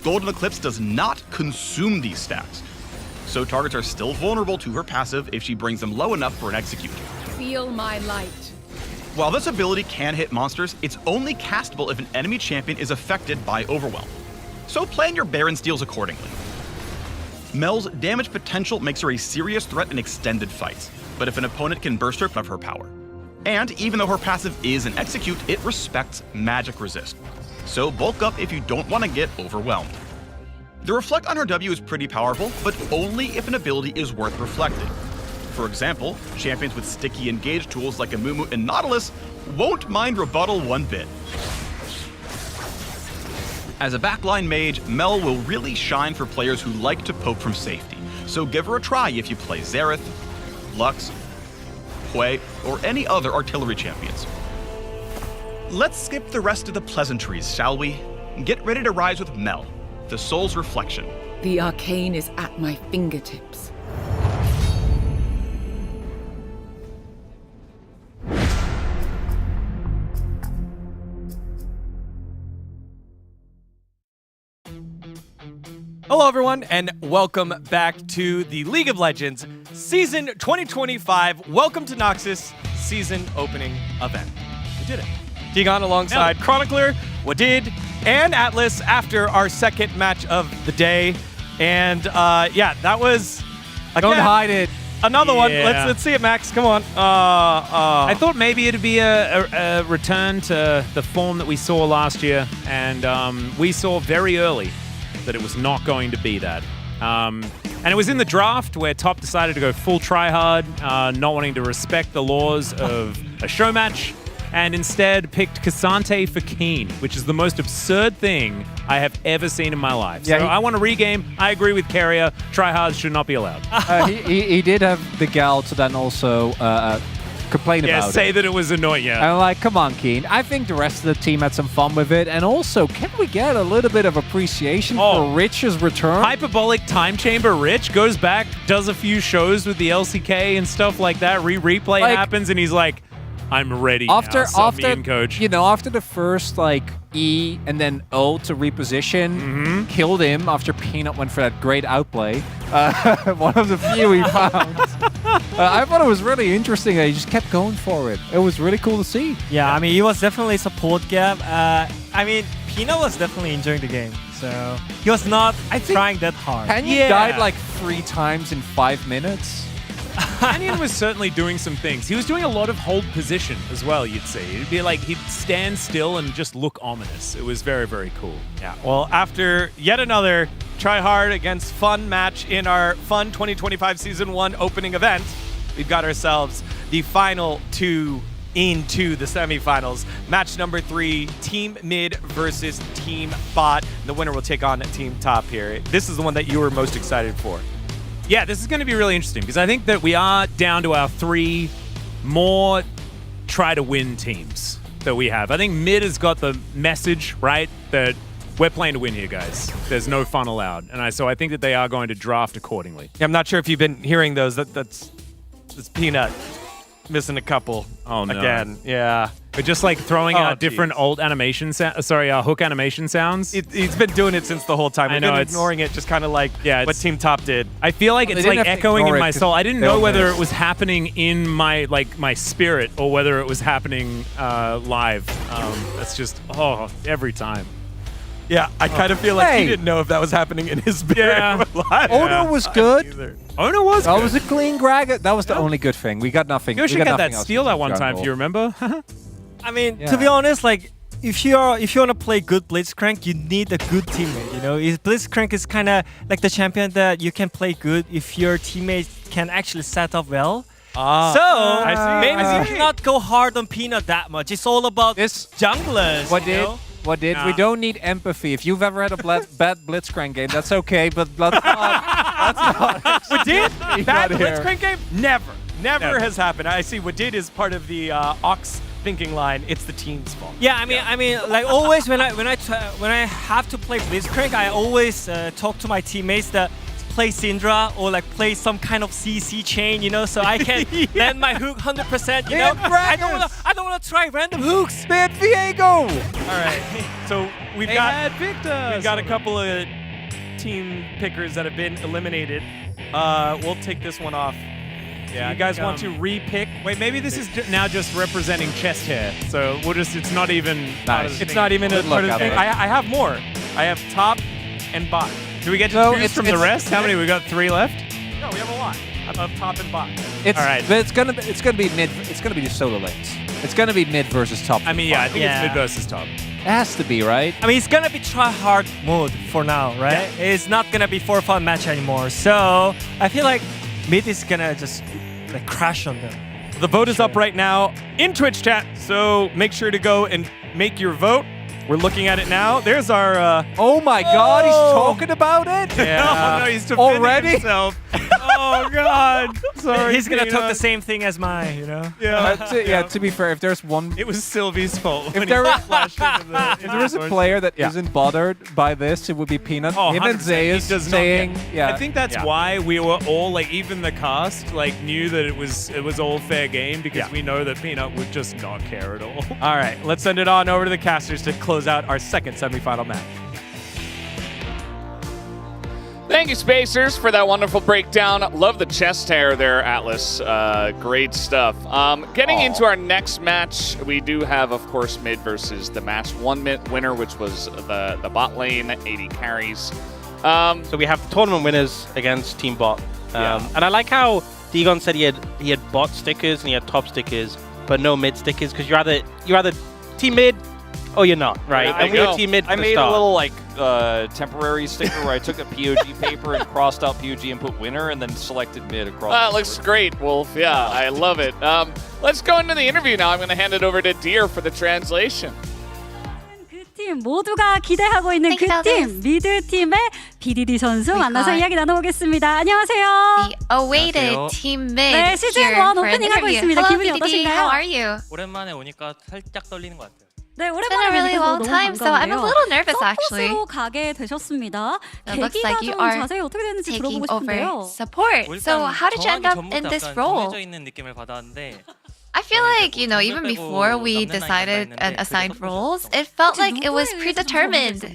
Golden Eclipse does not consume these stacks, so targets are still vulnerable to her passive if she brings them low enough for an execute. Feel my light. While this ability can hit monsters, it's only castable if an enemy champion is affected by Overwhelm, so plan your Baron steals accordingly. Mel's damage potential makes her a serious threat in extended fights, but if an opponent can burst her of her power. And even though her passive is an execute, it respects magic resist. So bulk up if you don't want to get overwhelmed. The reflect on her W is pretty powerful, but only if an ability is worth reflecting. For example, champions with sticky engage tools like Amumu and Nautilus won't mind rebuttal one bit. As a backline mage, Mel will really shine for players who like to poke from safety, so give her a try if you play Xerath, Lux, Hui, or any other artillery champions. Let's skip the rest of the pleasantries, shall we? Get ready to rise with Mel, the soul's reflection. The arcane is at my fingertips. Hello, everyone, and welcome back to the League of Legends Season 2025. Welcome to Noxus Season Opening Event. We did it. Tegan alongside Chronicler, Wadid, and Atlas after our second match of the day. And yeah, that was... Don't hide it. Another one. Let's see it, Max. Come on. I thought maybe it'd be a return to the form that we saw last year, and we saw very early that it was not going to be that. And it was in the draft where Top decided to go full tryhard, not wanting to respect the laws of a show match, and instead picked Cassante for Keen, which is the most absurd thing I have ever seen in my life. Yeah, so I want to regame. I agree with Carrier. Tryhards should not be allowed. He did have the gal to then also complain about it. Yeah, say that it was annoying. Yeah. I'm like, come on, Keen. I think the rest of the team had some fun with it. And also, can we get a little bit of appreciation for Rich's return? Hyperbolic Time Chamber Rich goes back, does a few shows with the LCK and stuff like that. Replay happens, and he's like, I'm ready after, now. Sub me in, coach. You know, after the first E and then O to reposition, killed him after Peanut went for that great outplay. One of the few he found. I thought it was really interesting that he just kept going for it. It was really cool to see. Yeah, I mean, he was definitely support gap. I mean, Peanut was definitely enjoying the game, so he was not trying that hard. Canyon died like 3 times in 5 minutes. Canyon was certainly doing some things. He was doing a lot of hold position as well, you'd see. It'd be like he'd stand still and just look ominous. It was very, very cool. Yeah, well, after yet another try hard against fun match in our fun 2025 Season 1 opening event, we've got ourselves the final 2 into the semifinals. Match number 3, Team Mid versus Team Bot. The winner will take on Team Top here. This is the one that you were most excited for. Yeah, this is going to be really interesting because I think that we are down to our 3 more try-to-win teams that we have. I think Mid has got the message, right, that we're playing to win here, guys. There's no fun allowed. And so I think that they are going to draft accordingly. Yeah, I'm not sure if you've been hearing those. That's Peanut missing a couple. Oh, no. Again, yeah. But just like throwing out different old animation hook animation sounds. He's been doing it since the whole time. We've been ignoring it, just kind of like what Team Top did. I feel like it's like echoing in my soul. I didn't know whether it was happening in my my spirit or whether it was happening live. That's just every time. Yeah, I kind of feel like he didn't know if that was happening in his spirit. Live. Ono was good. Ono was good. That was a clean grab. That was the only good thing. We got nothing. Yoshi got that steal that one time, if you remember. I mean, to be honest, like if you want to play good Blitzcrank, you need a good teammate. You know, Blitzcrank is kind of like the champion that you can play good if your teammate can actually set up well. Maybe we should not go hard on Peanut that much. It's all about junglers. What did? We don't need empathy. If you've ever had a bad Blitzcrank game, that's okay, but that's not. We did? Bad Blitzcrank game? Never has happened. I see Wadid is part of the Ox thinking line. It's the team's fault. Yeah, I mean, like always when I have to play Blitzcrank, I always talk to my teammates that play Syndra or like play some kind of CC chain, you know, so I can land my hook 100%. You know, I don't want to try random hooks. Man, Viego. All right, so we've got a couple of team pickers that have been eliminated. We'll take this one off. Yeah, you guys want to re-pick? Wait, maybe this is now just representing chest hair. So we'll just, it's not even... Nice. It's not even a part of the thing. I have more. I have top and bot. Do we get to choose from the rest? How many? We got 3 left? No, we have a lot. Of top and bot. All right. But it's gonna be mid. It's gonna be the solo lanes. It's gonna be mid versus top. I mean, yeah, I think it's mid versus top. It has to be, right? I mean, it's gonna be try hard mode for now, right? Yeah. It's not gonna be for fun match anymore. So I feel like mid is gonna just like crash on them. The vote is up right now in Twitch chat, so make sure to go and make your vote. We're looking at it now. There's our. Oh my God, he's talking about it. Yeah. Oh no, he's defending already himself. Oh God, sorry. He's gonna talk Peanut. the same thing as mine, you know. Yeah. To be fair, if there's one, It was Sylvie's fault. if there is a player that not bothered by this, it would be Peanut. Oh, Him and 100%. Zay He is does not saying, get- yeah. I think that's why we were all like, even the cast, like knew that it was all fair game because we know that Peanut would just not care at all. All right, let's send it on over to the casters to close out our second semifinal match. Thank you, Spacers, for that wonderful breakdown. Love the chest hair there, Atlas. Great stuff. Getting into our next match, we do have, of course, mid versus the match 1 winner, which was the bot lane, 80 carries. So we have the tournament winners against Team Bot. And I like how Degon said he had bot stickers and he had top stickers, but no mid stickers, because you're either team mid or you're not, right? And we were team mid. I made a little like temporary sticker where I took a POG paper and crossed out POG and put winner, and then selected mid across. That looks great, Wolf. Yeah, I love it. Let's go into the interview now. I'm going to hand it over to Deer for the translation. 팀 모두가 기대하고 있는 그 팀 미드 팀의 BDD 선수 만나서 이야기 나눠보겠습니다. 안녕하세요. The awaited team mid 네, 시즌 here 1 for an 오프닝 하고 interview. 있습니다. Hello, 기분이 BDD. 어떠신가요? How are you? 오랜만에 오니까 살짝 떨리는 것 같아요. 네, It's been a really long time, so I'm a little nervous actually. 서폿으로 가게 되셨습니다. It looks 계기가 like you 좀 are 자세히 어떻게 됐는지 taking 들어보고 싶은데요. over support. So how did you end up in this role? 정해져 있는 느낌을 받았는데 I feel like, you know, even before we decided and assigned roles, it felt like it was predetermined.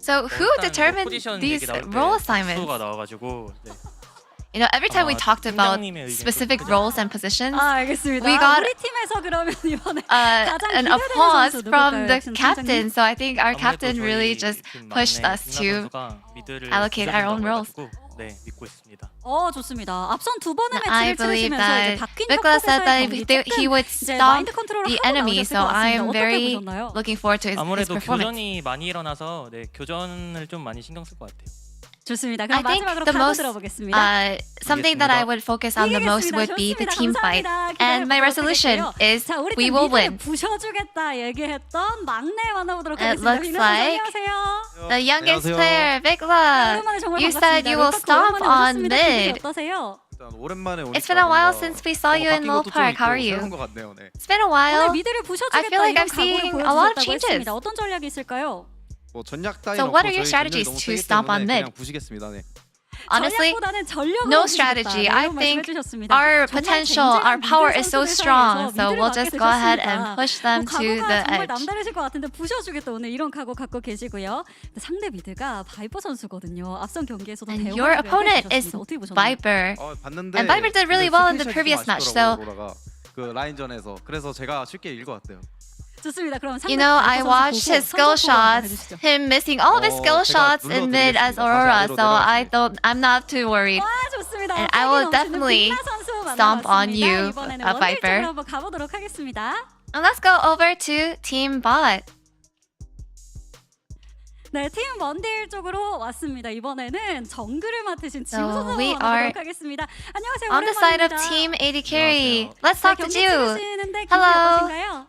So who determined these role assignments? 나와가지고 You know, every time we talked about specific roles and positions, 알겠습니다. we got 우리 팀에서 그러면 이번에 an 가장 applause 기대되는 선수 from 누굴까요, the 팀장님? captain. So I think our captain really just pushed us to allocate our own roles. 네, 믿고 있습니다. 좋습니다. 앞선 두 번의 I 매치를 believe 치르시면서 이제 that 바뀐 Nicholas said that 경기 he would 이제 stop 마인드 컨트롤을 the 하고 enemy. 나오셨을 So 것 I 같습니다. am 어떻게 very 보셨나요? looking forward to his 아무래도 performance. 교전이 많이 일어나서 네, 교전을 좀 많이 신경 쓸 것 같아요. 좋습니다. I 그럼 think 마지막으로 the 각오 most 들어보겠습니다. something that I would focus on the most would be the team fight. And my resolution is 자, 우리 we 팀 will 미드를 win. 부셔주겠다 얘기했던 막내 만나보도록 It 하겠습니다. looks 빅나 선수 like 안녕하세요. the youngest 안녕하세요. player, Big Love. 오랜만에 정말 You said 반갑습니다. you will 롤파크 stomp 오랜만에 on 오셨습니다. 기분이 mid. 어떠세요? 오랜만에 오니까 It's been a while since we saw you in 바뀐 Lil 것도 좀 Park. How are 있고 you? 새로운 것 같네요. 네. It's been a 오늘 while. 미드를 I 부셔주겠다 feel like 이런 I'm seeing 각오를 a lot of 보여주셨다고 changes. 했습니다. 어떤 전략이 있을까요? 뭐 전략 따위 So 없고 what are your 저희 strategies 전력이 너무 to 세기 stomp on 때문에 mid? 그냥 부시겠습니다. 네. Honestly, 전략보다는 전력으로 no 부시겠다. strategy. 네, I 이런 think 말씀해 주셨습니다. our 정말 potential, our 쟁쟁한 power 미드 is so 선수들 strong. 사이에서 So 미드를 we'll 맡게 just go ahead 되셨습니다. and push them to 각오가 the 정말 edge. 남다르실 것 같은데 부셔주겠다 오늘 이런 각오 갖고 계시고요. 근데 상대 미드가 바이퍼 선수거든요. 앞선 경기에서도 And 대응을 your opponent is 해주셨습니다. 어떻게 보셨나요? Viper. 봤는데 And Viper did really well in the previous match. So 그 라인전에서 그래서 제가 쉽게 이길 것 같아요. 좋습니다. 그럼 상대 you know, I 바이퍼 watched 선수 his skill 보고 선전 shots, 해주시죠. him missing all of his skill shots in mid as Aurora. So I'm not too worried. 와, 좋습니다. And I will 패기 넘치는 definitely 빅나 선수 stomp on 만나봤습니다. you, 이번에는 a Viper. 원딜 쪽으로 한번 가보도록 하겠습니다. And let's go over to Team Bot. 네, 팀 원딜 쪽으로 왔습니다. 이번에는 정글을 맡으신 지우 So 선수 we are 만나보도록 하겠습니다. 안녕하세요. On the side of 오랜만입니다. Team AD Carry. Let's talk to 경기 Jiu. 치르시는데 기분이 Hello. 어떠신가요?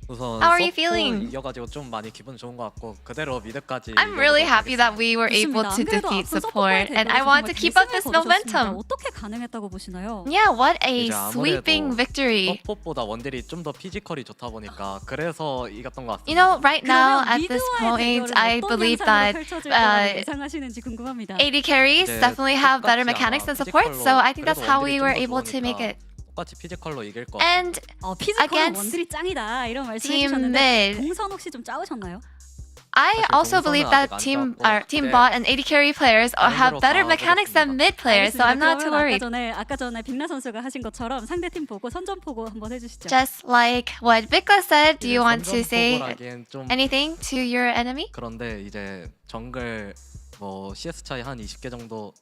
우선 How are you 서포 feeling? 이겨가지고 좀 많이 기분 좋은 것 같고 그대로 미드까지 I'm really happy that we were able to defeat support, and I want to keep up this momentum. 어떻게 가능했다고 보시나요? Yeah, what a 이제 아무래도 sweeping victory. 서폿보다 원딜이 좀 더 피지컬이 좋다 보니까 그래서 이겼던 것 같습니다. You know, right now at this 미드와의 point, 대결은 I 어떤 believe 양상으로 that 펼쳐질 거라고 예상하시는지 궁금합니다. AD carries 네, definitely have better 똑같이 mechanics 아마 than support, so I think that's 그래도 how we 원딜이 were 좀 더 able to make it. 똑같이 피지컬로 이길 것 And 피지컬은 against 원딜이 짱이다 이런 말씀 Team 해주셨는데 mid. 공선 혹시 좀 짜우셨나요? I also believe that Team Bot and AD carry players have better mechanics than mid players, so I'm not too worried. 아까 전에 빅나 선수가 하신 것처럼 상대 팀 보고 선전 포고 한번 해주시죠. Just like what Bikla said, do you want to say 포고라기엔 좀 anything to your enemy? 그런데 이제 정글 뭐 CS 차이 한 20개 정도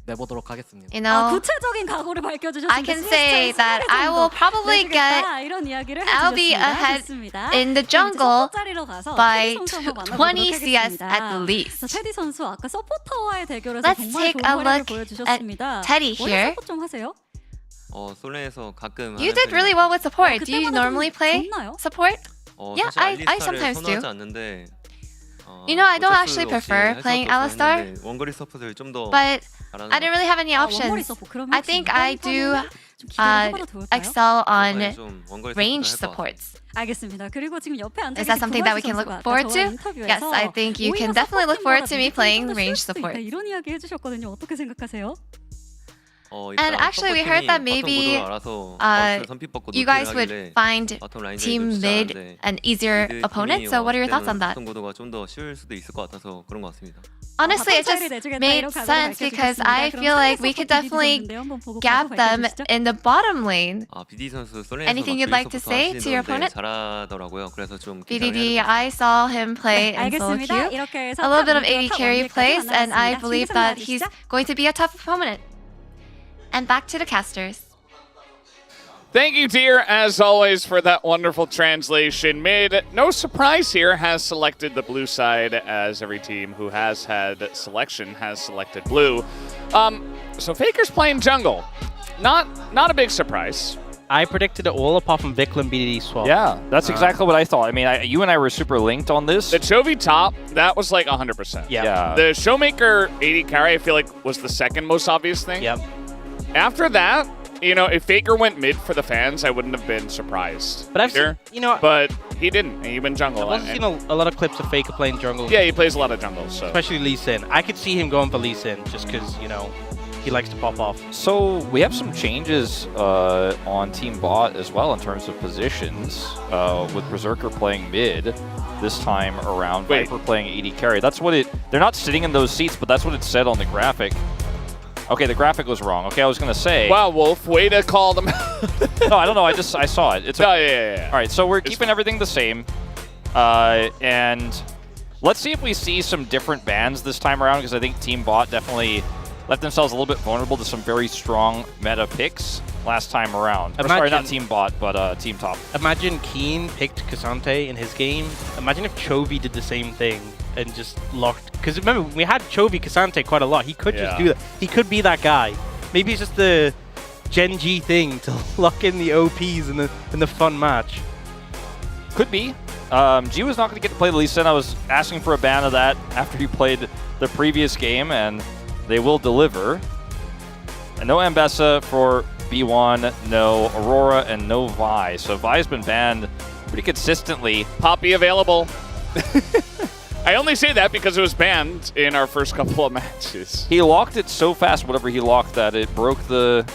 내보도록 하겠습니다. You know, 구체적인 각오를 밝혀주셨습니다. I can say that I will probably get, 이런 이야기를 I'll be ahead in the jungle by 20 CS at the least. 테디 선수 아까 서포터와의 대결에서 Let's 정말 take 좋은 a 활약을 look 보여주셨습니다. at Teddy 원래 here. 서포 좀 하세요? You did really well with support. Do you normally play support? Yeah, I sometimes do. You know, I don't actually prefer playing Alistar, but I don't really have any options. I think I do excel on range supports. 알겠습니다. 그리고 지금 옆에 앉아 Is that something that we can look forward to? Yes, I think you can definitely look forward to me playing range support. 이런 이야기 해주셨거든요. 어떻게 생각하세요? And actually, we heard that maybe you guys would find Team Mid an easier opponent. So what are your thoughts on that? Honestly, it just made sense because I feel like we could definitely gap them in the bottom lane. Anything you'd like to say to your opponent? BDD, I saw him play in solo queue. A little bit of AD carry plays, and I believe that he's going to be a tough opponent. And back to the casters. Thank you, dear, as always, for that wonderful translation. Mid, no surprise here, has selected the blue side, as every team who has had selection has selected blue. So Faker's playing jungle. Not a big surprise. I predicted it all apart from Viklam BDD swap. Yeah, that's exactly what I thought. I mean, you and I were super linked on this. The Chovy top, that was like 100%. Yeah. The Showmaker AD carry, I feel like, was the second most obvious thing. Yep. After that, you know, if Faker went mid for the fans, I wouldn't have been surprised. But I've seen, but he didn't. He went jungle. I've also seen a lot of clips of Faker playing jungle. Yeah, he plays a lot of jungle. So especially Lee Sin. I could see him going for Lee Sin just because, you know, he likes to pop off. So we have some changes on Team Bot as well in terms of positions, with Berserker playing mid this time around. Wait. Viper playing AD carry. That's what they're not sitting in those seats, but that's what it said on the graphic. Okay, the graphic was wrong. Okay, I was gonna say. Wow, Wolf, way to call them. No, I don't know. I saw it. It's yeah. All right, so we're keeping everything the same, and let's see if we see some different bans this time around, because I think Team Bot definitely left themselves a little bit vulnerable to some very strong meta picks last time around. Or, sorry, not Team Bot, but Team Top. Imagine Keen picked Cassante in his game. Imagine if Chovy did the same thing and just locked. Because remember, we had Chovy Cassante quite a lot. He could just do that. He could be that guy. Maybe it's just the Gen G thing to lock in the OPs in the fun match. Could be. G was not going to get to play the Lee Sin. I was asking for a ban of that after he played the previous game, and they will deliver. And no Ambessa for B1, no Aurora, and no Vi. So Vi's been banned pretty consistently. Poppy available. I only say that because it was banned in our first couple of matches. He locked it so fast, whatever he locked, that it broke the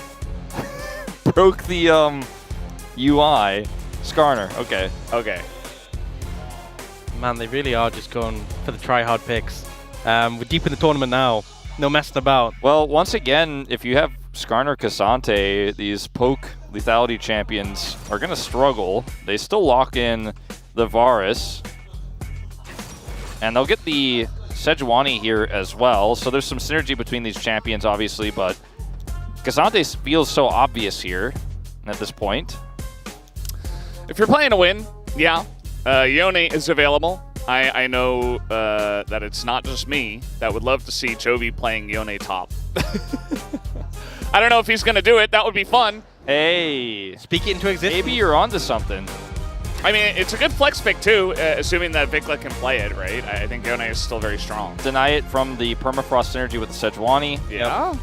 UI. Skarner, okay. Okay. Man, they really are just going for the try-hard picks. We're deep in the tournament now. No messing about. Well, once again, if you have Skarner Cassante, these poke lethality champions are going to struggle. They still lock in the Varus. And they'll get the Sejuani here as well. So there's some synergy between these champions, obviously, but Cassante feels so obvious here at this point. If you're playing to win, yeah, Yone is available. I know that it's not just me that would love to see Chovy playing Yone top. I don't know if he's going to do it. That would be fun. Hey. Speak it into existence. Maybe you're onto something. I mean, it's a good flex pick, too, assuming that Vikla can play it, right? I think Yone is still very strong. Deny it from the permafrost synergy with the Sejuani. Yeah. Yep.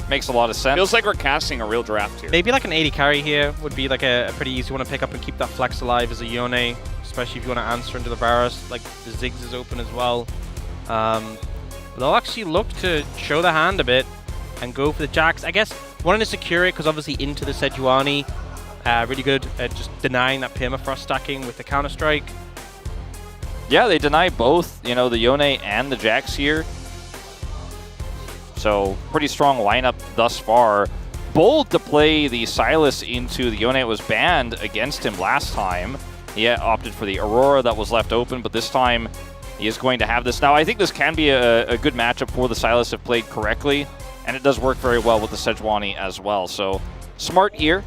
Makes a lot of sense. Feels like we're casting a real draft here. Maybe like an 80 carry here would be like a pretty easy one to pick up and keep that flex alive as a Yone, especially if you want to answer into the Varus. Like, the Ziggs is open as well. They'll actually look to show their hand a bit and go for the Jax. I guess wanting to secure it because obviously into the Sejuani. Really good at just denying that permafrost stacking with the Counter-Strike. Yeah, they deny both, you know, the Yone and the Jax here. So, pretty strong lineup thus far. Bold to play the Sylas into the Yone. It was banned against him last time. He opted for the Aurora that was left open, but this time he is going to have this. Now, I think this can be a good matchup for the Sylas if played correctly, and it does work very well with the Sejuani as well. So, smart here.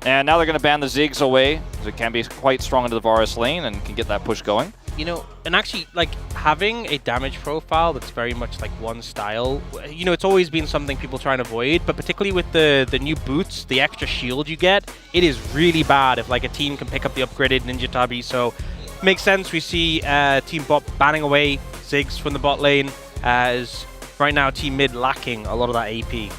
And now they're going to ban the Ziggs away, so it can be quite strong into the Varus lane and can get that push going. You know, and actually, like, having a damage profile that's very much like one style, you know, it's always been something people try and avoid, but particularly with the new boots, the extra shield you get, it is really bad if, like, a team can pick up the upgraded Ninja Tabi, so makes sense. We see Team Bot banning away Ziggs from the bot lane, as right now Team Mid lacking a lot of that AP.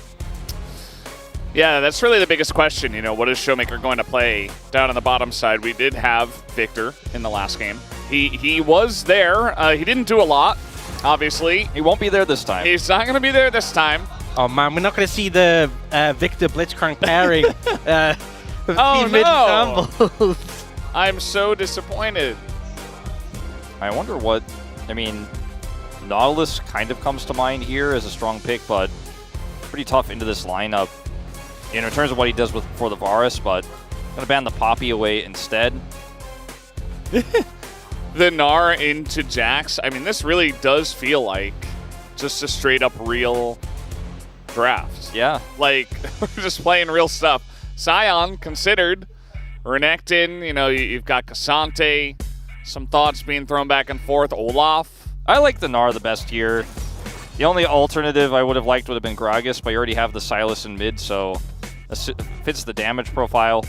Yeah, that's really the biggest question. You know, what is Showmaker going to play down on the bottom side? We did have Victor in the last game. He was there. He didn't do a lot, obviously. He won't be there this time. He's not going to be there this time. Oh man, we're not going to see the Victor Blitzcrank pairing. Oh no! Shambles. I'm so disappointed. I wonder what, I mean, Nautilus kind of comes to mind here as a strong pick, but pretty tough into this lineup. You know, in terms of what he does for the Varus, but gonna ban the Poppy away instead. The Gnar into Jax. I mean, this really does feel like just a straight up real draft. Yeah. Like, we're just playing real stuff. Sion considered. Renekton, you know, you've got Cassante. Some thoughts being thrown back and forth. Olaf. I like the Gnar the best here. The only alternative I would have liked would have been Gragas, but you already have the Sylas in mid, so this fits the damage profile.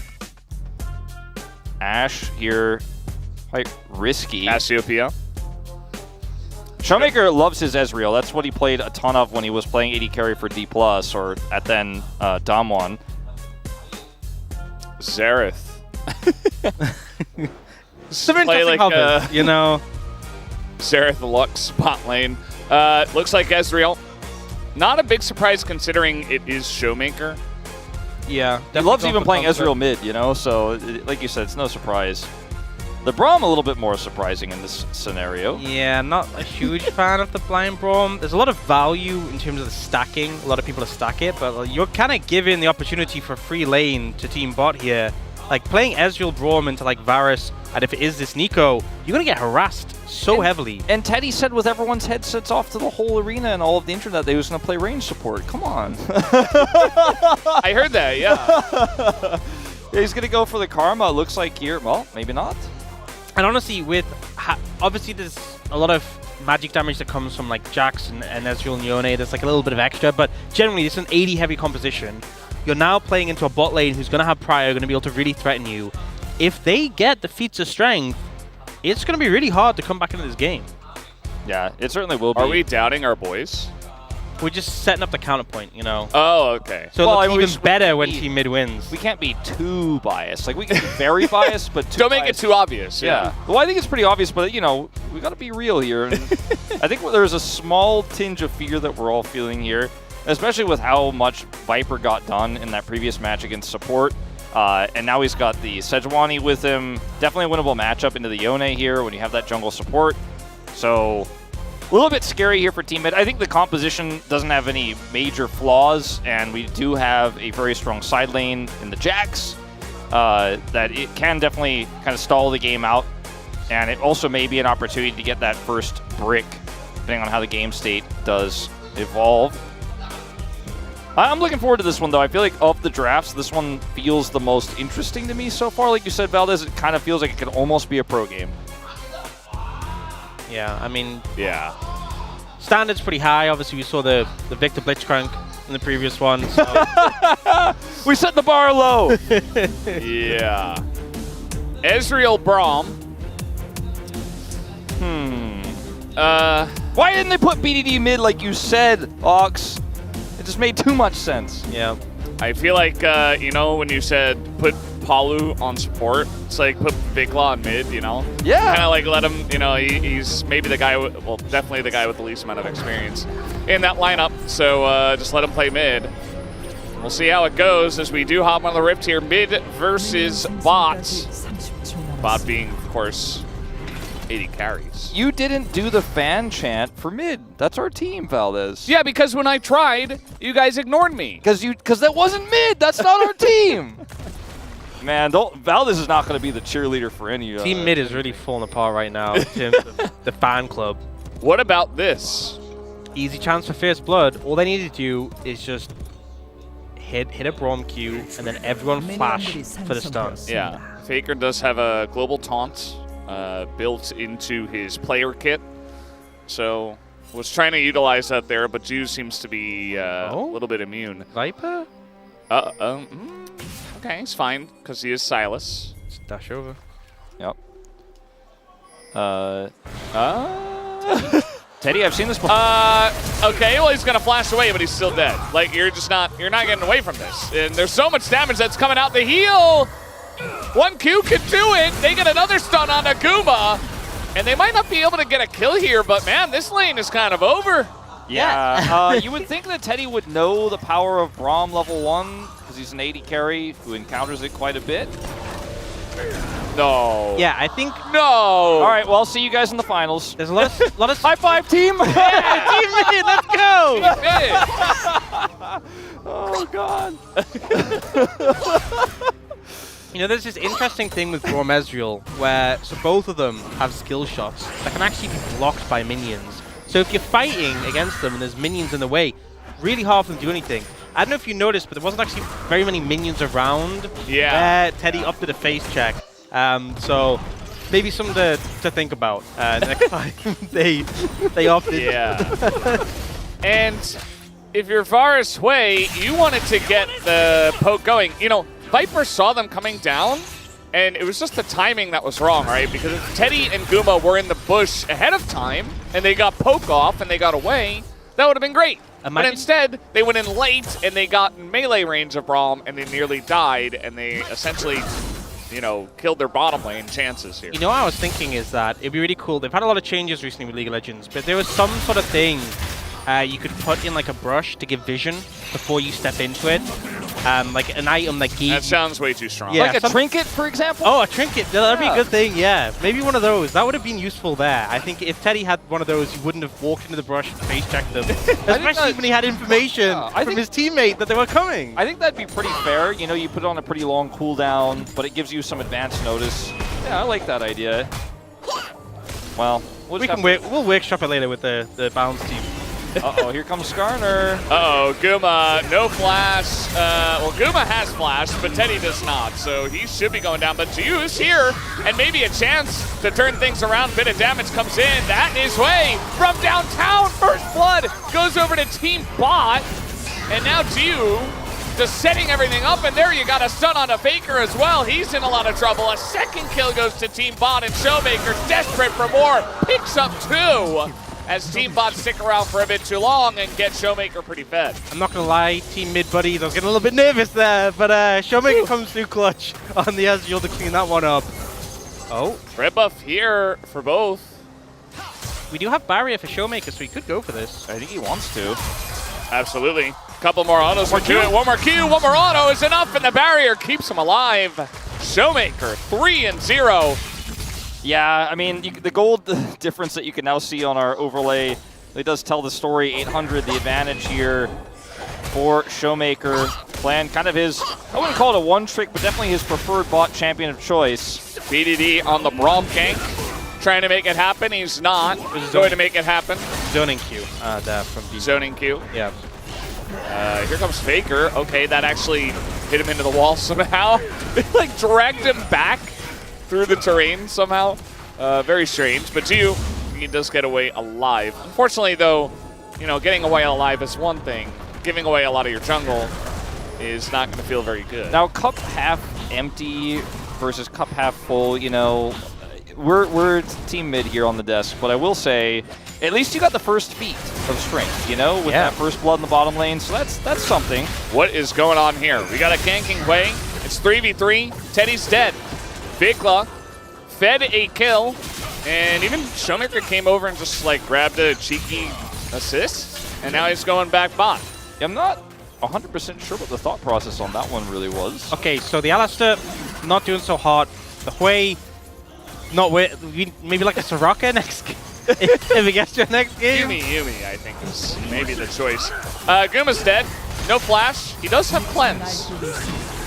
Ashe here, quite risky. Cassiopeia. Showmaker loves his Ezreal. That's what he played a ton of when he was playing AD carry for D+, or at then Damwon. Xerath. Some interesting hobbits, you know. Xerath Lux bot lane. Looks like Ezreal. Not a big surprise considering it is Showmaker. Yeah. He loves even playing Ezreal mid, you know, so like you said, it's no surprise. The Braum a little bit more surprising in this scenario. Yeah, not a huge fan of the blind Braum. There's a lot of value in terms of the stacking. A lot of people stack it, but you're kind of given the opportunity for free lane to Team Bot here. Like, playing Ezreal Braum into, like, Varus, and if it is this Nico, you're going to get harassed so heavily. And Teddy said with everyone's headsets off to the whole arena and all of the internet, they was going to play range support. Come on. I heard that, yeah. Yeah, he's going to go for the Karma. Looks like here, well, maybe not. And honestly, with obviously there's a lot of magic damage that comes from, like, Jax and Ezreal and Yone. There's, like, a little bit of extra, but generally it's an 80 heavy composition. You're now playing into a bot lane who's going to have Prior, going to be able to really threaten you. If they get the feats of strength, it's going to be really hard to come back into this game. Yeah, it certainly will be. Are we doubting our boys? We're just setting up the counterpoint, you know. Oh, okay. So well, it looks even better when Team Mid wins. We can't be too biased. Like, we can be very biased, but don't make it too obvious. Yeah. Well, I think it's pretty obvious, but, you know, we got to be real here. And I think there's a small tinge of fear that we're all feeling here, especially with how much Viper got done in that previous match against support. And now he's got the Sejuani with him. Definitely a winnable matchup into the Yone here when you have that jungle support. So a little bit scary here for Team Mid. I think the composition doesn't have any major flaws, and we do have a very strong side lane in the Jax that it can definitely kind of stall the game out. And it also may be an opportunity to get that first brick, depending on how the game state does evolve. I'm looking forward to this one, though. I feel like of the drafts, this one feels the most interesting to me so far. Like you said, Valdez, it kind of feels like it could almost be a pro game. Yeah, I mean... Yeah. Standard's pretty high. Obviously, we saw the Victor Blitzcrank in the previous one. So. We set the bar low! Yeah. Ezreal Braum. Why didn't they put BDD mid like you said, Ox? It just made too much sense. Yeah. I feel like, you know, when you said put Palu on support, it's like put Vikla on mid, you know? Yeah. Kind of like let him, you know, he's maybe the guy, well, definitely the guy with the least amount of experience in that lineup. So just let him play mid. We'll see how it goes as we do hop on the Rift here. Mid versus bot. Bot being, of course, 80 carries. You didn't do the fan chant for mid. That's our team, Valdez. Yeah, because when I tried, you guys ignored me. Because that wasn't mid. That's not our team. Man, Valdez is not going to be the cheerleader for any. Team Mid is really falling apart right now in terms of the fan club. What about this? Easy chance for First Blood. All they need to do is just hit a Braum Q and then everyone flash for the stun. Yeah, Faker does have a global taunt built into his player kit. So was trying to utilize that there, but Jew seems to be a little bit immune. Viper? Okay, he's fine because he is Silas. Just dash over. Yep. Teddy, I've seen this before. Okay, well he's gonna flash away, but he's still dead. Like you're not getting away from this. And there's so much damage that's coming out the heel. 1Q can do it. They get another stun on Aguma, and they might not be able to get a kill here. But man, this lane is kind of over. Yeah. You would think that Teddy would know the power of Braum level 1 because he's an 80 carry who encounters it quite a bit. No. Yeah, I think no. All right, well, I'll see you guys in the finals. There's a lot of high five, team. Yeah, team mid, let's go. Oh God. You know, there's this interesting thing with Braum Ezreal where so both of them have skill shots that can actually be blocked by minions. So if you're fighting against them and there's minions in the way, really hard for them to do anything. I don't know if you noticed, but there wasn't actually very many minions around. Yeah. Teddy opted a face check. So maybe something to think about next time they opted. Yeah. And if you're Varus Hui, you wanted to get the poke going. You know, Viper saw them coming down, and it was just the timing that was wrong, right? Because if Teddy and Guma were in the bush ahead of time, and they got poke off and they got away, that would have been great. But instead, they went in late, and they got in melee range of Braum, and they nearly died, and they essentially, you know, killed their bottom lane chances here. You know what I was thinking is that it'd be really cool. They've had a lot of changes recently with League of Legends, but there was some sort of thing you could put in like a brush to give vision before you step into it. Like an item that gave... That sounds way too strong. Yeah, like a trinket, for example? Oh, a trinket. That'd be a good thing, yeah. Maybe one of those. That would have been useful there. I think if Teddy had one of those, he wouldn't have walked into the brush and face-checked them. Especially when he had information from his teammate that they were coming. I think that'd be pretty fair. You know, you put it on a pretty long cooldown, but it gives you some advance notice. Yeah, I like that idea. Well, we'll workshop it later with the balance team. Uh-oh, here comes Skarner. Uh-oh, Guma, no flash. Well, Guma has flash, but Teddy does not, so he should be going down. But Jiu is here, and maybe a chance to turn things around. Bit of damage comes in. That is Way from downtown. First blood goes over to Team Bot, and now Jiu just setting everything up, and there you got a stun on a Faker as well. He's in a lot of trouble. A second kill goes to Team Bot, and Showmaker, desperate for more, picks up 2. As Team Bot stick around for a bit too long and get Showmaker pretty fed. I'm not going to lie, Team Mid buddies, I was getting a little bit nervous there, but Showmaker comes through clutch on the Ezreal to clean that one up. Oh. Red buff here for both. We do have barrier for Showmaker, so he could go for this. I think he wants to. Absolutely. Couple more autos will do it. One more Q, one more auto is enough, and the barrier keeps him alive. Showmaker, 3-0. Yeah, I mean, the gold difference that you can now see on our overlay, it does tell the story. 800, the advantage here for Showmaker. Playing kind of his, I wouldn't call it a one trick, but definitely his preferred bot champion of choice. BDD on the Braum gank, trying to make it happen. He's not going to make it happen. Zoning Q there from BDD. Zoning Q. Yeah. Here comes Faker. Okay, that actually hit him into the wall somehow. They like dragged him back through the terrain somehow. Very strange, but Jiu, he does get away alive. Unfortunately though, you know, getting away alive is one thing. Giving away a lot of your jungle is not going to feel very good. Now, cup half empty versus cup half full, you know, we're team mid here on the desk, but I will say, at least you got the first feat of strength, you know, with that first blood in the bottom lane, so that's something. What is going on here? We got a ganking Hui. It's 3v3. Teddy's dead. Vikla fed a kill, and even Showmaker came over and just like grabbed a cheeky assist, and now he's going back bot. I'm not 100% sure what the thought process on that one really was. Okay, so the Alistair not doing so hot. The Hui, not maybe like a Soraka next game. if we get to the next game. Yumi, I think is maybe the choice. Guma's dead. No flash. He does have cleanse.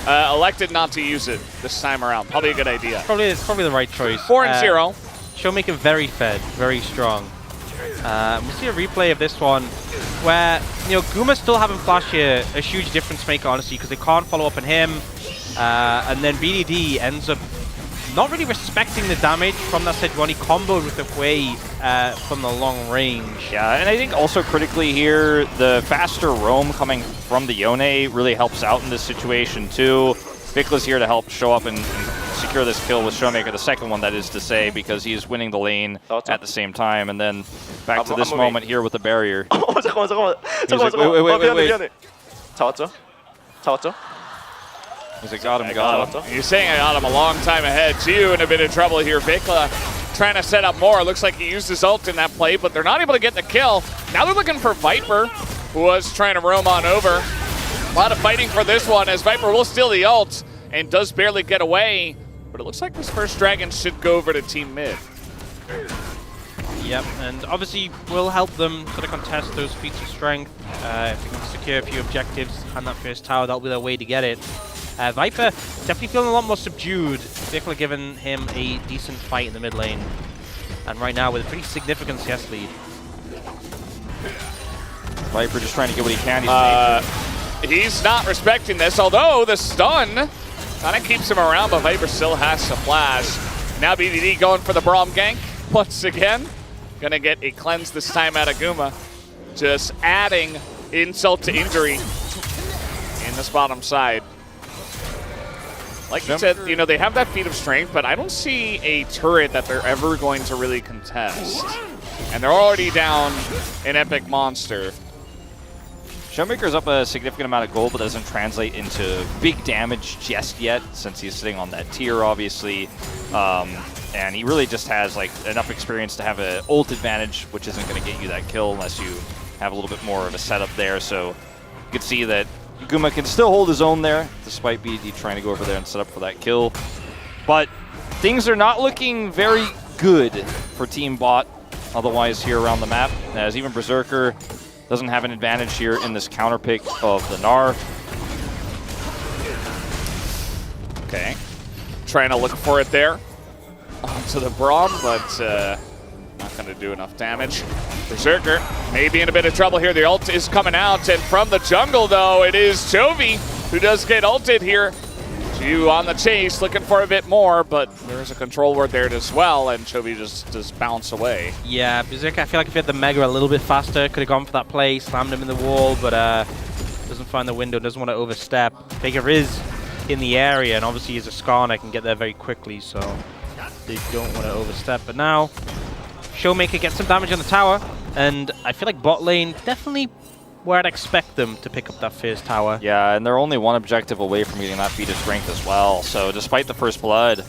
Elected not to use it this time around. Probably a good idea. It's probably the right choice. 4-0. Showmaker very fed, very strong. We'll see a replay of this one where, you know, Guma still having flash here, a huge difference maker, honestly, because they can't follow up on him. And then BDD ends up not really respecting the damage from that Sejuani comboed with the wave from the long range. Yeah, and I think also critically here, the faster roam coming from the Yone really helps out in this situation too. Vickla's here to help show up and secure this kill with Showmaker, the second one that is to say, because he's winning the lane at the same time. And then back to this moment here with the barrier. 잠깐만. wait. 잡았죠? He's like, got him. He's saying I got him a long time ahead too, in a bit of trouble here. Vikla trying to set up more. Looks like he used his ult in that play, but they're not able to get the kill. Now they're looking for Viper, who was trying to roam on over. A lot of fighting for this one, as Viper will steal the ult and does barely get away. But it looks like this first dragon should go over to Team Mid. Yep, and obviously will help them sort of contest those feats of strength. If they can secure a few objectives and that first tower, that'll be their way to get it. Viper definitely feeling a lot more subdued. Vikla giving him a decent fight in the mid lane. And right now with a pretty significant CS lead. Viper just trying to get what he can. He's not respecting this, although the stun kind of keeps him around, but Viper still has to flash. Now BDD going for the Braum gank once again. Gonna get a cleanse this time out of Guma. Just adding insult to injury in this bottom side. Like you said, you know, they have that feat of strength, but I don't see a turret that they're ever going to really contest. And they're already down an epic monster. Showmaker's up a significant amount of gold, but doesn't translate into big damage just yet, since he's sitting on that tier, obviously. And he really just has like enough experience to have an ult advantage, which isn't going to get you that kill unless you have a little bit more of a setup there. So you can see that Guma can still hold his own there, despite BD trying to go over there and set up for that kill. But things are not looking very good for Team Bot otherwise here around the map, as even Berserker doesn't have an advantage here in this counter pick of the Gnar. Okay, trying to look for it there onto the Braum, but not going to do enough damage. Berserker may be in a bit of trouble here. The ult is coming out, and from the jungle, though, it is Chovy who does get ulted here. Ju on the chase, looking for a bit more, but there's a control ward there as well, and Chovy just bounce away. Yeah, Berserker, I feel like if he had the Mega a little bit faster, could have gone for that play, slammed him in the wall, but doesn't find the window, doesn't want to overstep. Faker is in the area, and obviously he's a Skarner, can get there very quickly, so they don't want to overstep. But now, Showmaker gets some damage on the tower, and I feel like bot lane definitely where I'd expect them to pick up that first tower. Yeah, and they're only one objective away from getting that feat of strength as well. So despite the first blood,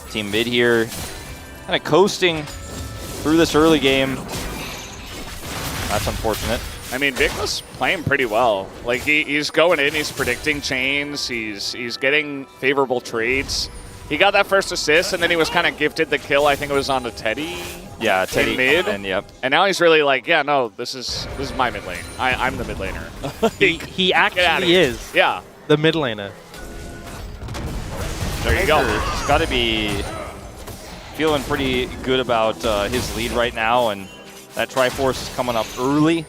Team Mid here kind of coasting through this early game. That's unfortunate. I mean, Vickla's playing pretty well. Like he's going in, he's predicting chains, he's getting favorable trades. He got that first assist, and then he was kind of gifted the kill. I think it was on the Teddy. Yeah, Teddy mid. And yep. And now he's really like, yeah, no, this is my mid lane. I'm the mid laner. he actually is. Yeah. The mid laner. There you go. He's got to be feeling pretty good about his lead right now, and that Triforce is coming up early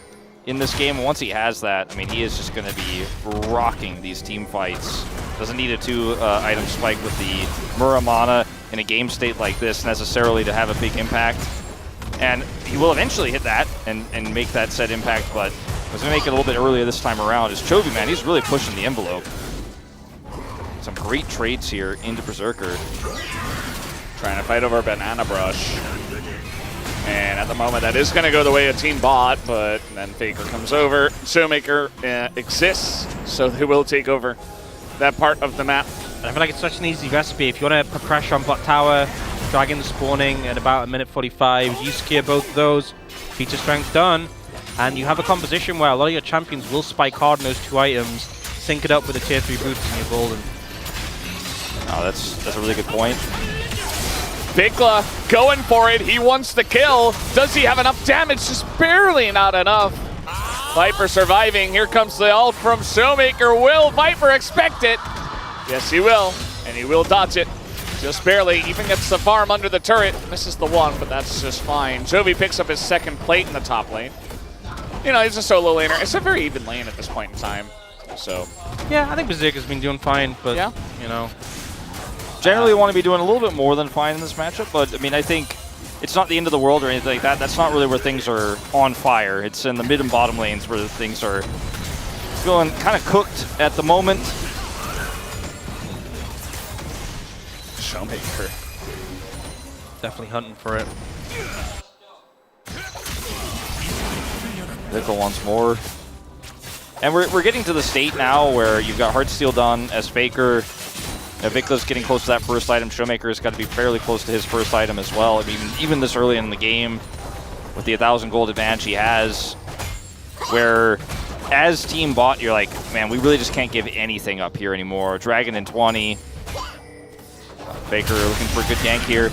in this game. And once he has that, I mean, he is just going to be rocking these team fights. Doesn't need a 2-item spike with the Muramana in a game state like this necessarily to have a big impact. And he will eventually hit that and make that said impact, but was going to make it a little bit earlier this time around. Is Chovy, man, he's really pushing the envelope. Some great trades here into Berserker. Trying to fight over Banana Brush. And at the moment, that is going to go the way of Team Bot, but then Faker comes over. Showmaker exists, so they will take over that part of the map. And I feel like it's such an easy recipe. If you want to put pressure on bot tower, Dragon spawning at about 1:45, you secure both of those, feature strength done, and you have a composition where a lot of your champions will spike hard in those 2 items, sync it up with the tier 3 boots, and you're golden. Oh, that's a really good point. Vikla going for it. He wants the kill. Does he have enough damage? Just barely not enough. Viper surviving. Here comes the ult from Showmaker. Will Viper expect it? Yes, he will. And he will dodge it. Just barely. Even gets the farm under the turret. Misses the one, but that's just fine. Chovy picks up his second plate in the top lane. You know, he's a solo laner. It's a very even lane at this point in time. So yeah, I think Berserker's been doing fine, but yeah, you know, generally want to be doing a little bit more than fine in this matchup, but I mean, I think it's not the end of the world or anything like that. That's not really where things are on fire. It's in the mid and bottom lanes where things are feeling kind of cooked at the moment. Showmaker. Definitely hunting for it. Vickle once more. And we're getting to the state now where you've got Heartsteel done as Faker. Vicla's getting close to that first item. Showmaker's got to be fairly close to his first item as well. I mean, even this early in the game, with the 1,000 gold advantage he has, where as team bot, you're like, man, we really just can't give anything up here anymore. Dragon in 20. Faker looking for a good gank here.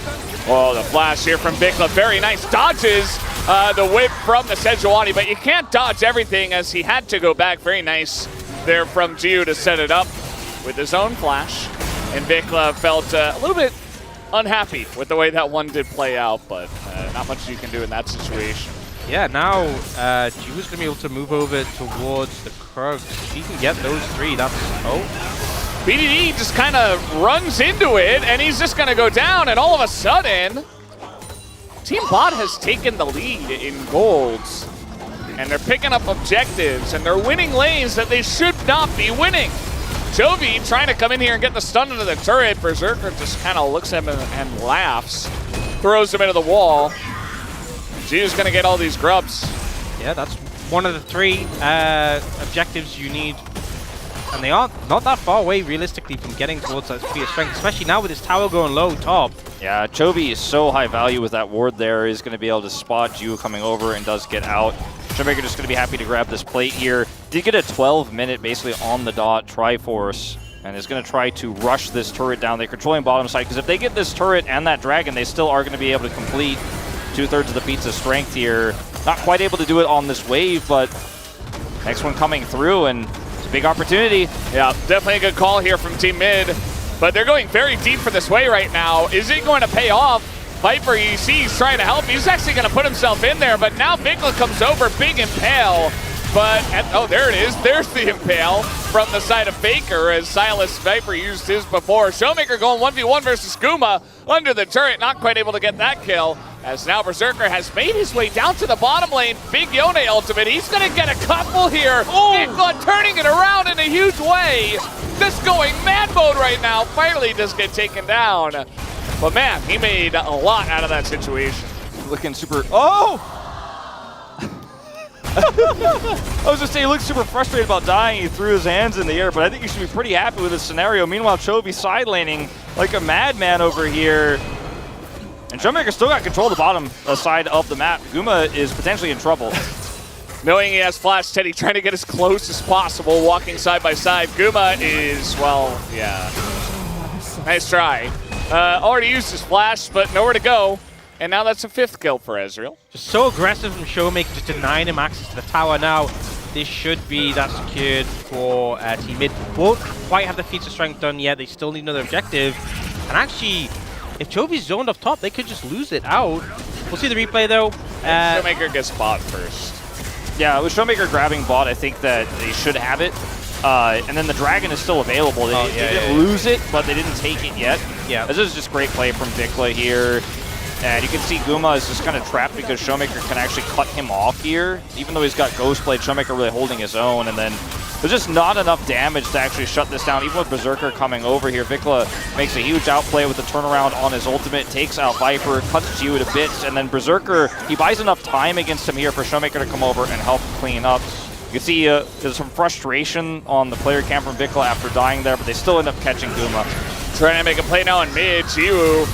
Oh, the flash here from Vikla. Very nice. Dodges the whip from the Sejuani, but you can't dodge everything as he had to go back. Very nice there from Jiu to set it up with his own flash. And Vikla felt a little bit unhappy with the way that one did play out, but not much you can do in that situation. Yeah, now Jiu's going to be able to move over towards the Krugs. If he can get those three, that's... Oh. BDD just kind of runs into it, and he's just going to go down, and all of a sudden, Team Bot has taken the lead in golds, and they're picking up objectives, and they're winning lanes that they should not be winning. Chovy trying to come in here and get the stun into the turret. Berserker just kind of looks at him and laughs, throws him into the wall. Jiu's going to get all these grubs. Yeah, that's one of the three objectives you need. And they are not that far away, realistically, from getting towards that speed of strength, especially now with his tower going low top. Yeah, Chovy is so high value with that ward there. He's going to be able to spot Jiu coming over and does get out. Showmaker just going to be happy to grab this plate here. Did get a 12-minute, basically on the dot, Triforce, and is going to try to rush this turret down. They're controlling bottom side, because if they get this turret and that dragon, they still are going to be able to complete 2/3 of the feats of strength here. Not quite able to do it on this wave, but next one coming through, and it's a big opportunity. Yeah, definitely a good call here from Team Mid, but they're going very deep for this way right now. Is it going to pay off? Viper, you see, he's trying to help. He's actually going to put himself in there, but now Vikla comes over, big impale. But, oh, there it is. There's the impale from the side of Faker as Silas Viper used his before. Showmaker going 1v1 versus Guma under the turret, not quite able to get that kill. As now Berserker has made his way down to the bottom lane. Big Yone ultimate. He's going to get a couple here. Vikla turning it around in a huge way. Just going mad mode right now. Finally just get taken down. But man, he made a lot out of that situation. Looking super... Oh! I was just saying, he looked super frustrated about dying. He threw his hands in the air, but I think you should be pretty happy with this scenario. Meanwhile, Chovy side laning like a madman over here. And Showmaker still got control of the bottom side of the map. Guma is potentially in trouble. Knowing he has Flash, Teddy trying to get as close as possible, walking side by side. Guma is, well, yeah. Nice try. Already used his Flash, but nowhere to go. And now that's a 5th kill for Ezreal. Just so aggressive from Showmaker, just denying him access to the tower now. This should be that secured for Team Mid. Won't quite have the feats of strength done yet. They still need another objective. And actually, if Chovy's zoned up top, they could just lose it out. We'll see the replay though. Showmaker gets bot first. Yeah, with Showmaker grabbing bot, I think that they should have it. And then the dragon is still available. They didn't lose it, but they didn't take it yet. Yeah. This is just great play from Vikla here. And you can see Guma is just kind of trapped because Showmaker can actually cut him off here. Even though he's got Ghostblade, Showmaker really holding his own. And then there's just not enough damage to actually shut this down. Even with Berserker coming over here, Vikla makes a huge outplay with the turnaround on his ultimate, takes out Viper, cuts Jiu to bits, and then Berserker, he buys enough time against him here for Showmaker to come over and help clean up. You can see there's some frustration on the player cam from Vikla after dying there, but they still end up catching Guma. Trying to make a play now in mid. Jiu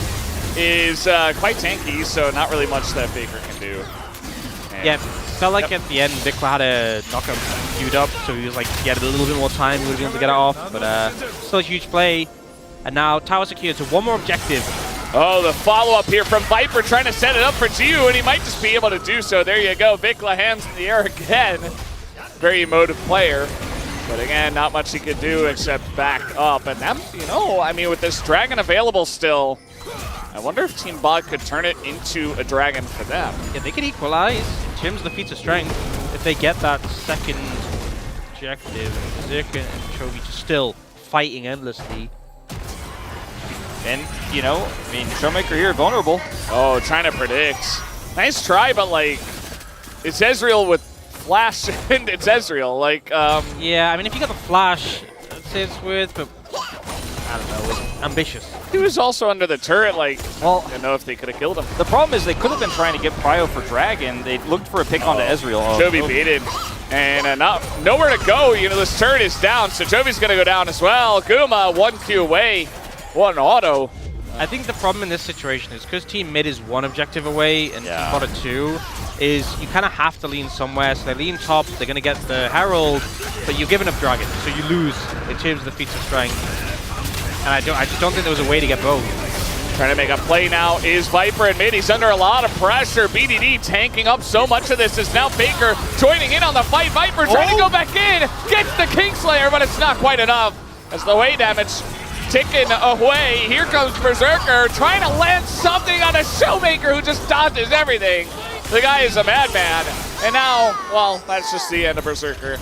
is quite tanky, so not really much that Faker can do. And yeah, felt like at the end, Vikla had to knock him queued up, so he was like, he had a little bit more time, he would be able to get it off, but still a huge play. And now tower secured, so one more objective. Oh, the follow-up here from Viper trying to set it up for Jiu, and he might just be able to do so. There you go, Vikla hands in the air again. Very emotive player. But again, not much he could do except back up. And them, you know, I mean, with this dragon available still, I wonder if Team Bot could turn it into a dragon for them. Yeah, they could equalize. Jim's the feats of strength. If they get that second objective, Berserker and Chovy just still fighting endlessly. And, you know, I mean, Showmaker here, vulnerable. Oh, trying to predict. Nice try, but like, it's Ezreal with flash, and it's Ezreal. Like, yeah, I mean, if you got the flash, I'd say it's worth, but I don't know, it's ambitious. He was also under the turret, like, well, I don't know if they could have killed him. The problem is they could have been trying to get Prio for Dragon. They looked for a pick onto Ezreal. Chovy baited, and nowhere to go. You know, this turret is down, so Chovy's going to go down as well. Guma, 1Q away, one auto. I think the problem in this situation is because Team Mid is 1 objective away and Team Bot are 2, is you kind of have to lean somewhere. So they lean top, they're going to get the Herald, but you're giving up Dragon, so you lose in terms of the feats of strength. And I just don't think there was a way to get both. Trying to make a play now is Viper in mid. He's under a lot of pressure. BDD tanking up so much of this is now Faker joining in on the fight. Viper trying to go back in, gets the Kingslayer, but it's not quite enough. As the way damage ticking away. Here comes Berserker trying to land something on a Showmaker who just dodges everything. The guy is a madman. And now, well, that's just the end of Berserker.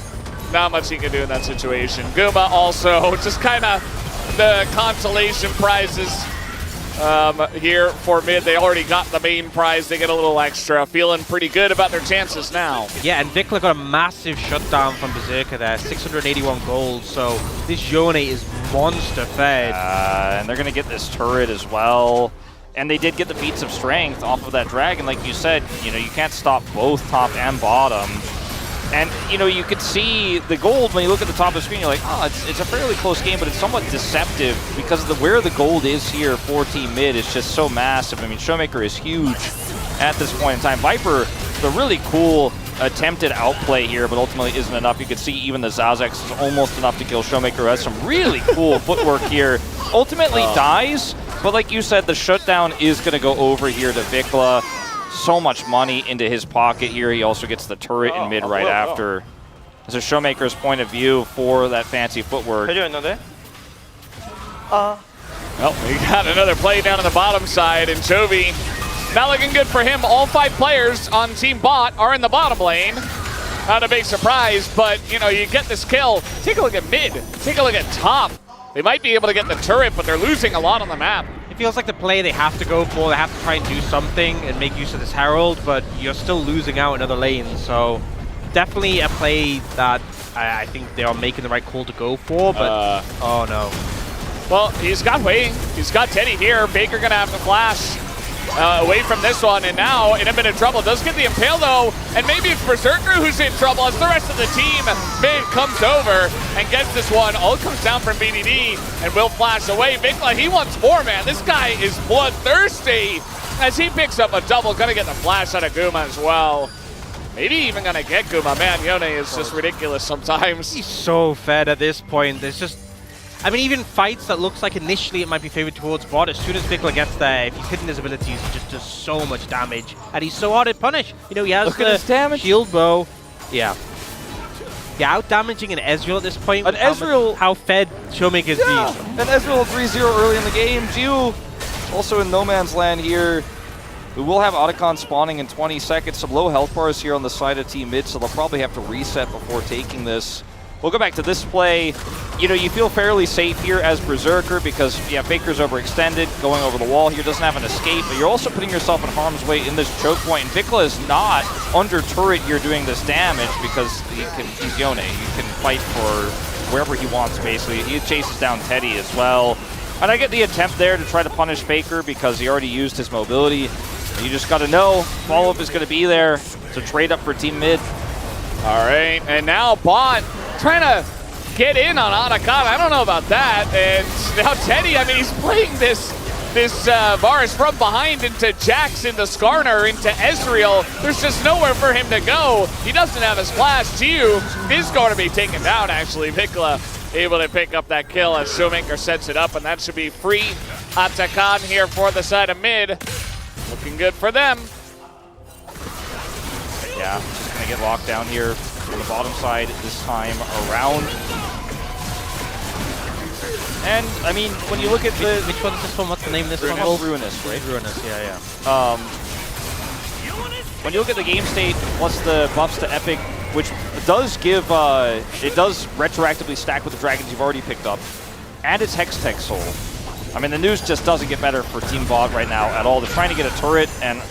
Not much he can do in that situation. Guma also just kind of the consolation prizes here for mid. They already got the main prize. They get a little extra. Feeling pretty good about their chances now. Yeah, and Vikla got a massive shutdown from Berserker there. 681 gold. So this Yone is monster fed. And they're going to get this turret as well. And they did get the feats of strength off of that dragon. Like you said, you know, you can't stop both top and bottom. And, you know, you could see the gold when you look at the top of the screen. You're like, oh, it's a fairly close game, but it's somewhat deceptive because where the gold is here for Team Mid is just so massive. I mean, Showmaker is huge at this point in time. Viper, the really cool attempted outplay here, but ultimately isn't enough. You can see even the Zazex is almost enough to kill Showmaker, who has some really cool footwork here. Ultimately dies, but like you said, the shutdown is going to go over here to Vikla. So much money into his pocket here. He also gets the turret in mid right after. As a Showmaker's point of view for that fancy footwork. Well, we got another play down on the bottom side, and Chovy not looking good for him. All 5 players on Team Bot are in the bottom lane. Not a big surprise, but you know, you get this kill. Take a look at mid. Take a look at top. They might be able to get the turret, but they're losing a lot on the map. It feels like the play they have to go for. They have to try and do something and make use of this Herald, but you're still losing out in other lanes. So definitely a play that I think they are making the right call to go for, but oh no. Well, he's got Wei. He's got Teddy here. Baker gonna have to flash away from this one, and now in a bit of trouble. Does get the Impale though, and maybe it's Berserker who's in trouble as the rest of the team mid comes over and gets this one. All comes down from BDD and will flash away. Vikla, he wants more, man. This guy is bloodthirsty as he picks up a double. Gonna get the flash out of Guma as well. Maybe even gonna get Guma. Man, Yone is just ridiculous sometimes. He's so fed at this point. There's just, I mean, even fights that looks like initially it might be favored towards bot, as soon as Vikla gets there, if he's hitting his abilities, he just does so much damage. And he's so hard to punish. You know, he has the shield bow. Yeah. Yeah, out-damaging an Ezreal at this point. An Ezreal... How fed Showmaker's been. An Ezreal 3-0 early in the game. Jiu also in no man's land here. We will have Otacon spawning in 20 seconds. Some low health bars here on the side of Team Mid, so they'll probably have to reset before taking this. We'll go back to this play. You know, you feel fairly safe here as Berserker because, yeah, Faker's overextended, going over the wall here, doesn't have an escape, but you're also putting yourself in harm's way in this choke point. And Vikla is not under turret here doing this damage because he's Yone. He can fight for wherever he wants, basically. He chases down Teddy as well. And I get the attempt there to try to punish Faker because he already used his mobility. You just got to know follow-up is going to be there. So trade up for Team Mid. All right, and now Bot trying to get in on Otacon. I don't know about that. And now Teddy, I mean, he's playing this Varus from behind into Jax, into Skarner, into Ezreal. There's just nowhere for him to go. He doesn't have his flash. Jiu is going to be taken down, actually. Vikla able to pick up that kill as Showmaker sets it up, and that should be free. Otacon here for the side of mid. Looking good for them. Yeah, just going to get locked down here on the bottom side this time around. And, I mean, when you look at the... Which one is this one? What's the name of this one? Ruinous, right? Ruinous, yeah. When you look at the game state plus the buffs to Epic, which does give... it does retroactively stack with the dragons you've already picked up, and its Hextech Soul. I mean, the news just doesn't get better for Team Bot right now at all. They're trying to get a turret and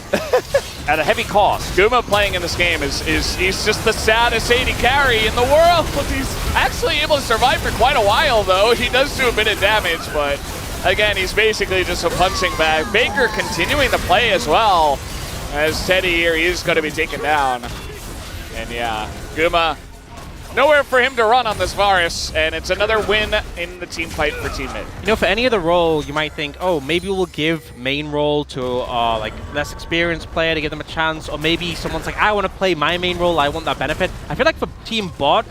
at a heavy cost. Guma playing in this game is he's just the saddest AD carry in the world. He's actually able to survive for quite a while, though. He does do a bit of damage, but again, he's basically just a punching bag. Faker continuing to play as well. As Teddy here, he's going to be taken down. And yeah, Guma, nowhere for him to run on this Varus, and it's another win in the team fight for Team Mid. You know, for any other role, you might think, oh, maybe we'll give main role to like less experienced player to give them a chance, or maybe someone's like, I want to play my main role, I want that benefit. I feel like for Team Bot,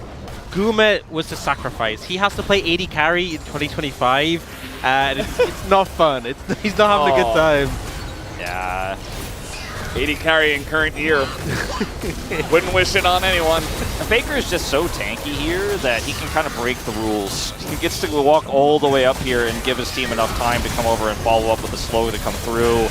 Guma was the sacrifice. He has to play AD carry in 2025, and it's not fun. He's not having a good time. Yeah. AD carry in current year. Wouldn't wish it on anyone. Faker is just so tanky here that he can kind of break the rules. He gets to walk all the way up here and give his team enough time to come over and follow up with a slow to come through.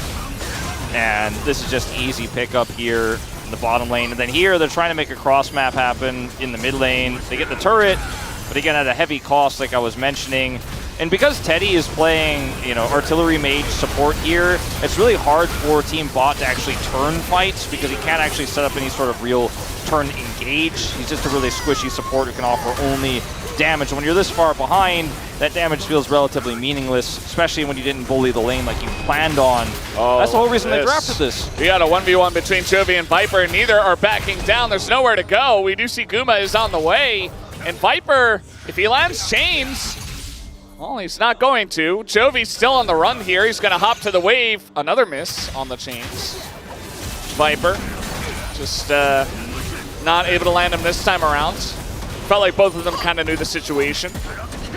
And this is just easy pickup here in the bottom lane. And then here they're trying to make a cross map happen in the mid lane. They get the turret, but again at a heavy cost like I was mentioning. And because Teddy is playing, you know, artillery mage support here, it's really hard for Team Bot to actually turn fights because he can't actually set up any sort of real turn engage. He's just a really squishy support who can offer only damage. When you're this far behind, that damage feels relatively meaningless, especially when you didn't bully the lane like you planned on. Oh, that's the whole reason they drafted this. We got a 1v1 between Chovy and Viper. Neither are backing down. There's nowhere to go. We do see Guma is on the way. And Viper, if he lands chains, well, he's not going to. Chovy's still on the run here. He's going to hop to the wave. Another miss on the chains. Viper just not able to land him this time around. Felt like both of them kind of knew the situation.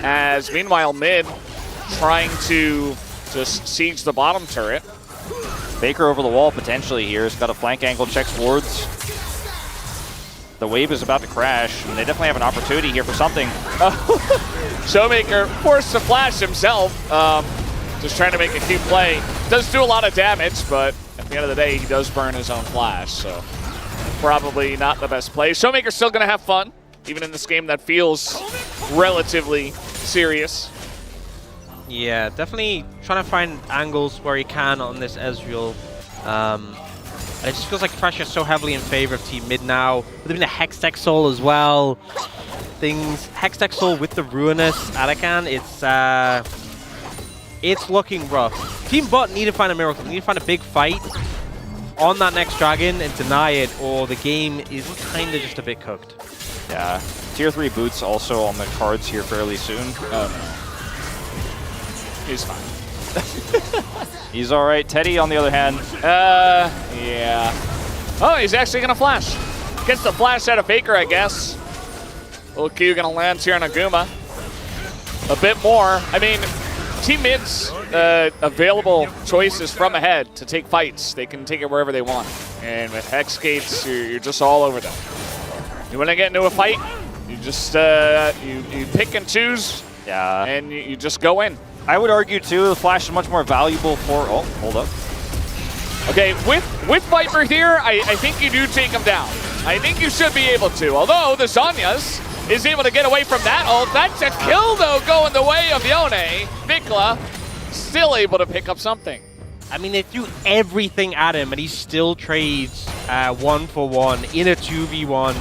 As meanwhile, mid trying to just siege the bottom turret. Faker over the wall potentially here. He's got a flank angle, checks wards. The wave is about to crash, and they definitely have an opportunity here for something. Showmaker forced to flash himself, just trying to make a cute play. Does do a lot of damage, but at the end of the day, he does burn his own flash, so probably not the best play. Showmaker's still going to have fun, even in this game that feels relatively serious. Yeah, definitely trying to find angles where he can on this Ezreal. And it just feels like pressure so heavily in favor of Team Mid now. With even a Hextech Soul as well. Hextech Soul with the Ruinous Arakan, it's looking rough. Team Bot need to find a miracle. They need to find a big fight on that next dragon and deny it, or the game is kind of just a bit cooked. Yeah, tier 3 boots also on the cards here fairly soon. Oh no. He's fine. He's all right. Teddy, on the other hand, yeah. Oh, he's actually gonna flash. Gets the flash out of Faker, I guess. Little Q gonna land here on Aguma. A bit more. I mean, Team Mid's available choices from ahead to take fights. They can take it wherever they want. And with Hex Gates, you're just all over them. You wanna get into a fight, you just you pick and choose. Yeah. And you just go in. I would argue too, the flash is much more valuable for. Oh, hold up. Okay, with Viper here, I think you do take him down. I think you should be able to. Although the Zhonya's is able to get away from that ult. That's a kill though, going the way of Yone. Vikla still able to pick up something. I mean, they threw everything at him, and he still trades 1-for-1 in a 2v1.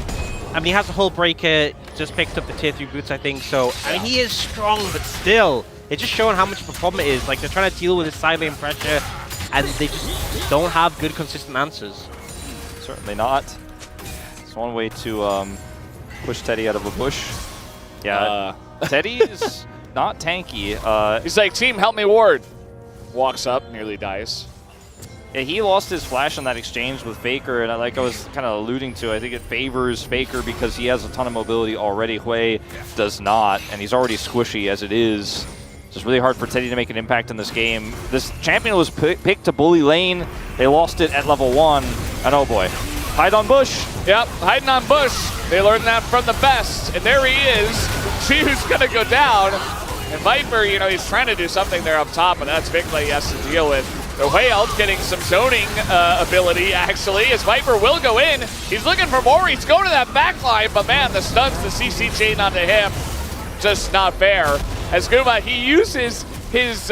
I mean, he has a whole breaker, just picked up the tier 3 boots, I think. So, I mean, he is strong, but still, it's just showing how much of a problem it is. Like, they're trying to deal with his side lane pressure, and they just don't have good, consistent answers. Certainly not. It's one way to push Teddy out of a bush. Yeah, Teddy is not tanky. He's like, team, help me ward. Walks up, nearly dies. Yeah, he lost his flash on that exchange with Faker, and like I was kind of alluding to, I think it favors Faker because he has a ton of mobility already. Hui does not, and he's already squishy as it is. So it's really hard for Teddy to make an impact in this game. This champion was picked to bully lane. They lost it at level 1, and oh boy. Hide on bush. Yep, hiding on bush. They learned that from the best, and there he is. Chu's gonna go down. And Viper, you know, he's trying to do something there up top, but that's Vikla he has to deal with. The Whale's getting some zoning ability, actually, as Viper will go in. He's looking for more. He's going to that backline, but man, the stuns, the CC chain onto him, just not fair. as Guma, he uses his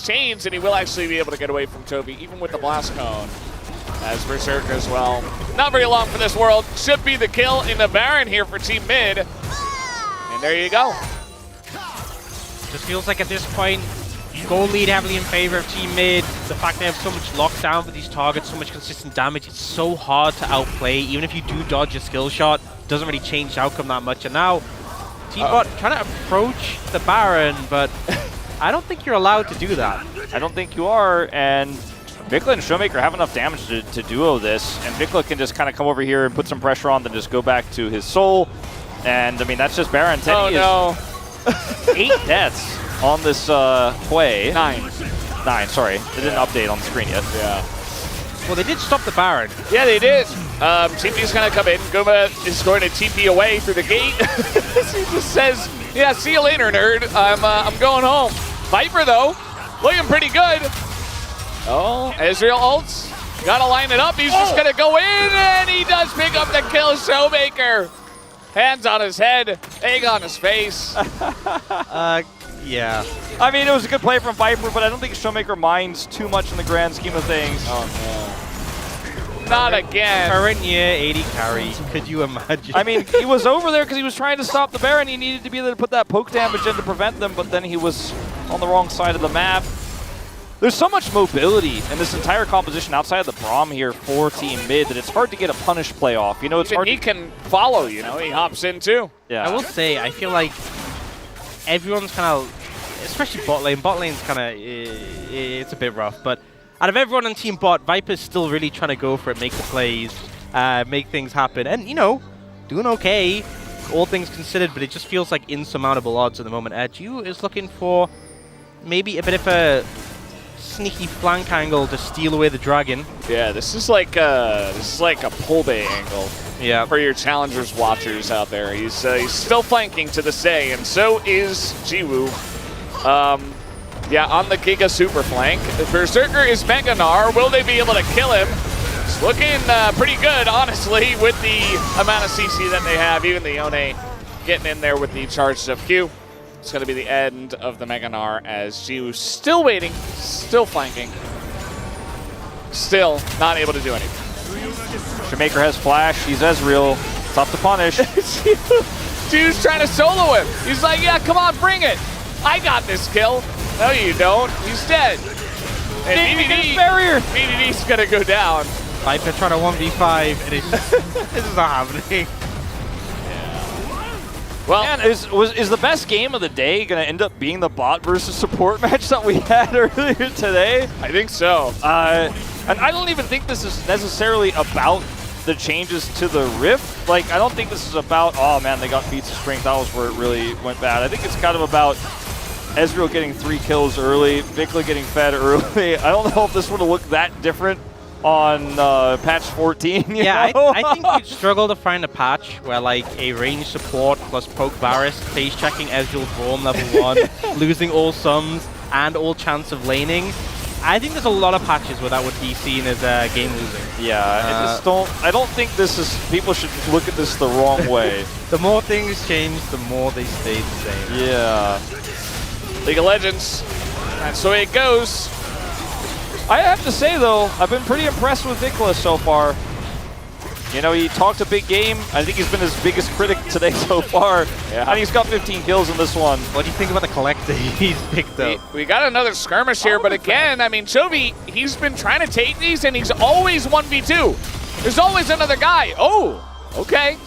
chains, and he will actually be able to get away from Toby, even with the Blast Cone. As Berserker as well. Not very long for this world. Should be the kill in the Baron here for Team Mid. And there you go. Just feels like at this point, gold lead heavily in favor of Team Mid. The fact they have so much lockdown for these targets, so much consistent damage, it's so hard to outplay. Even if you do dodge a skill shot, it doesn't really change the outcome that much. And now, Team Bot trying to approach the Baron, but I don't think you're allowed to do that. I don't think you are, and Vikla and Showmaker have enough damage to duo this, and Vikla can just kind of come over here and put some pressure on, then just go back to his soul. And I mean, that's just Baron. Teddy is 8 deaths on this play. 9, sorry. They didn't update on the screen yet. Yeah. Well, they did stop the Baron. Yeah, they did. TP's going to come in. Guma is going to TP away through the gate. He just says, yeah, see you later, nerd. I'm going home. Viper, though, looking pretty good. Oh, Ezreal ults. Gotta line it up. He's just gonna go in, and he does pick up the kill. Showmaker. Hands on his head, egg on his face. Yeah. I mean, it was a good play from Viper, but I don't think Showmaker minds too much in the grand scheme of things. Oh, no. Not again. Current year 80 carry. Could you imagine? I mean, he was over there because he was trying to stop the Baron. He needed to be able to put that poke damage in to prevent them, but then he was on the wrong side of the map. There's so much mobility in this entire composition outside of the Braum here for Team Mid that it's hard to get a punish play off. You know, it's hard. He can follow, you know, he hops in too. Yeah. I will say, I feel like everyone's kind of, especially bot lane. Bot lane's kind of, it's a bit rough. But out of everyone on Team Bot, Viper's still really trying to go for it, make the plays, make things happen. And, you know, doing okay, all things considered, but it just feels like insurmountable odds at the moment. Jiu is looking for maybe a bit of a sneaky flank angle to steal away the dragon. Yeah, this is like a pull bay angle. Yeah. For your challengers watchers out there, he's still flanking to this day, and so is Jiwoo. Yeah, on the Giga super flank. Berserker is Mega Gnar. Will they be able to kill him? It's looking pretty good, honestly, with the amount of CC that they have. Even the Yone getting in there with the charged up Q. It's going to be the end of the Mega Gnar as Jiwoo still waiting, still flanking, still not able to do anything. Showmaker has flash. He's Ezreal. Tough to punish. Jiwoo's trying to solo him. He's like, yeah, come on, bring it. I got this kill. No, you don't. He's dead. And BDD's going to go down. Viper trying to 1v5, and it's this is not happening. Well, man, is the best game of the day going to end up being the bot versus support match that we had earlier today? I think so. And I don't even think this is necessarily about the changes to the Rift. Like, I don't think this is about, oh man, they got feats of strength. That was where it really went bad. I think it's kind of about Ezreal getting 3 kills early, Vikla getting fed early. I don't know if this would have looked that different on patch 14. Yeah, I think you'd struggle to find a patch where like a range support plus poke Varus, phase checking Ezreal Braum level 1, losing all sums and all chance of laning. I think there's a lot of patches where that would be seen as game losing. Yeah, I don't think this is, people should look at this the wrong way. The more things change, the more they stay the same. Yeah. League of Legends, that's the way it goes. I have to say, though, I've been pretty impressed with Vikla so far. You know, he talked a big game. I think he's been his biggest critic today so far. Yeah. And he's got 15 kills in this one. What do you think about the collector he's picked up? We got another skirmish here, but again, I mean, Chovy, he's been trying to take these, and he's always 1v2. There's always another guy. Oh, okay.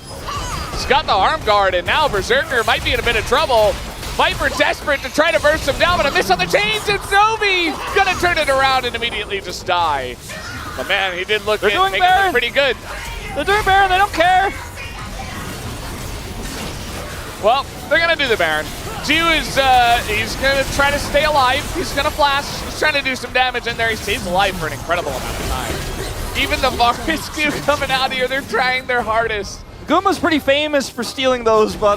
He's got the arm guard, and now Berserker might be in a bit of trouble. Viper desperate to try to burst him down, but a miss on the chains, and Chovy gonna turn it around and immediately just die. But man, he did look pretty good. They're doing Baron, they don't care. Well, they're gonna do the Baron. Jiu is, he's gonna try to stay alive. He's gonna flash. He's trying to do some damage in there. He stays alive for an incredible amount of time. Even the Varus Q coming out here, they're trying their hardest. Guma's pretty famous for stealing those, but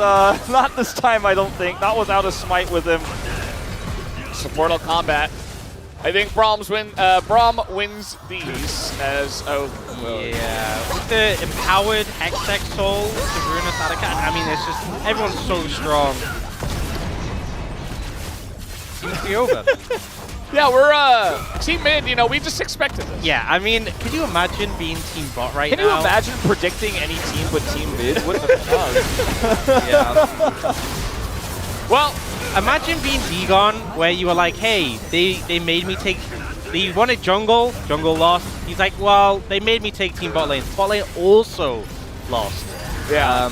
not this time, I don't think. Not without a smite with him. Supportal combat. I think Braum wins these as yeah, with the empowered Hextech Soul, the Ruinous Attica, I mean, it's just everyone's so strong. seems to be over. Yeah, we're Team Mid, you know, we just expected this. Yeah, I mean, could you imagine being Team Bot right now? Can you imagine predicting any team but Team Mid? What the fuck? Yeah. Well, imagine being Degon, where you were like, hey, they made me take... They wanted jungle lost. He's like, well, they made me take Team Bot lane. Bot lane also lost. Yeah.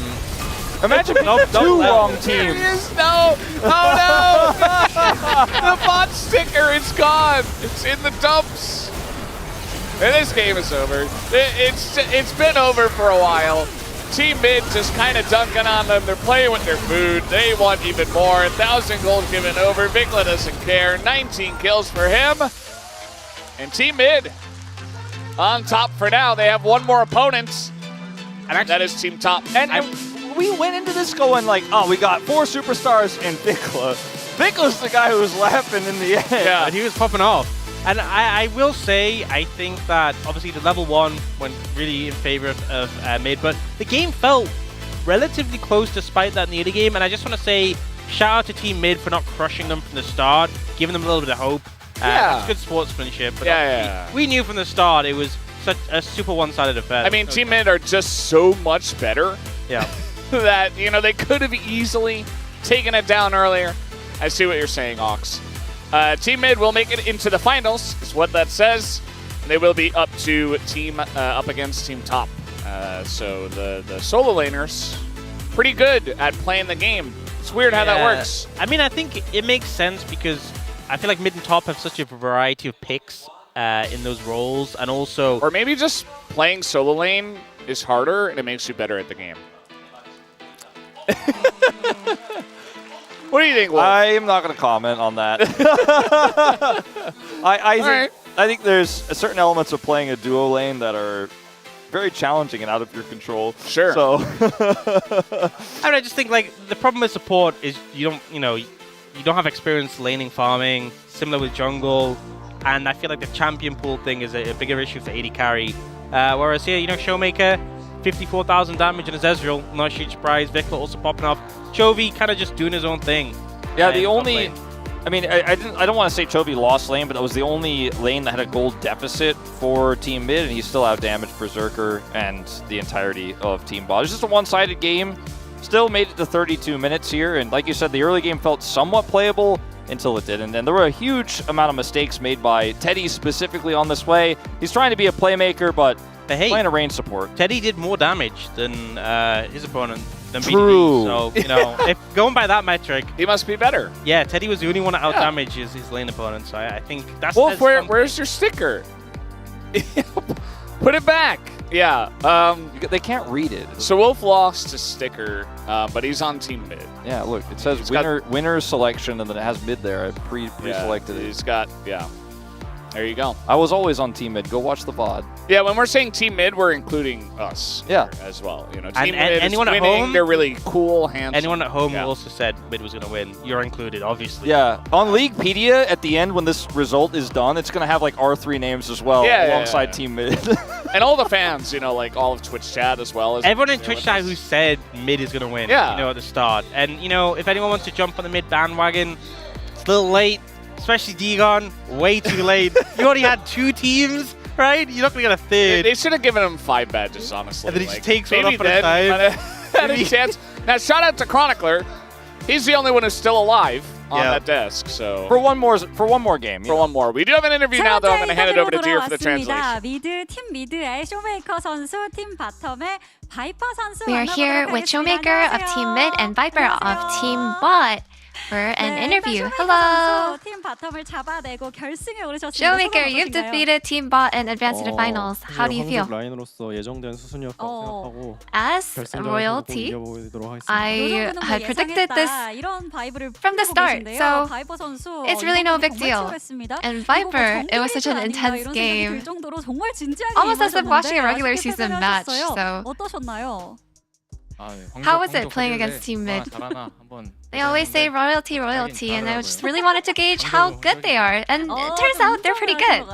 Imagine two wrong teams. Here he is. No. Oh, no. The bot sticker is gone. It's in the dumps. And this game is over. It's been over for a while. Team Mid just kind of dunking on them. They're playing with their food. They want even more. 1,000 gold given over. Vikla doesn't care. 19 kills for him. And Team Mid on top for now. They have one more opponent. And actually, that is Team Top. And we went into this going like, oh, we got 4 superstars and Vikla. Vikla's the guy who was laughing in the end. Yeah, and he was popping off. And I will say, I think that obviously the level 1 went really in favor of Mid, but the game felt relatively close despite that in the early game. And I just want to say, shout out to Team Mid for not crushing them from the start, giving them a little bit of hope. It's good sportsmanship. But we knew from the start it was such a super one-sided affair. I mean, Team Mid are just so much better. Yeah. That, you know, they could have easily taken it down earlier. I see what you're saying, Ox. Team Mid will make it into the finals, is what that says. They will be up to up against Team Top. So the solo laners, pretty good at playing the game. It's weird how that works. I mean, I think it makes sense because I feel like Mid and Top have such a variety of picks in those roles, and also... Or maybe just playing solo lane is harder, and it makes you better at the game. What do you think, Wolf? I am not going to comment on that. I think there's certain elements of playing a duo lane that are very challenging and out of your control. Sure. So I just think like the problem with support is you don't have experience laning farming, similar with jungle, and I feel like the champion pool thing is a bigger issue for AD carry. Whereas here, Showmaker, 54,000 damage in his Ezreal, not a huge surprise. Vikla also popping off. Chovy kind of just doing his own thing. Yeah, the only, I mean, I don't want to say Chovy lost lane, but that was the only lane that had a gold deficit for Team Mid, and he still out-damaged Berserker and the entirety of Team Bot. It's just a one-sided game. Still made it to 32 minutes here, and like you said, the early game felt somewhat playable until it didn't. And there were a huge amount of mistakes made by Teddy specifically on this way. He's trying to be a playmaker, but playing a range support. Teddy did more damage than his opponent. True. So, if going by that metric, he must be better. Yeah, Teddy was the only one to out-damage his lane opponent, so I think that's... Wolf, where's your sticker? Put it back. Yeah. They can't read it. So Wolf lost his sticker, but he's on Team Mid. Yeah, look, it says winner selection, and then it has Mid there. I pre-selected it. He's got, there you go. I was always on Team Mid. Go watch the VOD. Yeah, when we're saying Team Mid, we're including us as well. Team Mid anyone is at winning. home, they're really cool, handsome. Anyone at home also said Mid was going to win. You're included, obviously. Yeah, on Leaguepedia, at the end when this result is done, it's going to have like our 3 names as well, alongside Team Mid. And all the fans, like all of Twitch chat as well. Everyone in Twitch chat who said Mid is going to win, at the start. And, if anyone wants to jump on the Mid bandwagon, it's a little late. Especially Degon, way too late. You already had 2 teams, right? You're not going to get a third. They should have given him 5 badges, honestly. And then he just takes one off at a time. Had a chance. Now, shout out to Chronicler. He's the only one who's still alive on that desk. So for one more game. For one more. We do have an interview now, though. I'm going to hand it over to Deer for the translation. 팀 미드의 쇼메이커 선수, 팀 바텀의 바이퍼 선수. We are here with Showmaker of Team Mid and Viper of Team Bot for an interview. Hello. 팀 바텀을 잡아내고 결승에 오르셨습니다. Showmaker, you've defeated Team Bot and advanced to the finals. How do you feel? 라인으로서 예정된 수순이었다고 생각하고 As royalty, I had predicted this from the start, so it's really no big deal. And Viper, it was such an intense game, almost as if watching a regular season match. So, how was it playing against Team Mid? They always say royalty, and I just really wanted to gauge how good they are, and it turns out they're pretty good.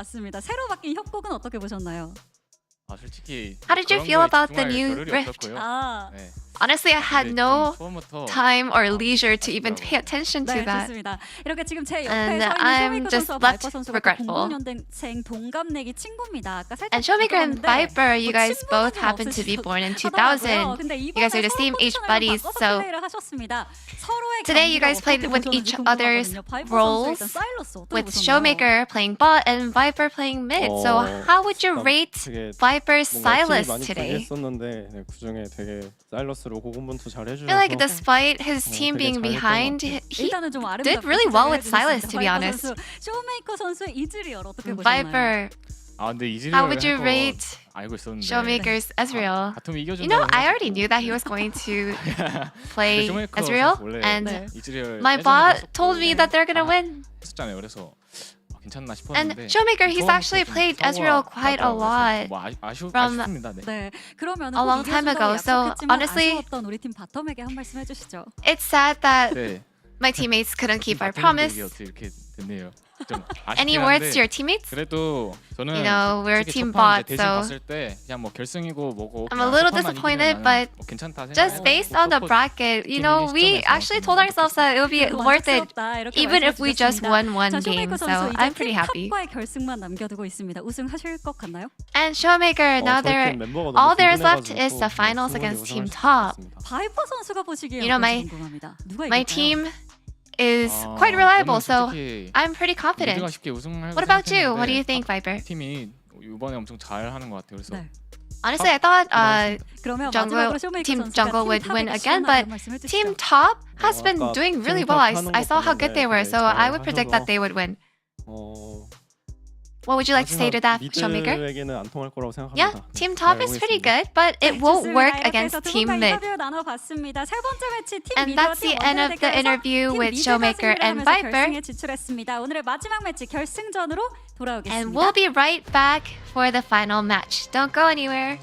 새로 바뀐 협곡은 어떻게 보셨나요? How did you feel about the new Rift? Honestly, I had no time or leisure to even pay attention to that. 좋습니다. 이렇게 지금 제 옆에 And 서 있는 I'm 쇼메이커 just 선수와 left 바이퍼 선수가 regretful. 00년생 동갑내기 친구입니다. 아까 살짝 And Showmaker and 들어봤는데 Viper, you guys 친분이 both happen to be born in 하더라고요. 2000. 근데 You guys are the same age buddies, so 플레이를 하셨습니다. 서로의 today you 경기를 guys played 어떻게 with each 보셨는지 other's 궁금하거든요. 바이퍼 선수 roles, 일단 사일러스 어떻게 with 보셨나요? Showmaker playing bot and Viper playing mid. So how would you rate Viper's Silas today? 했었는데 그 중에 되게 사일러스로 고군분투 잘 해주셔서. I feel like despite his team being behind, he did really well with Silas, to be honest. 쇼메이커 선수의 이즈리얼 어떻게 보셨나요? Viper, how would you rate Showmaker's Ezreal? You know, I already knew that he was going to play Ezreal, and my bot told me that they're gonna win. And Showmaker, he's actually played Ezreal quite a lot from a long time ago. So honestly, it's sad that my teammates couldn't keep our promise. Any words to your teammates? You know, we're team bot, so I'm a little disappointed, but just based on the bracket, you know, we actually told ourselves that it would be worth it even if we just won one game, so I'm pretty happy. 결승만 남겨두고 있습니다. 우승하실 것 같나요? And Showmaker, now all there's left is the finals against Team Top. 바이퍼 선수가 보시기에 You know, 궁금합니다. my team is quite reliable, so I'm pretty confident. What about you? What do you think, Viper? Honestly, I thought Team Jungle would win again, but Team Top has been doing really well. I saw how good they were, so I would predict that they would win. What would you like to say to that, Showmaker? Yeah, Team Top is pretty good, but it won't work against Team Mid. And that's the end of the interview with Showmaker and Viper. 오늘의 마지막 매치 결승전으로 돌아오겠습니다. And we'll be right back for the final match. Don't go anywhere.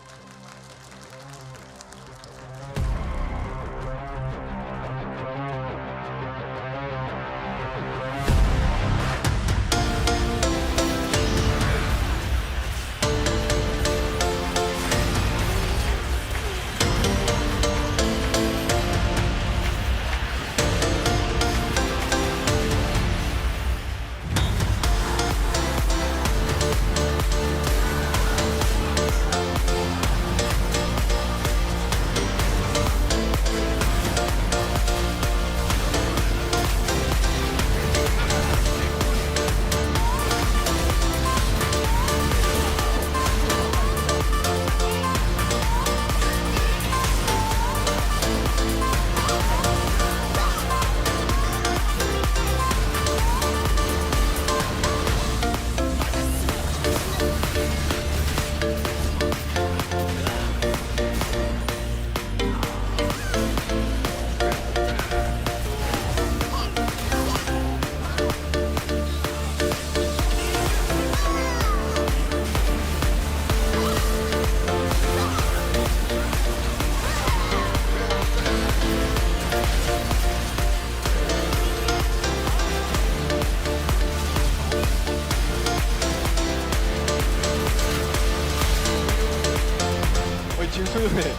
지금 소요해.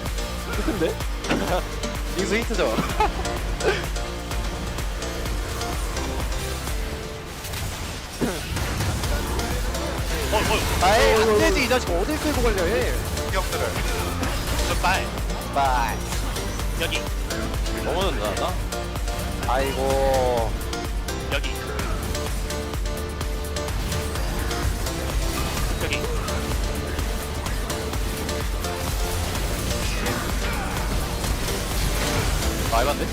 히트인데? 링스 히트죠? 아이 안 되지 이 자식 어딜 끌고 걸려 해 기억들을 빨 여기 너무 늦었나? 아이고 여기 많이 봤네?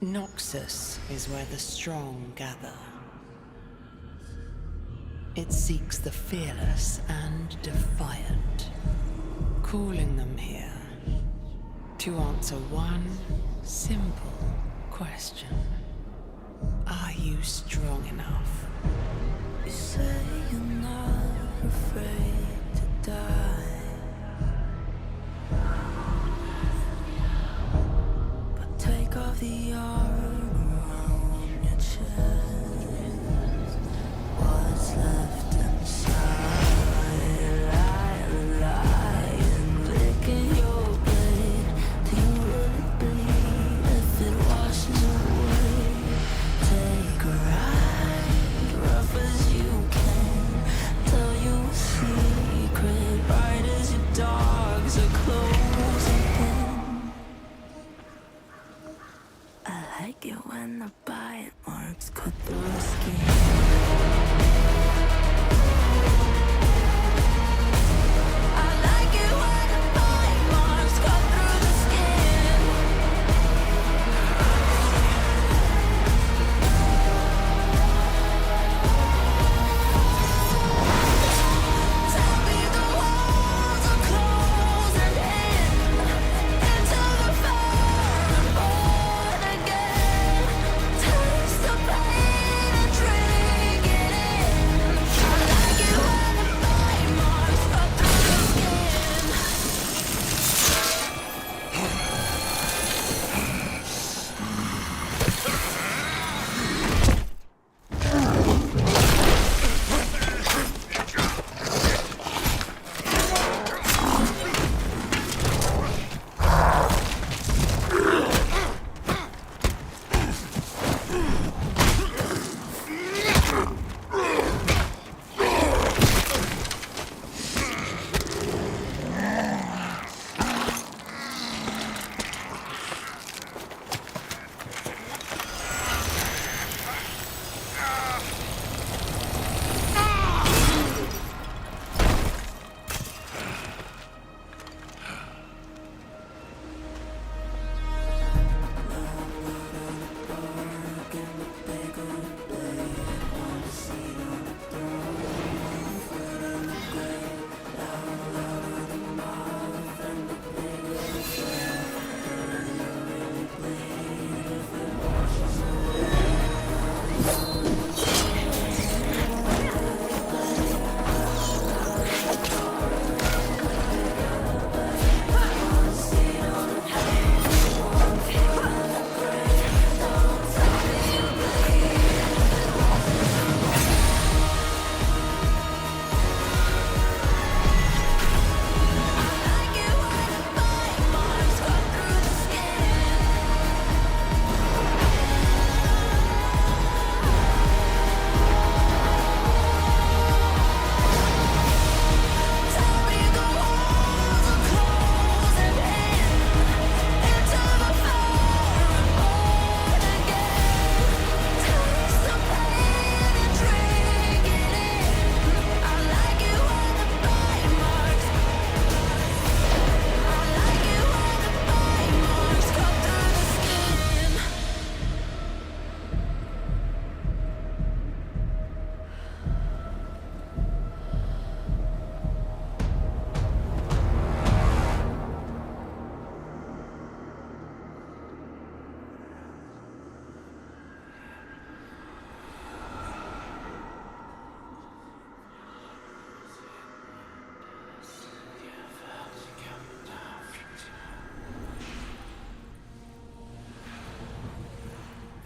Noxus is where the strong gather. It seeks the fearless and defiant, calling them here to answer one simple question. Are you strong enough? You say you're not afraid to die. when the bite marks cut through the skin.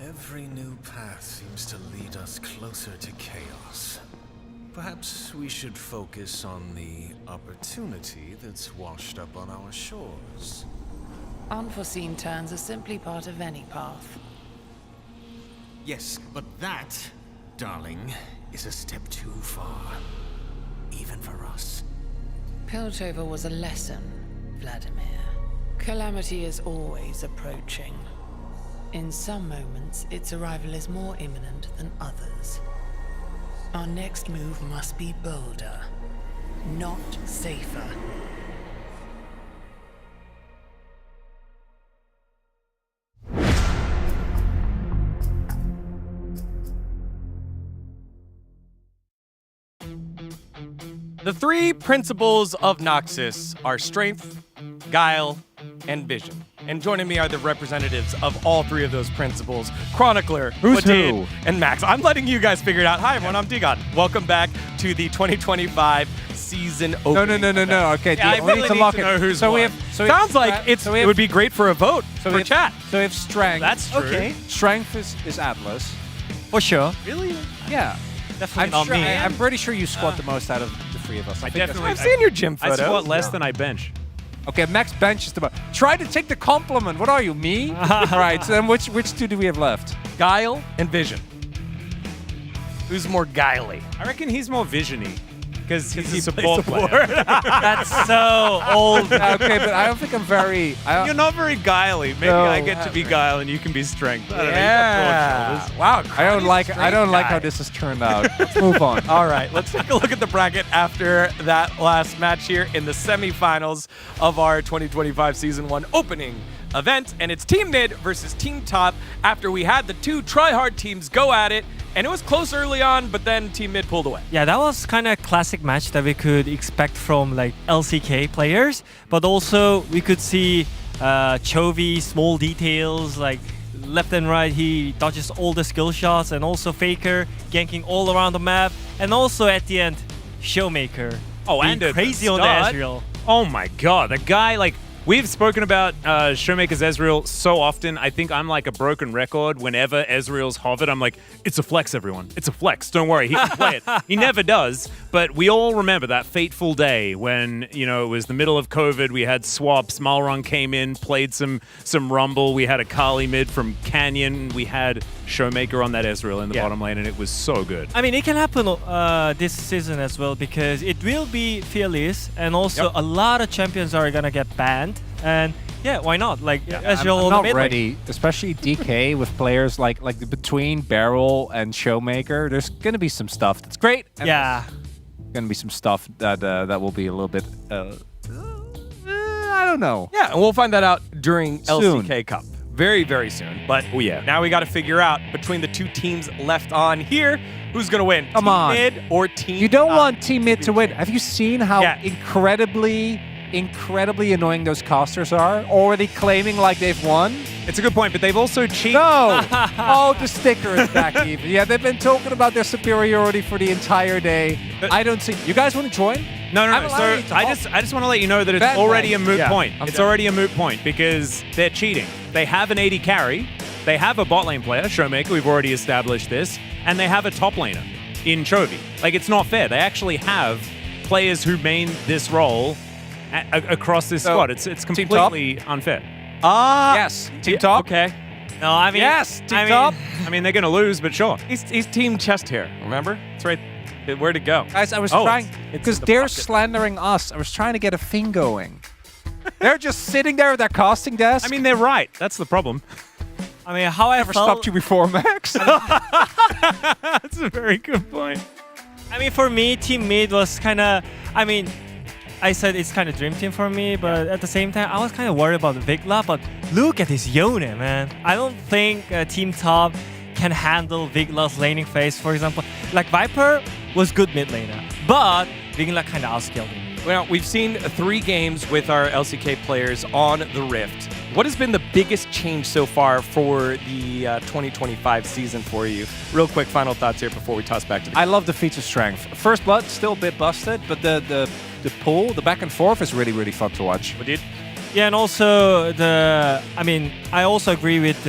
Every new path seems to lead us closer to chaos. Perhaps we should focus on the opportunity that's washed up on our shores. Unforeseen turns are simply part of any path. Yes, but that, darling, is a step too far. Even for us. Piltover was a lesson, Vladimir. Calamity is always approaching. In some moments, its arrival is more imminent than others. Our next move must be bolder, not safer. The three principles of Noxus are strength, guile, and vision. And joining me are the representatives of all three of those principles, Chronicler, Wadid, and Max. I'm letting you guys figure it out. Hi, everyone. I'm Digon. Welcome back to the 2025 season opening. No. Okay, Yeah, I we really need to need lock to it. know who's so won. we have. Sounds like it would be great for a vote for chat. So we have strength. That's true. Okay. Strength is Atlas. For sure. Really? Yeah. Definitely not me. I'm pretty sure you squat the most out of the three of us. I think that's I've seen your gym I photos. squat less than I bench. Okay, Max bench is the most. Try to take the compliment. What are you, me? Right. So then, which two do we have left? Guile and vision. Who's more guiley? I reckon he's more visiony. because he's a support player. That's so old. Okay, but I don't think I'm very. You're not very guiley. Maybe No. I get to be guile and you can be strength. I don't know. You Yeah. got broad shoulders. Wow. I don't like. I don't like how guy. this has turned out. Let's move on. All right, let's take a look at the bracket after that last match here in the semifinals of our 2025 Season 1 opening event. And it's Team Mid versus Team Top after we had the two try-hard teams go at it. And it was close early on, but then Team Mid pulled away. Yeah, that was kind of classic match that we could expect from like LCK players, but also we could see Chovy small details like left and right. He dodges all the skill shots, and also Faker ganking all around the map, and also at the end, Showmaker. Oh, being and crazy on the Ezreal. Oh my God, the guy like. We've spoken about Showmaker's Ezreal so often. I think I'm like a broken record. Whenever Ezreal's hovered, I'm like, it's a flex, everyone. It's a flex. Don't worry, he can play it. He never does. But we all remember that fateful day when, you know, it was the middle of COVID. We had swaps. Malron came in, played some Rumble. We had a Kali mid from Canyon. We had Showmaker on that Ezreal in the bottom lane, and it was so good. I mean, it can happen this season as well because it will be fearless, and also a lot of champions are gonna get banned. And yeah, why not? Like Ezreal I'm not mid lane. ready, especially DK with players like between Barrel and Showmaker. There's gonna be some stuff that's great. And Yeah. there's gonna be some stuff that that will be a little bit. I don't know. Yeah, and we'll find that out during Soon. LCK Cup. Very, very soon. But now we got to figure out between the two teams left on here, who's going to win? Come Team on. Mid or Team You don't Top? want Team Mid to win. Have you seen how incredibly annoying those casters are? Already claiming like they've won? It's a good point, but they've also cheated. No! Oh, the sticker is back even. Yeah, they've been talking about their superiority for the entire day. I don't see. You guys want to join? No. I'm So allowing you to I hop. just want to let you know that it's Bad already way. a moot Yeah. point. I'm It's done. already a moot point because they're cheating. They have an AD carry, they have a bot lane player, Showmaker, we've already established this, and they have a top laner in Chovy. Like, it's not fair. They actually have players who main this role across this squad. It's completely unfair. Yes. Team Top? Okay. No, I mean, Yes, Team Top. I mean, they're going to lose, but sure. He's Team Chest hair, remember? It's right. Where'd it go? Guys, I was Oh, trying it's because the they're bucket. slandering us. I was trying to get a thing going. They're just sitting there at their casting desk. I mean, they're right. That's the problem. I mean, how I Never felt, stopped you before, Max. That's a very good point. I mean, for me, Team Mid was kind of. I mean, I said it's kind of dream team for me, but at the same time, I was kind of worried about Vigla. But look at his Yone, man. I don't think Team Top can handle Vigla's laning phase, for example. Like Viper was good mid laner, but Vigla kind of outscaled him. Well, we've seen 3 games with our LCK players on the Rift. What has been the biggest change so far for the 2025 season for you? Real quick, final thoughts here before we toss back to the I love the feats of strength. First blood still a bit busted, but the pull, the back and forth is really, really fun to watch. What did? Yeah, and also I also agree with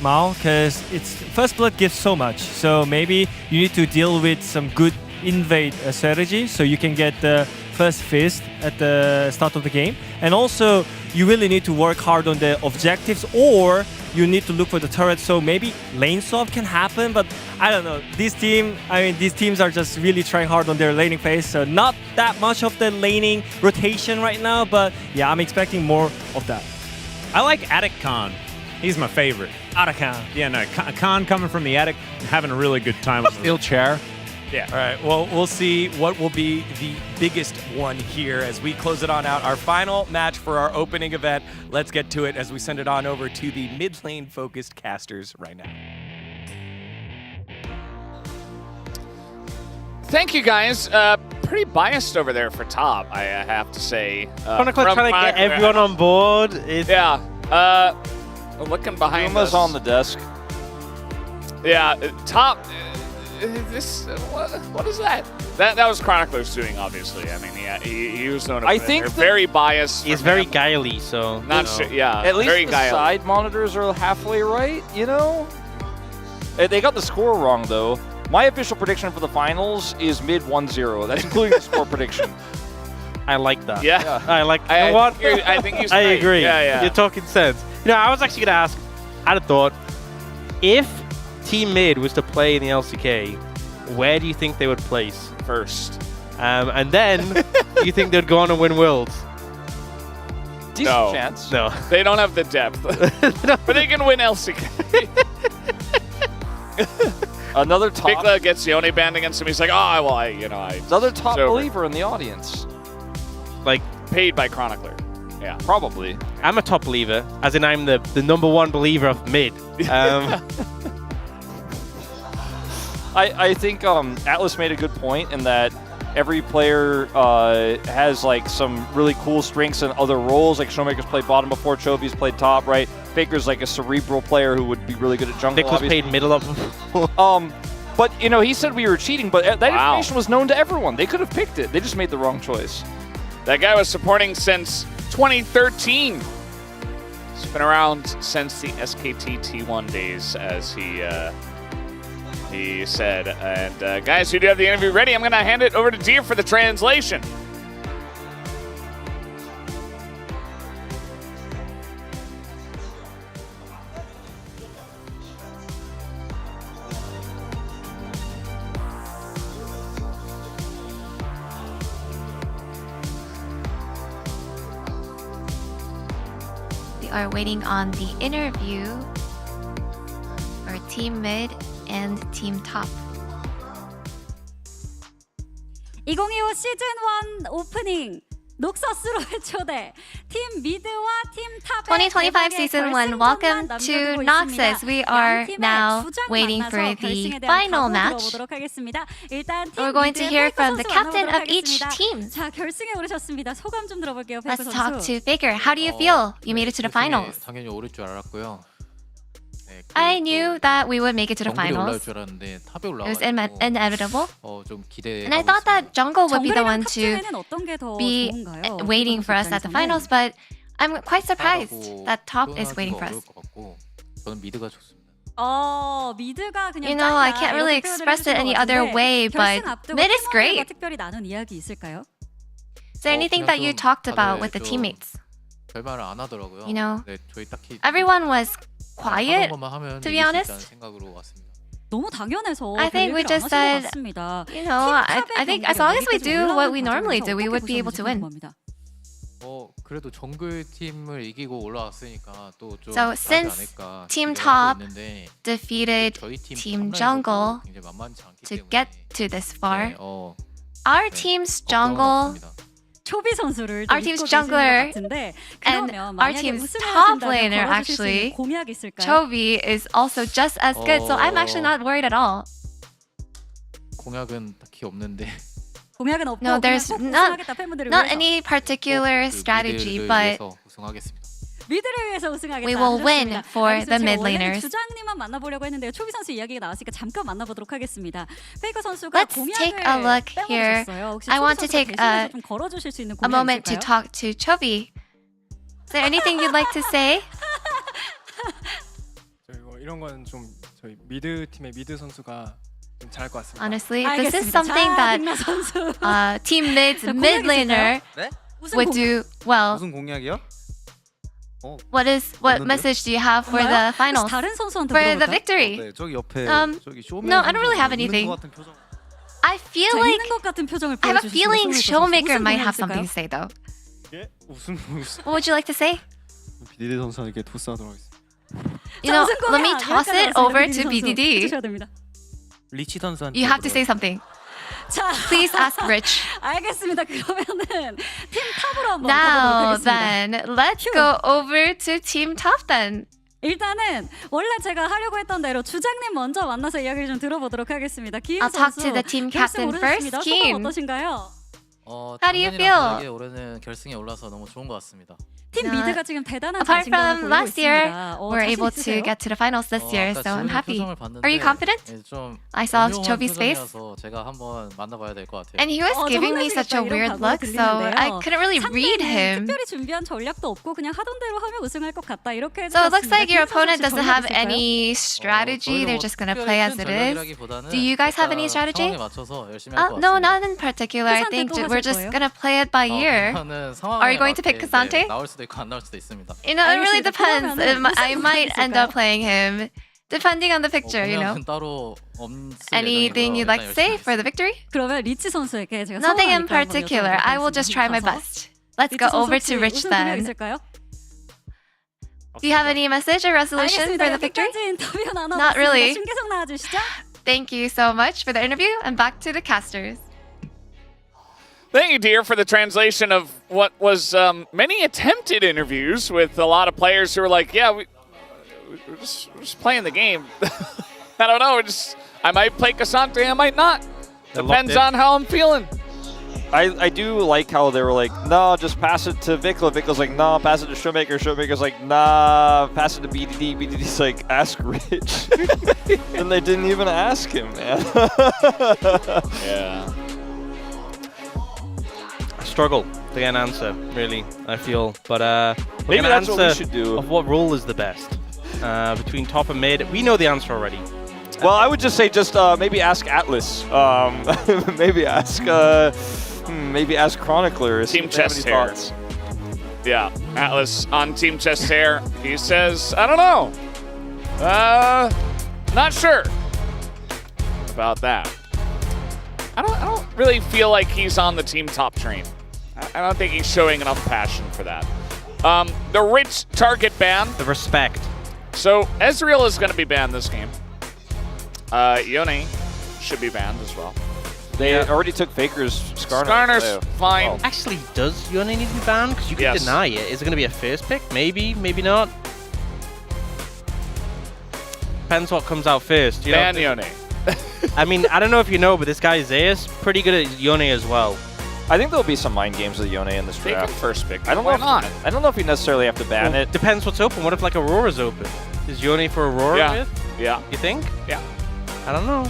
Mao because it's first blood gives so much. So maybe you need to deal with some good invade strategy so you can get the first fist at the start of the game. And also you really need to work hard on the objectives, or you need to look for the turret. So maybe lane swap can happen, but I don't know. These teams are just really trying hard on their laning phase. So not that much of the laning rotation right now, but yeah, I'm expecting more of that. I like Attic Khan. He's my favorite. Attic Khan. Yeah, no, Khan coming from the attic, having a really good time. Steel chair. Yeah. All right. Well, we'll see what will be the biggest one here as we close it on out. Our final match for our opening event. Let's get to it as we send it on over to the mid lane focused casters right now. Thank you, guys. Pretty biased over there for top, I have to say. Chronicler trying to get everyone on board. Yeah. Looking behind Puma's us. on the desk. Yeah, top. What is that? That was Chronicler's doing, obviously. I mean, yeah, he was known. I think they're very biased. He's very guily, so Not sure. Yeah, At least very the guile. side monitors are halfway right, you know? They got the score wrong, though. My official prediction for the finals is mid 1-0. That's including the score prediction. I like that. Yeah. I like. You know what? I think he's I right. agree. Yeah. You're talking sense. You know, I was actually gonna ask. I had a thought. If Team Mid was to play in the LCK, where do you think they would place? First. And then you think they'd go on and win Worlds? Decent chance. No. They don't have the depth. But they can win LCK. Another top. Bigla gets Yone banned against him. He's like, oh, well, Another top believer in the audience. Like, paid by Chronicler. Yeah. Probably. I'm a top believer, as in I'm the number one believer of mid. I think Atlas made a good point in that every player has like some really cool strengths in other roles. Like Showmaker's played bottom before, Chovy's played top, right? Faker's like a cerebral player who would be really good at jungle. Nick was played middle up. But he said we were cheating, but that information was known to everyone. They could have picked it. They just made the wrong choice. That guy was supporting since 2013. He's been around since the SKT T1 days, as he said. And guys, we do have the interview ready. I'm going to hand it over to Deer for the translation. We are waiting on the interview for Team Mid and Team Top. 2025 시즌 1 오프닝 녹서스로의 초대 팀 미드와 팀 탑의 2025 season 1, welcome to Noxus. We are now waiting for the final match. We're going to hear from the captain of each team. 자, 결승에 오르셨습니다. 소감 좀 들어볼게요. Let's talk to Faker. How do you feel? You made it to the finals. 당연히 오를 줄 알았고요. I knew that we would make it to the finals. 줄 알았는데 탑에 It was inevitable. 좀 기대. And I thought that jungle would be the one to 더 be 좋은가요? waiting for us at the finals, but I'm quite surprised that top is waiting for us. 저는 미드가 좋습니다. 미드가 그냥 You know, I 짱이다, can't really 이렇게 express 표현을 it any 해주신 것 other 같은데 way, but 결승 앞두고 mid is great. 팀원들과 특별히 나눈 이야기 있을까요? Is there anything that you talked about with the teammates? 별말을 안 하더라고요. You know, 네, 저희 딱히 everyone was quiet, to be honest. 생각으로 왔습니다. 너무 당연해서 I think we just said, you know, I think as long as we do what we normally do, we would be able to win. 그래도 정글 팀을 이기고 올라왔으니까 또 좀 So since Team Top defeated Team Jungle to get to this far, our team's jungle, 초비 선수를 our team's jungler, and our team's top laner actually, 공약 있을까요? Chovy is also just as good. So I'm actually not worried at all. 공약은 딱히 없는데. 공약은 없고 No, there's 꼭 not 우승하겠다 팬분들을 not 위해서. any particular strategy, but 미드를 위해서 우승하겠다. we will win 좋습니다. for 알겠습니다. the 제가 mid 원래는 laners. 주장님만 만나보려고 했는데요. 초비 선수 이야기가 나왔으니까 잠깐 만나보도록 하겠습니다. 페이커 선수가 Let's 공약을 take a look here. 빼먹으셨어요. 혹시 I 초비 want to 선수가 take 대신해서 좀 걸어주실 수 있는 a 공약 moment to 있을까요? talk to Chovy. Is there anything you'd like to say? 이런 건 좀 저희 미드 팀의 미드 선수가 좀 잘할 것 같습니다. Honestly, this is something that Team Mid's mid laner would do well. 무슨 공약이요? What message do you have for the finals? 다른 선수한테 For the 물어볼까요? victory? 네, 저기 옆에 저기 쇼맨 No, I don't really have 있는 anything. 것 같은 표정. I feel 자, like 있는 것 같은 표정을 I have a 보여주시는 feeling Showmaker 무슨 might 공약 have something to 있을까요? say though. 예? 무슨 What would you like to say? 비디디 선수에게 토스하도록 하겠습니다. You know, let me toss it over to BDD. 해주셔야 됩니다. 리치 선수한테. You have to say something. 자, Please ask Rich. 알겠습니다. 그러면은 팀 탑으로 한번 Now 가보도록 하겠습니다. then, let's go over to Team Top then. 일단은 원래 제가 하려고 했던 대로 주장님 먼저 만나서 이야기를 좀 들어보도록 하겠습니다. 기인 I'll talk 선수 to the team 결승 captain 오르셨습니다. first. 소감 Kiin. 어떠신가요? How do you feel? 올해는 결승에 올라서 너무 좋은 것 같습니다. 팀 미드가 지금 대단한 Apart 자신감을 from 보이고 last year, 있습니다. we're 자신 able 있으세요? to get to the finals this year, 아까 so I'm 지훈이 happy. 표정을 봤는데, Are you confident? 좀 I saw 오묘한 Chovy's face. 표정이어서 제가 한번 만나봐야 될 것 같아요. And he was giving me such a weird look, so I couldn't really read him. 특별히 준비한 전략도 없고 그냥 하던 대로 하면 우승할 것 같다. 이렇게 So it looks like your 기인 선수 opponent 혹시 doesn't 전략 have 있을까요? any strategy. They're just gonna play as it is. Do you guys have any strategy? 상황에 맞춰서 열심히 할 것 No, 같습니다. not in particular. I think we're just gonna play it by ear. Are you going to pick Cassante? 나올 수도 있고 안 나올 수도 있습니다. You know, it really 알겠습니다. depends. 그러면은 I might end up playing him Depending on the picture, you know. 따로 없을 Anything you'd like to say for the victory? 그러면 리치 선수에게 제가 Nothing in 성공하니까 한번 particular. 여쭤보도록 I will just try my 하겠습니다. best. Let's 리치 go 선수 over 혹시 to Rich 우승 금액 then. 있을까요? Do you have any message or resolution for the victory? 인터뷰 나눠봤습니다. Not really. 신계성 나와주시죠. Thank you so much for the interview, and back to the casters. Thank you, dear, for the translation of what was many attempted interviews with a lot of players who were like, yeah, we're just playing the game. I don't know. I might play Cassante, I might not. Depends on how I'm feeling. I do like how they were like, no, just pass it to Vikla. Vikla's like, no, pass it to Showmaker. Showmaker's like, nah, pass it to BDD. BDD's like, ask Rich. And they didn't even ask him, man. Yeah. Struggle to get an answer, really, I feel. But Maybe an that's answer what we should do. of what role is the best between top and mid. We know the answer already. Well, I would just say maybe ask Atlas. Maybe ask Chronicler. Team Chest Hair. Yeah, Atlas on Team Chest Hair. He says, I don't know. Not sure about that. I don't really feel like he's on the team top train. I don't think he's showing enough passion for that. The Rich target ban. The respect. So Ezreal is going to be banned this game. Yone should be banned as well. They already took Faker's Skarner. Skarner's fine. Oh. Actually, does Yone need to be banned? Because you can deny it. Is it going to be a first pick? Maybe, maybe not. Depends what comes out first. You Ban know? Yone. I mean, I don't know if you know, but this guy Zeus pretty good at Yone as well. I think there'll be some mind games with Yone in this Take draft. him first pick. I don't Why know. not? I don't know if you necessarily have to ban Well, it. Depends what's open. What if like Aurora's open? Is Yone for Aurora Yeah. with? Yeah. You think? Yeah. I don't know.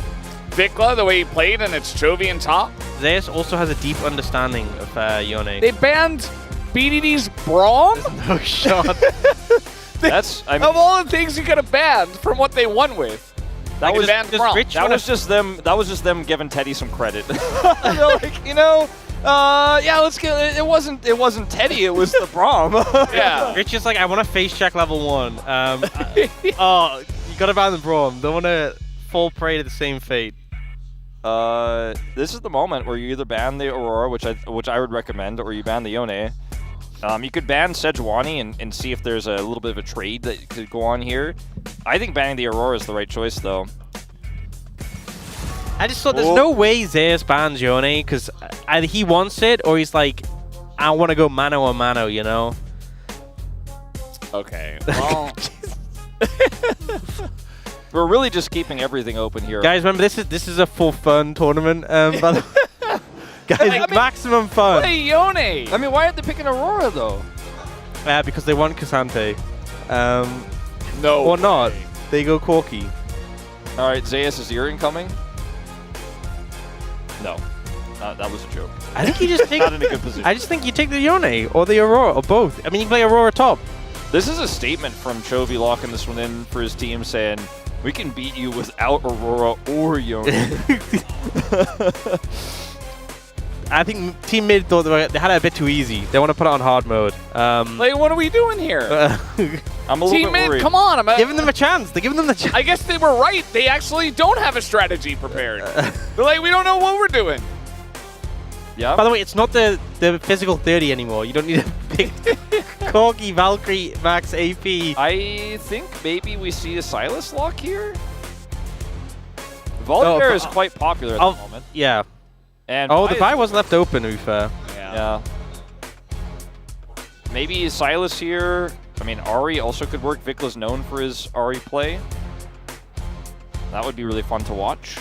Vikla, the way he played, and it's Chovy and top. Zeus also has a deep understanding of Yone. They banned BDD's Braum? No shot. Of all the things you could have banned from what they won with. That was banned Braum. That was just them. That was just them giving Teddy some credit. They're like, you know, yeah, let's get. It wasn't Teddy. It was the Braum. Yeah. Rich is like, I want to face check level 1. Oh, you gotta ban the Braum. Don't want to fall prey to the same fate. This is the moment where you either ban the Aurora, which I would recommend, or you ban the Yone. You could ban Sejuani and see if there's a little bit of a trade that could go on here. I think banning the Aurora is the right choice, though. I just thought there's no way Zeus bans Yone because either he wants it or he's like, I want to go mano a mano, you know? Okay, well... We're really just keeping everything open here. Guys, remember, this is a for fun tournament, by the way. Guys, maximum fun. Play Yone! I mean, why aren't they picking Aurora, though? Because they want Cassante. No. Or not. They go Corky. All right, Zeus, is your incoming? No. That was a joke. I think you just take... Not in a good position. I just think you take the Yone or the Aurora or both. I mean, you play Aurora top. This is a statement from Chovy locking this one in for his team, saying, we can beat you without Aurora or Yone. I think Team Mid thought they had it a bit too easy. They want to put it on hard mode. Like, what are we doing here? I'm a little Team bit Mid, worried. come on. Giving them a chance. They're giving them the chance. I guess they were right. They actually don't have a strategy prepared. They're like, we don't know what we're doing. Yeah. By the way, it's not the physical 30 anymore. You don't need to pick Corky, Valkyrie, Max, AP. I think maybe we see a Silas lock here. Volibear is quite popular at the moment. Yeah. And the buy was left open, to be fair. Yeah. Maybe Silas here. I mean, Ahri also could work. Vikla's known for his Ahri play. That would be really fun to watch.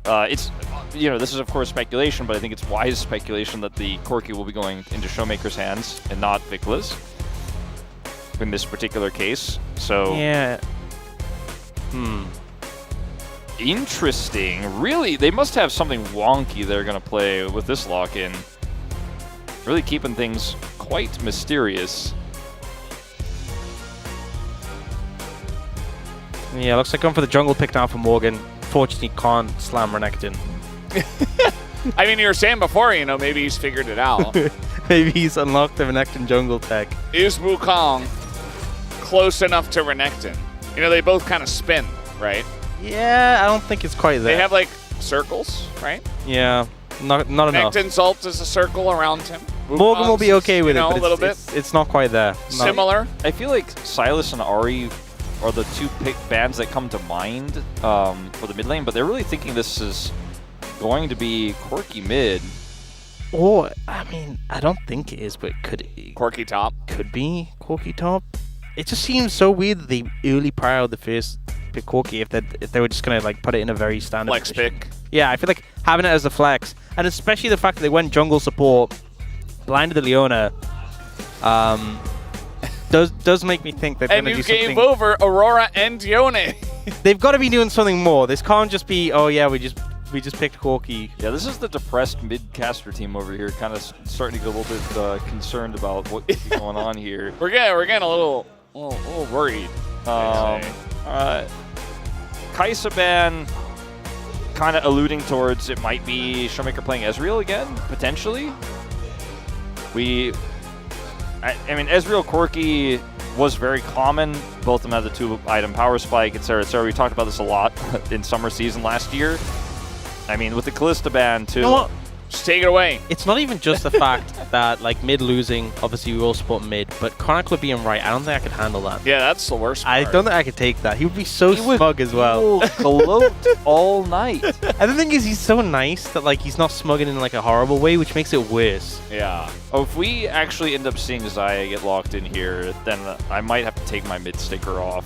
It's, you know, this is of course speculation, but I think it's wise speculation that the Corki will be going into Showmaker's hands and not Vikla's in this particular case. So yeah. Interesting. Really, they must have something wonky they're going to play with this lock-in. Really keeping things quite mysterious. Yeah, looks like going for the jungle pick now for Morgan. Fortunately, can't slam Renekton. I mean, you were saying before, you know, maybe he's figured it out. Maybe he's unlocked the Renekton jungle tech. Is Wukong close enough to Renekton? You know, they both kind of spin, right? Yeah, I don't think it's quite there. They have like circles, right? Yeah, not enough. Mecton Salt is a circle around him. Morgan will be okay with it, a but little bit it's not quite there. similar. I feel like Silas and Ari are the two bands that come to mind for the mid lane, but they're really thinking this is going to be Quirky mid. Or, I mean, I don't think it is, but could it? Quirky top. Could be Quirky top. It just seems so weird that they early prior the first pick Quirky if they were just gonna like put it in a very standard flex position. pick. Yeah, I feel like having it as a flex, and especially the fact that they went jungle support, blinded the Leona, does make me think they're And gonna do you something. gave over Aurora and Yone. They've got to be doing something more. This can't just be, oh yeah, we just picked Quirky. Yeah, this is the depressed mid-caster team over here, kind of starting to get a little bit concerned about what's going on here. We're getting a little worried. Kaisaban kind of alluding towards it might be Showmaker playing Ezreal again, potentially. I mean, Ezreal Quirky was very common. Both of them had the 2-item power spike, etc., etc. We talked about this a lot in summer season last year. I mean, with the Callista ban too. You know what? Just take it away. It's not even just the fact that like mid losing, obviously we all support mid, but Chronicle being right, I don't think I could handle that. Yeah, that's the worst part. I don't think I could take that. He would be so smug as well. Gloat all night. And the thing is, he's so nice that like he's not smugging in like a horrible way, which makes it worse. Yeah. Oh, if we actually end up seeing Zaya get locked in here, then I might have to take my mid sticker off.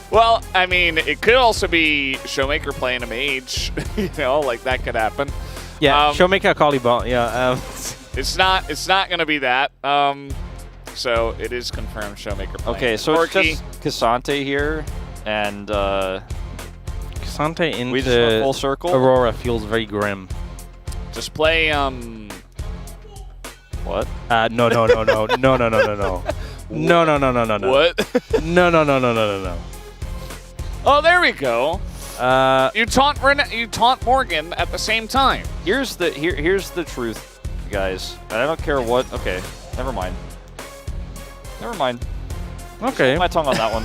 Well, I mean, it could also be Showmaker playing a mage. You know, like that could happen. Yeah, Showmaker Akali bot. Yeah. It's not gonna be that. So it is confirmed Showmaker playing. Okay, so Quirky. it's just Cassante here, and Cassante into we just went full circle. Aurora feels very grim. Just play What? No. No. What? No. Oh, there we go. You taunt Morgan at the same time. Here's the truth, guys. And I don't care what. Okay, never mind. Okay. Hold my tongue on that one.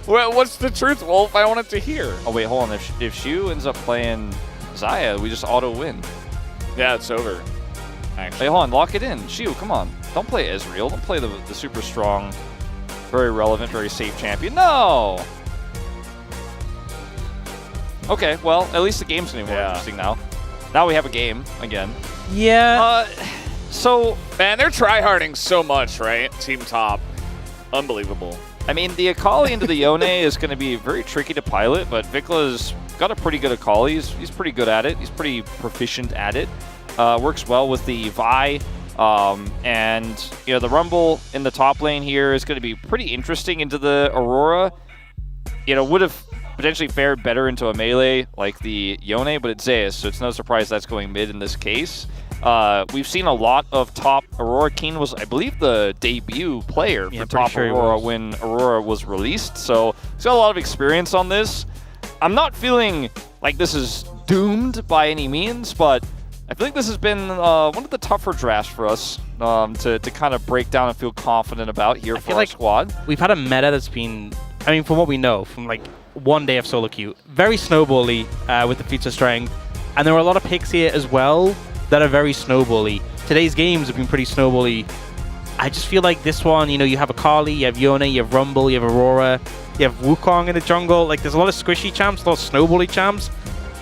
Well, what's the truth, Wolf? I wanted to hear. Oh wait, hold on. If Shu ends up playing Zaya, we just auto win. Yeah, it's over. Actually. Hey, hold on. Lock it in. Shu, come on. Don't play Ezreal. Don't play the super strong, very relevant, very safe champion. No. Okay, well, at least the game's going to be more interesting now. Now we have a game again. Yeah. So, man, they're tryharding so much, right? Team top. Unbelievable. I mean, the Akali into the Yone is going to be very tricky to pilot, but Vikla's got a pretty good Akali. He's pretty good at it. He's pretty proficient at it. Works well with the Vi. And, you know, the Rumble in the top lane here is going to be pretty interesting into the Aurora. You know, would have potentially fared better into a melee like the Yone, but it's Zeus, so it's no surprise that's going mid in this case. We've seen a lot of top Aurora. Keen was, I believe, the debut player for top Aurora when Aurora was released, so he's got a lot of experience on this. I'm not feeling like this is doomed by any means, but I feel like this has been one of the tougher drafts for us to kind of break down and feel confident about here for our squad. We've had a meta that's been, I mean, from what we know, from like one day of solo queue, very snowbally with the feats of strength, and there were a lot of picks here as well that are very snowbally. Today's games have been pretty snowbally. I just feel like this one, you know, you have Akali, you have Yone, you have Rumble, you have Aurora, you have Wukong in the jungle. Like, there's a lot of squishy champs, a lot of snowbally champs.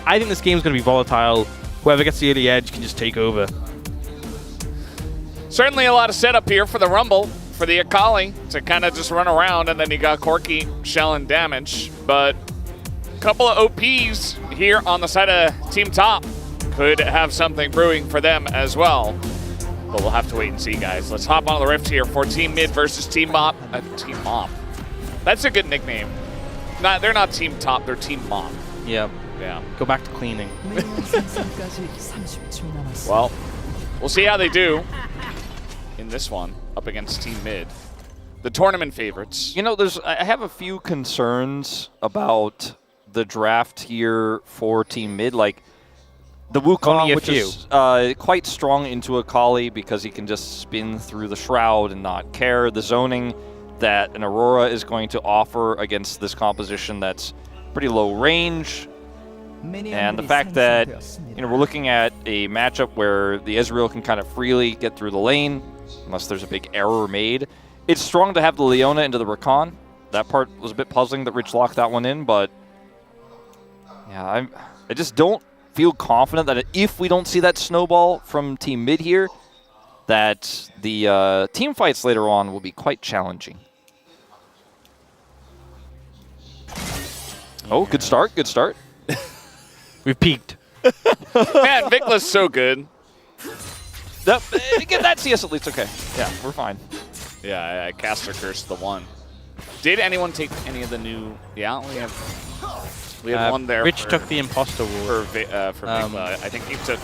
I think this game's going to be volatile. Whoever gets the early edge can just take over. Certainly a lot of setup here for the Rumble, for the Akali to kind of just run around, and then you got Corki shelling damage. But a couple of OPs here on the side of Team Top could have something brewing for them as well. But we'll have to wait and see, guys. Let's hop on the rift here for Team Mid versus Team Mop. Team Mop. That's a good nickname. They're not Team Top, they're Team Mop. Yep. Yeah. Go back to cleaning. Well, we'll see how they do in this one up against Team Mid. The tournament favorites. You know, I have a few concerns about the draft here for Team Mid. Like, the Wukong, which is quite strong into Akali because he can just spin through the Shroud and not care. The zoning that an Aurora is going to offer against this composition that's pretty low range. And the fact that we're looking at a matchup where the Ezreal can kind of freely get through the lane, unless there's a big error made. It's strong to have the Leona into the Rakan. That part was a bit puzzling that Rich locked that one in, but yeah, I just don't feel confident that if we don't see that snowball from Team Mid here, that the team fights later on will be quite challenging. Oh, good start, good start. We've peaked. Man, Vicla's so good. Get that CS at least, okay. Yeah, we're fine. Yeah, I caster curse the one. Did anyone take any of the new? Yeah, we had one there. Rich took the imposter ward. For Vicla. I think he took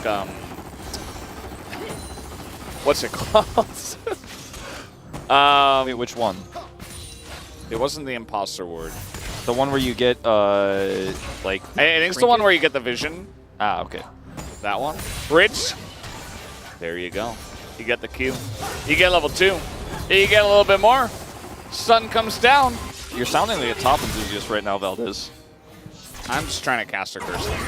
what's it called? Wait, which one? It wasn't the imposter ward. The one where you get like. I think it's the one where you get the vision. Ah, okay. That one. Rich. There you go. You get the Q. You get level 2. You get a little bit more. Sun comes down. You're sounding like a top enthusiast right now, Valdez. I'm just trying to caster curse them.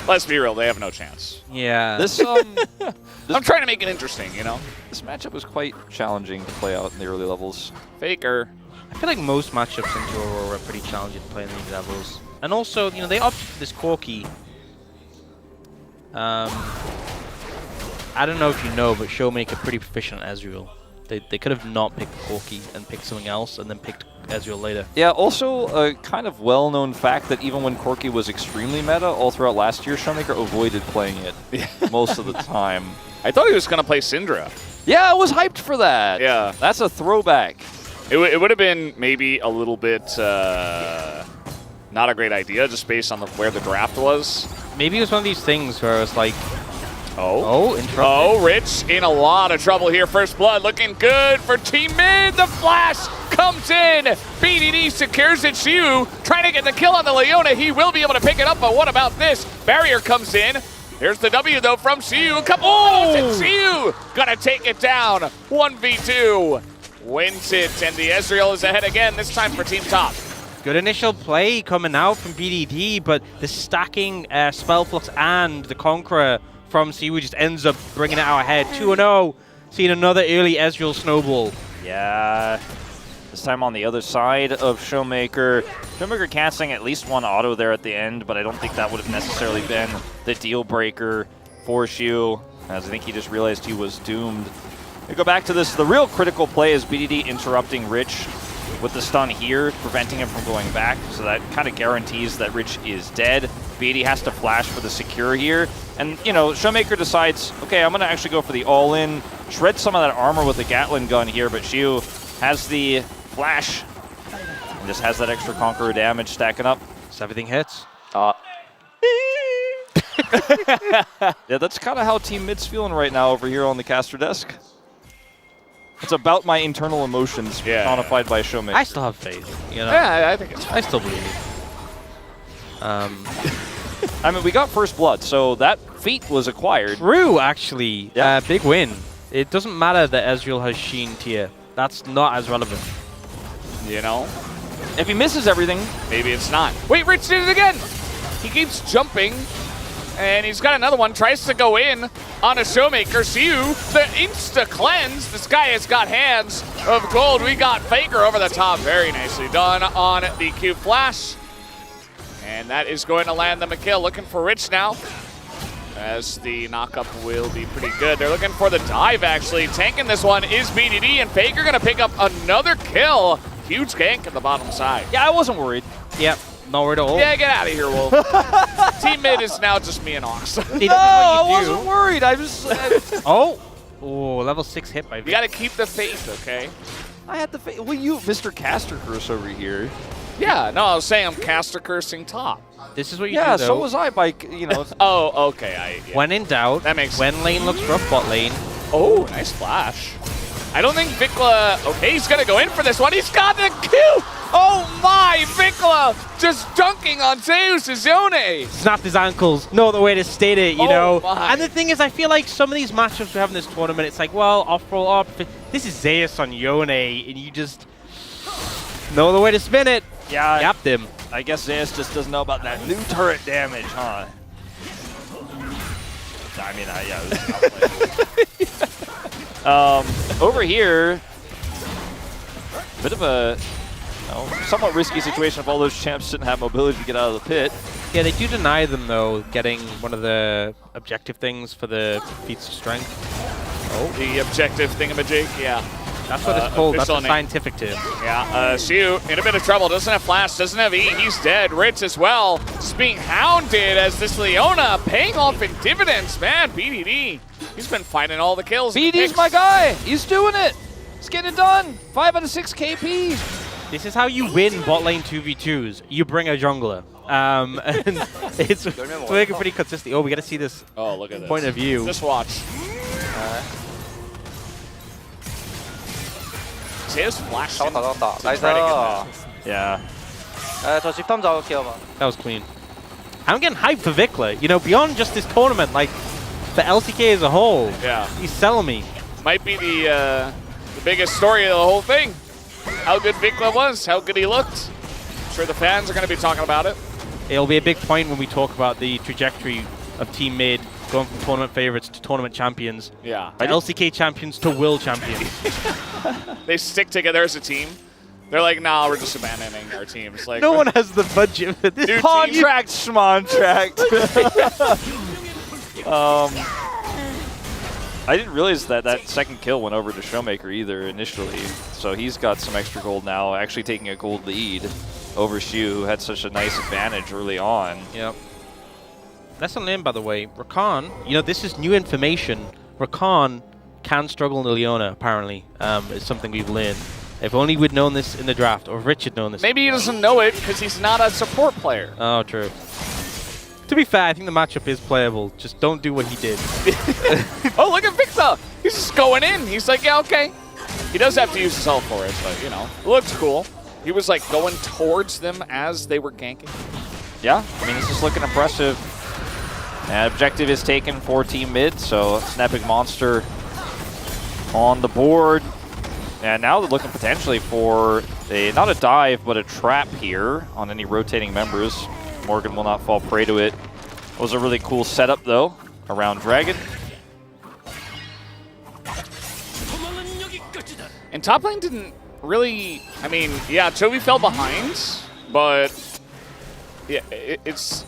Let's be real, they have no chance. Yeah. This I'm trying to make it interesting, you know? This matchup was quite challenging to play out in the early levels. Faker. I feel like most matchups into Aurora are pretty challenging to play in these levels. And also, they opted for this Corki. I don't know if you know, but Showmaker pretty proficient at Ezreal. They could have not picked Corki and picked something else and then picked Ezreal later. Yeah, also a kind of well-known fact that even when Corki was extremely meta, all throughout last year, Showmaker avoided playing it most of the time. I thought he was going to play Syndra. Yeah, I was hyped for that. Yeah. That's a throwback. It would have been maybe a little bit not a great idea just based on where the draft was. Maybe it was one of these things where it's like, Rich in a lot of trouble here. First blood looking good for Team Mid. The flash comes in. BDD secures it. Xiu trying to get the kill on the Leona. He will be able to pick it up, but what about this? Barrier comes in. Here's the W, though, from Xiu. A couple of and Xiu gonna take it down. 1v2. Wins it, and the Ezreal is ahead again, this time for Team Top. good initial play coming out from BDD, but the stacking Spell Flux and the Conqueror from Siwu just ends up bringing it out ahead. 2-0, seeing another early Ezreal snowball. Yeah, this time on the other side of Showmaker. Showmaker casting at least one auto there at the end, but I don't think that would have necessarily been the deal breaker for Shu, as I think he just realized he was doomed. We go back to this. The real critical play is BDD interrupting Rich with the stun here, preventing him from going back, so that kind of guarantees that Rich is dead. BDD has to flash for the secure here, and you know, Showmaker decides, okay, I'm gonna actually go for the all-in, shred some of that armor with the Gatling gun here, but Shu has the flash and just has that extra Conqueror damage stacking up. So everything hits. Yeah, that's kind of how Team Mid's feeling right now over here on the caster desk. It's about my internal emotions personified by Showmaker. I still have faith, you know? Yeah, I think it's fine. I still believe. I mean, we got first blood, so that feat was acquired. True, actually. Yeah. Big win. It doesn't matter that Ezreal has Sheen tier. That's not as relevant. You know? If he misses everything, maybe it's not. Wait, Rich did it again! He keeps jumping, and he's got another one. Tries to go in on a Showmaker. Siu, the insta-cleanse. This guy has got hands of gold. We got Faker over the top. Very nicely done on the Q flash. And that is going to land them a kill. Looking for Rich now, as the knockup will be pretty good. They're looking for the dive, actually. Tanking this one is BDD, and Faker going to pick up another kill. Huge gank at the bottom side. Yeah, I wasn't worried. Yep, not worried at all. Yeah, get out of here, Wolf. Team Mid is now just me and Ox. No, I wasn't worried. I just... Oh, level 6 hit by You got to keep the faith, okay? I had the faith. Well, you, Mr. Caster Curse over here. Yeah, no, I was saying I'm caster cursing top. This is what you do, Yeah, though. so was I by, you know. Oh, okay. When in doubt, that makes when lane looks rough, bot lane. Oh, nice flash. I don't think Vikla... Okay, he's going to go in for this one. He's got the Q! Oh my! Vikla just dunking on Zeus' Yone! Snapped his ankles. No other way to state it, you know. My. And the thing is, I feel like some of these matchups we have in this tournament, it's like, well, off-roll up. This is Zeus on Yone, and you just... No other way to spin it. Yeah. Yapped him. I guess Zeus just doesn't know about that new turret damage, huh? I mean, yeah. Over here, bit of a somewhat risky situation if all those champs didn't have mobility to get out of the pit. Yeah, they do deny them, though, getting one of the objective things for the feats of strength. Oh, the objective thingamajig, yeah. That's what it's called. That's a name. scientific term. Yeah, Xiu in a bit of trouble. Doesn't have flash, doesn't have E. He's dead. Rich as well. Just being hounded as this Leona paying off in dividends. Man, BDD, he's been finding all the kills. BDD's my guy. He's doing it. He's getting it done. 5 out of 6 KP. This is how you win bot lane 2v2s. You bring a jungler. And it's working pretty consistently. Oh, we got to see this look at this. point of view. Just watch. Zeus flashed in. 나이스. Yeah. 저 집탐 잡을게요. That was clean. I'm getting hyped for Vikla. You know, beyond just this tournament, like the LCK as a whole. Yeah. He's selling me. Might be the biggest story of the whole thing. How good Vikla was, how good he looked. I'm sure the fans are going to be talking about it. It'll be a big point when we talk about the trajectory of Team Mid going from tournament favorites to tournament champions. Yeah. To LCK champions to world champions. They stick together as a team. They're like, nah, we're just abandoning our teams. Like, No one has the budget for this. Dude, Contract, schmontract. I didn't realize that second kill went over to Showmaker either initially. So he's got some extra gold now, actually taking a gold lead over Xiu, who had such a nice advantage early on. Yep. Lesson learned, by the way. Rakan, you know, this is new information. Rakan can struggle in Leona, apparently. It's something we've learned. If only we'd known this in the draft, or if Rich had known this. Maybe he doesn't know it because he's not a support player. Oh, true. To be fair, I think the matchup is playable. Just don't do what he did. Oh, look at Vikla. He's just going in. He's like, yeah, okay. He does have to use his ult for it, but, you know, it looks cool. He was, like, going towards them as they were ganking. Yeah, I mean, he's just looking impressive. And objective is taken for Team Mid, so it's an epic monster on the board. And now they're looking potentially for not a dive, but a trap here on any rotating members. Morgan will not fall prey to it. It was a really cool setup, though, around Dragon. And top lane didn't really, I mean, yeah, Chovy fell behind, but yeah, it's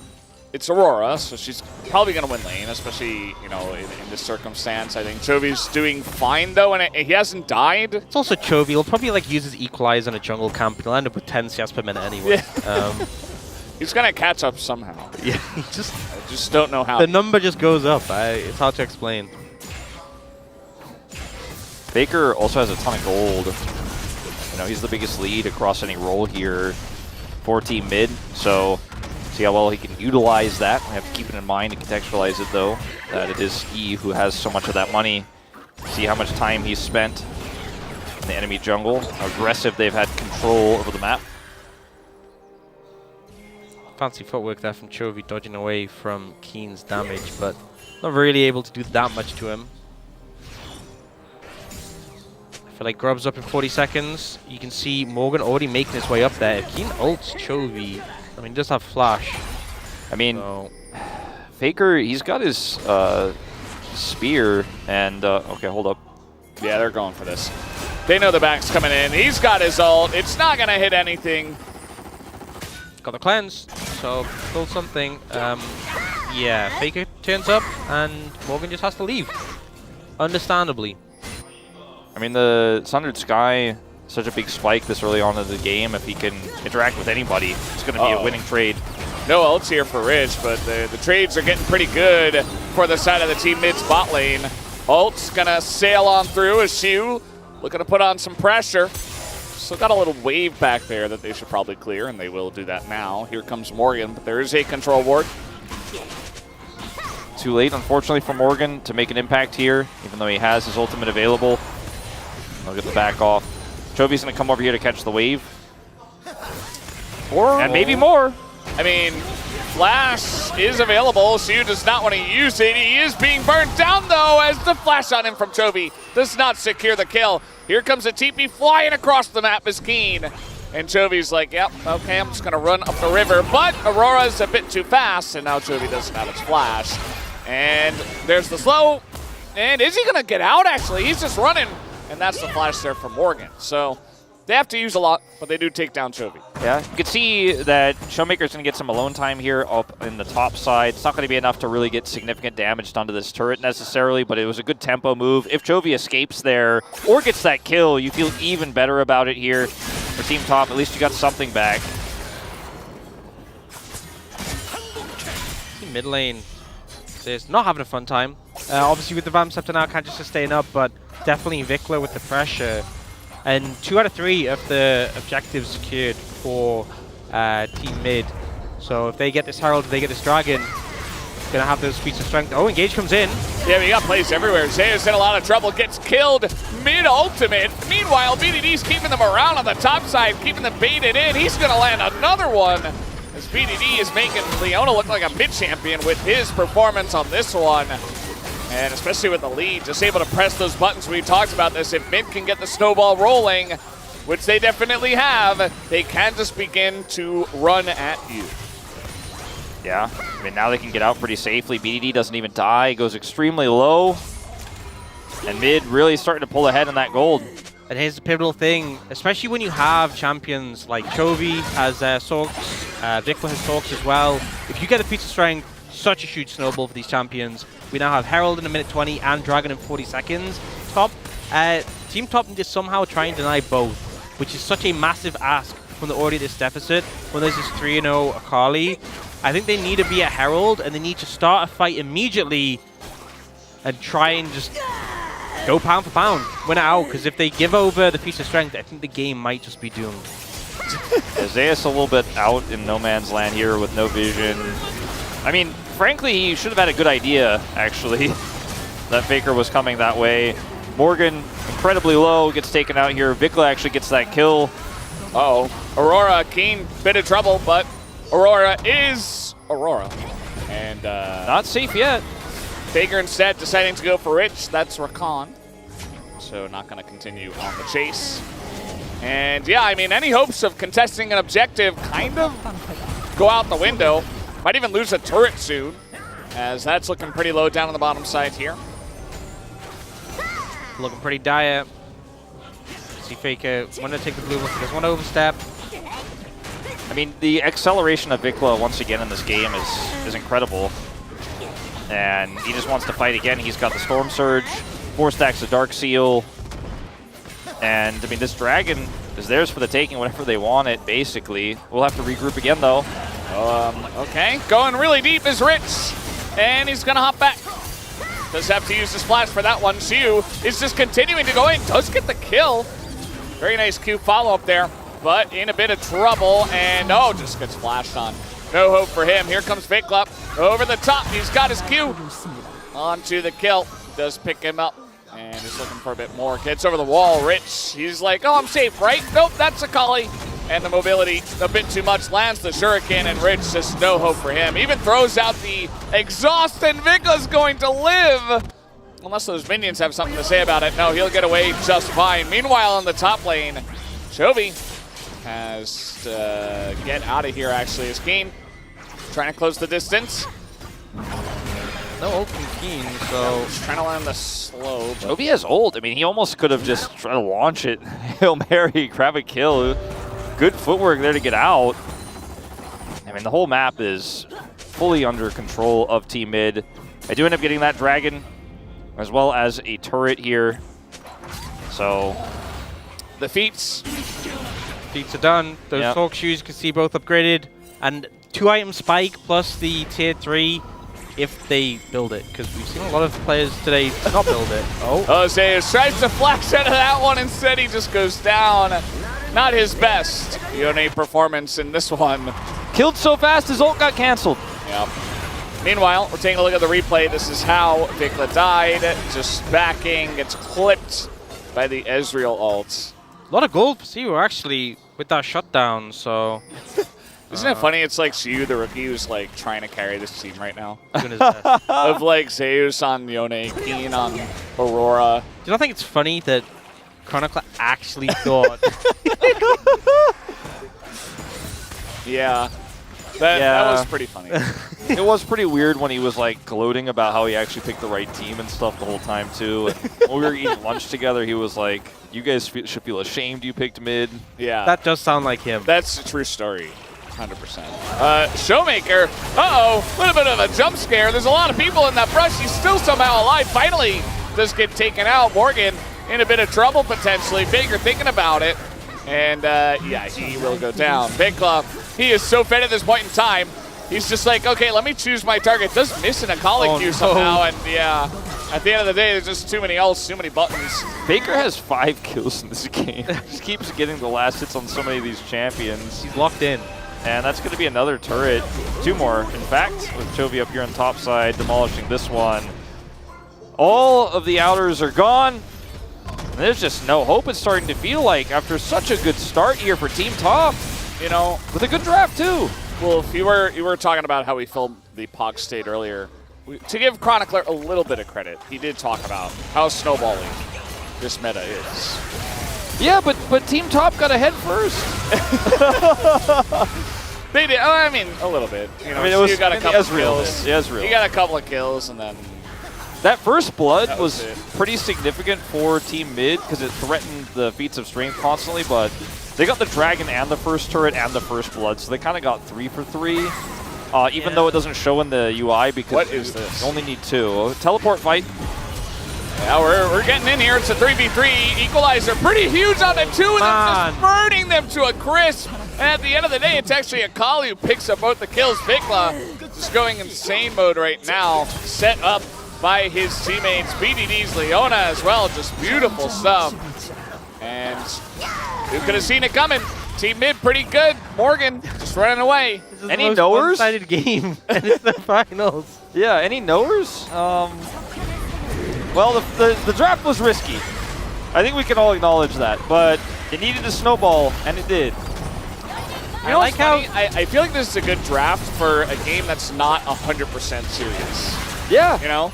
Aurora, so she's probably going to win lane, especially, you know, in this circumstance. I think Chovy's doing fine, though, and he hasn't died. It's also Chovy. He'll probably like use his equalize on a jungle camp. He'll end up with 10 CS per minute anyway. Yeah. He's going to catch up somehow. Yeah, I just don't know how. The number just goes up. It's hard to explain. Baker also has a ton of gold. You know, he's the biggest lead across any role here for Team Mid, so see how well he can utilize that. We have to keep it in mind and contextualize it, though, that it is he who has so much of that money. See how much time he's spent in the enemy jungle. How aggressive they've had control over the map. Fancy footwork there from Chovy, dodging away from Keen's damage, but not really able to do that much to him. I feel like Grub's up in 40 seconds. You can see Morgan already making his way up there. If Keen ults Chovy, I mean, he does have flash. I mean, Faker, he's got his spear, and okay, hold up. Yeah, they're going for this. They know the back's coming in. He's got his ult. It's not going to hit anything. Got the cleanse, so still something. Yeah, Faker turns up, and Morgan just has to leave. Understandably. I mean, the Sundered Sky, such a big spike this early on in the game. If he can interact with anybody, it's going to be a winning trade. No ults here for Rich, but the trades are getting pretty good for the side of the Team Mid's bot lane. Ult's going to sail on through as Xiu looking to put on some pressure. Still got a little wave back there that they should probably clear, and they will do that now. Here comes Morgan, but there is a control ward. Too late, unfortunately, for Morgan to make an impact here, even though he has his ultimate available. I'll get the back off. Chovy's going to come over here to catch the wave. And maybe more. I mean, Flash is available. Siu does not want to use it. He is being burned down, though, as the flash on him from Chovy does not secure the kill. Here comes a TP flying across the map as Keen. And Chovy's like, yep, okay, I'm just going to run up the river. But Aurora's a bit too fast, and now Chovy doesn't have its flash. And there's the slow. And is he going to get out, actually? He's just running. And that's the flash there from Morgan. So they have to use a lot, but they do take down Chovy. Yeah, you can see that Showmaker's going to get some alone time here up in the top side. It's not going to be enough to really get significant damage done to this turret necessarily, but it was a good tempo move. If Chovy escapes there or gets that kill, you feel even better about it here. For Team Top, at least you got something back. Team mid lane is not having a fun time. Obviously with the Vamp Scepter now, can't just sustain up, but definitely Vikla with the pressure. And 2 out of 3 of the objectives secured for Team Mid. So if they get this Herald, if they get this Dragon, gonna have those feats of strength. Oh, Engage comes in. Yeah, we got plays everywhere. Zeus in a lot of trouble, gets killed mid-ultimate. Meanwhile, BDD's keeping them around on the top side, keeping them baited in. He's gonna land another one as BDD is making Leona look like a mid-champion with his performance on this one. And especially with the lead, just able to press those buttons. We talked about this. If mid can get the snowball rolling, which they definitely have, they can just begin to run at you. Yeah, I mean, now they can get out pretty safely. BDD doesn't even die. He goes extremely low. And mid really starting to pull ahead in that gold. And here's the pivotal thing, especially when you have champions like Chovy has Sorks, Vikla has Sorks as well. If you get a piece of strength, such a huge snowball for these champions. We now have Herald in a minute 20 and Dragon in 40 seconds. Team Top need to somehow try and deny both, which is such a massive ask from the already this deficit. When there's this 3-0 Akali, I think they need to be a Herald and they need to start a fight immediately and try and just go pound for pound, win it out, because if they give over the piece of strength, I think the game might just be doomed. Zeus a little bit out in no man's land here with no vision. I mean, frankly, he should have had a good idea, actually, that Faker was coming that way. Morgan, incredibly low, gets taken out here. Vikla actually gets that kill. Uh-oh. Aurora, Keen, bit of trouble, but Aurora is Aurora. And not safe yet. Faker instead deciding to go for Rich. That's Rakan. So not going to continue on the chase. And yeah, I mean, any hopes of contesting an objective kind of go out the window. Might even lose a turret soon, as that's looking pretty low down on the bottom side here. Looking pretty dire. See Faker want to take the blue one, doesn't want to overstep. I mean, the acceleration of Vikla once again in this game is incredible. And he just wants to fight again. He's got the Storm Surge, 4 stacks of Dark Seal. And, I mean, this Dragon is theirs for the taking whenever they want it, basically. We'll have to regroup again, though. Okay, going really deep is Rich, and he's gonna hop back. Does have to use his flash for that one. Siu is just continuing to go in, does get the kill. Very nice Q follow-up there, but in a bit of trouble, and just gets flashed on. No hope for him. Here comes Vikla over the top. He's got his Q onto the kill. Does pick him up, and he's looking for a bit more. Gets over the wall. Rich, he's like, oh, I'm safe, right? Nope, that's Akali. And the mobility a bit too much, lands the Shuriken, and Rich just no hope for him. Even throws out the exhaust, and Vikla's going to live. Unless those minions have something to say about it. No, he'll get away just fine. Meanwhile, in the top lane, Chovy has to get out of here, actually, as Keen trying to close the distance. No ult from Keen, so just trying to land the slow. Chovy has ult. I mean, he almost could have just tried to launch it. Hail Mary, grab a kill. Good footwork there to get out. I mean, the whole map is fully under control of Team Mid. I do end up getting that Dragon, as well as a turret here. So, the feats are done. Those Talk shoes you can see both upgraded. And 2-item spike plus the tier 3 if they build it. Because we've seen a lot of players today not build it. Zeus tries to flash out of that one. Instead, he just goes down. Not his best Yone performance in this one. Killed so fast his ult got canceled. Yep. Meanwhile, we're taking a look at the replay. This is how Vikla died. Just backing, gets clipped by the Ezreal ults. A lot of gold for Siu actually with that shutdown, so... Isn't it funny? It's like Siu, the rookie, who's like trying to carry this team right now. Doing his best. Of like Zeus on Yone, Keen on Aurora. Do you not think it's funny that Chronicler actually thought... Yeah. That was pretty funny. It was pretty weird when he was like gloating about how he actually picked the right team and stuff the whole time too. And when we were eating lunch together, he was like, "You guys should feel ashamed you picked mid." Yeah. That does sound like him. That's a true story. 100%. Showmaker. Uh-oh. A little bit of a jump scare. There's a lot of people in that brush. He's still somehow alive. Finally does get taken out. Morgan in a bit of trouble potentially. Faker thinking about it. And, yeah, he will go down. Vikla, he is so fed at this point in time. He's just like, okay, let me choose my target. Does miss an Akali Q somehow. And, yeah, at the end of the day, there's just too many ults, too many buttons. Faker has 5 kills in this game. Just keeps getting the last hits on so many of these champions. He's locked in. And that's going to be another turret. 2 more, in fact, with Chovy up here on top side, demolishing this one. All of the outers are gone. And there's just no hope, it's starting to feel like, after such a good start here for Team Top. You know, with a good draft, too. Well, if you were talking about how we filmed the POG state earlier, to give Chronicler a little bit of credit, he did talk about how snowballing this meta is. Yeah, but Team Top got ahead first. They did. I mean, a little bit. You know, I mean, it was, you got a couple of kills. Ezreal. He got a couple of kills, and then that first blood was it. pretty significant for Team Mid because it threatened the feats of strength constantly, but they got the dragon and the first turret and the first blood, so they kind of got 3 for 3. Even though it doesn't show in the UI because what is this? You only need 2. Teleport fight. Yeah, we're getting in here. It's a 3v3. Equalizer pretty huge on the 2 of them, just burning them to a crisp. And at the end of the day, it's actually Akali who picks up both the kills. Vikla just going insane mode right now, set up by his teammates. BDD's Leona as well, just beautiful stuff. And who could have seen it coming? Team Mid pretty good. Morgan just running away. This is any the most knowers? one-sided game, and it's the finals. Yeah, any knowers? Well, the draft was risky. I think we can all acknowledge that, but it needed a snowball, and it did. I like how I feel like this is a good draft for a game that's not 100% serious. Yeah. You know?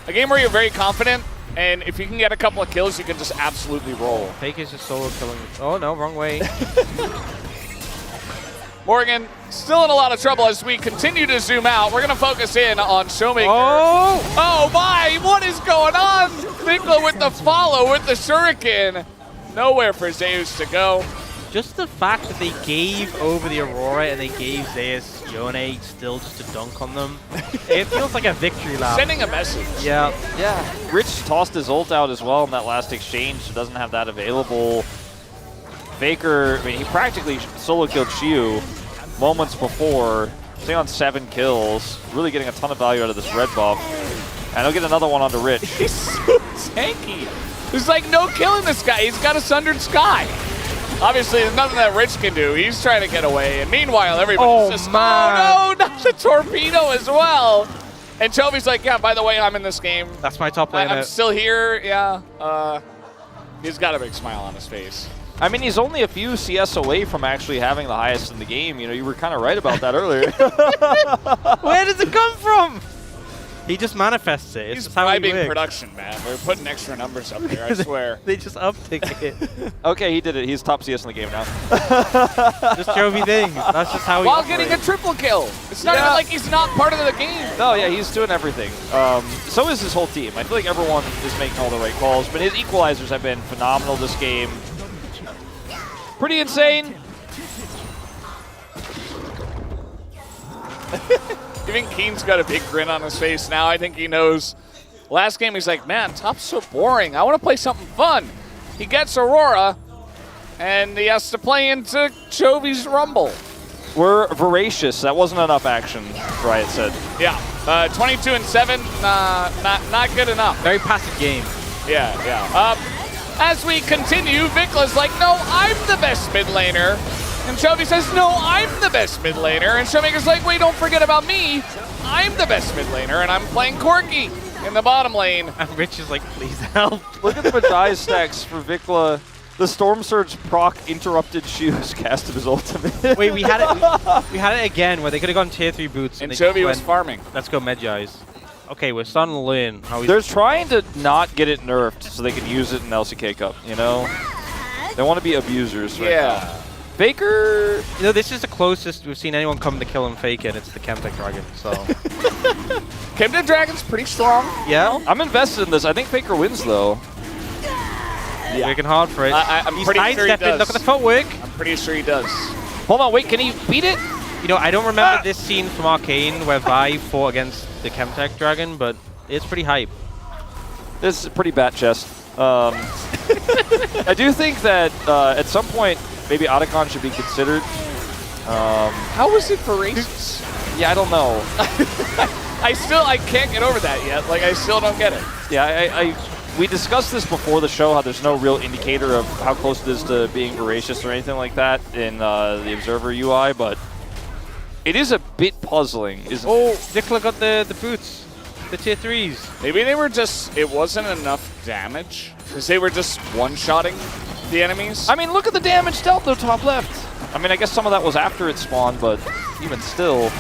A game where you're very confident, and if you can get a couple of kills, you can just absolutely roll. Fake is just solo killing. Oh, no, wrong way. Morgan still in a lot of trouble as we continue to zoom out. We're going to focus in on Showmaker. Oh my, what is going on? Vikla with the follow with the shuriken. Nowhere for Zeus to go. Just the fact that they gave over the Aurora and they gave Zeus Yone still just to dunk on them, it feels like a victory lap. Sending a message. Yeah. Yeah. Rich tossed his ult out as well in that last exchange, so doesn't have that available. Faker, I mean, he practically solo killed Shiu moments before, staying on 7 kills, really getting a ton of value out of this red buff. And he'll get another one onto Rich. He's so tanky. There's like no killing this guy. He's got a Sundered Sky. Obviously, there's nothing that Rich can do. He's trying to get away. And meanwhile, everybody's just, oh no, not the torpedo as well. And Chovy's like, yeah, by the way, I'm in this game. That's my top lane. I'm still here, yeah. He's got a big smile on his face. I mean, he's only a few CS away from actually having the highest in the game. You know, you were kind of right about that earlier. Where does it come from? He just manifests it. He's bribing production, man. We're putting extra numbers up there, I swear. They just uptick it. Okay, he did it. He's top CS in the game now. Just Chovy thing. That's just how he While operates. getting a triple kill. It's not even like he's not part of the game. No, yeah, he's doing everything. So is his whole team. I feel like everyone is making all the right calls, but his equalizers have been phenomenal this game. Pretty insane. Even Keen's got a big grin on his face now. I think he knows. Last game, he's like, man, Top's so boring. I want to play something fun. He gets Aurora, and he has to play into Chovy's Rumble. We're voracious. That wasn't enough action, Riot said. Yeah, 22 and 7, not good enough. Very passive game. Yeah. As we continue, Vikla's like, no, I'm the best mid laner. And Chovy says, no, I'm the best mid laner. And Showmaker's like, wait, don't forget about me. I'm the best mid laner, and I'm playing Corki. in the bottom lane. And Rich is like, please help. Look at the Madai stacks for Vikla. The Storm Surge proc interrupted Shu's cast of his ultimate. Wait, we had it. We had it again where they could have gone tier 3 boots. And they just Chovy was went, farming. Let's go Medjai's. Okay, we're starting to learn how They're trying to not get it nerfed so they can use it in LCK Cup, you know? They want to be abusers right now. Faker... You know, this is the closest we've seen anyone come to kill him Faker, and it's the Chemtech Dragon, so... Chemtech Dragon's pretty strong. Yeah? I'm invested in this. I think Faker wins, though. Working hard for it. I'm He's pretty sure he sidestepping. does. Look at the footwork. I'm pretty sure he does. Hold on, wait, can he beat it? You know, I don't remember this scene from Arcane where Vi fought against the Chemtech Dragon, but it's pretty hype. This is a pretty bat chest. I do think that at some point, maybe Otacon should be considered. How was it for races? Yeah, I don't know. I can't get over that yet. Like, I still don't get it. Yeah, we discussed this before the show, how there's no real indicator of how close it is to being voracious or anything like that in the Observer UI, but it is a bit puzzling, isn't it? Vikla got the boots. The tier 3s. Maybe they were just, it wasn't enough damage. Because they were just one-shotting the enemies. I mean, look at the damage dealt though, top left. I mean, I guess some of that was after it spawned, but even still.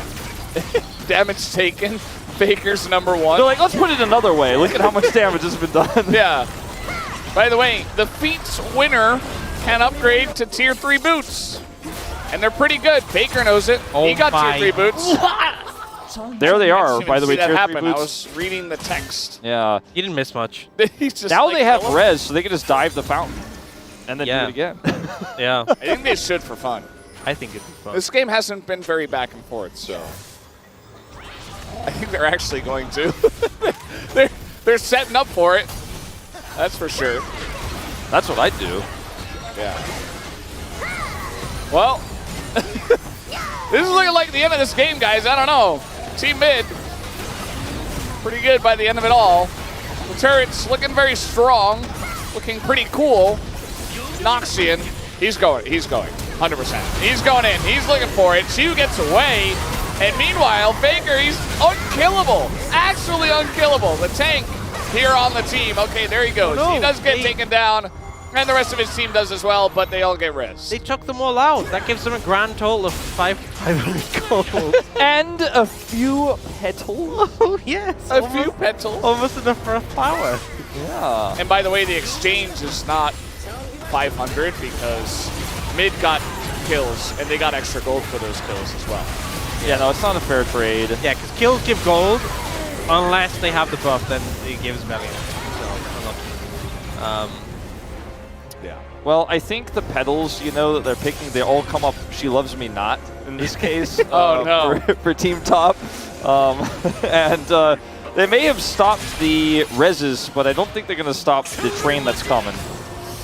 Damage taken. Faker's #1. They're like, let's put it another way. Look at how much damage has been done. Yeah. By the way, the Feats winner can upgrade to tier 3 boots. And they're pretty good. Faker knows it. He got tier 3 boots. There they are, by the way, tier 3 happen. I boots. was reading the text. Yeah. You didn't miss much. Now they have res, so they can just dive the fountain. And then do Yeah. it again. Yeah. I think they should for fun. I think it'd be fun. This game hasn't been very back and forth, so I think they're actually going to. they're setting up for it. That's for sure. That's what I'd do. Yeah. Well, this is looking like the end of this game, guys. I don't know. Team mid, pretty good by the end of it all. The turret's looking very strong, looking pretty cool. Noxian, he's going, 100%. He's going in, he's looking for it. Shu gets away, and meanwhile, Faker, he's unkillable, actually unkillable. The tank here on the team. Okay, there he goes. He does get taken down, and the rest of his team does as well, but they all get res. They took them all out. That gives them a grand total of 500 gold. And a few petals. Oh, yes. A few petals. Almost enough for a flower. Yeah. And by the way, the exchange is not 500 because mid got kills, and they got extra gold for those kills as well. Yeah, no, it's not a fair trade. Yeah, because kills give gold, unless they have the buff, then it gives value. So, unlucky. Yeah. Well, I think the petals, you know, that they're picking, they all come up She Loves Me Not in this case. Oh, no. For Team Top. And they may have stopped the reses, but I don't think they're going to stop the train that's coming.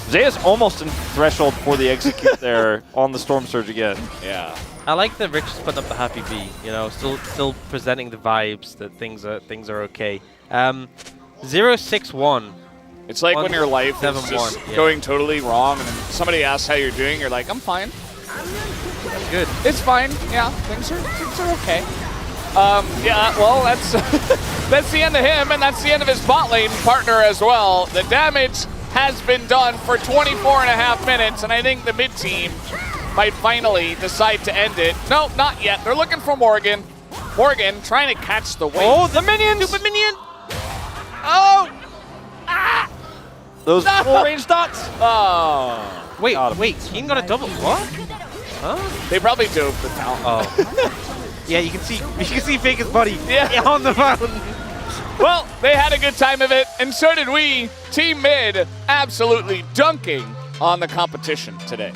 Zaya's almost in threshold before they execute there on the Storm Surge again. Yeah. I like that Rich is putting up the happy bee, you know, still presenting the vibes that things are okay. 061. It's like when your life is just going totally wrong, and then somebody asks how you're doing, you're like, I'm fine. That's good. It's fine. Yeah, things are okay. Yeah, well, that's that's the end of him, and that's the end of his bot lane partner as well. The damage has been done for 24.5 minutes, and I think the mid team might finally decide to end it. No, not yet. They're looking for Morgan. Morgan trying to catch the wave. Oh, the minions! Stupid minion! Oh! Those full range dots? Oh. Wait, Keen got a double. What? Huh? They probably dove the fountain. Oh. Yeah, you can see Faker's body on the mountain. Well, they had a good time of it, and so did we. Team Mid absolutely dunking on the competition today.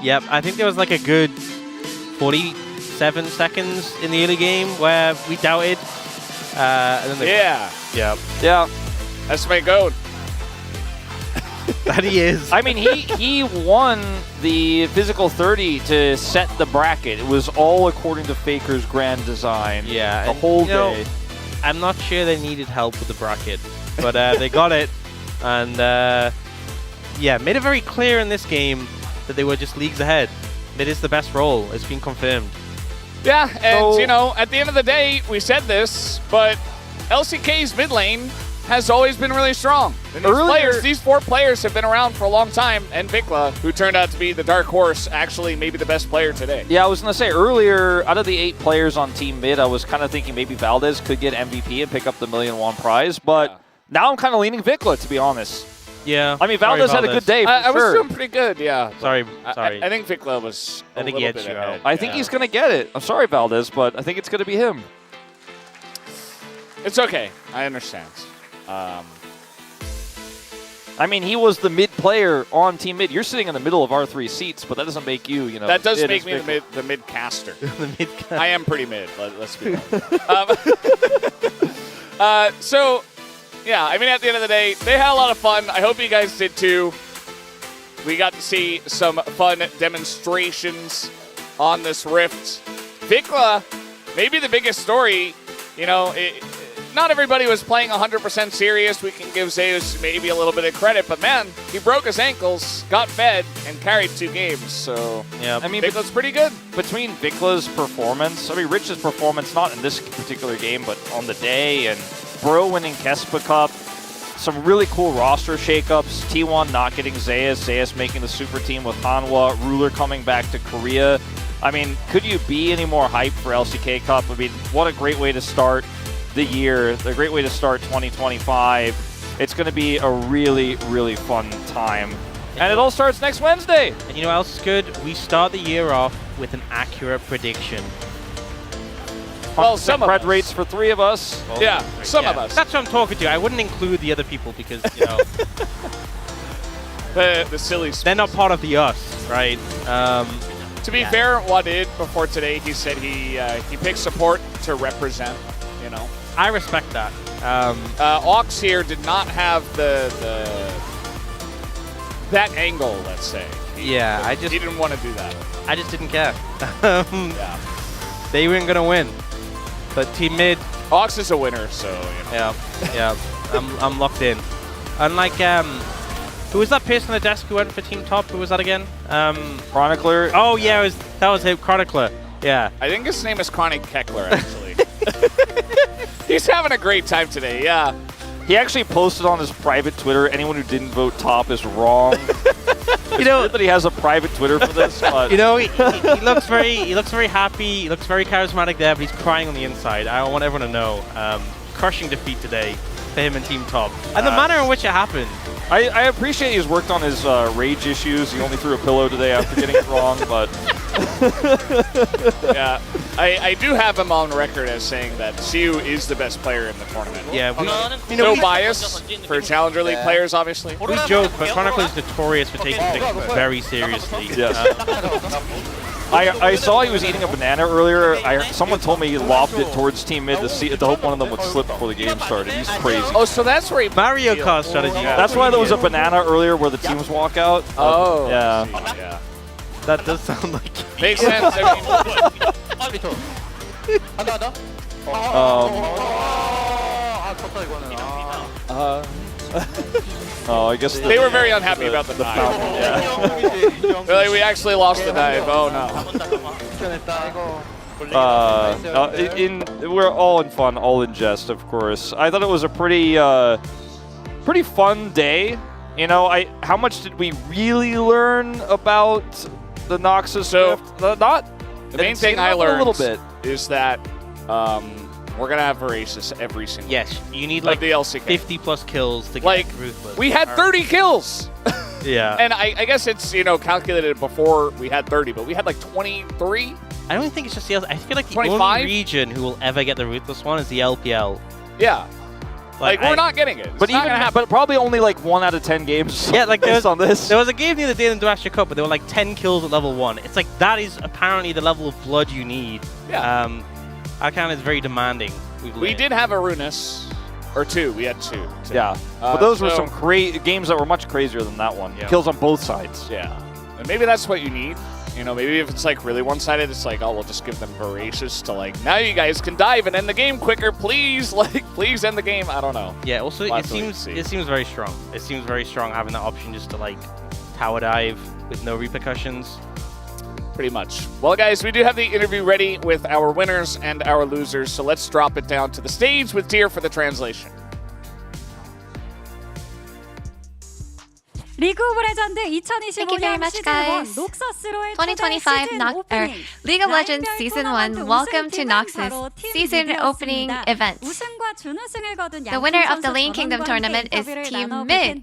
Yep, I think there was like a good 47 seconds in the early game where we doubted. And then Yeah. Yeah. That's my goat. That he is. I mean, he won the physical 30 to set the bracket. It was all according to Faker's grand design. Yeah. The whole you know, day. I'm not sure they needed help with the bracket, but they got it. And yeah, made it very clear in this game that they were just leagues ahead. It is the best role. It's been confirmed. Yeah, and you know, at the end of the day, we said this, but LCK's mid lane has always been really strong. And these 4 players have been around for a long time, and Vikla, who turned out to be the dark horse, actually maybe the best player today. Yeah, I was going to say earlier, out of the 8 players on Team Mid, I was kind of thinking maybe Valdez could get MVP and pick up the $1 million prize, but now I'm kind of leaning Vikla, to be honest. Yeah. I mean, Valdez had a good day, for I was sure. doing pretty good, yeah. Sorry. I think Vikla was I think a he little had bit you ahead. I think he's going to get it. I'm sorry, Valdez, but I think it's going to be him. It's okay. I understand. I mean, he was the mid player on Team Mid. You're sitting in the middle of our 3 seats, but that doesn't make you, That does make me the mid caster. The mid caster. I am pretty mid, let's be honest. So, yeah, I mean, at the end of the day, they had a lot of fun. I hope you guys did too. We got to see some fun demonstrations on this Rift. Vikla, maybe the biggest story, not everybody was playing 100% serious. We can give Zeus maybe a little bit of credit, but man, he broke his ankles, got fed, and carried 2 games. So, yeah, I mean, Vikla's pretty good. Between Vikla's performance, Rich's performance, not in this particular game, but on the day, and Bro winning Kespa Cup, some really cool roster shakeups. T1 not getting Zeus making the super team with Hanwha, Ruler coming back to Korea. I mean, could you be any more hype for LCK Cup? I mean, what a great way to start the year, a great way to start 2025. It's going to be a really, really fun time. And it all starts next Wednesday. And you know what else is good? We start the year off with an accurate prediction. Well, some red rates for 3 of us. Yeah, some of us. That's what I'm talking to. I wouldn't include the other people because, the silly. They're not part of the us, right? To be fair, Wadid before today, he said he picked support to represent. I respect that. Ox here did not have that angle. Let's say. He didn't want to do that. I just didn't care. Yeah. They weren't gonna win, but Team Mid. Ox is a winner, so yeah. I'm locked in. Unlike who was that person on the desk who went for Team Top? Who was that again? Chronicler. Oh yeah, that was him, Chronicler. Yeah. I think his name is Chronic Keckler, actually. He's having a great time today, yeah. He actually posted on his private Twitter, anyone who didn't vote top is wrong. It's weird that he has a private Twitter for this, but he looks very happy, he looks very charismatic there, but he's crying on the inside. I want everyone to know. Crushing defeat today for him and Team Top. And the manner in which it happened. I appreciate he's worked on his rage issues. He only threw a pillow today after getting it wrong, but yeah, I do have him on record as saying that Siu is the best player in the tournament. Yeah, no bias for Challenger League players, obviously. We joke, but Chronicler is notorious for taking things very seriously. Yes. I saw he was eating a banana earlier. Someone told me he lobbed it towards Team Mid to hope one of them would slip before the game started. He's crazy. Oh, so that's where Mario Kart strategy. Yeah. That's why there was a banana earlier where the teams walk out. Oh. Yeah. Yeah. That does sound like makes sense. Oh, I guess they were very unhappy about the dive. Yeah. Really, we actually lost the dive. Oh no. We're all in fun, all in jest, of course. I thought it was a pretty fun day. How much did we really learn about the Noxus Rift? The main thing I learned a little bit is that we're gonna have Voracious every single. Yes, you need like the LCK. 50 plus kills to get Ruthless. We had 30 kills. Yeah. And I guess it's calculated before we had 30, but we had like 23. I don't think it's just the LCK. I feel like the 25? only region who will ever get the Ruthless one is the LPL. Yeah. Like we're not getting it. But but probably only like 1 out of 10 games. Yeah, like based on this. There was a game the other day in the Duasha Cup, but there were like 10 kills at level 1. It's like that is apparently the level of blood you need. Yeah. Our count is very demanding. We did have a Runus, or 2. We had 2. Yeah. But those were some games that were much crazier than that one. Yeah. Kills on both sides. Yeah. And maybe that's what you need. Maybe if it's like really one-sided, it's like, oh, we'll just give them Voracious to like, now you guys can dive and end the game quicker, please. Like, please end the game. I don't know. Yeah. Also, it seems very strong. It seems very strong having that option just to like tower dive with no repercussions. Pretty much. Well, guys, we do have the interview ready with our winners and our losers, so let's drop it down to the stage with Tyr for the translation. 리그 오브 레전드 Thank you very 2025년 much, 시즌 1 guys. 녹서스로의 2025 League of Legends Season 1. Welcome to Noxus Season Opening Event. 우승과 준우승을 거둔 The winner of the Lane Kingdom tournament is Team Mid.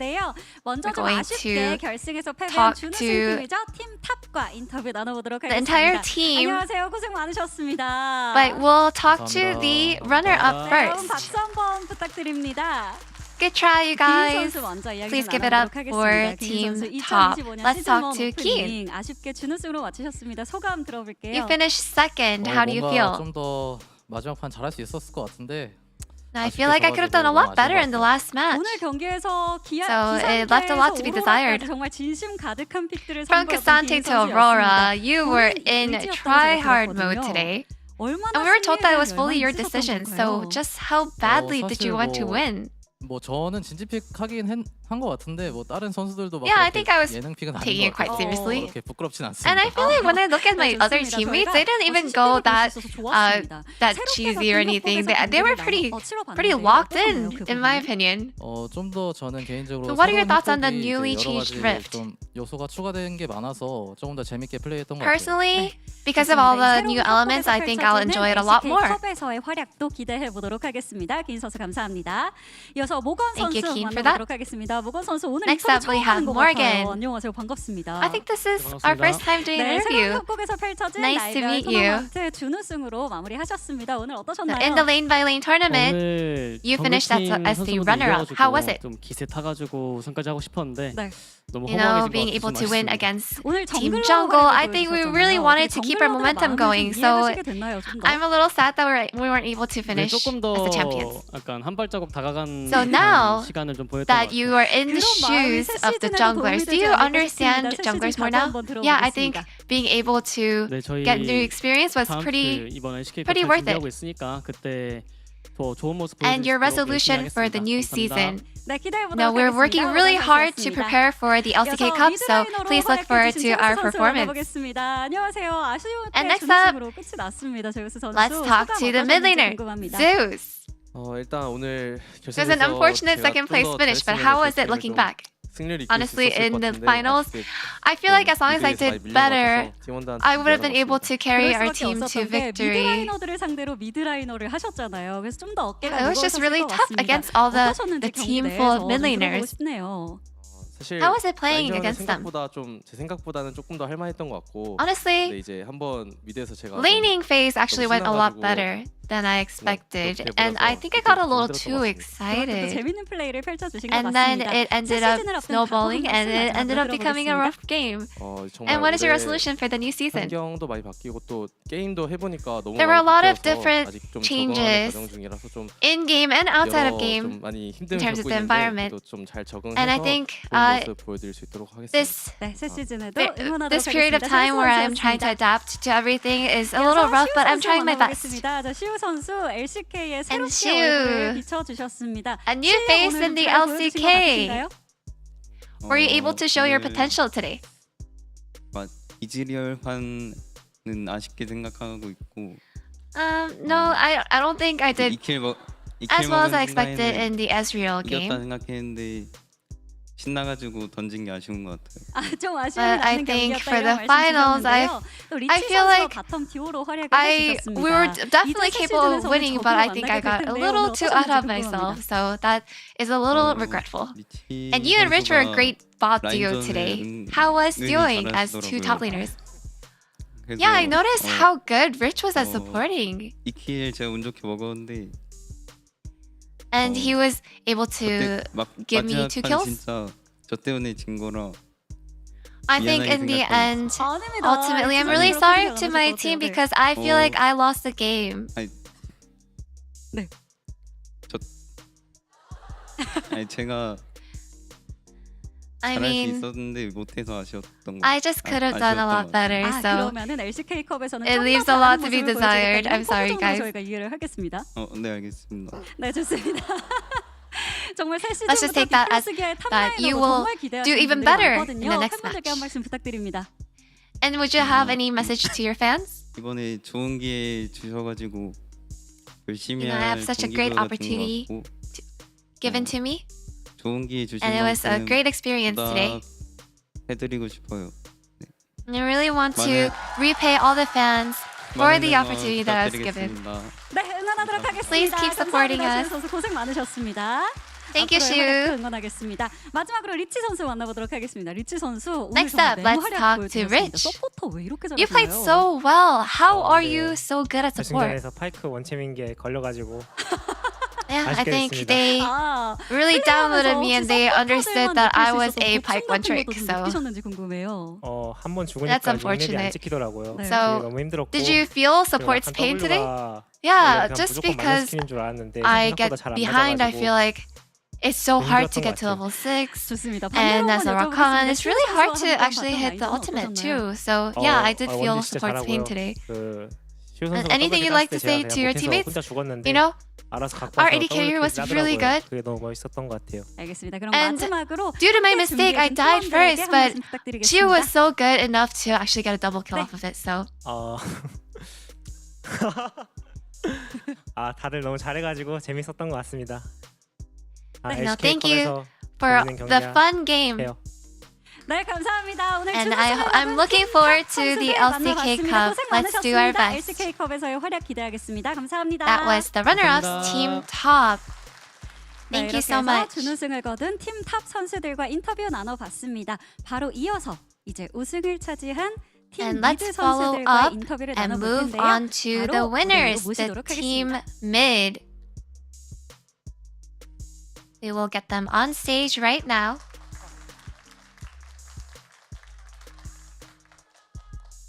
먼저 We're 좀 going 아쉽게 to 결승에서 패배한 talk 준우승 to 팀이죠. 팀 탑과 인터뷰 나눠보도록 the 하겠습니다. entire team. 안녕하세요. 고생 많으셨습니다. But we'll talk to the runner-up 네, 그럼 first. 박수 한번 부탁드립니다. Good try, you guys. 선수 먼저 이야기 Please 좀 give it up 나눠보도록 for 하겠습니다. Team 선수 Top. 2025년 Let's 시즌 talk 1 to Keen. 오프닝 아쉽게 준우승으로 마치셨습니다. 소감 들어볼게요. You finished second. How do you feel? 좀더 마지막 판 잘할 수 있었을 것 같은데. I feel like I could have done a lot better in the last match. 오늘 경기에서 So it left a lot to be desired. 정말 진심 가득한 픽들을 From Cassante to Aurora, you were in try-hard mode today. And we were told that it was fully your decision. So just how badly did you want to win? 뭐 저는 진지픽 하긴 한 것 같은데 뭐 다른 선수들도 막 Yeah, I think I was 예능 픽은 아닌 taking it 것 quite 같아요. seriously. 그렇게 부끄럽진 않습니다. And I feel like when I look at my other teammates, they didn't even go that cheesy or anything. They were pretty locked in my opinion. 좀 더 저는 개인적으로 So what are your thoughts on the 새로운 newly 여러 changed 가지 Rift? 좀 요소가 추가된 게 많아서 조금 더 재밌게 플레이했던 것 같아요. Personally, because of all the new elements, I think I'll enjoy it a lot more. 컵에서의 활약도 기대해 보도록 하겠습니다. 긴 선수 감사합니다. 이어서 모건 Thank you, 선수 Keen, for 만나보도록 하겠습니다. 모건 선수 오늘 Next 인터뷰 up, we 처음 have 하는 것 Morgan. 같아요. 안녕하세요. 반갑습니다. I think this is our first time doing an 네, 새로운 interview. 협곡에서 펼쳐진 Nice to 라이벌 meet you. 토너먼트 준우승으로 마무리하셨습니다. 오늘 어떠셨나요? In the lane by lane tournament, you finished as the runner-up. How was it? 좀 기세 타가지고 우승까지 하고 싶었는데 너무 You know, 허무하게 being able to win against Team 정글로 Jungle, I 활약을 think we 보여주셨잖아요. really wanted to 그 keep our 정글러들의 momentum 마음을 going. 좀 So 이해하시게 됐나요, 좀 더? I'm a little sad that we weren't able to finish 조금 더 as the champions. 약간 한 발자국 다가간 So now 시간을 좀 보였던 것 that 같아요. you are in the shoes of the junglers, do you understand junglers more now? Yeah, I think being able to 네, 저희 get new experience was 다음 pretty 주 이번 NCK pretty worth it. 준비하고 있으니까 그때 더 좋은 모습 And your 보여드릴 수 있도록 resolution 열심히 for the 하겠습니다. new 감사합니다. season. 네, 기대해보도록 Now we're working 하겠습니다. really 모건 hard to 선수였습니다. prepare for the LCK 이어서 Cup, so 미드라이너로 please look forward to 활약해주신 our 제우스 선수 performance. 만나보겠습니다. 안녕하세요. 아쉬운 And 때 next up, 준우승으로 끝이 났습니다. 제우스 선수. Let's talk to the mid laner, Zeus. 일단 오늘 It was an unfortunate second place finish, but how was it looking back? Honestly, in the finals, I feel like as long as I did better, I would have been able to carry our team to victory. 미드라이너들을 상대로 미드라이너를 하셨잖아요. 그래서 좀 더 어깨가 It was just 무거우셨을 really 것 tough 같습니다. against all the 어떠셨는지 team 경기 full of 내에서 mid 좀 들어보고 laners. 싶네요. 사실 How was it playing 라인전은 against them? 제 생각보다는 조금 더 할만했던 것 같고. Honestly, 근데 이제 한번 미드에서 제가 laning phase actually went a lot 신나가지고 better than I expected, and I think I got a little too excited. 재밌는 플레이를 펼쳐주신 것 And then 같습니다. it ended up snowballing, and it ended up becoming a rough game. And what is your resolution for the new season? 환경도 많이 바뀌고 또 게임도 해보니까 너무 There were a lot of 바뀌어서 different 아직 좀 적응하는 changes 과정 중이라서 좀 in game and outside of 여러 game 좀 많이 in 힘듦을 terms of 겪고 the 있는데 environment. 그래도 좀 잘 적응해서 And I think 좋은 모습 보여드릴 수 있도록 하겠습니다. 새 시즌에도 This period of time where I'm trying to adapt to everything is a little rough, but I'm trying my best. 자, 시우 선수 LCK의 And 새롭게 Shiu, 얼굴을 비춰주셨습니다. a new face in the LCK. Were you able to show your potential today? 이즈리얼판은 아쉽게 생각하고 있고. No, I don't think I did as well as I expected in the Ezreal 이겼다 game. 생각했는데 신나가지고 던진 게 아쉬운 것 같아요. 좀 아쉬움이 But I 남는 think 경기였다 for the 이런 finals, I 말씀 feel like 바텀 듀오로 활약을 해주셨습니다. we were definitely capable of winning, but I think I got a little too out of myself, so that is a little regretful. And you and Rich were a great bot duo today. How was doing as two top laners? Yeah, I noticed how good Rich was at supporting. 2킬 제가 운 좋게 먹었는데 And he was able to give me 2 kills. 진짜 저 때문에 진 거라. I think in the end, ultimately, I'm really sorry to my team because I feel like I lost the game. 아니 제가 I 잘할 수 mean, 있었는데 못해서 아쉬웠던 거. I just could have done a lot better, so 그러면은 LCK 컵에서는 it leaves a lot to be desired. I'm sorry, guys. 저희가 이해를 하겠습니다. 네 알겠습니다. 네, 좋습니다. 정말 새 Let's just take that as BTS계의 that you 탑라이너로 will 정말 기대하시는 do even 분들이 better in 많거든요. the next 팬분들께 match. 한 말씀 부탁드립니다. And would you have any message to your fans? 이번에 좋은 기회 주셔가지고 열심히 I have such a great opportunity given to me. 좋은 기회 주신 And it was a great experience today. 해드리고 싶어요. And I really want to repay all the fans for the opportunity that I was given. 네, 응원하도록 하겠습니다. Please keep supporting us. 선수 고생 많으셨습니다. Thank you, 앞으로의 Shu. 활약도 응원하겠습니다. 마지막으로 리치 선수 만나보도록 하겠습니다. 리치 선수 오늘 Next up, 정말 let's 활약 talk to 보여주셨습니다. Rich. 서포터 왜 이렇게 잘하시나요? You played so well. How are you so good at support? 결승전에서 파이크 원챔인 게 걸려가지고 Yeah, I 아쉽게 think 됐습니다. they really downloaded me and they understood that I was a Pike one trick. So 느끼셨는지 궁금해요. 한 번 That's 죽으니까 링맵이 안 unfortunate. 찍히더라고요. 네. So, 너무 힘들었고. did you feel support's 그리고 pain 약간 today? W가 Yeah, 그냥 just 무조건 because 마이너스 스킬인 줄 알았는데 I 생각보다 get 잘안 behind, I 맞아가지고 feel like it's so hard to 힘들었던 get to 것 level 6. 좋습니다. And as a 반대로 Rakan, it's really hard to 한번 actually 봤던 hit the 라인은 ultimate 어떠셨나요? too. So yeah, I did feel 원딜 진짜 support's pain 잘하고요. today. 슈 선수가 Anything you'd like to say to your teammates? 혼자 죽었는데 You know, 알아서 갖고 our 와서 AD carrier was 더블 really 킬을 good. 하더라고요. 그게 너무 멋있었던 것 같아요. 알겠습니다. 그럼 And 마지막으로 due to my mistake, I died first, but Chiu was 부탁드리겠습니다. so good enough to actually get a double kill off of it. So 다들 너무 잘해가지고 재밌었던 것 같습니다. no, LCK thank you 컵에서 for 재밌는 the 경기야 fun game. 해요. 네, 감사합니다. 오늘 And 준우승을 I'm looking forward to the 선수들 LCK 만나봤습니다. Cup. 고생 Let's do our 많으셨습니다. best. LCK 컵에서의 활약 기대하겠습니다. 감사합니다. That was the runner-ups, 감사합니다. Team Top. 네, Thank you 이렇게 so 해서 much. 준우승을 거둔 팀 탑 선수들과 인터뷰 나눠봤습니다. 바로 이어서 이제 우승을 차지한 팀 And 미드 let's follow 선수들과 up 인터뷰를 and 나눠볼 move 텐데요. on to the 바로 winners, 무대로 the 모시도록 Team 하겠습니다. Mid. We will get them on stage right now.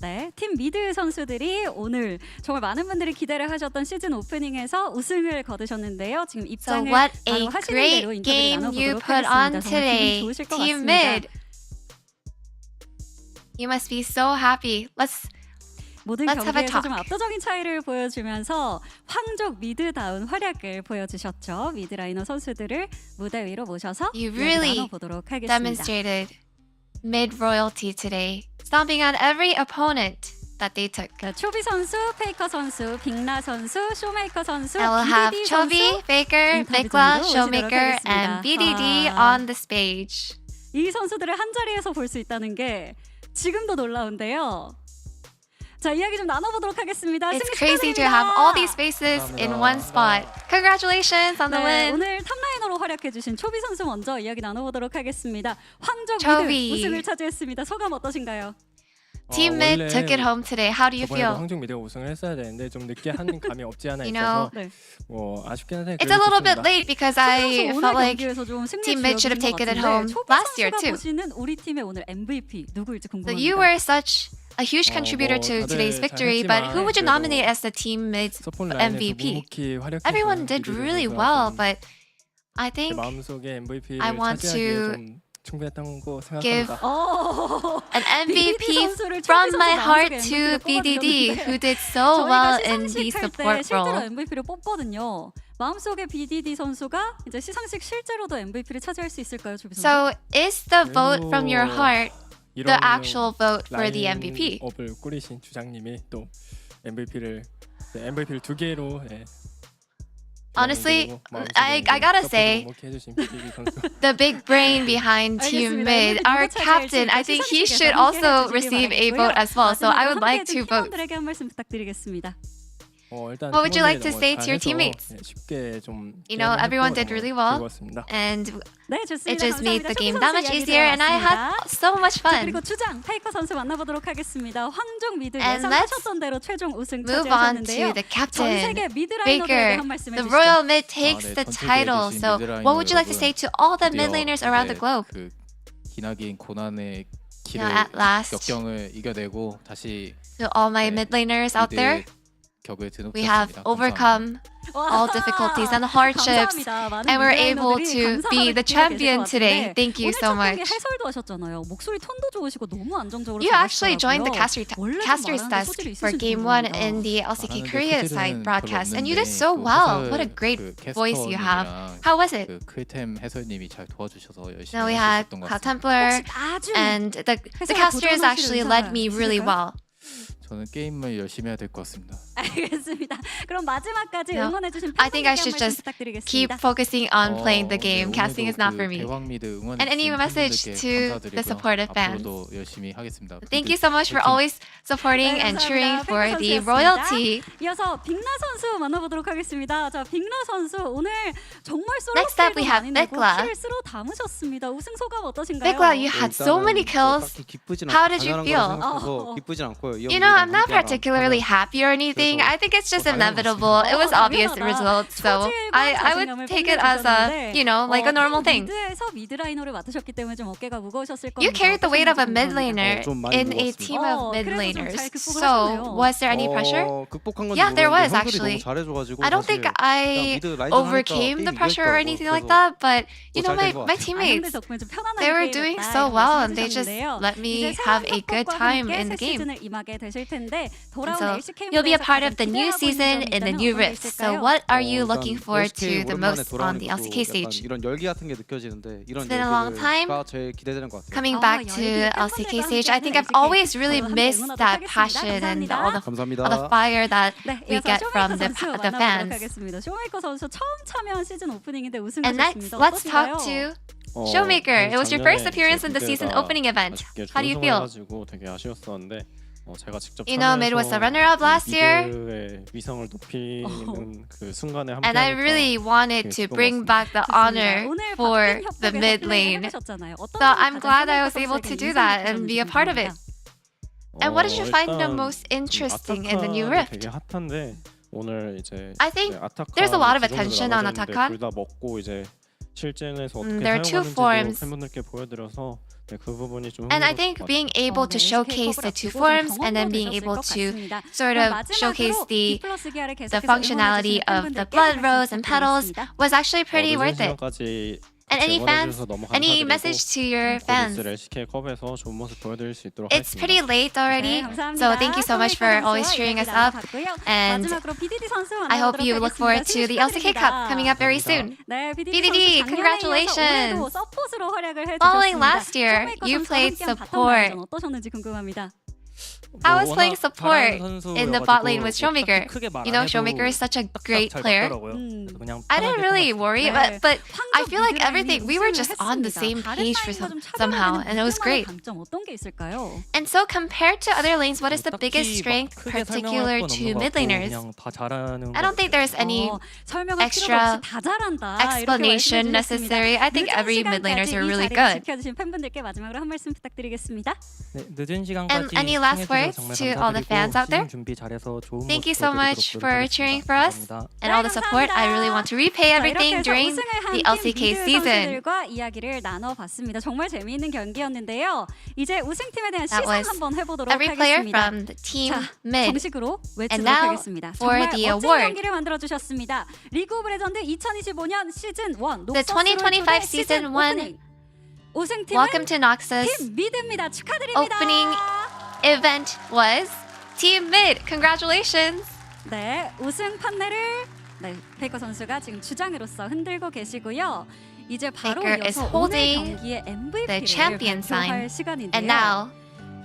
네, 팀 미드 선수들이 오늘 정말 많은 분들이 기대를 하셨던 시즌 오프닝에서 우승을 거두셨는데요. 지금 So 입장을 what 바로 a 하시는 great 대로 인터뷰를 game you 나눠보도록 put on 하겠습니다. 정말 today, 기분이 좋으실 것 Team 같습니다. Mid. You must be so happy. 모든 Let's have a 경기에서 talk. 좀 압도적인 차이를 보여주면서 황족 미드다운 활약을 보여주셨죠. 미드라이너 선수들을 무대 위로 모셔서 You 이야기 really 나눠보도록 하겠습니다. demonstrated mid royalty today, stomping on every opponent that they took. 자, 초비 선수, 페이커 선수, 빅나 선수, 쇼메이커 선수, I will have BDD Chobi, 선수 Faker, 인터뷰 Mikla, 중으로 Showmaker, 오시도록 and 하겠습니다. BDD 아. on the stage. 이 선수들을 한 자리에서 볼 수 있다는 게 지금도 놀라운데요. 자, 이야기 좀 나눠보도록 하겠습니다. It's 승리 crazy to 축하드립니다. have all these faces in one spot. Congratulations on the 네, win. 오늘 탑라이너로 활약해주신 초비 선수 먼저 이야기 나눠보도록 하겠습니다. 황족 초비. 미드 우승을 차지했습니다. 소감 어떠신가요? Team Mid took it home today. How do you 저번에도 feel? 황중 미드가 우승을 했어야 되는데 좀 늦게 한 감이 없지 않아 You 있어서 know, 뭐 아쉽긴 한데 It's a little bit 그래도 late because I felt like Team Mid should have 것 taken it 같은데 home 초비 last year 선수가 too. 보시는 우리 팀의 오늘 MVP 누구일지 So 궁금합니다. you were such a huge contributor to 다들 today's victory, but who would you 잘했지만 nominate as the Team Mid 서폿 라인에서 MVP? 묵묵히 활약해서 Everyone did 미드를 really 선수가 well, 좀 but I 제 think 마음속에 MVP를 I want 차지하기에 to 좀 충분했다고 give 생각합니다. an BDD MVP 선수를 from 초비 my 선수 heart 마음속에 to MVP를 BDD, 뽑아주셨는데 who did so well 저희가 in the 시상식 할 때 support 실제로 role. MVP를 뽑거든요. 마음속에 BDD 선수가 이제 시상식 실제로도 MVP를 차지할 수 있을까요, 조비 선수? So is the vote from your heart the 이런 actual vote for the MVP? 라인업을 꾸리신 주장님이 또 MVP를 두 개로 Honestly, I gotta say, the big brain behind Team Mid, our captain, I think he should also receive a vote as well. So I would like to vote. 팀원들에게 한 말씀 부탁드리겠습니다. What would you like to say to your teammates? You know, everyone did really well, and it just made the game that much easier, and I had so much 자, fun. 그리고 주장 페이커 선수 만나보도록 하겠습니다. 황종 미드 And 예상하셨던 대로 최종 우승 Move on 차지하셨는데요. to the 전 captain, 세계 미드라이너들에게 Baker. 한 말씀 The 해주시죠. Royal Mid takes 네, the 전 세계에 title. 계신 So, 미드라이너 what would you like to 여러분, say to all the mid 드디어 laners around the 이제 globe? 그 기나긴 고난의 길을 at last. 역경을 이겨내고 다시 To all my mid laners out there, 격을 드높였습니다. We have overcome all difficulties and hardships, and we're able to be the champion today. Thank you so much. 해설도 하셨잖아요. 목소리 톤도 좋으시고 너무 안정적으로 You actually joined the 잘하시더라고요. caster's desk for Game 1 in the LCK Korea side broadcast, and you did so well. What a great voice you have. How was it? 그 클템 해설님이 잘 도와주셔서 열심히 No, we had 했었던 것 Cloud 같습니다. Templar, and the casters actually led me really well. 저는 게임을 열심히 해야 될 것 같습니다. 알겠습니다. 그럼 마지막까지 No, 응원해주신 I think I 팬분들께 should 한 말씀 just 부탁드리겠습니다. keep focusing on playing the game. 네, Casting is not for me. 대왕 미드 응원해 And any 주신 message 팬분들께 to the 감사드리고요. supportive fans. 앞으로도 열심히 하겠습니다. Thank you so much for always supporting and cheering for the royalty. 이어서 빅나 선수 만나보도록 하겠습니다. 자, 빅나 선수 오늘 정말 솔로 Next up, we 킬도 have 많이 내고 Bekla. 킬을 쓸어 담으셨습니다. 우승 소감 어떠신가요? Bekla, you had so many kills. How did you feel? 기쁘진 않고요. You know, I'm not particularly happy or anything. I think it's just inevitable. It was obvious the results, so I would take it as a, you know, like a normal thing. 미드에서 미드라이너를 맡으셨기 때문에 좀 어깨가 무거우셨을 겁니다. You carried the weight of a mid laner in a team of mid laners. So, was there any pressure? Yeah, there was actually. I don't think I overcame the pressure or anything like that, but you know, my teammates, they were doing so well and they just let me have a good time in the game. So, you'll be a part of the new season in the new rifts. So, what are you looking forward to the most on the LCK stage? 이런 열기 같은 게 느껴지는데 이런 It's been a long time 열기가 제일 기대되는 것 같아요. coming back to LCK stage. I think I've always really missed that passion and all the fire that we get from the fans. 쇼메이커 선수 처음 참여한 시즌 오프닝인데 And next, 우승하셨습니다. let's talk to Showmaker. It was your first appearance in the season opening event. How do you feel? 되게 아쉬웠었는데 제가 직접 You know, Mid was the runner-up last year. 미드의 위상을 높이는 그 순간에 And I really wanted to bring back the honor for the mid lane. So I'm glad I was able to do that and be a part of it. And what did you find the most interesting in the new rift? 되게 핫한데 오늘 이제 I think there's a lot of attention on Attackon. 둘다 먹고 이제 실전에서 어떻게 There are two 사용하는지도 forms. 팬분들께 보여드려서 그 부분이 좀 And I think being able to showcase the two forms and then being able to sort of showcase the functionality of the blood rose and petals was actually pretty worth it. And any message to your fans? It's pretty late already, so thank you so much for always cheering us up. And I hope you look forward to the LCK Cup coming up very soon. BDD, congratulations! Following last year, you played support. I was playing support in the bot lane with Showmaker. You know, Showmaker is such a great player. I didn't really worry, but I feel like everything, we were just on the same page for somehow, and it was great. And so compared to other lanes, what is the biggest strength particular to mid laners? I don't think there's any extra explanation necessary. I think every mid laners are really good. And any last words to all the fans out there? Thank you so much for cheering for us and all the support. I really want to repay everything during the LCK season. 이야기를 나눠봤습니다. 정말 재미있는 경기였는데요. 이제 우승팀에 대한 That 시상 was 한번 해보도록 every player 하겠습니다. from the team 자, mid. 정식으로 And 외치도록 now 하겠습니다. for 정말 the 멋진 award. 경기를 만들어주셨습니다. 리그 오브 레전드 2025년 시즌 1 The 2025 season 1 우승팀은 Welcome to Noxus. 팀 미드입니다. 축하드립니다. Opening event was Team Mid. Congratulations. 네, 우승 판넬을 베이커 선수가 지금 주장으로서 흔들고 계시고요. 이제 바로 Baker is 이어서 오늘 holding 경기의 the MVP를 champion 발표할 sign. 시간인데요. And now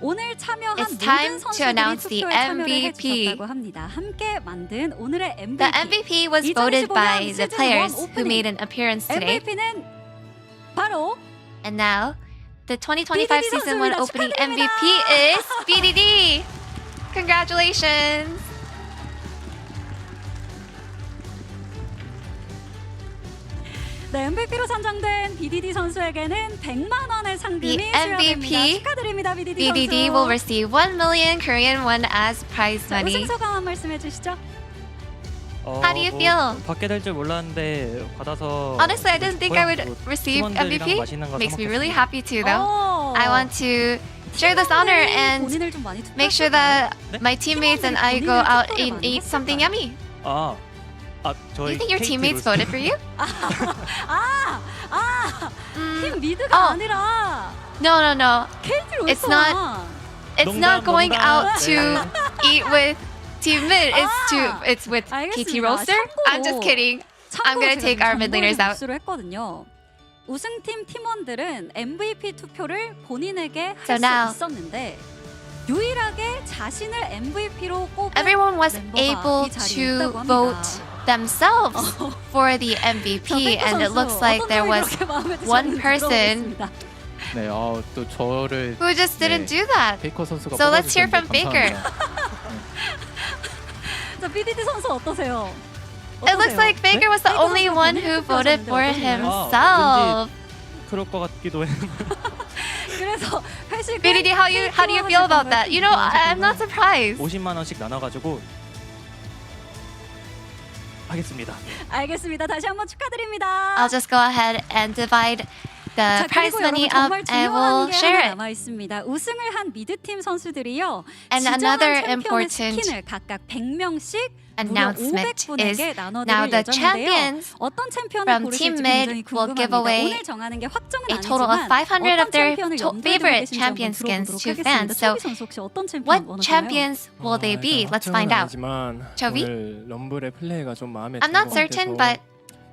오늘 참여한 it's 모든 time to 선수들이 announce the 투표에 참여를 MVP. 해주셨다고 합니다. 함께 만든 오늘의 MVP. The MVP was voted by the 2025년 players 시즌 1 who made an appearance today. MVP는 바로 And now, the 2025 BDD season 1 선수입니다. opening 축하드립니다. MVP is BDD. Congratulations. 네, MVP로 선정된 BDD 선수에게는 100만 원의 상금이 The 수여됩니다. MVP, 축하드립니다, BDD BDD 선수. will receive 1 million Korean won as prize 자, money. 우승 소감 한 말씀 해주시죠. How do you feel? 받게 될 줄 몰랐는데 받아서 Honestly, I didn't think I would receive MVP. Makes me really happy too, though. I want to share this honor and 본인을 좀 많이 make sure that my teammates and I go out and eat something yummy. Do 저희 you think your teammates voted for you? 팀 미드가 아니라 No. KT It's not. It's not going out to eat with Team Mid. It's with KT Roaster. I'm just kidding. I'm gonna take our mid laners out. 했거든요. 우승팀 팀원들은 MVP 투표를 본인에게 So 할 now- 수 있었는데 유일하게 자신을 MVP로 꼽은 Everyone was 멤버가 able 이 자리에 to 있다고 합니다. vote themselves for the MVP, and it looks like there was one person 네, 또 저를 who just didn't do that. 페이커 선수가 So let's hear from 뽑아주셨는데 Faker. 감사합니다. 자, BDD 선수 어떠세요? It looks like Faker was the only one who voted for himself. 그럴 것 같기도 해. 그래서 회식을 BDD, how do you feel about that? You know, I'm not surprised. 50만 원씩 나눠가지고 하겠습니다. 알겠습니다. 다시 한번 축하드립니다. I'll just go ahead and divide the 자, prize 그리고 money 여러분 up 정말 and 중요한 we'll 게 share 하나 it. 남아 있습니다. 우승을 한 미드팀 선수들이요. And 지정한 another 챔피언의 important 스킨을 각각 100명씩 announcement is 분에게 나눠드릴 now the 예정인데요. champions 어떤 챔피언을 from 고르실지 Team 굉장히 Mid will give 궁금합니다. away 오늘 정하는 게 확정은 a total of 아니지만 500 of 어떤 their 챔피언을 염두에 두고 favorite 계신지 champion 한번 skins 들어보도록 to 하겠습니다. fans. So 초비 선수 혹시 어떤 챔피언 what 원하시나요? champions will they be? Let's find out. 하지만 Chovy? 오늘 럼블의 플레이가 좀 마음에 I'm not certain, but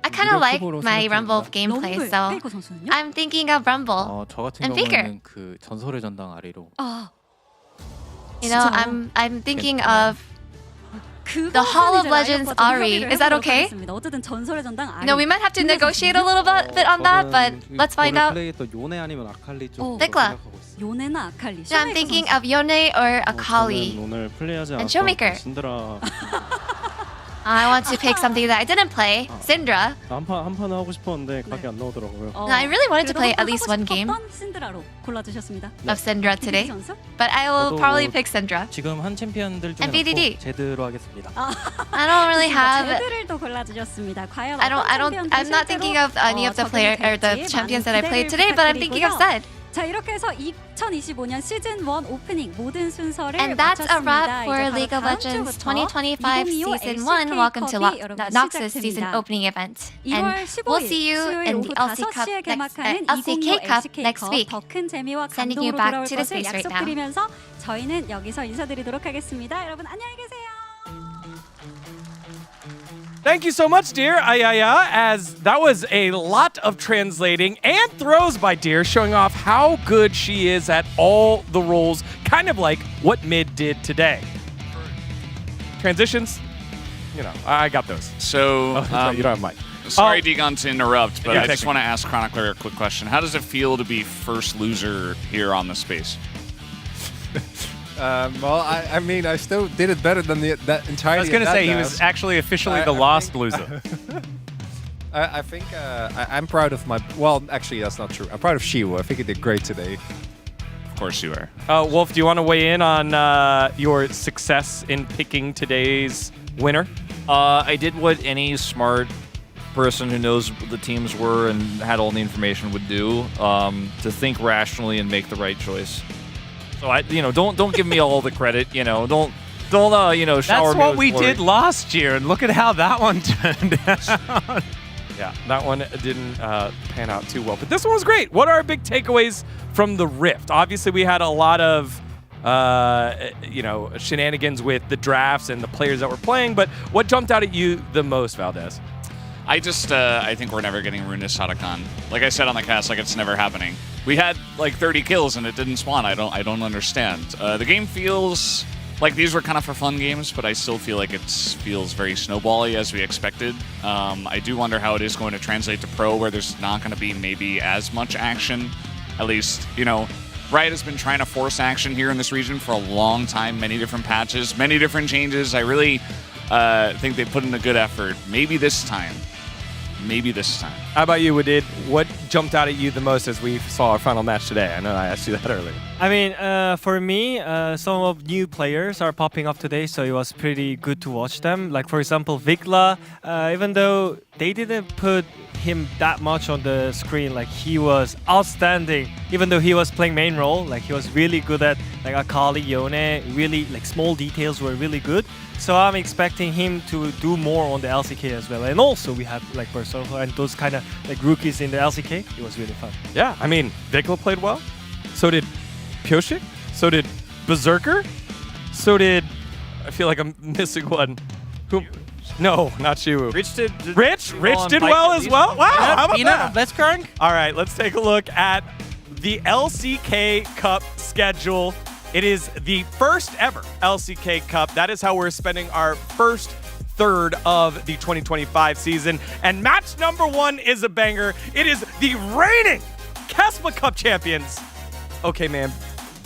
I kind of like my Rumble gameplay, 럼블, so 페이커 선수는요? I'm thinking of Rumble. 저 같은 And Faker. 경우는 그 전설의 전당 아래로 You know, 진짜요? I'm thinking of 그거는 the Hall of 이제 Legends 라이엇과 좀 Ari. 협의를 Is that 해보도록 okay? 하겠습니다. 어쨌든 전설의 전당 아리. No, we might have to negotiate a little bit on that, but let's find out. 플레이했던 요네 아니면 아칼리 쪽으로 Tekla. 생각하고 있어요. 요네나 아칼리. So I'm thinking of Yone or Akali. 저는 오늘 플레이하지 And 않았던 Showmaker. 신드라 I want to pick something that I didn't play. Syndra. 한판 하고 싶었는데 각이 안 나오더라고요. No, I really wanted to play at least one game 어떤 신드라로 골라주셨습니다. of Syndra today, 선수? but I will 저도 probably pick Syndra. 지금 한 챔피언들 중에 And BDD. 놓고 제드로 하겠습니다. I don't really have. 제드를 또 골라주셨습니다. 과연 I'm not thinking of any of the champions that I played today, but I'm thinking of Zed. 자, 이렇게 해서 2025년 시즌 1 오프닝 모든 순서를 And that's a 마쳤습니다. wrap for 이제 바로 League of 다음 Legends 주부터 2025 Season 1. Welcome to Noxus Season Opening Event. 2월 And 15일 we'll see you 수요일 in 오후 the LC Cup 5시에 개막하는 LCK Cup next LCK컵 week. 더 큰 재미와 Sending you 감동으로 back 돌아올 to the 것을 space right now. 약속드리면서 저희는 여기서 인사드리도록 하겠습니다. 여러분 안녕히 계세요. Thank you so much, dear. As that was a lot of translating and throws by Dear, showing off how good she is at all the roles, kind of like what Mid did today. Transitions, you know, I got those. So, you don't have mic. sorry, Degon, to interrupt, but Yeah, I just take want to ask Chronicler a quick question. How does it feel to be first loser here on the space? Well, I mean, I still did it better than that entirely. I was going to say he was actually officially the lost loser. I think I'm proud of my. Well, actually, that's not true. I'm proud of Shiwu. I think he did great today. Of course you are. Wolf, do you want to weigh in on your success in picking today's winner? I did what any smart person who knows what the teams were and had all the information would do, to think rationally and make the right choice. So don't give me all the credit. Don't shower me That's what with we glory. did last year, and look at how that one turned out. Yeah, that one didn't pan out too well. But this one was great. What are our big takeaways from the Rift? Obviously, we had a lot of shenanigans with the drafts and the players that were playing. But what jumped out at you the most, Valdez? I think we're never getting Runis Sadakan. Like I said on the cast, like it's never happening. We had like 30 kills and it didn't spawn. I don't understand. The game feels like these were kind of for fun games, but I still feel like it feels very snowbally as we expected. I do wonder how it is going to translate to pro, where there's not going to be maybe as much action. At least, Riot has been trying to force action here in this region for a long time. Many different patches, many different changes. I really think they put in a good effort. Maybe this time maybe this time. How about you, Wadid? What jumped out at you the most as we saw our final match today? I know I asked you that earlier. I mean, for me, some of new players are popping up today, so it was pretty good to watch them. Like, for example, Vigla, even though they didn't put him that much on the screen, like he was outstanding. Even though he was playing main role, like he was really good at like Akali, Yone, really like small details were really good. So I'm expecting him to do more on the LCK as well. And also we have like Berserker and those kind of like rookies in the LCK. It was really fun. Yeah, I mean, Vikla played well. So did Pyoshik. So did Berserker. So did... I feel like I'm missing one. Who? No, not Shiwu. Rich did well as well. Wow, how about that? Blitzcrank. All right, let's take a look at the LCK Cup schedule. It is the first ever LCK Cup. That is how we're spending our first third of the 2025 season. And match number 1 is a banger. It is the reigning Caspa Cup champions. Okay, man.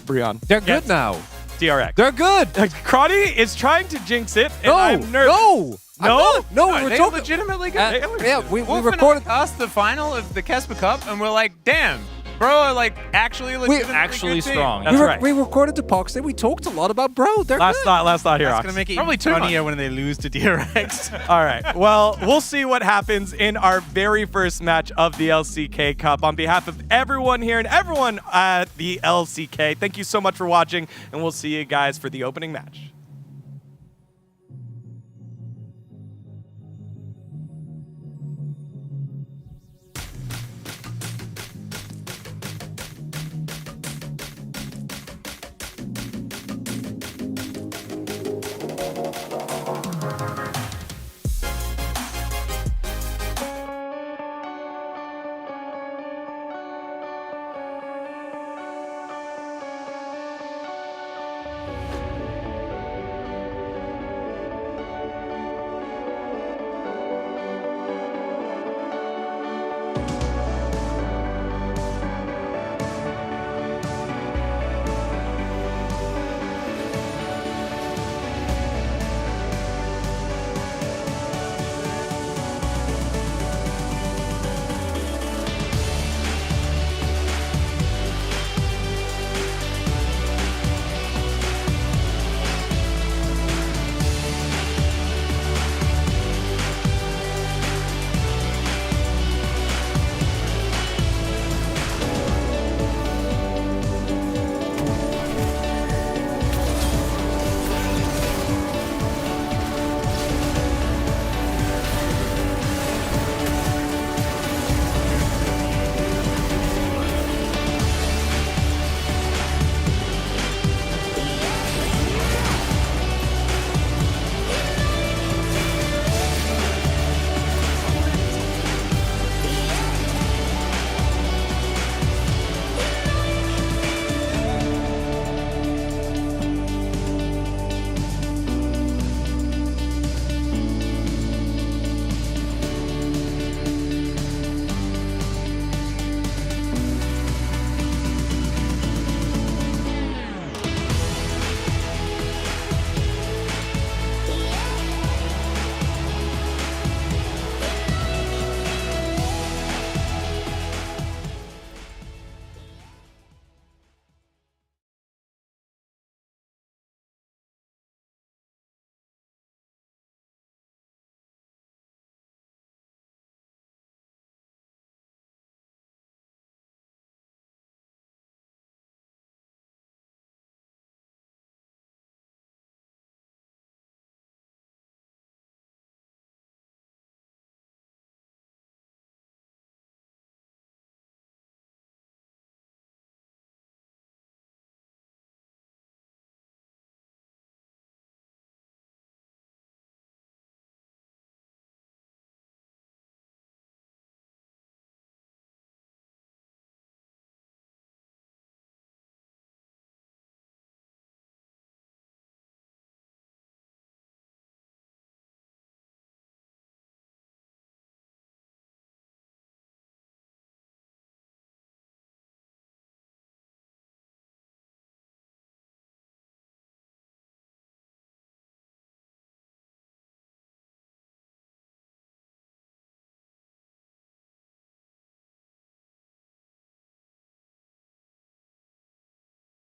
Brian. They're good now. DRX. They're good. Crotty is trying to jinx it, and No, I'm nervous. No, we were They talking. legitimately good. We Wolf recorded. and I us the final of the Caspa Cup, and we're like, damn, bro, like actually legitimately Actually good team. strong. That's right. We recorded the Pox and we talked a lot about Bro. They're Last good. not here. That's Ox. gonna make it Probably even too much. funnier when they lose to DRX. All right. Well, we'll see what happens in our very first match of the LCK Cup. On behalf of everyone here and everyone at the LCK, thank you so much for watching, and we'll see you guys for the opening match.